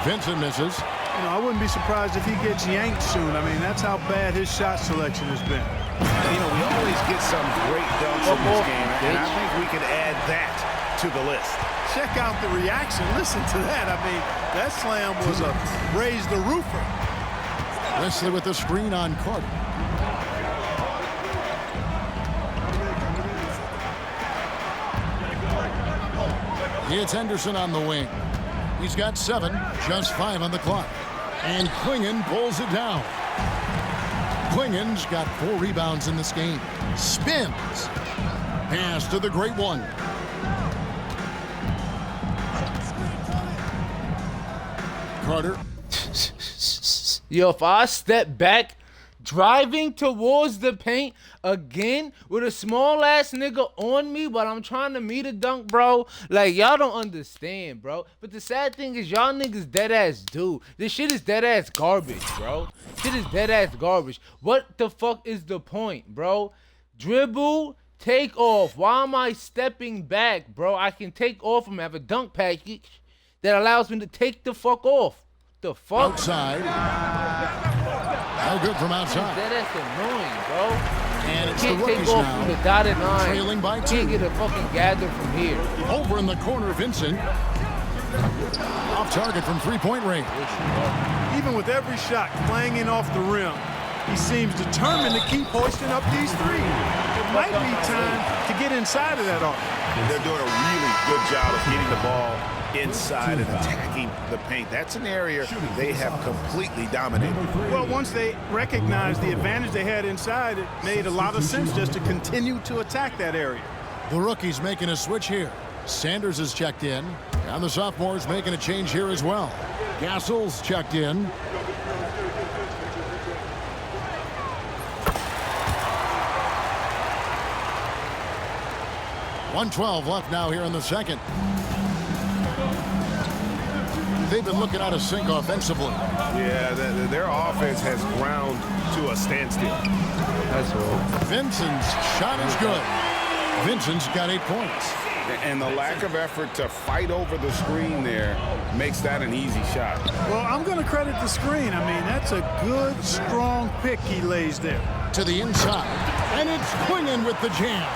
Vincent misses. You know, I wouldn't be surprised if he gets yanked soon. I mean, that's how bad his shot selection has been. You know, we always get some great dunks in this game, and I think we can add that to the list. Check out the reaction. Listen to that. I mean, that slam was a raise the roofer. Wesley with the screen on Carter. It's Henderson on the wing. He's got 7, just 5 on the clock. And Klingon pulls it down. Klingon's got 4 rebounds in this game. Spins. Pass to the great one. Carter. Yo, if I step back, driving towards the paint again with a small ass nigga on me while I'm trying to meet a dunk, bro. Like, y'all don't understand, bro. But the sad thing is y'all niggas dead ass do. This shit is dead ass garbage, bro. Shit is dead ass garbage. What the fuck is the point, bro? Dribble, take off. Why am I stepping back, bro? I can take off and have a dunk package that allows me to take the fuck off. The fuck? Outside. No good from outside. That's annoying, bro. And it's can't the take rookies off now, from the dotted line. trailing by 2. Can't get a fucking gather from here. Over in the corner, Vincent. Off target from 3-point range. Even with every shot clanging off the rim, he seems determined to keep hoisting up these threes. It might be time to get inside of that arc. They're doing a really good job of getting the ball inside and attacking the paint. That's an area they have completely dominated. Well, once they recognized the advantage they had inside, it made a lot of sense just to continue to attack that area. The rookie's making a switch here. Sanders is checked in, and the sophomore's making a change here as well. Gassel's checked in. .112 left now here in the second. They've been looking out of sync offensively. Yeah, their offense has ground to a standstill. That's all. Vincent's shot is good. Vincent's got 8 points. And the lack of effort to fight over the screen there makes that an easy shot. Well, I'm going to credit the screen. I mean, that's a good, strong pick he lays there. To the inside. And it's Klingon with the jam.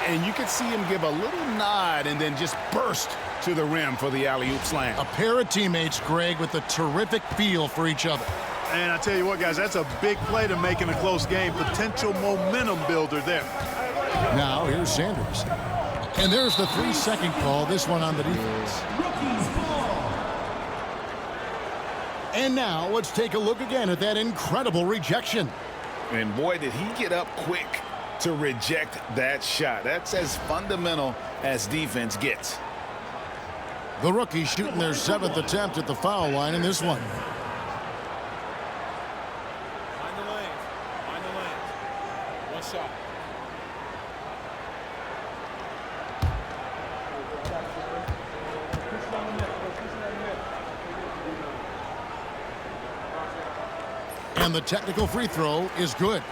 And you could see him give a little nod and then just burst to the rim for the alley-oop slam. A pair of teammates, Greg, with a terrific feel for each other. And I tell you what, guys, that's a big play to make in a close game. Potential momentum builder there. Now, here's Sanders. And there's the 3-second call, this one on the defense. And now, let's take a look again at that incredible rejection. And boy, did he get up quick to reject that shot. That's as fundamental as defense gets. The rookies shooting their 7th attempt at the foul line in this one. Find the lanes. Find the lanes. One shot. And the technical free throw is good.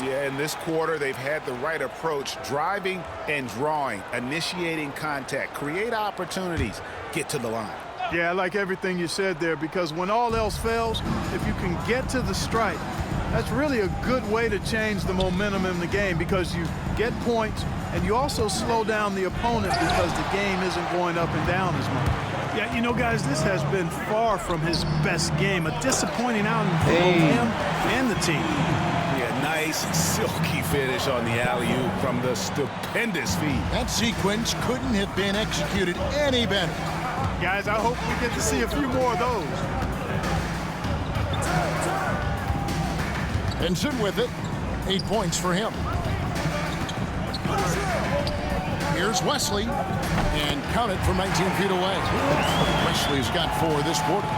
Yeah, in this quarter, they've had the right approach, driving and drawing, initiating contact, create opportunities, get to the line. Yeah, I like everything you said there, because when all else fails, if you can get to the stripe, that's really a good way to change the momentum in the game, because you get points and you also slow down the opponent because the game isn't going up and down as much. Yeah, you know, guys, this has been far from his best game. A disappointing outing for both him and the team. Yeah, nice, silky finish on the alley-oop from the stupendous feed. That sequence couldn't have been executed any better. Guys, I hope we get to see a few more of those. Vincent with it. 8 points for him. Here's Wesley. And count it from 19 feet away. Wesley's got 4 this quarter.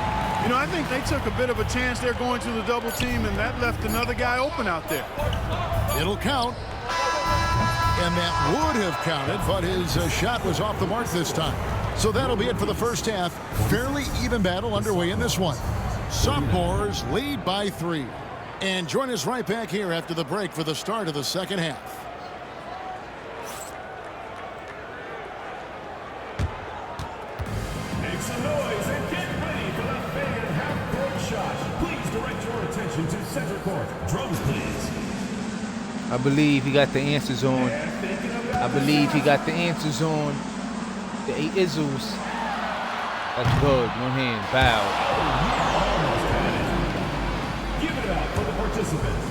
You know, I think they took a bit of a chance there going to the double team, and that left another guy open out there. It'll count. And that would have counted, but his shot was off the mark this time. So that'll be it for the first half. Fairly even battle underway in this one. Sophomores lead by 3. And join us right back here after the break for the start of the second half. Make some noise and get ready for the fan half-court shot. Please direct your attention to center court. Drums, please. I believe he got the answers on. I believe he got the answers on. The 8 Izzles. That's good. One hand. Bow. Give it up for the participants.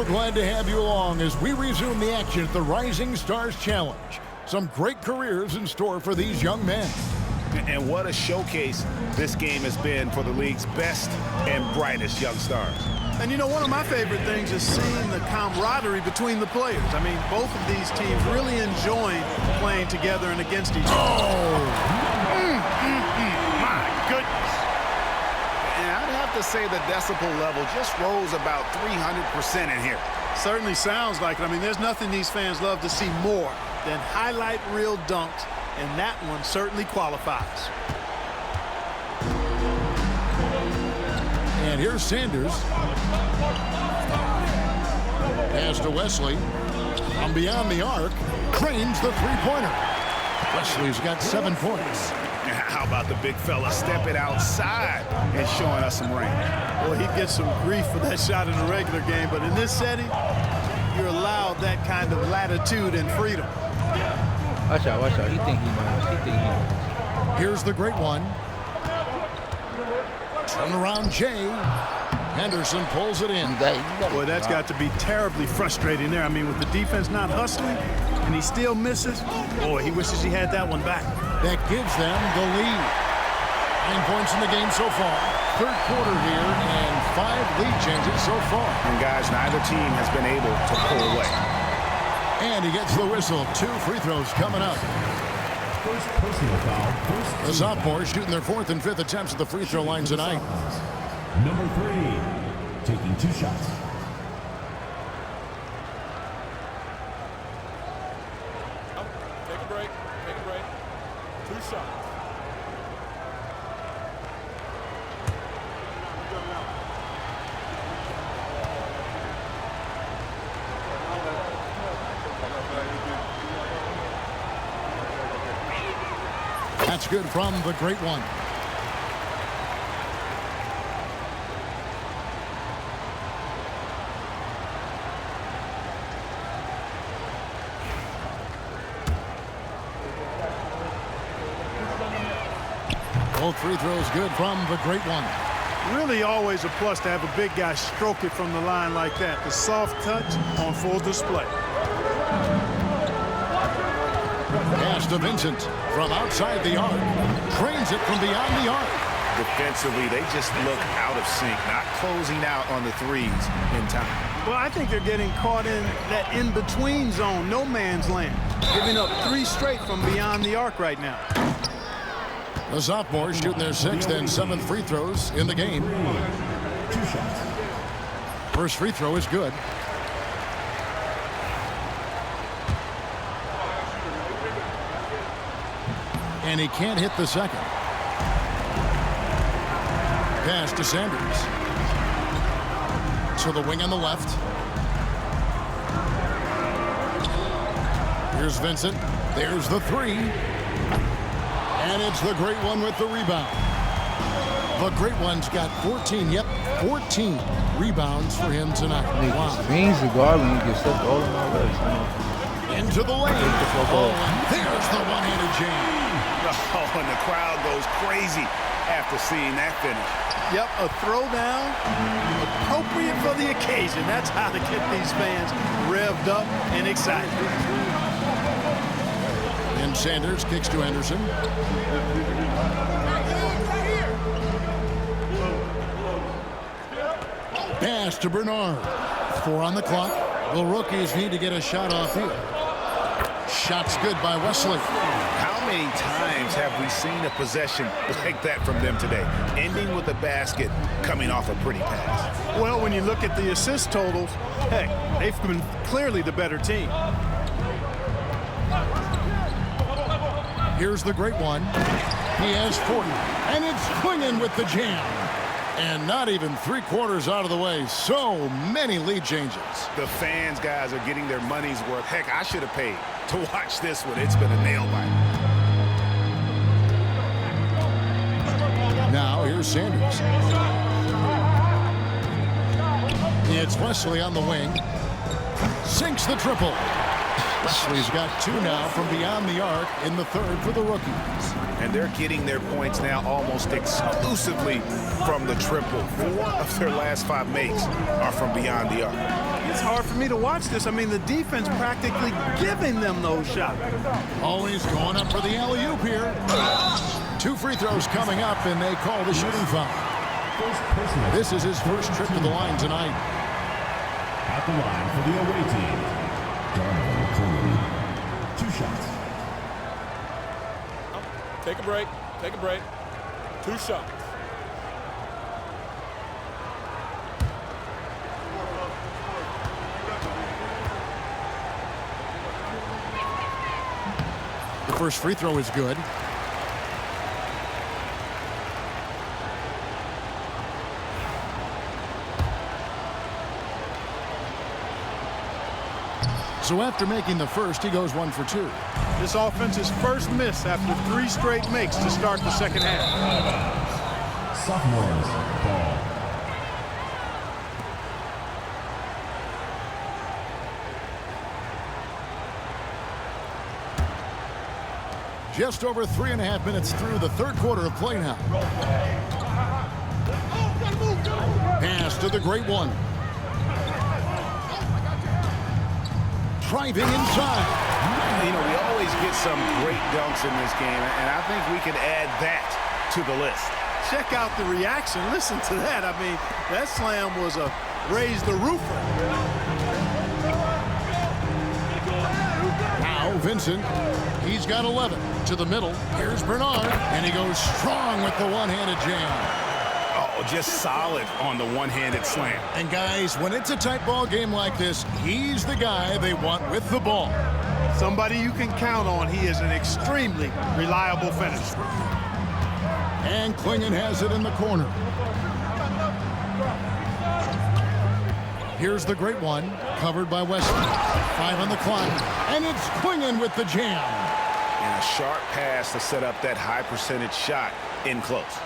we're glad to have you along as we resume the action at the Rising Stars Challenge. Some great careers in store for these young men. And what a showcase this game has been for the league's best and brightest young stars. And you know, one of my favorite things is seeing the camaraderie between the players. I mean, both of these teams really enjoying playing together and against each other. My goodness. And I'd have to say the decibel level just rose about 300% in here. Certainly sounds like it. I mean, there's nothing these fans love to see more than highlight reel dunks, and that one certainly qualifies. And here's Sanders. Pass to Wesley. From beyond the arc, cranes the three-pointer. Wesley's got 7 points. How about the big fella stepping outside and showing us some range? Well, he gets some grief for that shot in the regular game, but in this setting, you're allowed that kind of latitude and freedom. Watch out, watch out. He think he knows. Here's the great one. Turn around, Jay. Henderson pulls it in. Boy, that's got to be terribly frustrating there. I mean, with the defense not hustling and he still misses, boy, he wishes he had that one back. That gives them the lead. 9 points in the game so far. Third quarter here and 5 lead changes so far. And guys, neither team has been able to pull away. And he gets the whistle. 2 free throws coming up. First personal foul. The sophomores shooting their 4th and 5th attempts at the free throw line tonight. Number 3, taking 2 shots. Take a break. Take a break. 2 shots. That's good from the great one. Both free throws good from the great one. Really always a plus to have a big guy stroke it from the line like that. The soft touch on full display. Pass to Vincent from outside the arc. Trains it from beyond the arc. Defensively, they just look out of sync, not closing out on the threes in time. Well, I think they're getting caught in that in-between zone, no man's land. Giving up 3 straight from beyond the arc right now. The sophomores shooting their 6th and 7th free throws in the game. 2 shots. First free throw is good. And he can't hit the second. Pass to Sanders. To the wing on the left. Here's Vincent. There's the 3. And it's the great one with the rebound. The great one's got 14, 14 rebounds for him tonight. Wow. Means the Garland gets stuck all in my legs. Into the lane. Oh, and there's the one-handed jam. Oh, and the crowd goes crazy after seeing that finish. Yep, a throwdown, appropriate for the occasion. That's how to get these fans revved up and excited. And Sanders kicks to Anderson. Pass to Bernard. 4 on the clock. The rookies need to get a shot off here. Shot's good by Wesley. How many times have we seen a possession like that from them today, ending with a basket coming off a pretty pass? Well, when you look at the assist totals, heck, they've been clearly the better team. Here's the great one. He has 40, and it's swinging with the jam. And not even 3/4 out of the way. So many lead changes. The fans, guys, are getting their money's worth. Heck, I should have paid to watch this one. It's been a nail biter. Now here's Sanders. It's Wesley on the wing. Sinks the triple. Wesley's got 2 now from beyond the arc in the 3rd for the rookies. And they're getting their points now almost exclusively from the triple. 4 of their last 5 makes are from beyond the arc. It's hard for me to watch this. I mean, the defense practically giving them those shots. Always going up for the alley-oop here. 2 free throws coming up, and they call the shooting foul. This is his first trip to the line tonight. At the line for the away team, Donovan McCollum. 2 shots. Take a break. Take a break. 2 shots. The first free throw is good. So after making the first, he goes 1 for 2. This offense's first miss after 3 straight makes to start the second half. Sophomores ball. Just over 3.5 minutes through the third quarter of play now. Pass to the great one. Driving inside. You know, we always get some great dunks in this game, and I think we can add that to the list. Check out the reaction. Listen to that. I mean, that slam was a raise the roofer. Now Vincent, he's got 11 to the middle. Here's Bernard, and he goes strong with the one-handed jam. Oh, just solid on the one-handed slam. And guys, when it's a tight ball game like this, he's the guy they want with the ball. Somebody you can count on. He is an extremely reliable finisher. And Klingon has it in the corner. Here's the great one, covered by Wesley. 5 on the clock, and it's Klingon with the jam. And a sharp pass to set up that high percentage shot in close.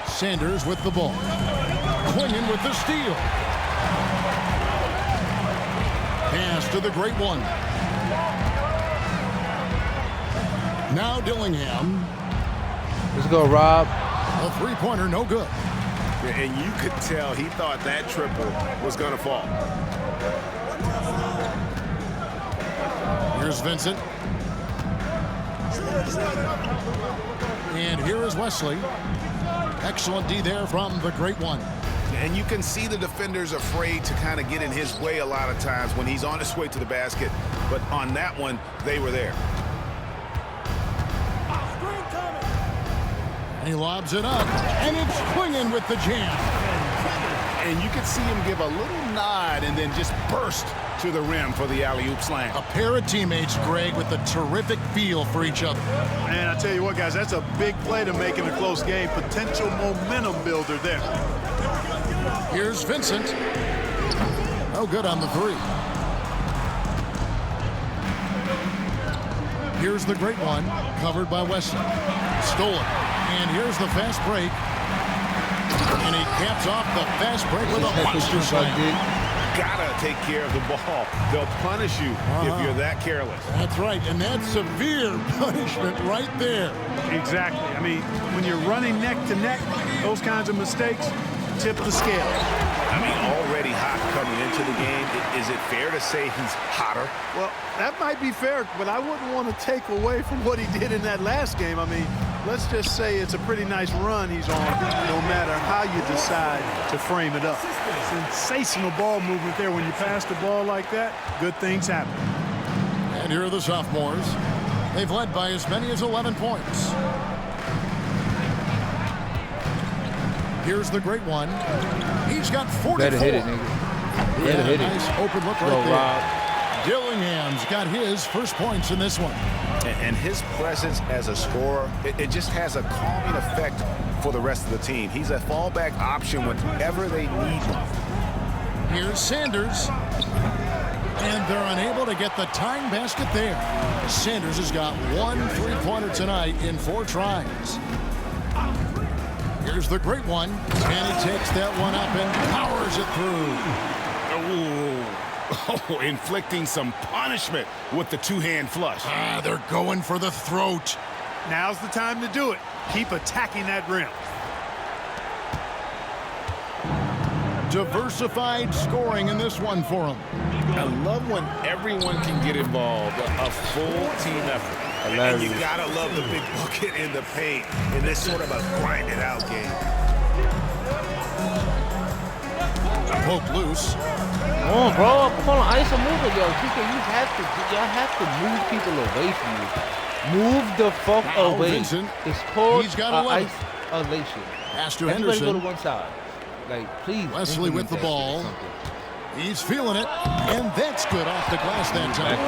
Sanders with the ball. Klingon with the steal. Pass to the great one. Now Dillingham. Let's go, Rob. A three-pointer, no good. And you could tell he thought that triple was going to fall. Here's Vincent. And here is Wesley. Excellent D there from the great one. And you can see the defenders afraid to kind of get in his way a lot of times when he's on his way to the basket. But on that one, they were there. And he lobs it up, and it's Klingon with the jam. And you can see him give a little nod and then just burst to the rim for the alley-oop slam. A pair of teammates, Greg, with a terrific feel for each other. And I tell you what, guys, that's a big play to make in a close game. Potential momentum builder there. Here's Vincent. No good on the three. Here's the great one, covered by Wesley. Stolen. And here's the fast break. And he caps off the fast break with a monster slam. Gotta take care of the ball. They'll punish you if you're that careless. That's right, and that's severe punishment right there. Exactly. I mean, when you're running neck to neck, those kinds of mistakes tip the scale. I mean, already hot coming into the game. Is it fair to say he's hotter? Well, that might be fair, but I wouldn't want to take away from what he did in that last game. I mean, let's just say it's a pretty nice run he's on, no matter how you decide to frame it up. Sensational ball movement there. When you pass the ball like that, good things happen. And here are the sophomores. They've led by as many as 11 points. Here's the great one. He's got 44. Better hit it, nigga. Better hit it. Nice open look right Go, there. Rob. Dillingham's got his first points in this one. And his presence as a scorer, it just has a calming effect for the rest of the team. He's a fallback option whenever they need one. Here's Sanders. And they're unable to get the tying basket there. Sanders has got 1 three-pointer tonight in 4 tries. Here's the great one. And he takes that one up and powers it through. Oh, inflicting some punishment with the two-hand flush. They're going for the throat. Now's the time to do it. Keep attacking that rim. Diversified scoring in this one for him. I love when everyone can get involved, a full team effort. And you gotta love the big bucket in the paint in this sort of a grinded out game. Poke loose. Come on, bro. Come on, ice a mover, yo. TK, y'all have to move people away from you. Move the fuck away. Vincent, it's called he's got 11. isolation. Pass to Everybody Henderson. go to one side. Like, please. Wesley with the ball. He's feeling it, and that's good off the glass that time.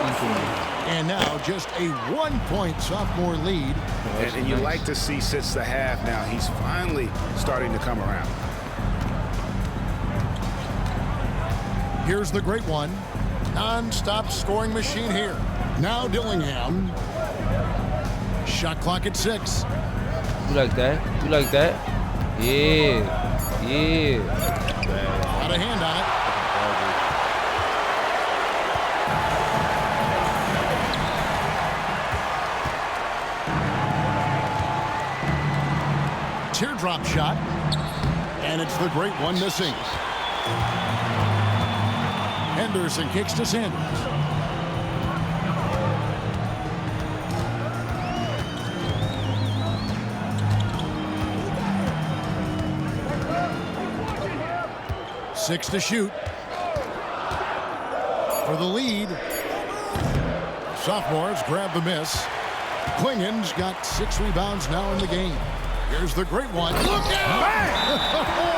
And now just a 1-point sophomore lead. And you like to see since the half now, he's finally starting to come around. Here's the great one. Non-stop scoring machine here. Now Dillingham. Shot clock at 6. You like that? You like that? Yeah. Yeah. Got a hand on it. Teardrop shot. And it's the great one missing. Henderson kicks to Sanders. Six to shoot. For the lead. Sophomores grab the miss. Klingen's got 6 rebounds now in the game. Here's the great one. Look out!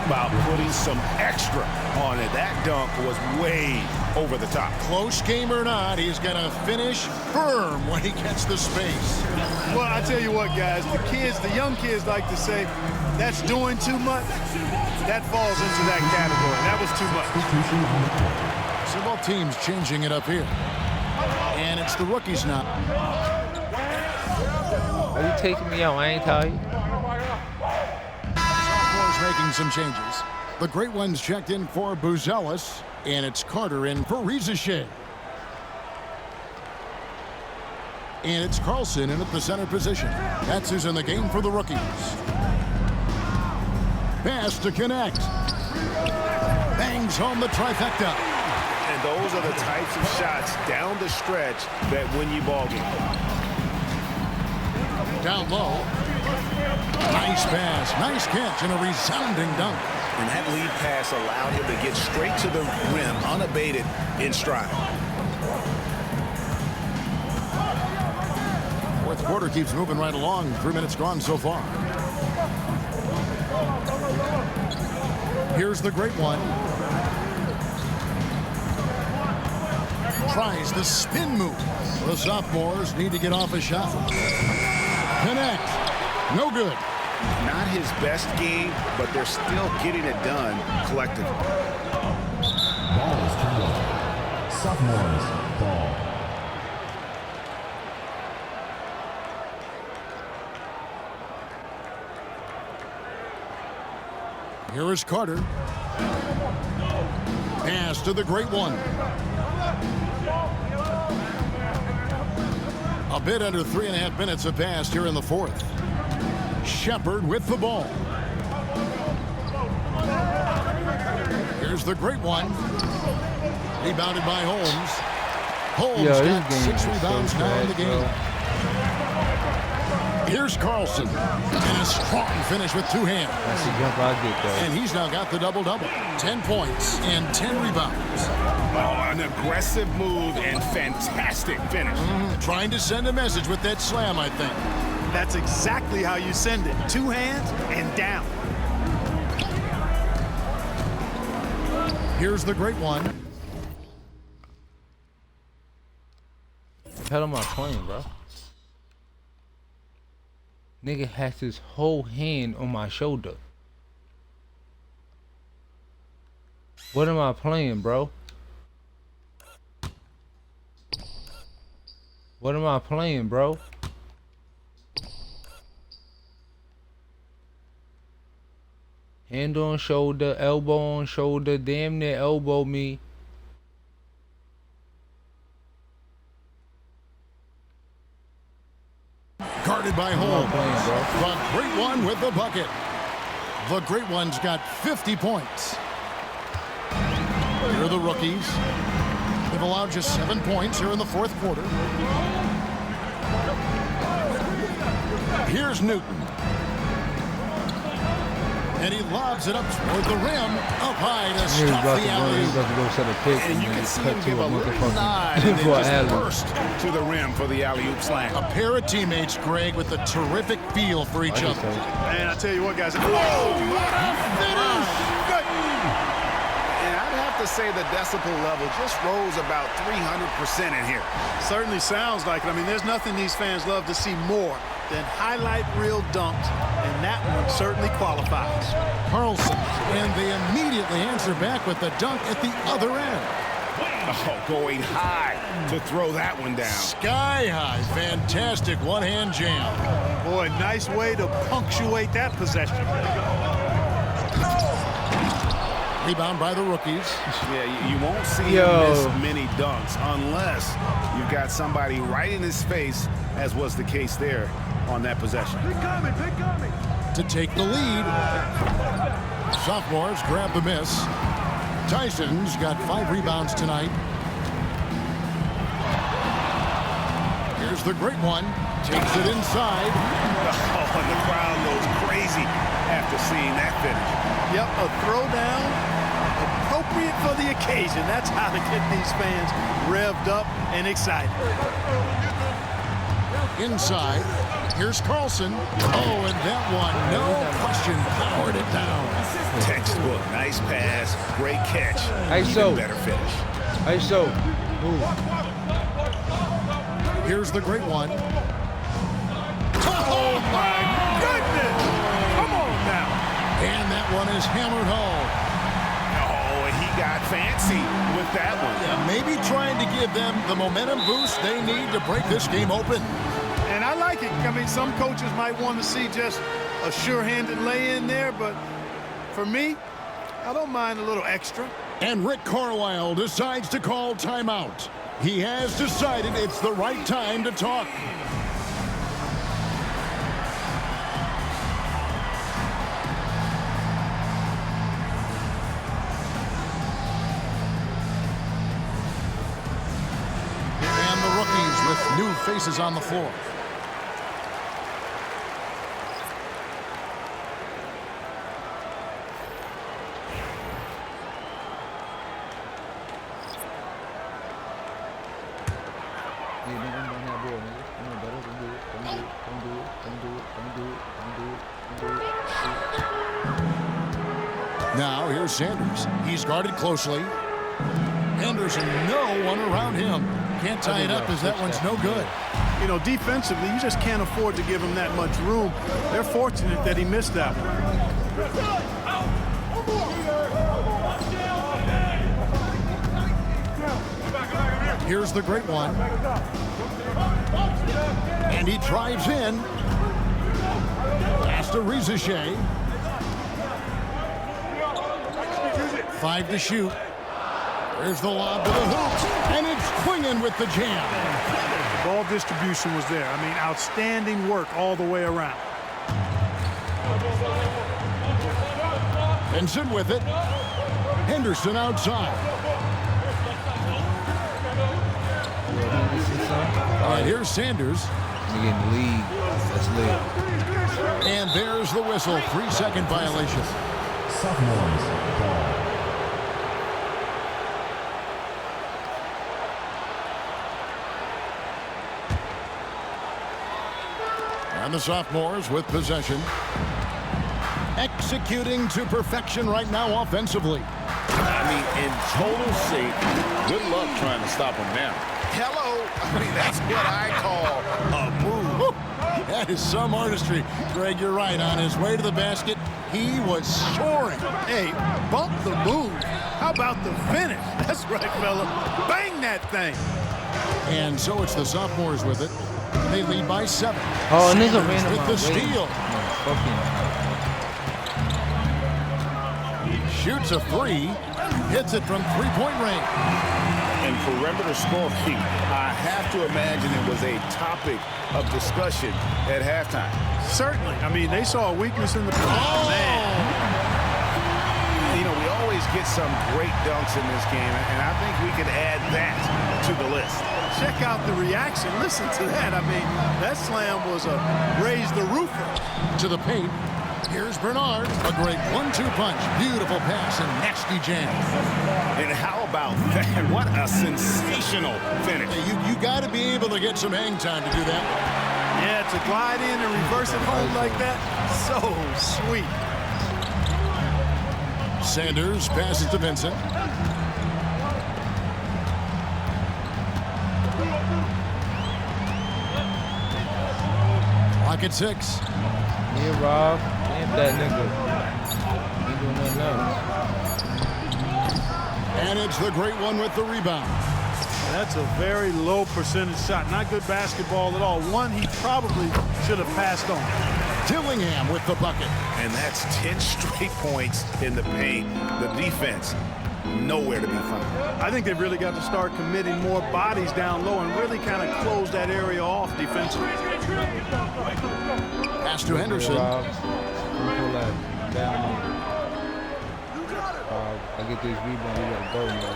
About putting some extra on it. That dunk was way over the top. Close game or not, he's going to finish firm when he gets the space. Well, I tell you what, guys, the young kids like to say, that's doing too much. That falls into that category. That was too much. So both teams changing it up here. And it's the rookies now. Are you taking me out? I ain't tell you. Making some changes. The great ones checked in for Buzelis, and it's Carter in for Rizachet. And it's Carlson in at the center position. That's who's in the game for the rookies. Pass to connect. Bangs home the trifecta. And those are the types of shots down the stretch that win you ball games. Down low. Nice pass, nice catch, and a resounding dunk. And that lead pass allowed him to get straight to the rim, unabated in stride. Fourth quarter keeps moving right along. 3 minutes gone so far. Here's the great one. Tries the spin move. The sophomores need to get off a shot. Connect. No good. Not his best game, but they're still getting it done collectively. Ball is turned over. Sophomores ball. Here is Carter. Pass to the great one. A bit under 3.5 minutes have passed here in the fourth. Shepard with the ball. Here's the great one. Rebounded by Holmes. Holmes got 6 rebounds now in the game. Here's Carlson. And a strong finish with 2 hands. That's the jump I get, though. And he's now got the double-double. 10 points and 10 rebounds. Oh, an aggressive move and fantastic finish. Trying to send a message with that slam, I think. That's exactly how you send it. 2 hands and down. Here's the great one. Hell am I playing, bro? Nigga has his whole hand on my shoulder. What am I playing, bro? What am I playing, bro? Hand on shoulder, elbow on shoulder, damn near elbow me. Guarded by Holmes. with the bucket. The Great One's got 50 points. Here are the rookies. They've allowed just 7 points here in the fourth quarter. Here's Newton. And he lobs it up toward the rim, up high to stop the alley. He's about to go set a pick And you can see him give a little motherfucking nod and then just alley. burst to the rim for the alley-oop slam. A pair of teammates, Greg, with a terrific feel for each other. And I tell you what, guys. Oh, what a finish! And I'd have to say the decibel level just rose about 300% in here. Certainly sounds like it. I mean, there's nothing these fans love to see more than highlight reel dunks, and that one certainly qualifies. Carlson, and they immediately answer back with the dunk at the other end. Oh, going high to throw that one down. Sky high, fantastic one-hand jam. Boy, nice way to punctuate that possession. Rebound by the rookies. Yeah, you won't see him miss many dunks unless you've got somebody right in his face, as was the case there on that possession. To take the lead. Sophomores grab the miss. Tyson's got 5 rebounds tonight. Here's the Great One. Takes it inside. Oh, and the crowd goes crazy after seeing that finish. Yep, a throwdown appropriate for the occasion. That's how to get these fans revved up and excited. Inside. Here's Carlson. Oh, and that one, no question, powered it down. Textbook, nice pass, great catch, ISO. better finish. ISO. Here's the Great One. Oh, my goodness! Come on now. And that one is hammered home. Oh, and he got fancy with that one. Yeah, maybe trying to give them the momentum boost they need to break this game open. And I like it. I mean, some coaches might want to see just a sure-handed lay-in there, but for me, I don't mind a little extra. And Rick Carlisle decides to call timeout. He has decided it's the right time to talk. And the rookies with new faces on the floor. Now here's Sanders. He's guarded closely. Anderson, no one around him. Can't tie it up as that one's no good. You know, defensively, you just can't afford to give him that much room. They're fortunate that he missed that one. Here's the Great One. And he drives in. Pass to Rizichet. 5 to shoot. There's the lob to the hoop. And it's Quingen with the jam. The ball distribution was there. I mean, outstanding work all the way around. Benson with it. Henderson outside. And here's Sanders. Nigga in the league. That's lit. And there's the whistle. 3-second violation. Sophomores ball. And the sophomores with possession. Executing to perfection right now offensively. I mean, in total shape. Good luck trying to stop him now. Hello. I mean, that's what I call a move. That is some artistry. Greg, you're right. On his way to the basket, he was soaring. Hey, bump the move. How about the finish? That's right, fella. Bang that thing. And so it's the sophomores with it. They lead by 7. Oh, and there's a Sanders random with the steal. Shoots a 3. Hits it from 3-point range. And perimeter scoring, I have to imagine it was a topic of discussion at halftime. Certainly. I mean, they saw a weakness in the You know, we always get some great dunks in this game, and I think we can add that to the list. Check out the reaction. Listen to that. I mean, that slam was a raise the roofer. To the paint. Here's Bernard. A great 1-2 punch. Beautiful pass and nasty jam. And how about that? What a sensational finish. You got to be able to get some hang time to do that. Yeah, to glide in and reverse it home like that, so sweet. Sanders passes to Vincent. Lock at 6. Yeah, Rob. Damn that nigga. Ain't doing nothing else. And it's the great one with the rebound. That's a very low percentage shot. Not good basketball at all. One he probably should have passed on. Dillingham with the bucket. And that's 10 straight points in the paint. The defense, nowhere to be found. I think they've really got to start committing more bodies down low and really kind of close that area off defensively. Pass to Henderson. I get this rebound, we gotta go, man.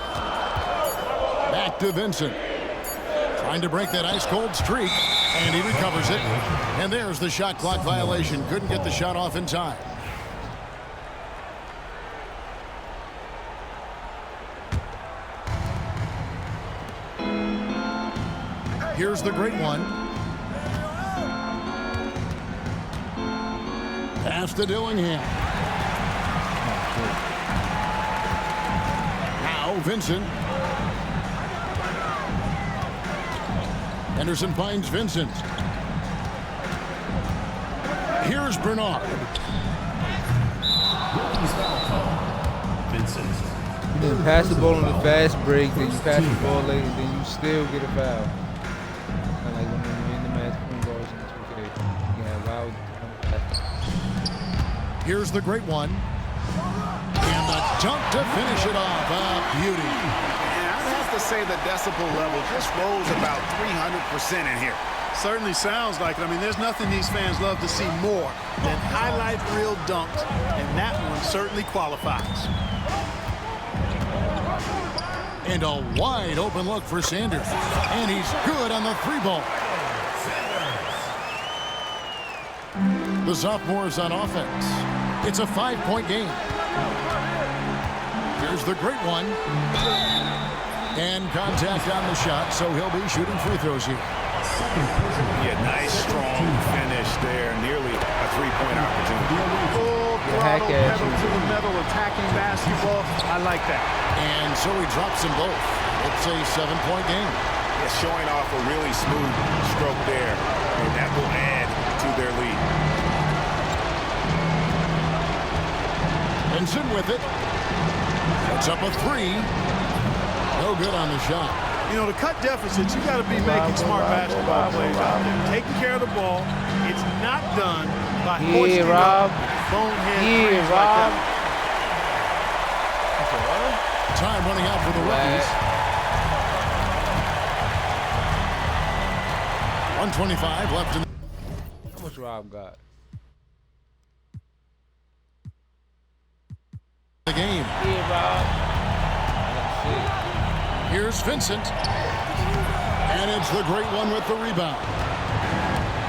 Back to Vincent. Trying to break that ice-cold streak, and he recovers it. And there's the shot clock violation. Couldn't get the shot off in time. Here's the great one. Pass to Dillingham. Now Vincent. Henderson finds Vincent. Here's Bernard. Vincent. You pass the ball on the fast break, then you pass the ball late, then you still get a foul. Kind of like when you're in the match point guards in the 2K. You can have wild. Here's the great one. And the dunk to finish it off. Beauty. And I'd have to say the decibel level just rose about 300% in here. Certainly sounds like it. I mean, there's nothing these fans love to see more than highlight reel dunks, and that one certainly qualifies. And a wide open look for Sanders. And he's good on the 3-ball. The sophomores on offense. It's a 5-point game. Here's the great one. And contact on the shot, so he'll be shooting free throws here. Yeah, nice, strong finish there. Nearly a 3-point opportunity. Full throttle, pedal to the metal, attacking basketball. I like that. And so he drops them both. It's a 7-point game. Yeah, showing off a really smooth stroke there. And that will add to their lead. Vincent with it. Puts up a 3. No good on the shot. You know, to cut deficits, you got to be making smart basketball plays out there. Taking care of the ball. It's not done by hoisting up bonehead threes like that. Time running out for the rookies. 1:25 left in How much Rob got? the game. Yeah, Rob. Here's Vincent. And it's the great one with the rebound.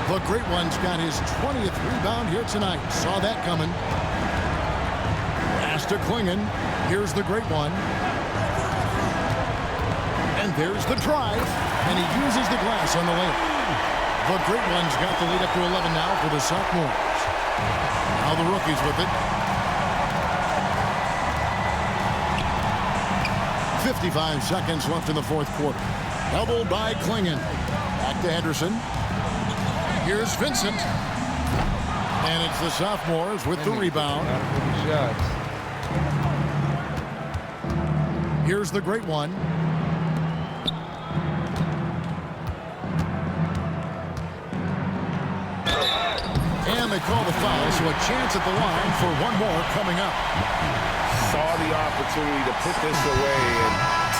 The great one's got his 20th rebound here tonight. Saw that coming. Pass to Klingon. Here's the great one. And there's the drive. And he uses the glass on the layup. The great one's got the lead up to 11 now for the sophomores. Now the rookies with it. 55 seconds left in the fourth quarter. Doubled by Klingon. Back to Henderson. Here's Vincent. And it's the sophomores with the rebound. Here's the great one. And they call the foul, so a chance at the line for one more coming up. Saw the opportunity to put this away, and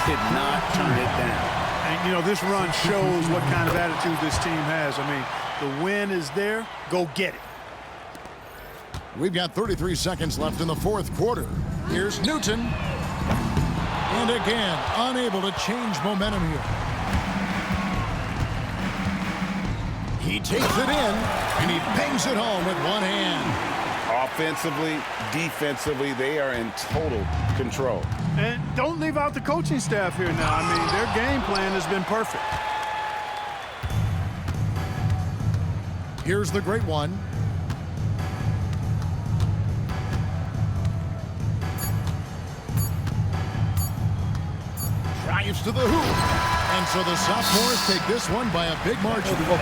did not turn it down. And, you know, this run shows what kind of attitude this team has. I mean, the win is there. Go get it. We've got 33 seconds left in the fourth quarter. Here's Newton. And again, unable to change momentum here. He takes it in, and he bangs it home with one hand. Offensively, defensively, they are in total control. And don't leave out the coaching staff here now. I mean, their game plan has been perfect. Here's the great one. Drives to the hoop. And so the sophomores take this one by a big margin. What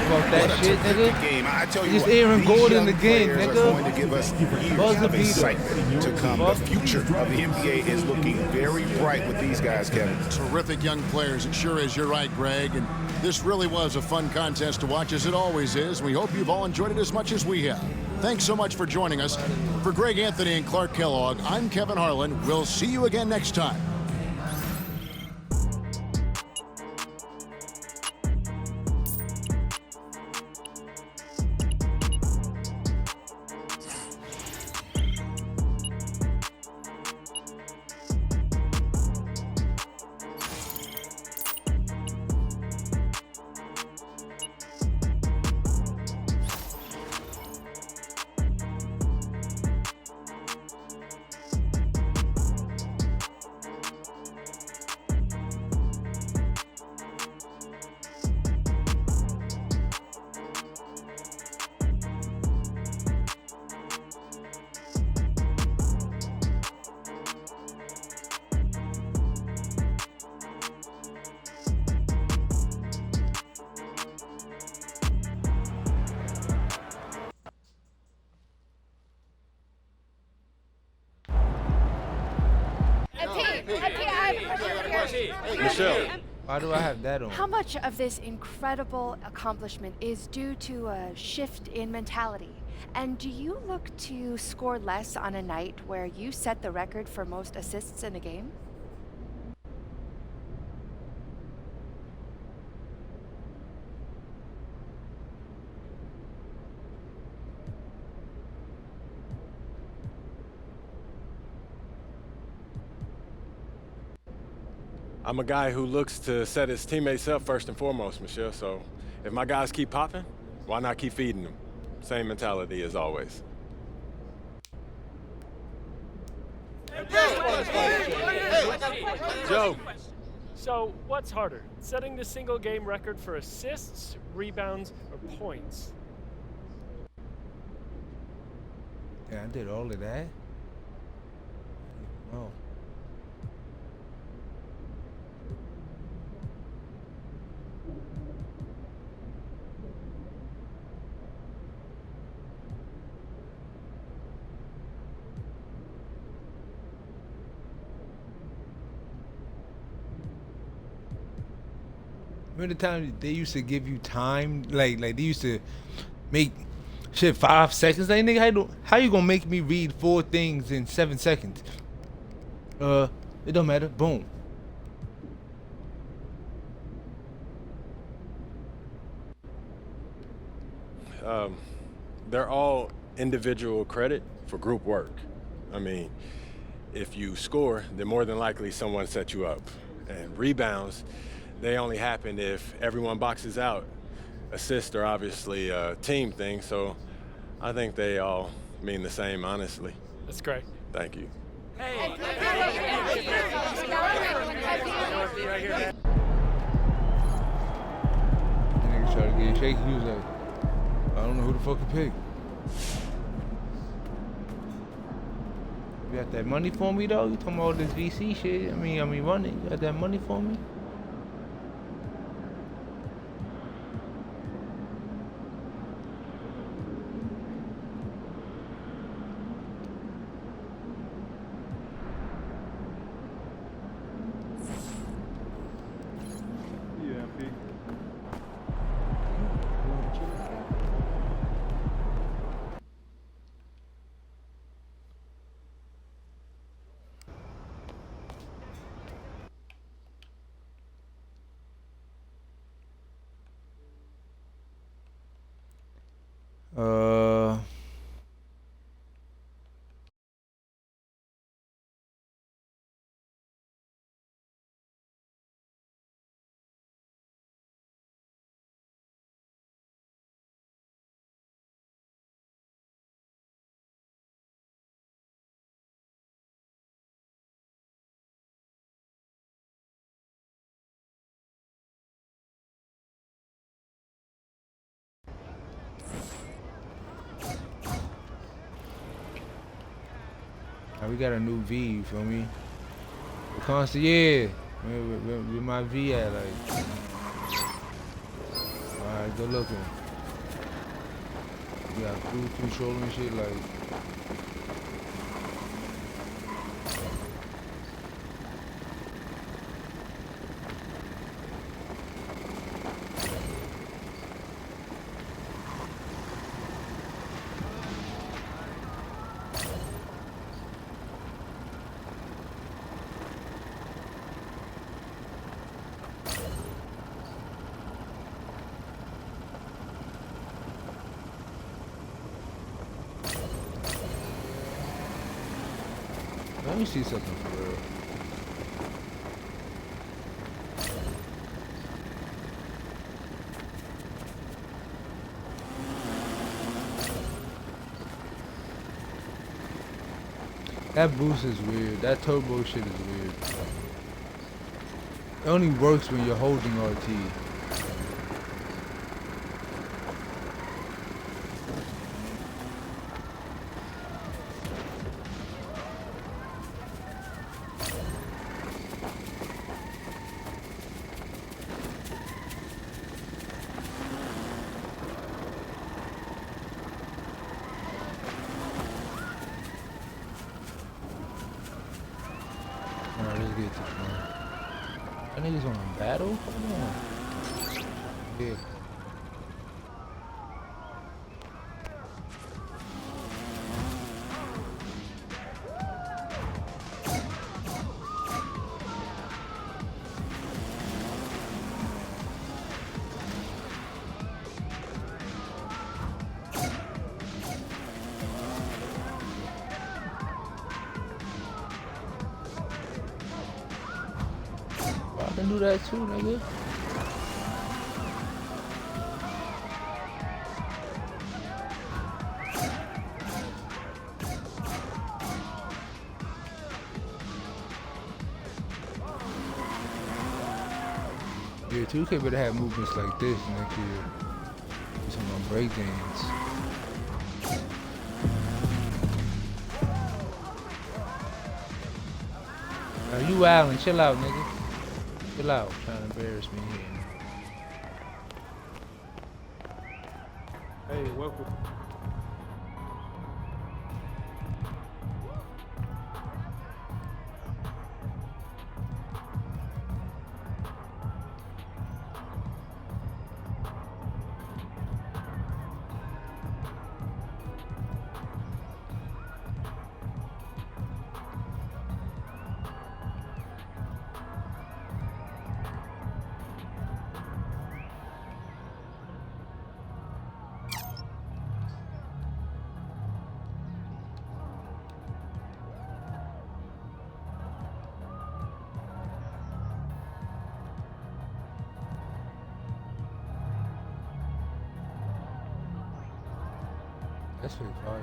a terrific game. I tell you Just what, Aaron these Gordon young again, players nigga. are going to give us years of excitement to come. The future of the NBA is looking very bright with these guys, Kevin. Terrific young players. It sure is. You're right, Greg. And this really was a fun contest to watch, as it always is. We hope you've all enjoyed it as much as we have. Thanks so much for joining us. For Greg Anthony and Clark Kellogg, I'm Kevin Harlan. We'll see you again next time. Michelle. Why do I have that on? How much of this incredible accomplishment is due to a shift in mentality? And do you look to score less on a night where you set the record for most assists in a game? I'm a guy who looks to set his teammates up first and foremost, Michelle. So if my guys keep popping, why not keep feeding them? Same mentality as always. Joe. So what's harder, setting the single game record for assists, rebounds, or points? Yeah, I did all of that. Oh. Remember the time they used to give you time, like they used to make shit 5 seconds. Like, nigga, how you gonna make me read 4 things in 7 seconds? It don't matter. Boom. They're all individual credit for group work. I mean, if you score, then more than likely someone set you up. And rebounds, they only happen if everyone boxes out. Assists are obviously a team thing, so I think they all mean the same, honestly. That's great. Thank you. Hey. The nigga started getting shaky. He was like, I don't know who the fuck to pick. You got that money for me though? You talking about all this VC shit? I mean money. You got that money for me? We got a new V, you feel me? The concierge, where my V at, like. Alright, good looking. We got cruise control and shit, like. Let me see something for real. That boost is weird. That turbo shit is weird. It only works when you're holding RT. Alright, let's get to this one. That niggas on a battle? Come on. Yeah. I can do that too, nigga. Yeah, 2K better have movements like this next year. Do some on breakdance. You wildin', chill out, nigga. Chill out, trying to embarrass me here. Hey, welcome. That's pretty fire.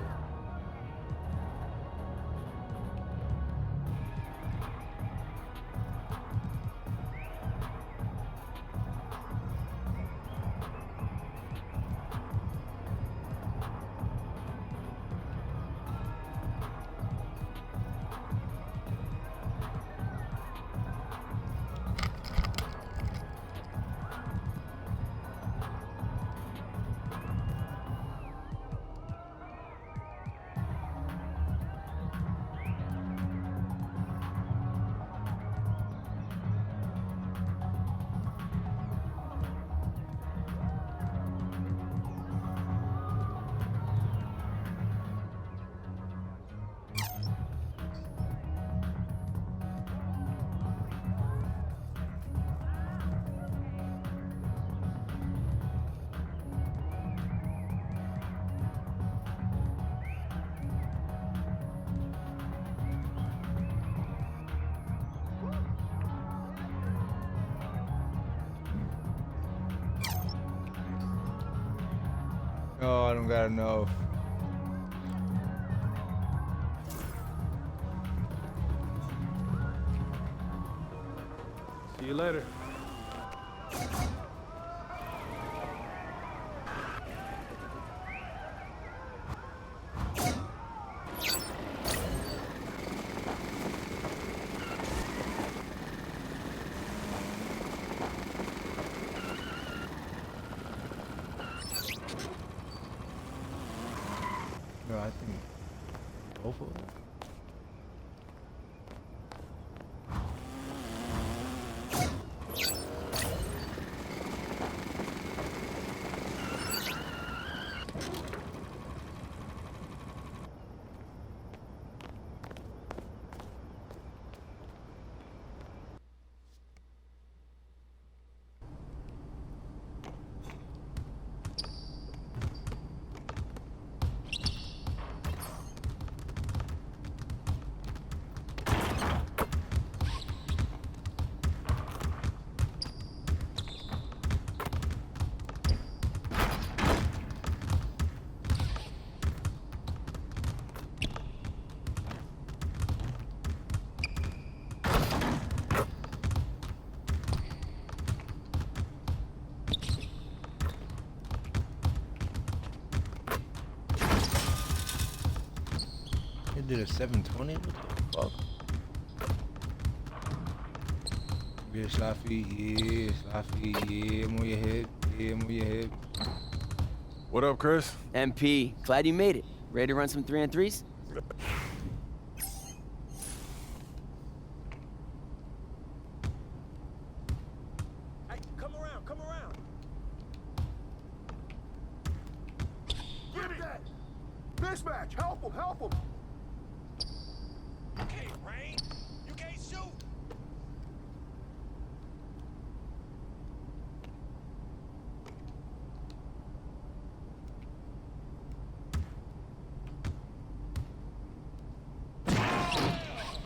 No, I don't gotta know. See you later. No, I think both of them. They did a 720? What the fuck? Yeah, Slaffy, yeah, Slaffy, yeah, I'm on your hip, yeah, I'm on your hip. What up, Chris? MP, glad you made it. Ready to run some 3-on-3s? Hey, come around, come around. Give that! Mismatch! Help him, help him! Okay, Rain, you can't shoot!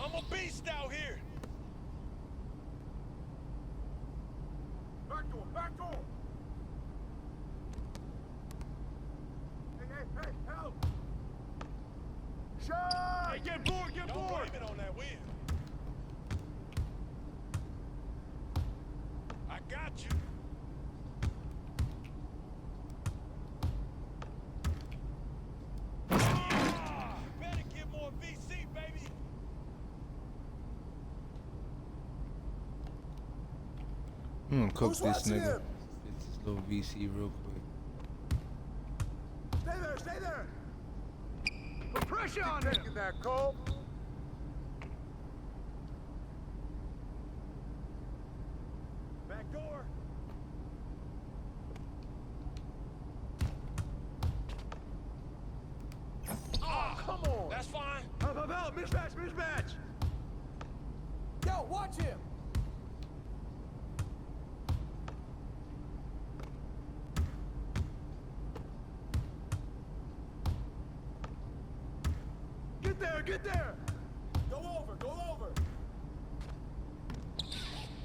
I'm a beast out here! Back door, back door! Hey, help! Shot! Hey, get board, get board! Don't blame it on that win. I got you. Better get more VC, baby. I'm gonna cook Who's this watching nigga. him? Get this little VC real quick. Stay there, stay there. Put pressure on him. Taking that, Cole. Back door. Oh, come on. That's fine. Help, mismatch, mismatch. Yo, watch him. Get there, get there. Go over, go over.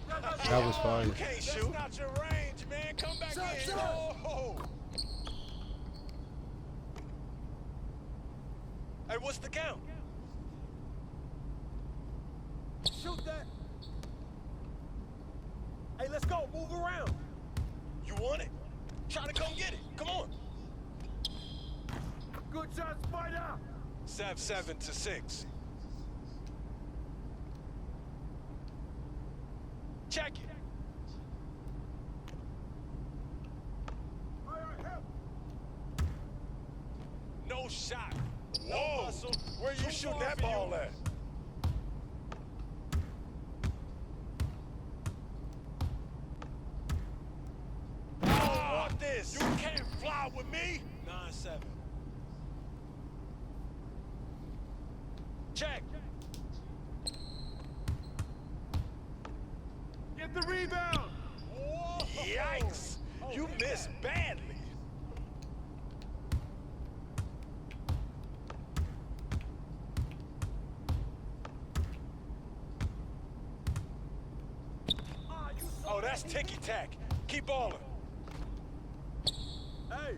That was fire. You can't shoot. That's not your range, man. Come back in. Oh. Hey, what's the count? Shoot that. Hey, let's go. Move around. You want it? Try to come get it. Come on. Good shot, Spider. 7-6. Check it. No shot. Whoa. No where you shooting that ball at? Oh, want this. You can't fly with me. 9-7. Check. Get the rebound. Whoa. Yikes. You missed badly. Oh, that's ticky-tack. Keep balling. Hey.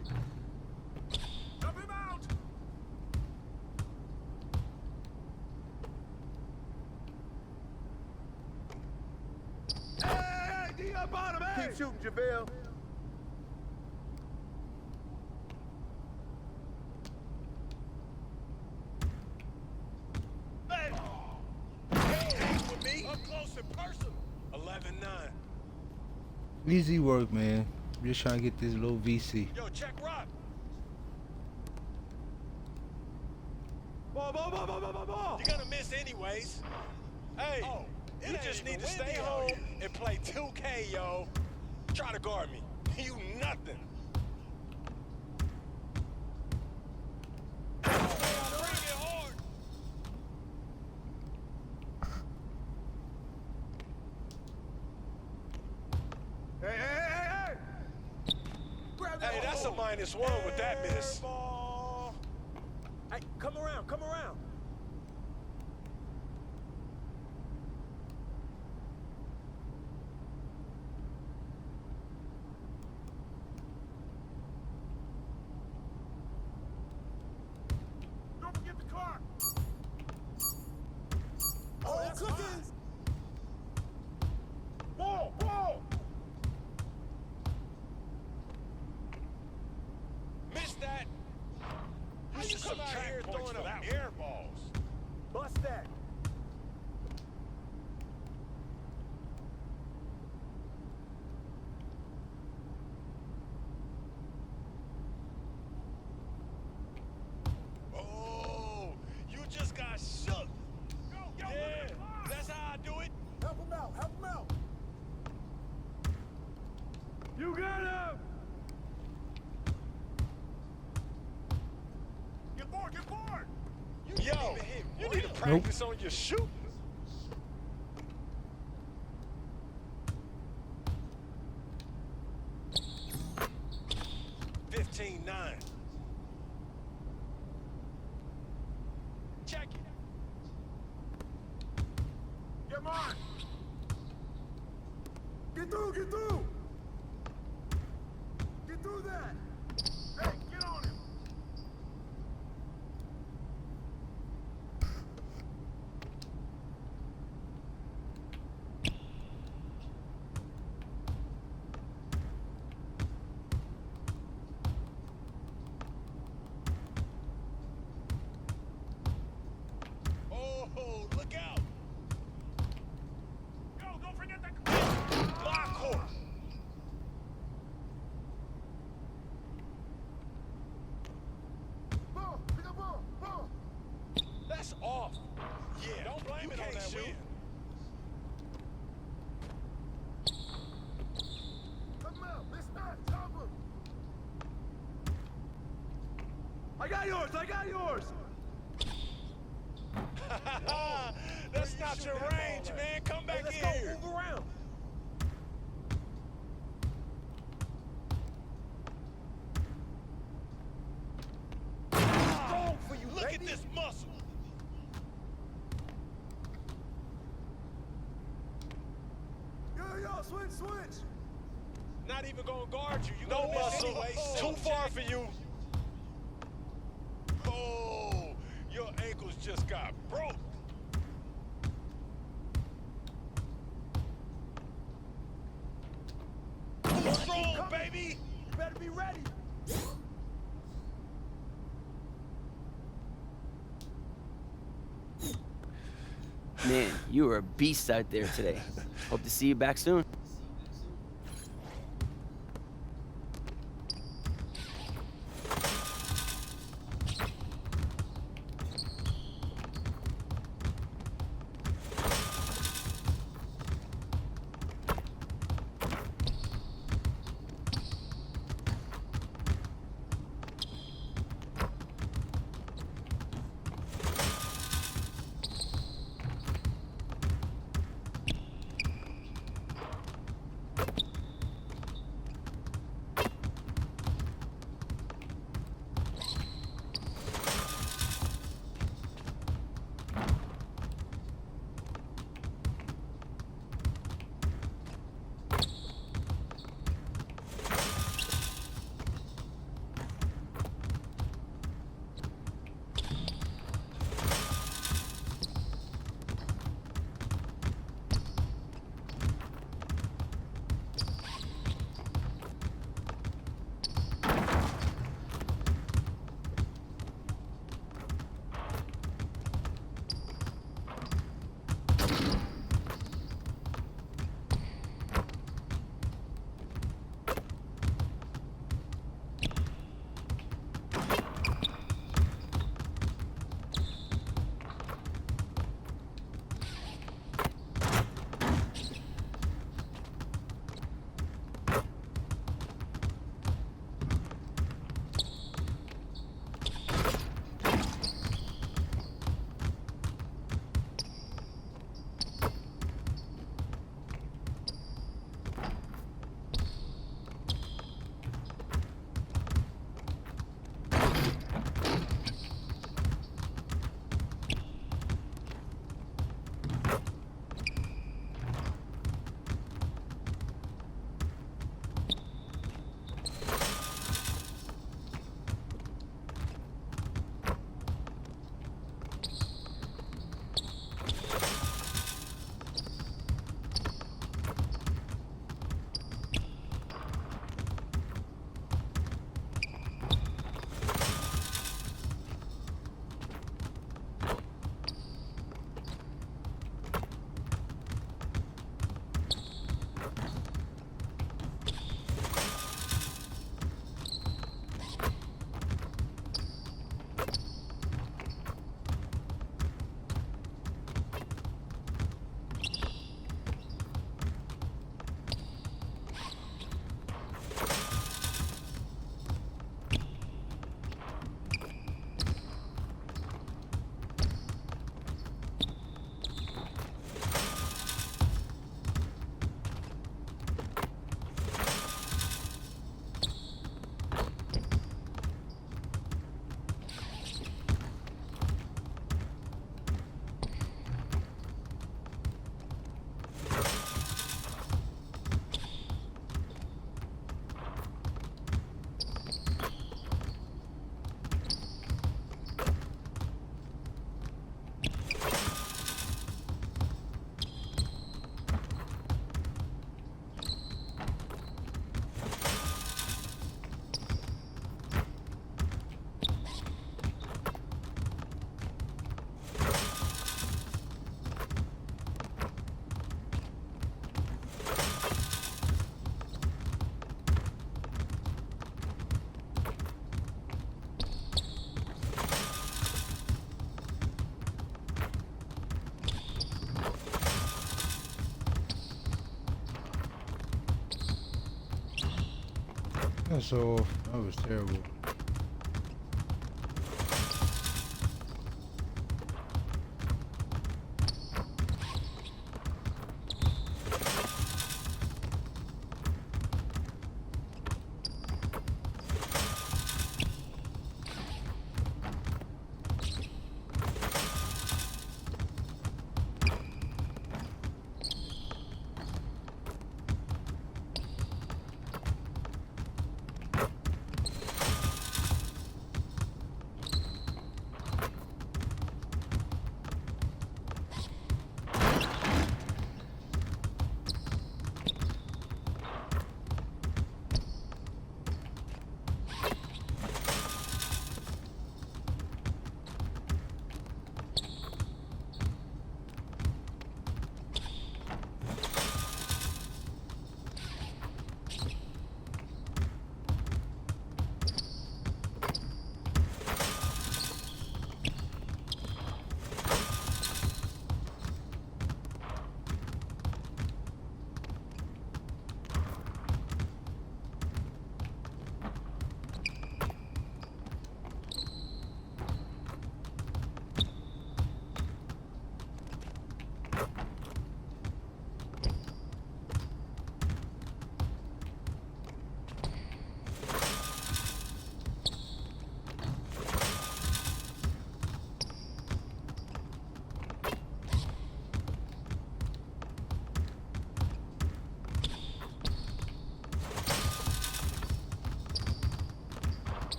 up on him, hey! Keep shooting, JaVale. With me, up close and personal. 11-9. Easy work, man. I'm just trying to get this little VC. Yo, check Rock. Ball. You're gonna miss anyways. Hey, you just need to stay home and play 2K, yo. Try to guard me. You nothing. Bring it hard. Hey. Hey, that's a -1 with that miss. Hey, come around. Don't forget the car. Oh, that's cookies. Ball. Missed that. How you come out here throwing up air balls? Bust that. Oh, you just got shook. Yo, yeah, that's how I do it. Help him out. You got him. Get bored. Yo, you need to practice on your shooting. $15-9. Check it. Get mine. Get through. Get through that. Hey, get on him. Oh, look out. Go, don't forget that. Block court. Ball. That's off. Yeah, don't blame it on that win. Come out, let's not top him. I got yours. That's not your range, man. Come back in here. Move around. Strong for you, look at this muscle. Yo, switch. Not even gonna guard you. You no muscle. Anyway. Too far for you. Oh, your ankles just got broke. Strong, baby. You better be ready. Man, you were a beast out there today. Hope to see you back soon. That's off. That was terrible.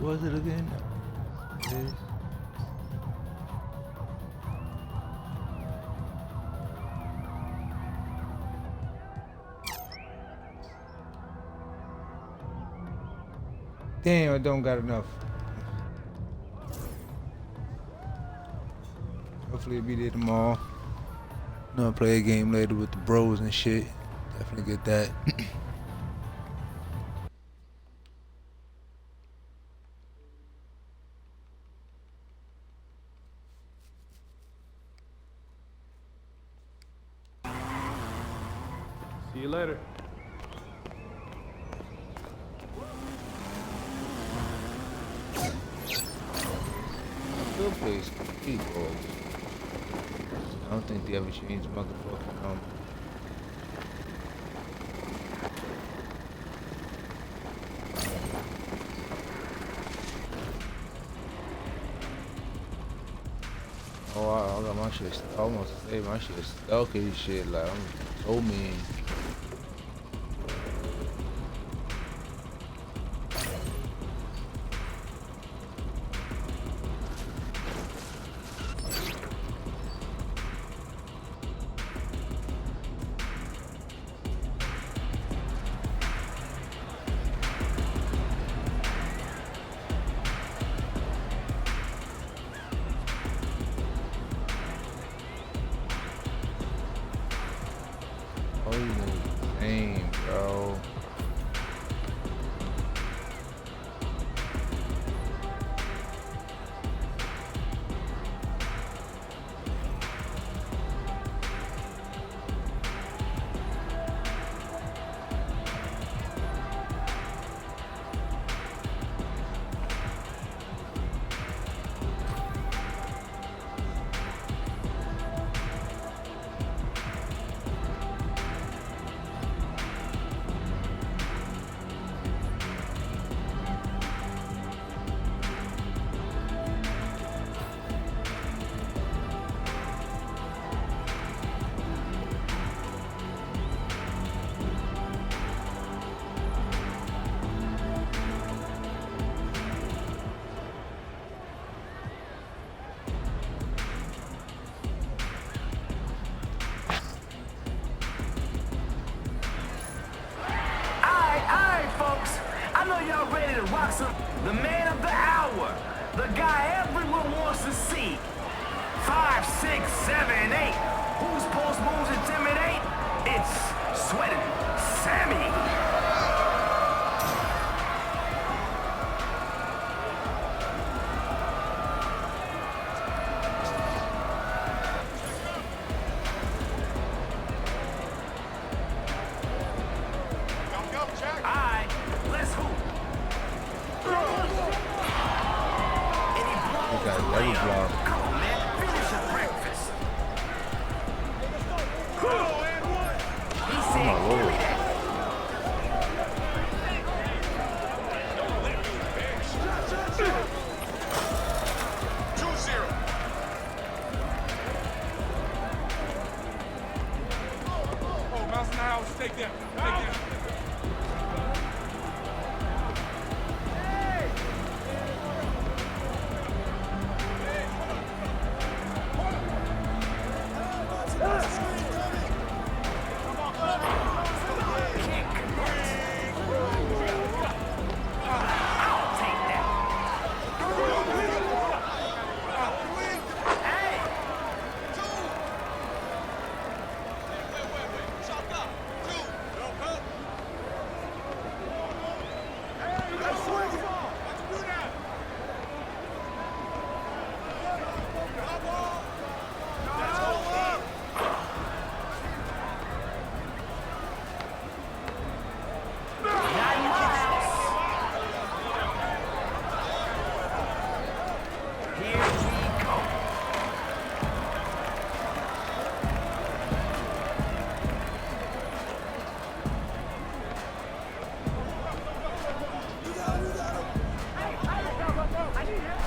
What was it again? Damn, I don't got enough. Hopefully it'll be there tomorrow. No, I'll play a game later with the bros and shit. Definitely get that. See you later. Good place. People. I don't think they ever changed motherfucking Oh, I got my shit. Almost say my shit stuck and shit. Like I'm so mean. Damn, bro. The man of the hour, the guy everyone wants to see. 5, 6, 7, 8. Whose post moves intimidate? It's Sweating Sammy.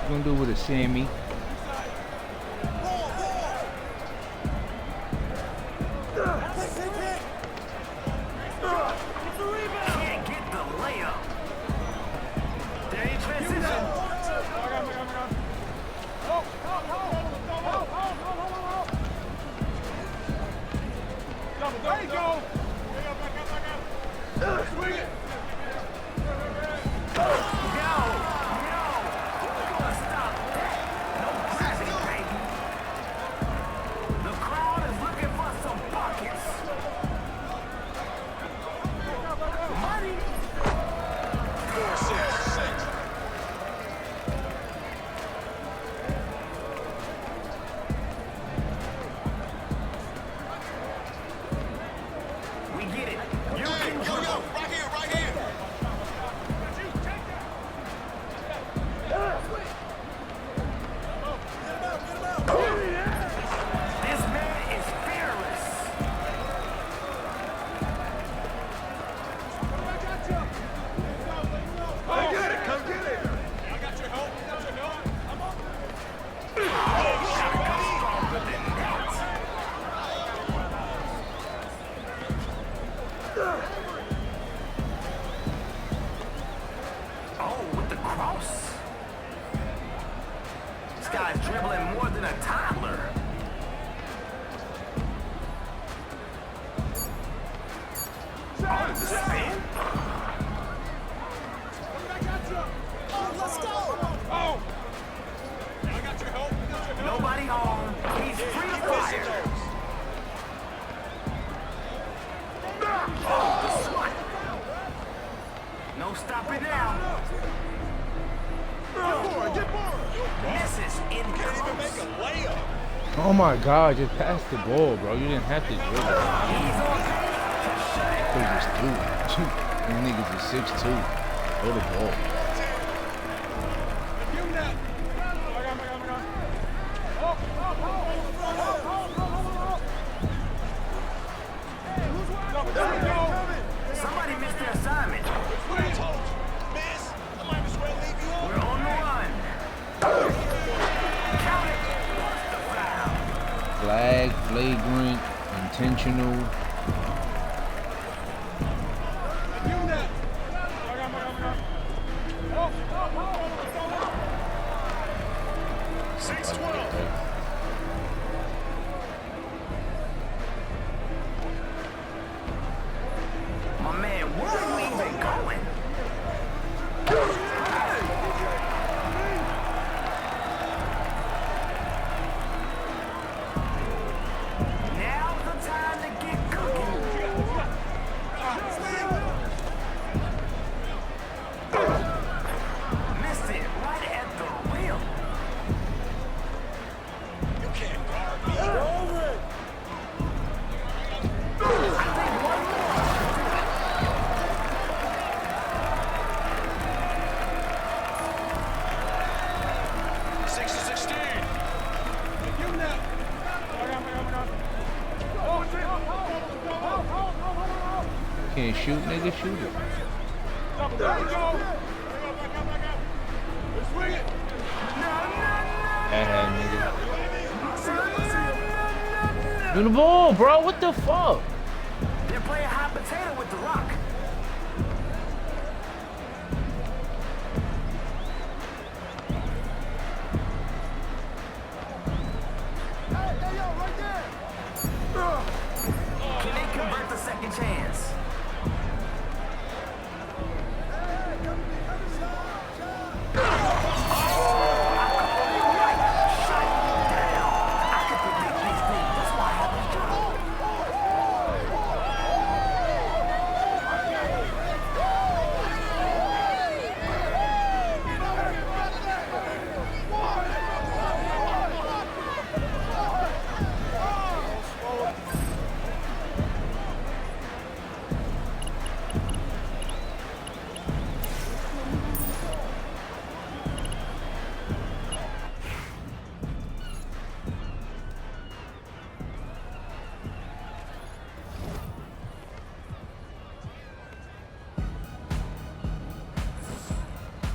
Gonna do with a Sammy. Can't get the layup. There he transition. dribbling more than a toddler. Oh, the spin. Let's go! Oh! I got your help. Nobody home. He's free to fire. Oh, the swat. No stopping now. Misses in close. Oh my God, just pass the ball, bro. You didn't have to dribble. They just threw. These niggas is 6'2". Throw the ball. Somebody missed their assignment. Miss, I might as well leave you on. We're on the run. Count it. What's the foul? Flag, flagrant, intentional. My man, where are we even going? Now's the time to get cooking. Missed it right at the rim. You can't guard me. I think one Can't shoot, nigga, shoot it. That nigga. Do the ball, bro. What the fuck? they're playing hot potato with the rock. Can they convert the second chance?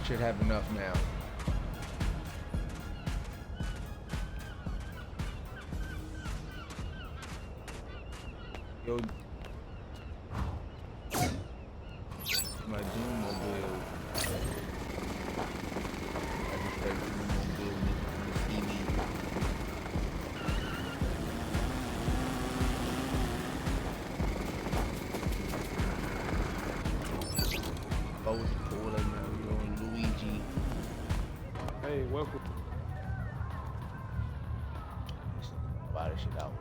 Should have enough now. Yo, my Doom mobile. I just got Doom mobile in the TV. I was cool right now. You're on Luigi. Hey, welcome. Buy this shit out.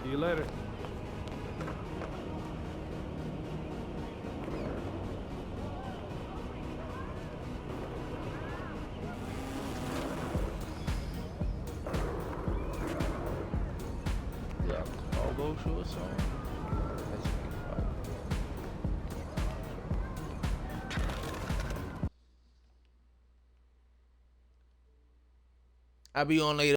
See you later. Yeah, I'll go show a song. I'll be on later.